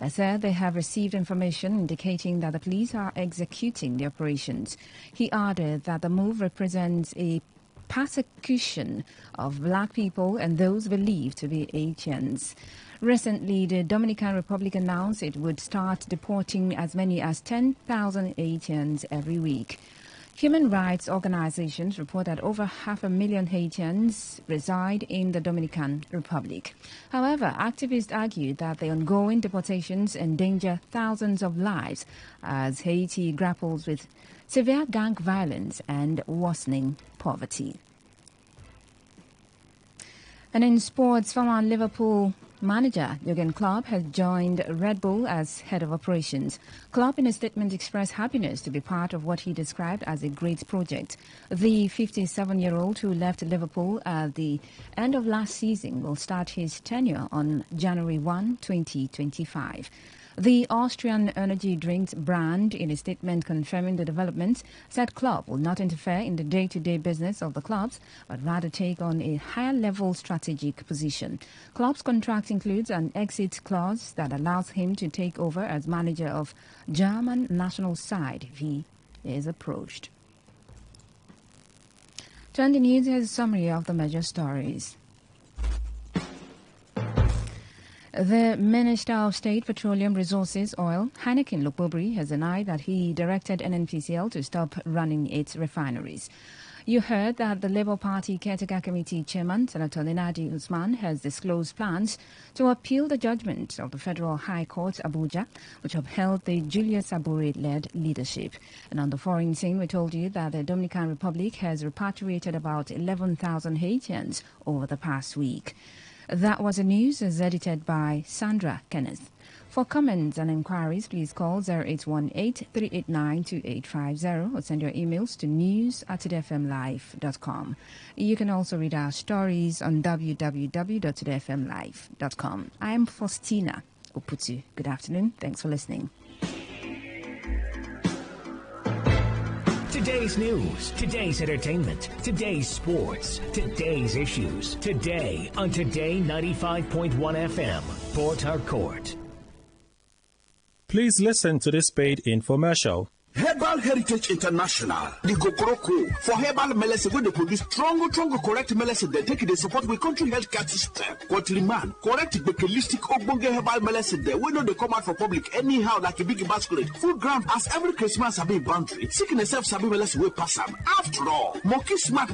said they have received information indicating that the police are executing the operations. He added that the move represents a persecution of black people and those believed to be Haitians. Recently, the Dominican Republic announced it would start deporting as many as 10,000 Haitians every week. Human rights organizations report that over 500,000 Haitians reside in the Dominican Republic. However, activists argue that the ongoing deportations endanger thousands of lives as Haiti grapples with severe gang violence and worsening poverty. And in sports, former Liverpool manager Jurgen Klopp has joined Red Bull as head of operations. Klopp in a statement expressed happiness to be part of what he described as a great project. The 57-year-old who left Liverpool at the end of last season will start his tenure on January 1, 2025. The Austrian energy drinks brand, in a statement confirming the developments, said Klopp will not interfere in the day-to-day business of the clubs, but rather take on a higher-level strategic position. Klopp's contract includes an exit clause that allows him to take over as manager of German national side if he is approached. Trending news, here's a summary of the major stories. The Minister of State Petroleum Resources Oil, Heineken Lukbobri, has denied that he directed NNPCL to stop running its refineries. You heard that the Labour Party Caretaker Committee Chairman, Senator Lenadi Usman, has disclosed plans to appeal the judgment of the Federal High Court, Abuja, which upheld the Julius Abure-led leadership. And on the foreign scene, we told you that the Dominican Republic has repatriated about 11,000 Haitians over the past week. That was the news, as edited by Sandra Kenneth. For comments and inquiries, please call 0818-389-2850 or send your emails to news@todayfmlive.com. You can also read our stories on www.todayfmlive.com. I am Faustina Oputu. Good afternoon. Thanks for listening. Today's news, today's entertainment, today's sports, today's issues. Today on Today 95.1 FM, Port Harcourt. Please listen to this paid infomercial. Herbal Heritage International, the Gokoroko, for herbal medicine, when they produce strong, correct medicine, they take it, they support with country healthcare system. Quatliman, correct, bakelistic, ogbonge herbal medicine, they we know they come out for public anyhow, like a big basket. Food ground, as every Christmas, have a boundary. Seeking a self-sabi medicine, we pass them. After all, monkey smart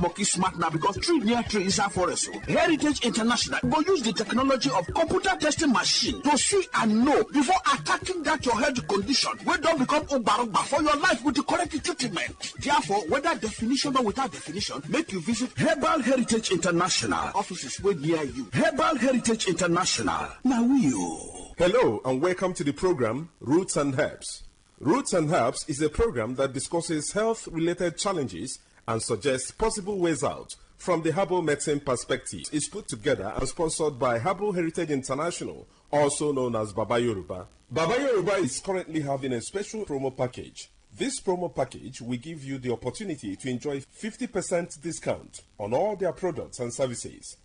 now, because tree near tree is our forest. Heritage International will use the technology of computer testing machine to see and know before attacking that your health condition. We don't become Ubarugba for your life with the correct treatment. Therefore, whether definition or without definition, make you visit Herbal Heritage International. Offices way near you. Herbal Heritage International. Now you. Hello and welcome to the program Roots and Herbs. Roots and Herbs is a program that discusses health-related challenges and suggests possible ways out from the herbal medicine perspective. It's put together and sponsored by Herbal Heritage International, also known as Baba Yoruba. Baba Yoruba is currently having a special promo package. This promo package will give you the opportunity to enjoy 50% discount on all their products and services.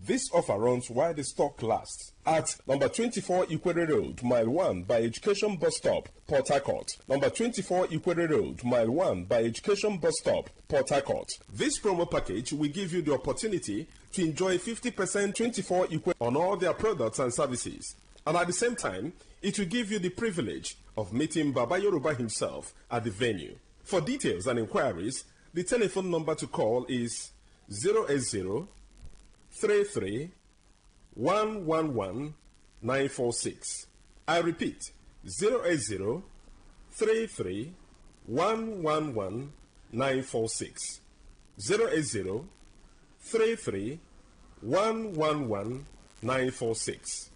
This offer runs while the stock lasts at number 24 Ikwere Road, Mile 1 by Education Bus Stop, Port Harcourt. Number 24 Ikwere Road, Mile 1 by Education Bus Stop, Port Harcourt. This promo package will give you the opportunity to enjoy 50% 24 Ikwere on all their products and services. And at the same time, it will give you the privilege of meeting Baba Yoruba himself at the venue. For details and inquiries, the telephone number to call is 080 33 111 946. I repeat, 080 33 111 946. 080 33 111 946.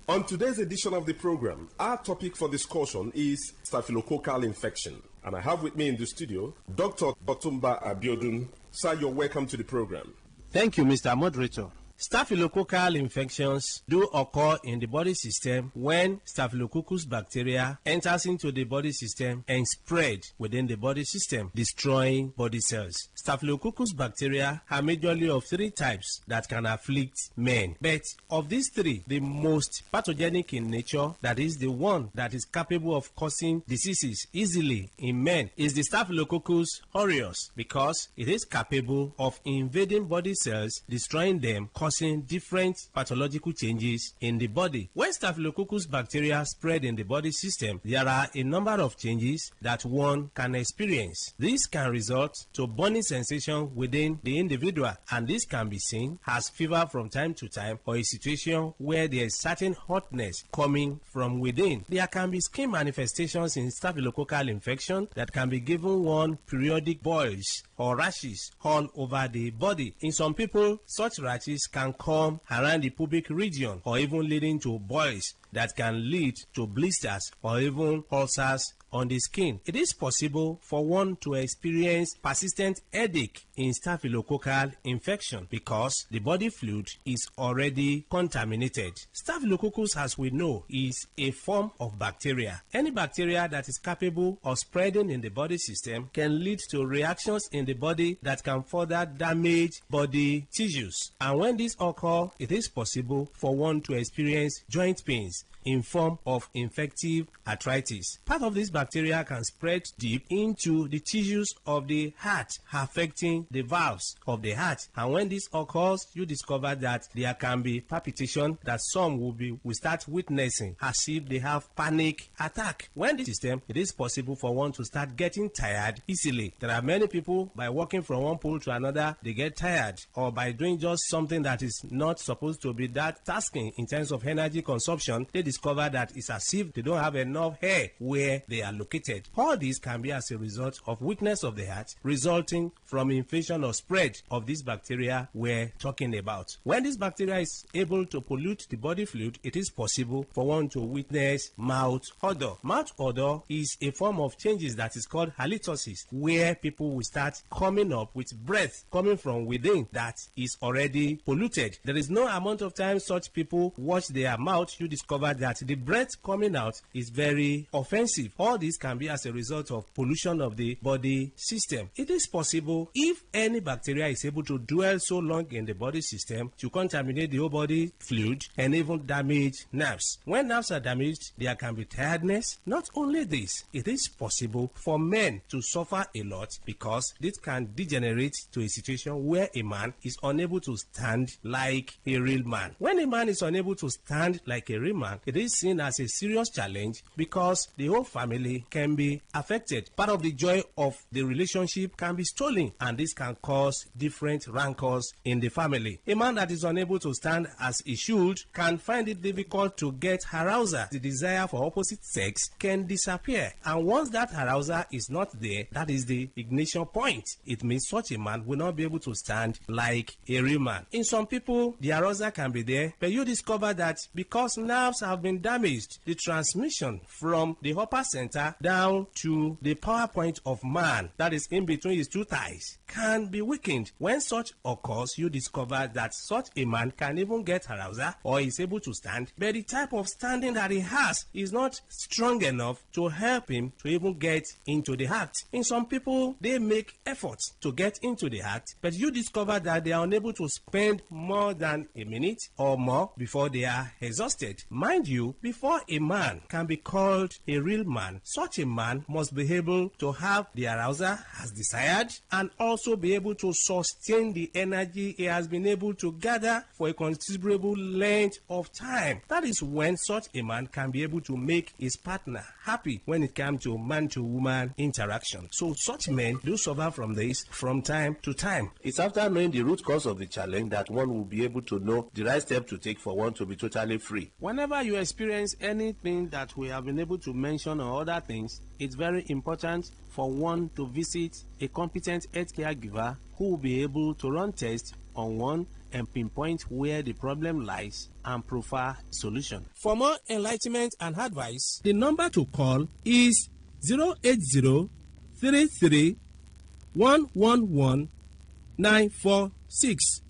On today's edition of the program, our topic for discussion is staphylococcal infection. And I have with me in the studio Dr. Otumba Abiodun. Sir, you're welcome to the program. Thank you, Mr. Moderator. Staphylococcal infections do occur in the body system when Staphylococcus bacteria enters into the body system and spread within the body system, destroying body cells. Staphylococcus bacteria are majorly of three types that can afflict men. But of these three, the most pathogenic in nature, that is the one that is capable of causing diseases easily in men, is the Staphylococcus aureus, because it is capable of invading body cells, destroying them, causing different pathological changes in the body. When Staphylococcus bacteria spread in the body system, there are a number of changes that one can experience. This can result to burning sensation within the individual, and this can be seen as fever from time to time, or a situation where there is certain hotness coming from within. There can be skin manifestations in staphylococcal infection that can be given one periodic boils or rashes all over the body. In some people, such rashes can come around the pubic region, or even leading to boils that can lead to blisters or even ulcers on the skin. It is possible for one to experience persistent headache in staphylococcal infection because the body fluid is already contaminated. Staphylococcus, as we know, is a form of bacteria. Any bacteria that is capable of spreading in the body system can lead to reactions in the body that can further damage body tissues. And when this occurs, it is possible for one to experience joint pains in form of infective arthritis. Part of this bacteria can spread deep into the tissues of the heart, affecting the valves of the heart. And when this occurs, you discover that there can be palpitation that some will start witnessing as if they have panic attack. When this system, it is possible for one to start getting tired easily. There are many people, by walking from one pole to another, they get tired, or by doing just something that is not supposed to be that tasking in terms of energy consumption, they discover that it's as if they don't have enough hair where they are located. All this can be as a result of weakness of the heart, resulting from infection or spread of this bacteria we're talking about. When this bacteria is able to pollute the body fluid, it is possible for one to witness mouth odor. Mouth odor is a form of changes that is called halitosis, where people will start coming up with breath coming from within that is already polluted. There is no amount of time such people wash their mouth, you discover that the breath coming out is very offensive. All this can be as a result of pollution of the body system. It is possible, if any bacteria is able to dwell so long in the body system, to contaminate the whole body fluid and even damage nerves. When nerves are damaged, there can be tiredness. Not only this, it is possible for men to suffer a lot because this can degenerate to a situation where a man is unable to stand like a real man. When a man is unable to stand like a real man, it is seen as a serious challenge because the whole family can be affected. Part of the joy of the relationship can be stolen, and this can cause different rancors in the family. A man that is unable to stand as he should can find it difficult to get arousal. The desire for opposite sex can disappear, and once that arousal is not there, that is the ignition point. It means such a man will not be able to stand like a real man. In some people, the arousal can be there, but you discover that because nerves have been damaged, the transmission from the upper center down to the power point of man, that is in between his two thighs, can be weakened. When such occurs, you discover that such a man can even get arousal or is able to stand, but the type of standing that he has is not strong enough to help him to even get into the heart. In some people, they make efforts to get into the heart, but you discover that they are unable to spend more than a minute or more before they are exhausted. Mind you, before a man can be called a real man, such a man must be able to have the arousal as desired and and also be able to sustain the energy he has been able to gather for a considerable length of time. That is when such a man can be able to make his partner happy when it comes to man-to-woman interaction. So such men do suffer from this from time to time. It's after knowing the root cause of the challenge that one will be able to know the right step to take for one to be totally free. Whenever you experience anything that we have been able to mention or other things, it's very important for one to visit a competent healthcare giver who will be able to run tests on one and pinpoint where the problem lies and prefer solution. For more enlightenment and advice, the number to call is 080-33-111-946.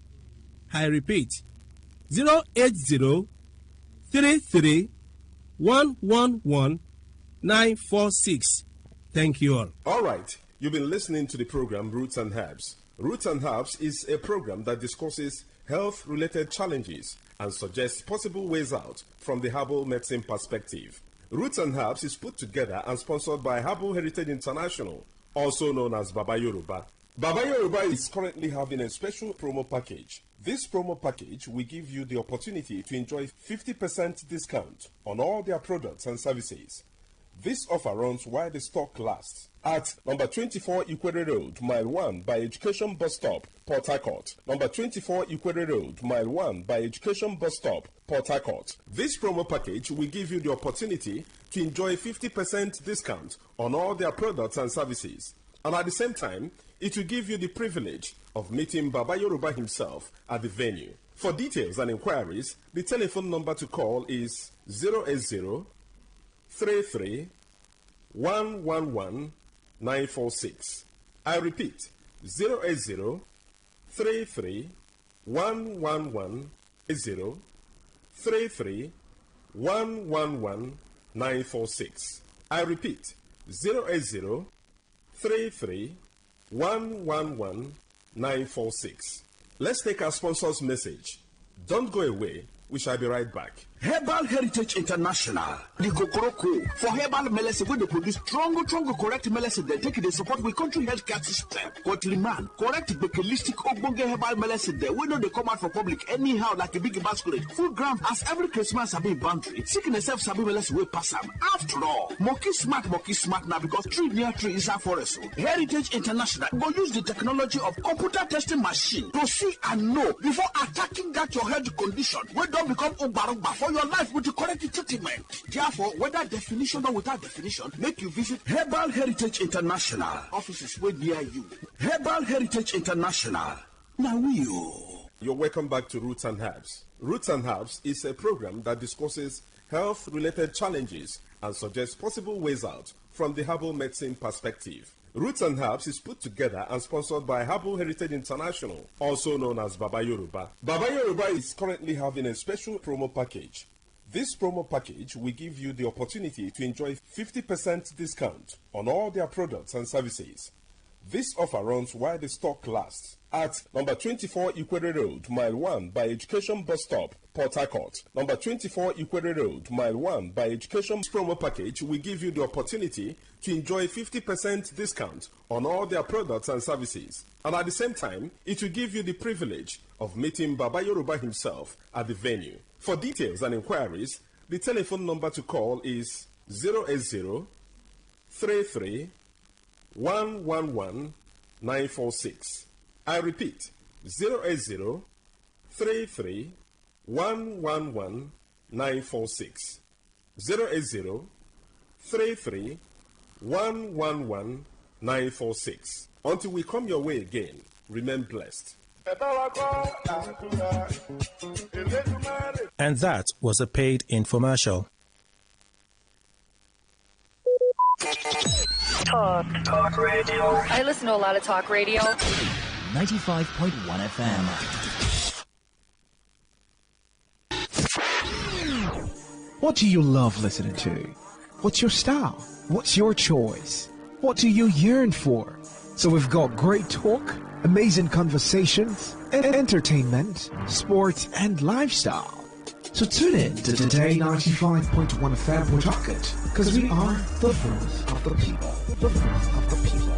I repeat, 080-33-111-946. Thank you all. All right. You've been listening to the program Roots and Herbs. Roots and Herbs is a program that discusses health-related challenges and suggests possible ways out from the herbal medicine perspective. Roots and Herbs is put together and sponsored by Herbal Heritage International, also known as Baba Yoruba. Baba Yoruba is currently having a special promo package. This promo package will give you the opportunity to enjoy 50% discount on all their products and services. This offer runs while the stock lasts at number 24 Ikwere Road, Mile 1 by Education Bus Stop, Port Harcourt. Number 24 Ikwere Road, Mile 1 by Education Bus Stop, Port Harcourt. This promo package will give you the opportunity to enjoy 50% discount on all their products and services. And at the same time, it will give you the privilege of meeting Baba Yoruba himself at the venue. For details and inquiries, the telephone number to call is 080-33-111-946. I repeat, 080-33-111-946. I repeat, 080-33-111-946. Let's take our sponsor's message. Don't go away. We shall be right back. Herbal Heritage International, the Kokoroko, for herbal medicine, when they produce strong, correct medicine, they take it, they support with country healthcare system. Liman, correct bakelistic ogbonge herbal medicine, they know they come out for public anyhow like a big basket. Full ground as every Christmas have been boundary. Sickness self sabi medicine will pass them. After all, monkey smart now because tree near tree is our forest. Heritage International will use the technology of computer testing machine to see and know before attacking that your health condition. We don't become ubarumba for your life with the correct treatment. Therefore, whether definition or without definition, make you visit Herbal Heritage International. Offices way near you. Herbal Heritage International. Now You're welcome back to Roots and Herbs. Roots and Herbs is a program that discusses health-related challenges and suggests possible ways out from the herbal medicine perspective. Roots and Herbs is put together and sponsored by Herbal Heritage International, also known as Baba Yoruba. Baba Yoruba is currently having a special promo package. This promo package will give you the opportunity to enjoy 50% discount on all their products and services. This offer runs while the stock lasts at number 24 Ikwere Road, Mile 1 by Education Bus Stop, Port Harcourt. Number 24 Ikwere Road, Mile 1 by Education. This promo package will give you the opportunity to enjoy 50% discount on all their products and services. And at the same time, it will give you the privilege of meeting Baba Yoruba himself at the venue. For details and inquiries, the telephone number to call is 080-33-111-946. I repeat, 080-33-111-946. 080-33-111-946. Until we come your way again, remain blessed. And that was a paid infomercial. Talk radio. I listen to a lot of talk radio. 95.1 FM. What do you love listening to? What's your style? What's your choice? What do you yearn for? So we've got great talk, amazing conversations, and entertainment, sports, and lifestyle. So tune in to Today 95.1 FM. We're talking because we are the voice of the people. The voice of the people.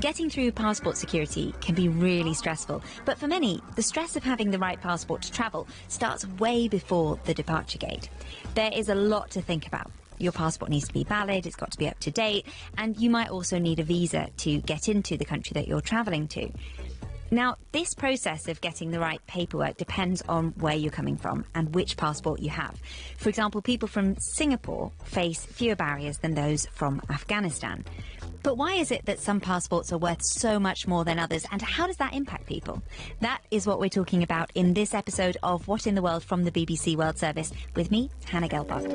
Getting through passport security can be really stressful, but for many, the stress of having the right passport to travel starts way before the departure gate. There is a lot to think about. Your passport needs to be valid, it's got to be up to date, and you might also need a visa to get into the country that you're travelling to. Now, this process of getting the right paperwork depends on where you're coming from and which passport you have. For example, people from Singapore face fewer barriers than those from Afghanistan. But why is it that some passports are worth so much more than others, and how does that impact people? That is what we're talking about in this episode of What in the World from the BBC World Service, with me, Hannah Gelbart.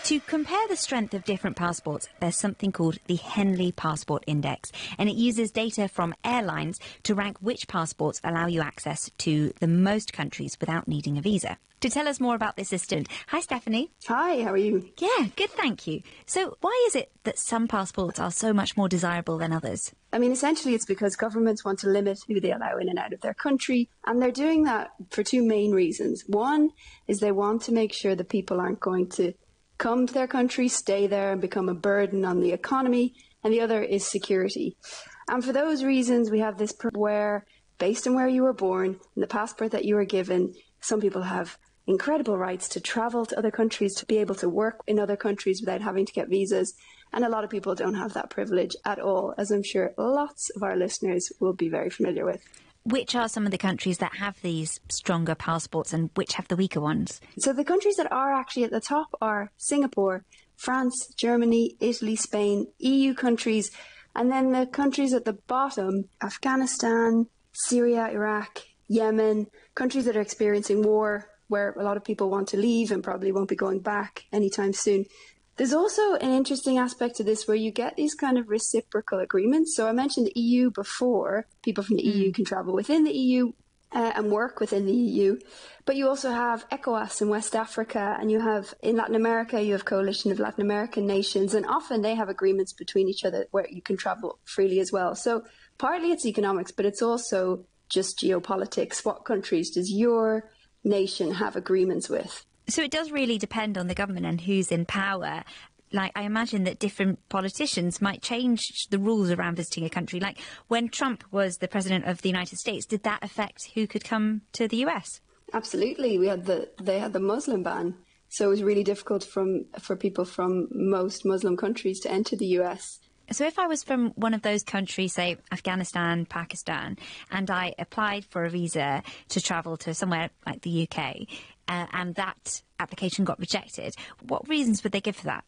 To compare the strength of different passports, there's something called the Henley Passport Index, and it uses data from airlines to rank which passports allow you access to the most countries without needing a visa. To tell us more about this system, hi Stephanie. Hi, how are you? Yeah, good, thank you. So why is it that some passports are so much more desirable than others? I mean, essentially it's because governments want to limit who they allow in and out of their country, and they're doing that for two main reasons. One is they want to make sure that people aren't going to come to their country, stay there and become a burden on the economy, and the other is security. And for those reasons, we have this where, based on where you were born and the passport that you were given, some people have incredible rights to travel to other countries, to be able to work in other countries without having to get visas, and a lot of people don't have that privilege at all, as I'm sure lots of our listeners will be very familiar with. Which are some of the countries that have these stronger passports and which have the weaker ones? So the countries that are actually at the top are Singapore, France, Germany, Italy, Spain, EU countries, and then the countries at the bottom, Afghanistan, Syria, Iraq, Yemen, countries that are experiencing war, where a lot of people want to leave and probably won't be going back anytime soon. There's also an interesting aspect to this where you get these kind of reciprocal agreements. So I mentioned the EU before. People from the EU can travel within the EU and work within the EU. But you also have ECOWAS in West Africa, and you have in Latin America, you have coalition of Latin American nations, and often they have agreements between each other where you can travel freely as well. So partly it's economics, but it's also just geopolitics. What countries does your nation have agreements with? So it does really depend on the government and who's in power. Like, I imagine that different politicians might change the rules around visiting a country. Like, when Trump was the president of the United States, did that affect who could come to the US? Absolutely. They had the Muslim ban. So it was really difficult for people from most Muslim countries to enter the US. So if I was from one of those countries, say Afghanistan, Pakistan, and I applied for a visa to travel to somewhere like the UK, and that application got rejected, what reasons would they give for that?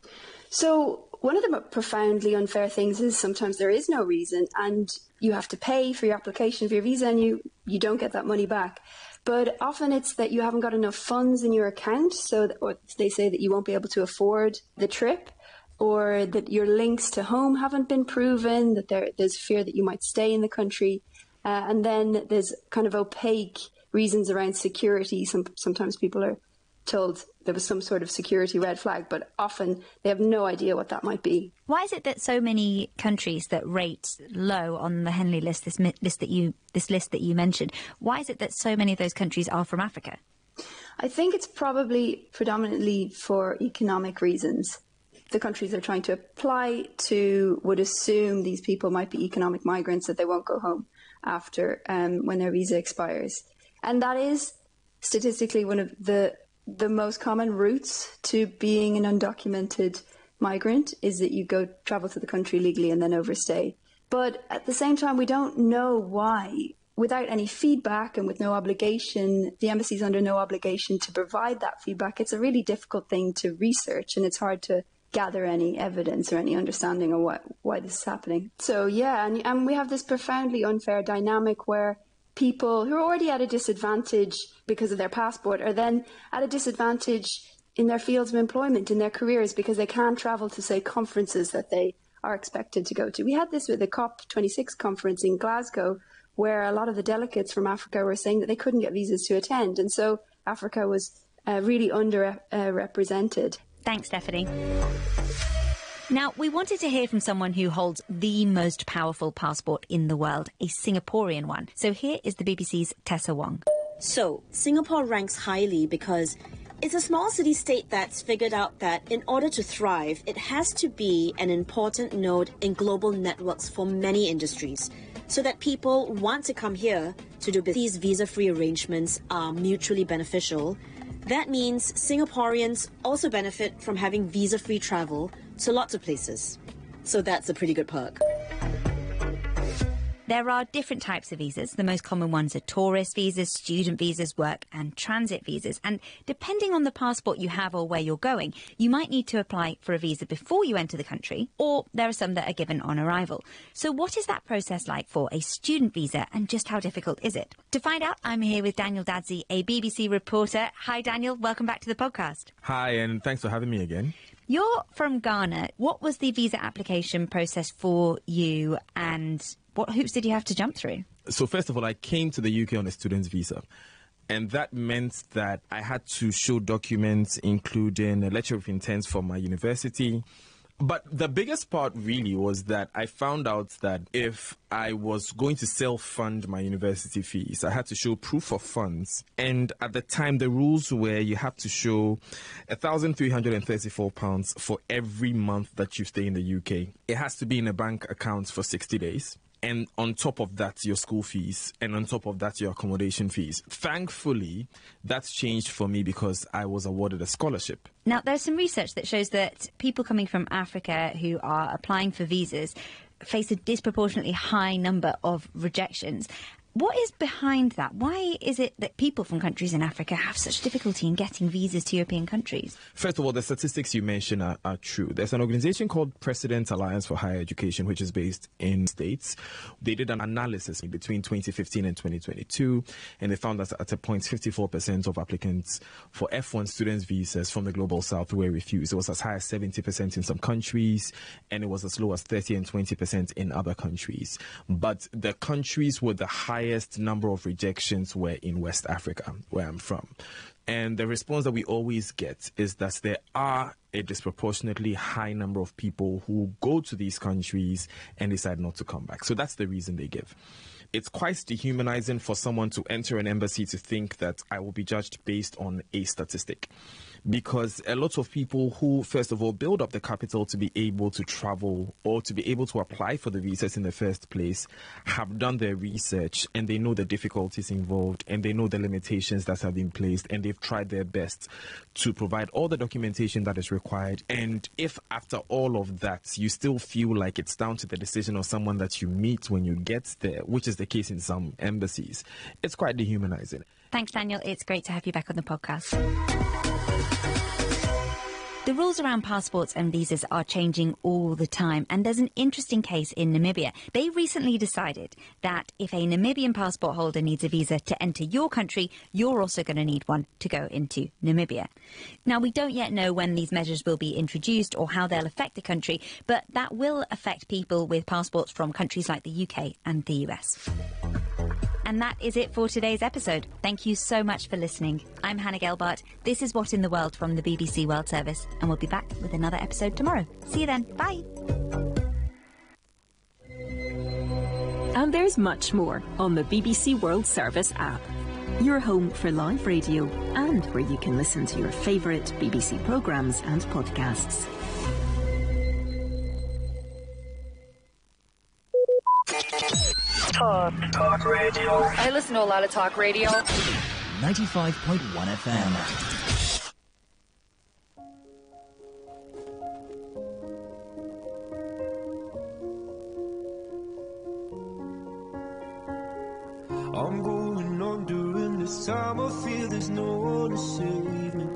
So one of the profoundly unfair things is sometimes there is no reason, and you have to pay for your application for your visa, and you don't get that money back. But often it's that you haven't got enough funds in your account, or they say that you won't be able to afford the trip, or that your links to home haven't been proven, that there's fear that you might stay in the country. And then there's kind of opaque reasons around security. Sometimes people are told there was some sort of security red flag, but often they have no idea what that might be. Why is it that so many countries that rate low on the Henley list, this list that you mentioned, why is it that so many of those countries are from Africa? I think it's probably predominantly for economic reasons. The countries they're trying to apply to would assume these people might be economic migrants, that they won't go home after when their visa expires. And that is statistically one of the most common routes to being an undocumented migrant, is that you go travel to the country legally and then overstay. But at the same time, we don't know why. Without any feedback and with no obligation, the embassy's under no obligation to provide that feedback. It's a really difficult thing to research, and it's hard to gather any evidence or any understanding of why this is happening. So yeah, and we have this profoundly unfair dynamic where people who are already at a disadvantage because of their passport are then at a disadvantage in their fields of employment, in their careers, because they can't travel to, say, conferences that they are expected to go to. We had this with the COP26 conference in Glasgow, where a lot of the delegates from Africa were saying that they couldn't get visas to attend. And so Africa was really underrepresented. Thanks, Stephanie. Now, we wanted to hear from someone who holds the most powerful passport in the world, a Singaporean one. So here is the BBC's Tessa Wong. So, Singapore ranks highly because It's a small city-state that's figured out that in order to thrive, it has to be an important node in global networks for many industries, so that people want to come here to do business. These visa-free arrangements are mutually beneficial. That means Singaporeans also benefit from having visa-free travel to lots of places. So that's a pretty good perk. There are different types of visas. The most common ones are tourist visas, student visas, work and transit visas. And depending on the passport you have or where you're going, you might need to apply for a visa before you enter the country, or there are some that are given on arrival. So what is that process like for a student visa, and just how difficult is it? To find out, I'm here with Daniel Dadsey, a BBC reporter. Hi, Daniel. Welcome back to the podcast. Hi, and thanks for having me again. You're from Ghana. What was the visa application process for you, and what hoops did you have to jump through? So first of all, I came to the UK on a student's visa. And that meant that I had to show documents, including a letter of intent from my university. But the biggest part really was that I found out that if I was going to self-fund my university fees, I had to show proof of funds. And at the time, the rules were you have to show £1,334 for every month that you stay in the UK. It has to be in a bank account for 60 days. And on top of that, your school fees, and on top of that, your accommodation fees. Thankfully, that's changed for me because I was awarded a scholarship. Now, there's some research that shows that people coming from Africa who are applying for visas face a disproportionately high number of rejections. What is behind that? Why is it that people from countries in Africa have such difficulty in getting visas to European countries? First of all, the statistics you mentioned are true. There's an organization called President's Alliance for Higher Education, which is based in the States. They did an analysis between 2015 and 2022, and they found that at a point, 54% of applicants for F1 students' visas from the Global South were refused. It was as high as 70% in some countries, and it was as low as 30 and 20% in other countries. But the countries with the highest number of rejections were in West Africa, where I'm from. And the response that we always get is that there are a disproportionately high number of people who go to these countries and decide not to come back. So that's the reason they give. It's quite dehumanizing for someone to enter an embassy to think that I will be judged based on a statistic. Because a lot of people who, first of all, build up the capital to be able to travel or to be able to apply for the visas in the first place have done their research, and they know the difficulties involved, and they know the limitations that have been placed, and they've tried their best to provide all the documentation that is required. And if after all of that you still feel like it's down to the decision of someone that you meet when you get there, which is the case in some embassies, it's quite dehumanizing. Thanks, Daniel. It's great to have you back on the podcast. The rules around passports and visas are changing all the time, and there's an interesting case in Namibia. They recently decided that if a Namibian passport holder needs a visa to enter your country, you're also going to need one to go into Namibia. Now, we don't yet know when these measures will be introduced or how they'll affect the country, but that will affect people with passports from countries like the UK and the US. And that is it for today's episode. Thank you so much for listening. I'm Hannah Gelbart. This is What in the World from the BBC World Service, and we'll be back with another episode tomorrow. See you then. Bye. And there's much more on the BBC World Service app. Your home for live radio, and where you can listen to your favourite BBC programmes and podcasts. Talk radio. I listen to a lot of talk radio. 95.1 FM. I'm going on during this time. I feel there's no one to save me.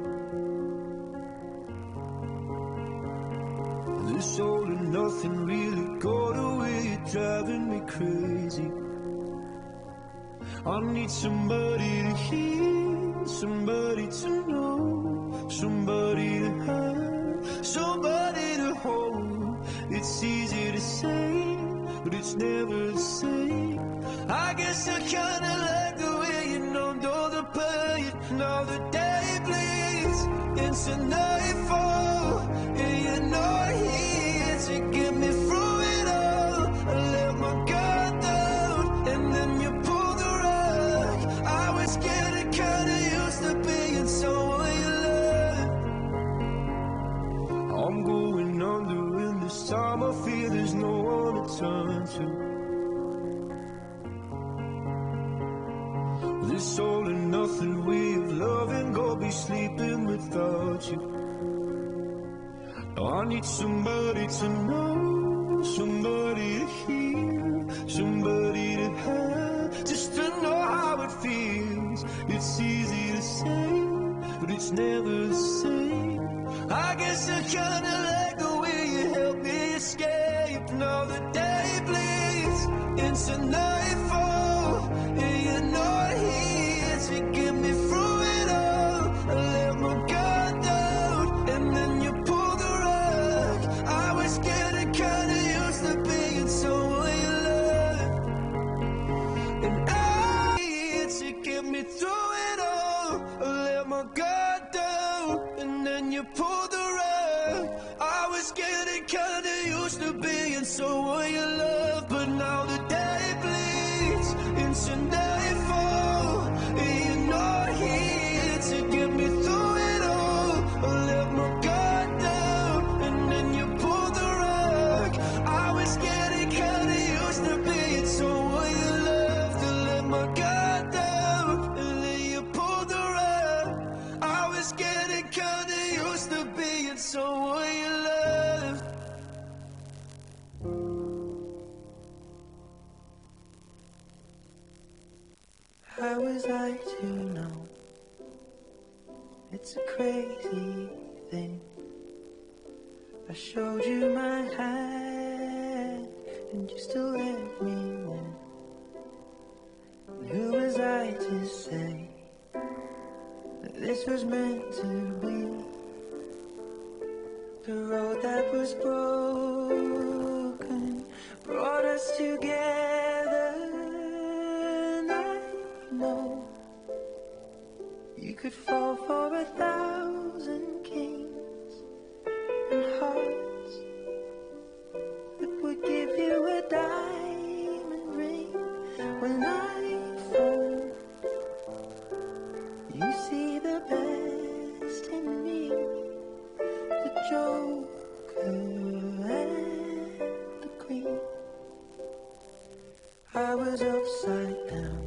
This all and nothing really got away. You're driving me crazy. I need somebody to hear, somebody to know, somebody to have, somebody to hold. It's easy to say, but it's never the same. I guess I kinda like the way you numbed all the pain. Now the day bleeds into nightfall, and you're not here to get me through it all. I let my guard down, and then you pulled the rug. I was getting kinda used to being someone you love. it's all or nothing with loving, go be sleeping without you. I need somebody to know, somebody to hear, somebody to have, just to know how it feels. It's easy to say, but it's never the same. I guess I kinda like the way you help me escape. Now the day bleeds into nightfall, and you're not here to get me through it all. I let my guard down, and then you pulled the rug. I was getting kinda used to being someone you love, and I here to get me through it all. I let my guard down, and then you pulled the rug. I was getting kinda used to being someone you love, but now the day bleeds into nightfall, and you're not here to get me through it all. I let my guard down, and then you pulled the rug. I was getting kinda used to being someone you loved. I let my guard down, and then you pulled the rug. I was getting kinda used to being someone you loved. How was I to know? It's a crazy thing. I showed you my hand, and you still let me in. Who was I to say that this was meant to be? The road that was broken brought us together, and I know you could fall for 1,000 kings and hearts that would give you a diamond ring. When I fall, you see the best in me, the Joker and the Queen. I was upside down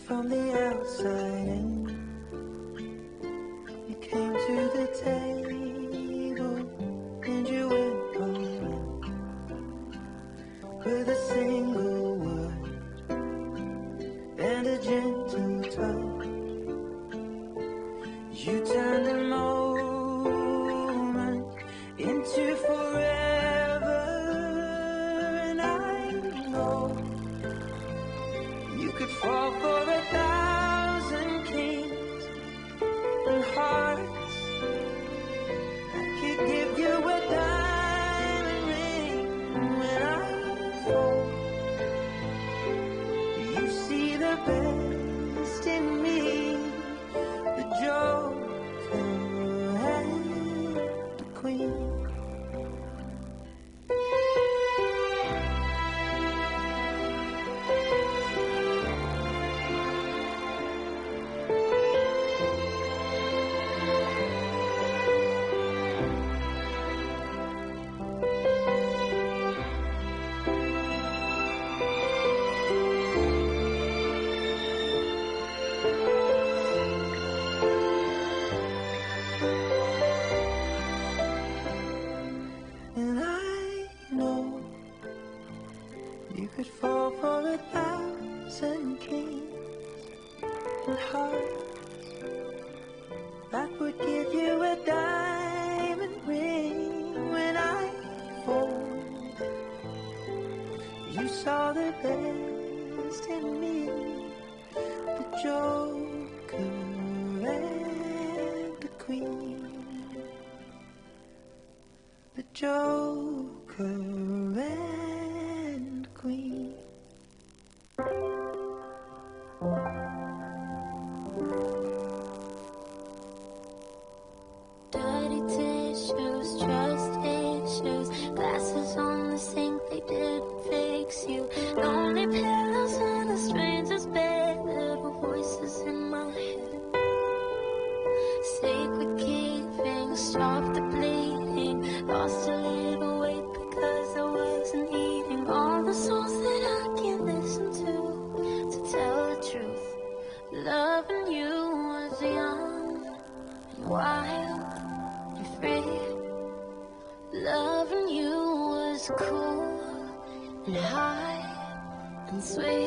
from the outside in. You came to the table and you went all in with a single word and a gentle touch. You turned a moment into forever, and I know you could fall for 1,000 kings and hearts that could give you a diamond ring. When I fall, you see the best in me, the Joker and the Queen. And I know you could fall for 1,000 kings and hearts that would give you a diamond ring. When I fall, you saw the best in me, the Joker and the Queen. The Joker and Queen. Dirty tissues, trust issues, glasses on the sink, they didn't fix you. Lonely pillows in a stranger's bed, little voices in my head. Sacred keeping, stopped the bleeding, lost a little weight because I wasn't eating. All the songs that I can't listen to tell the truth. free. Loving you was cool and high and sweet.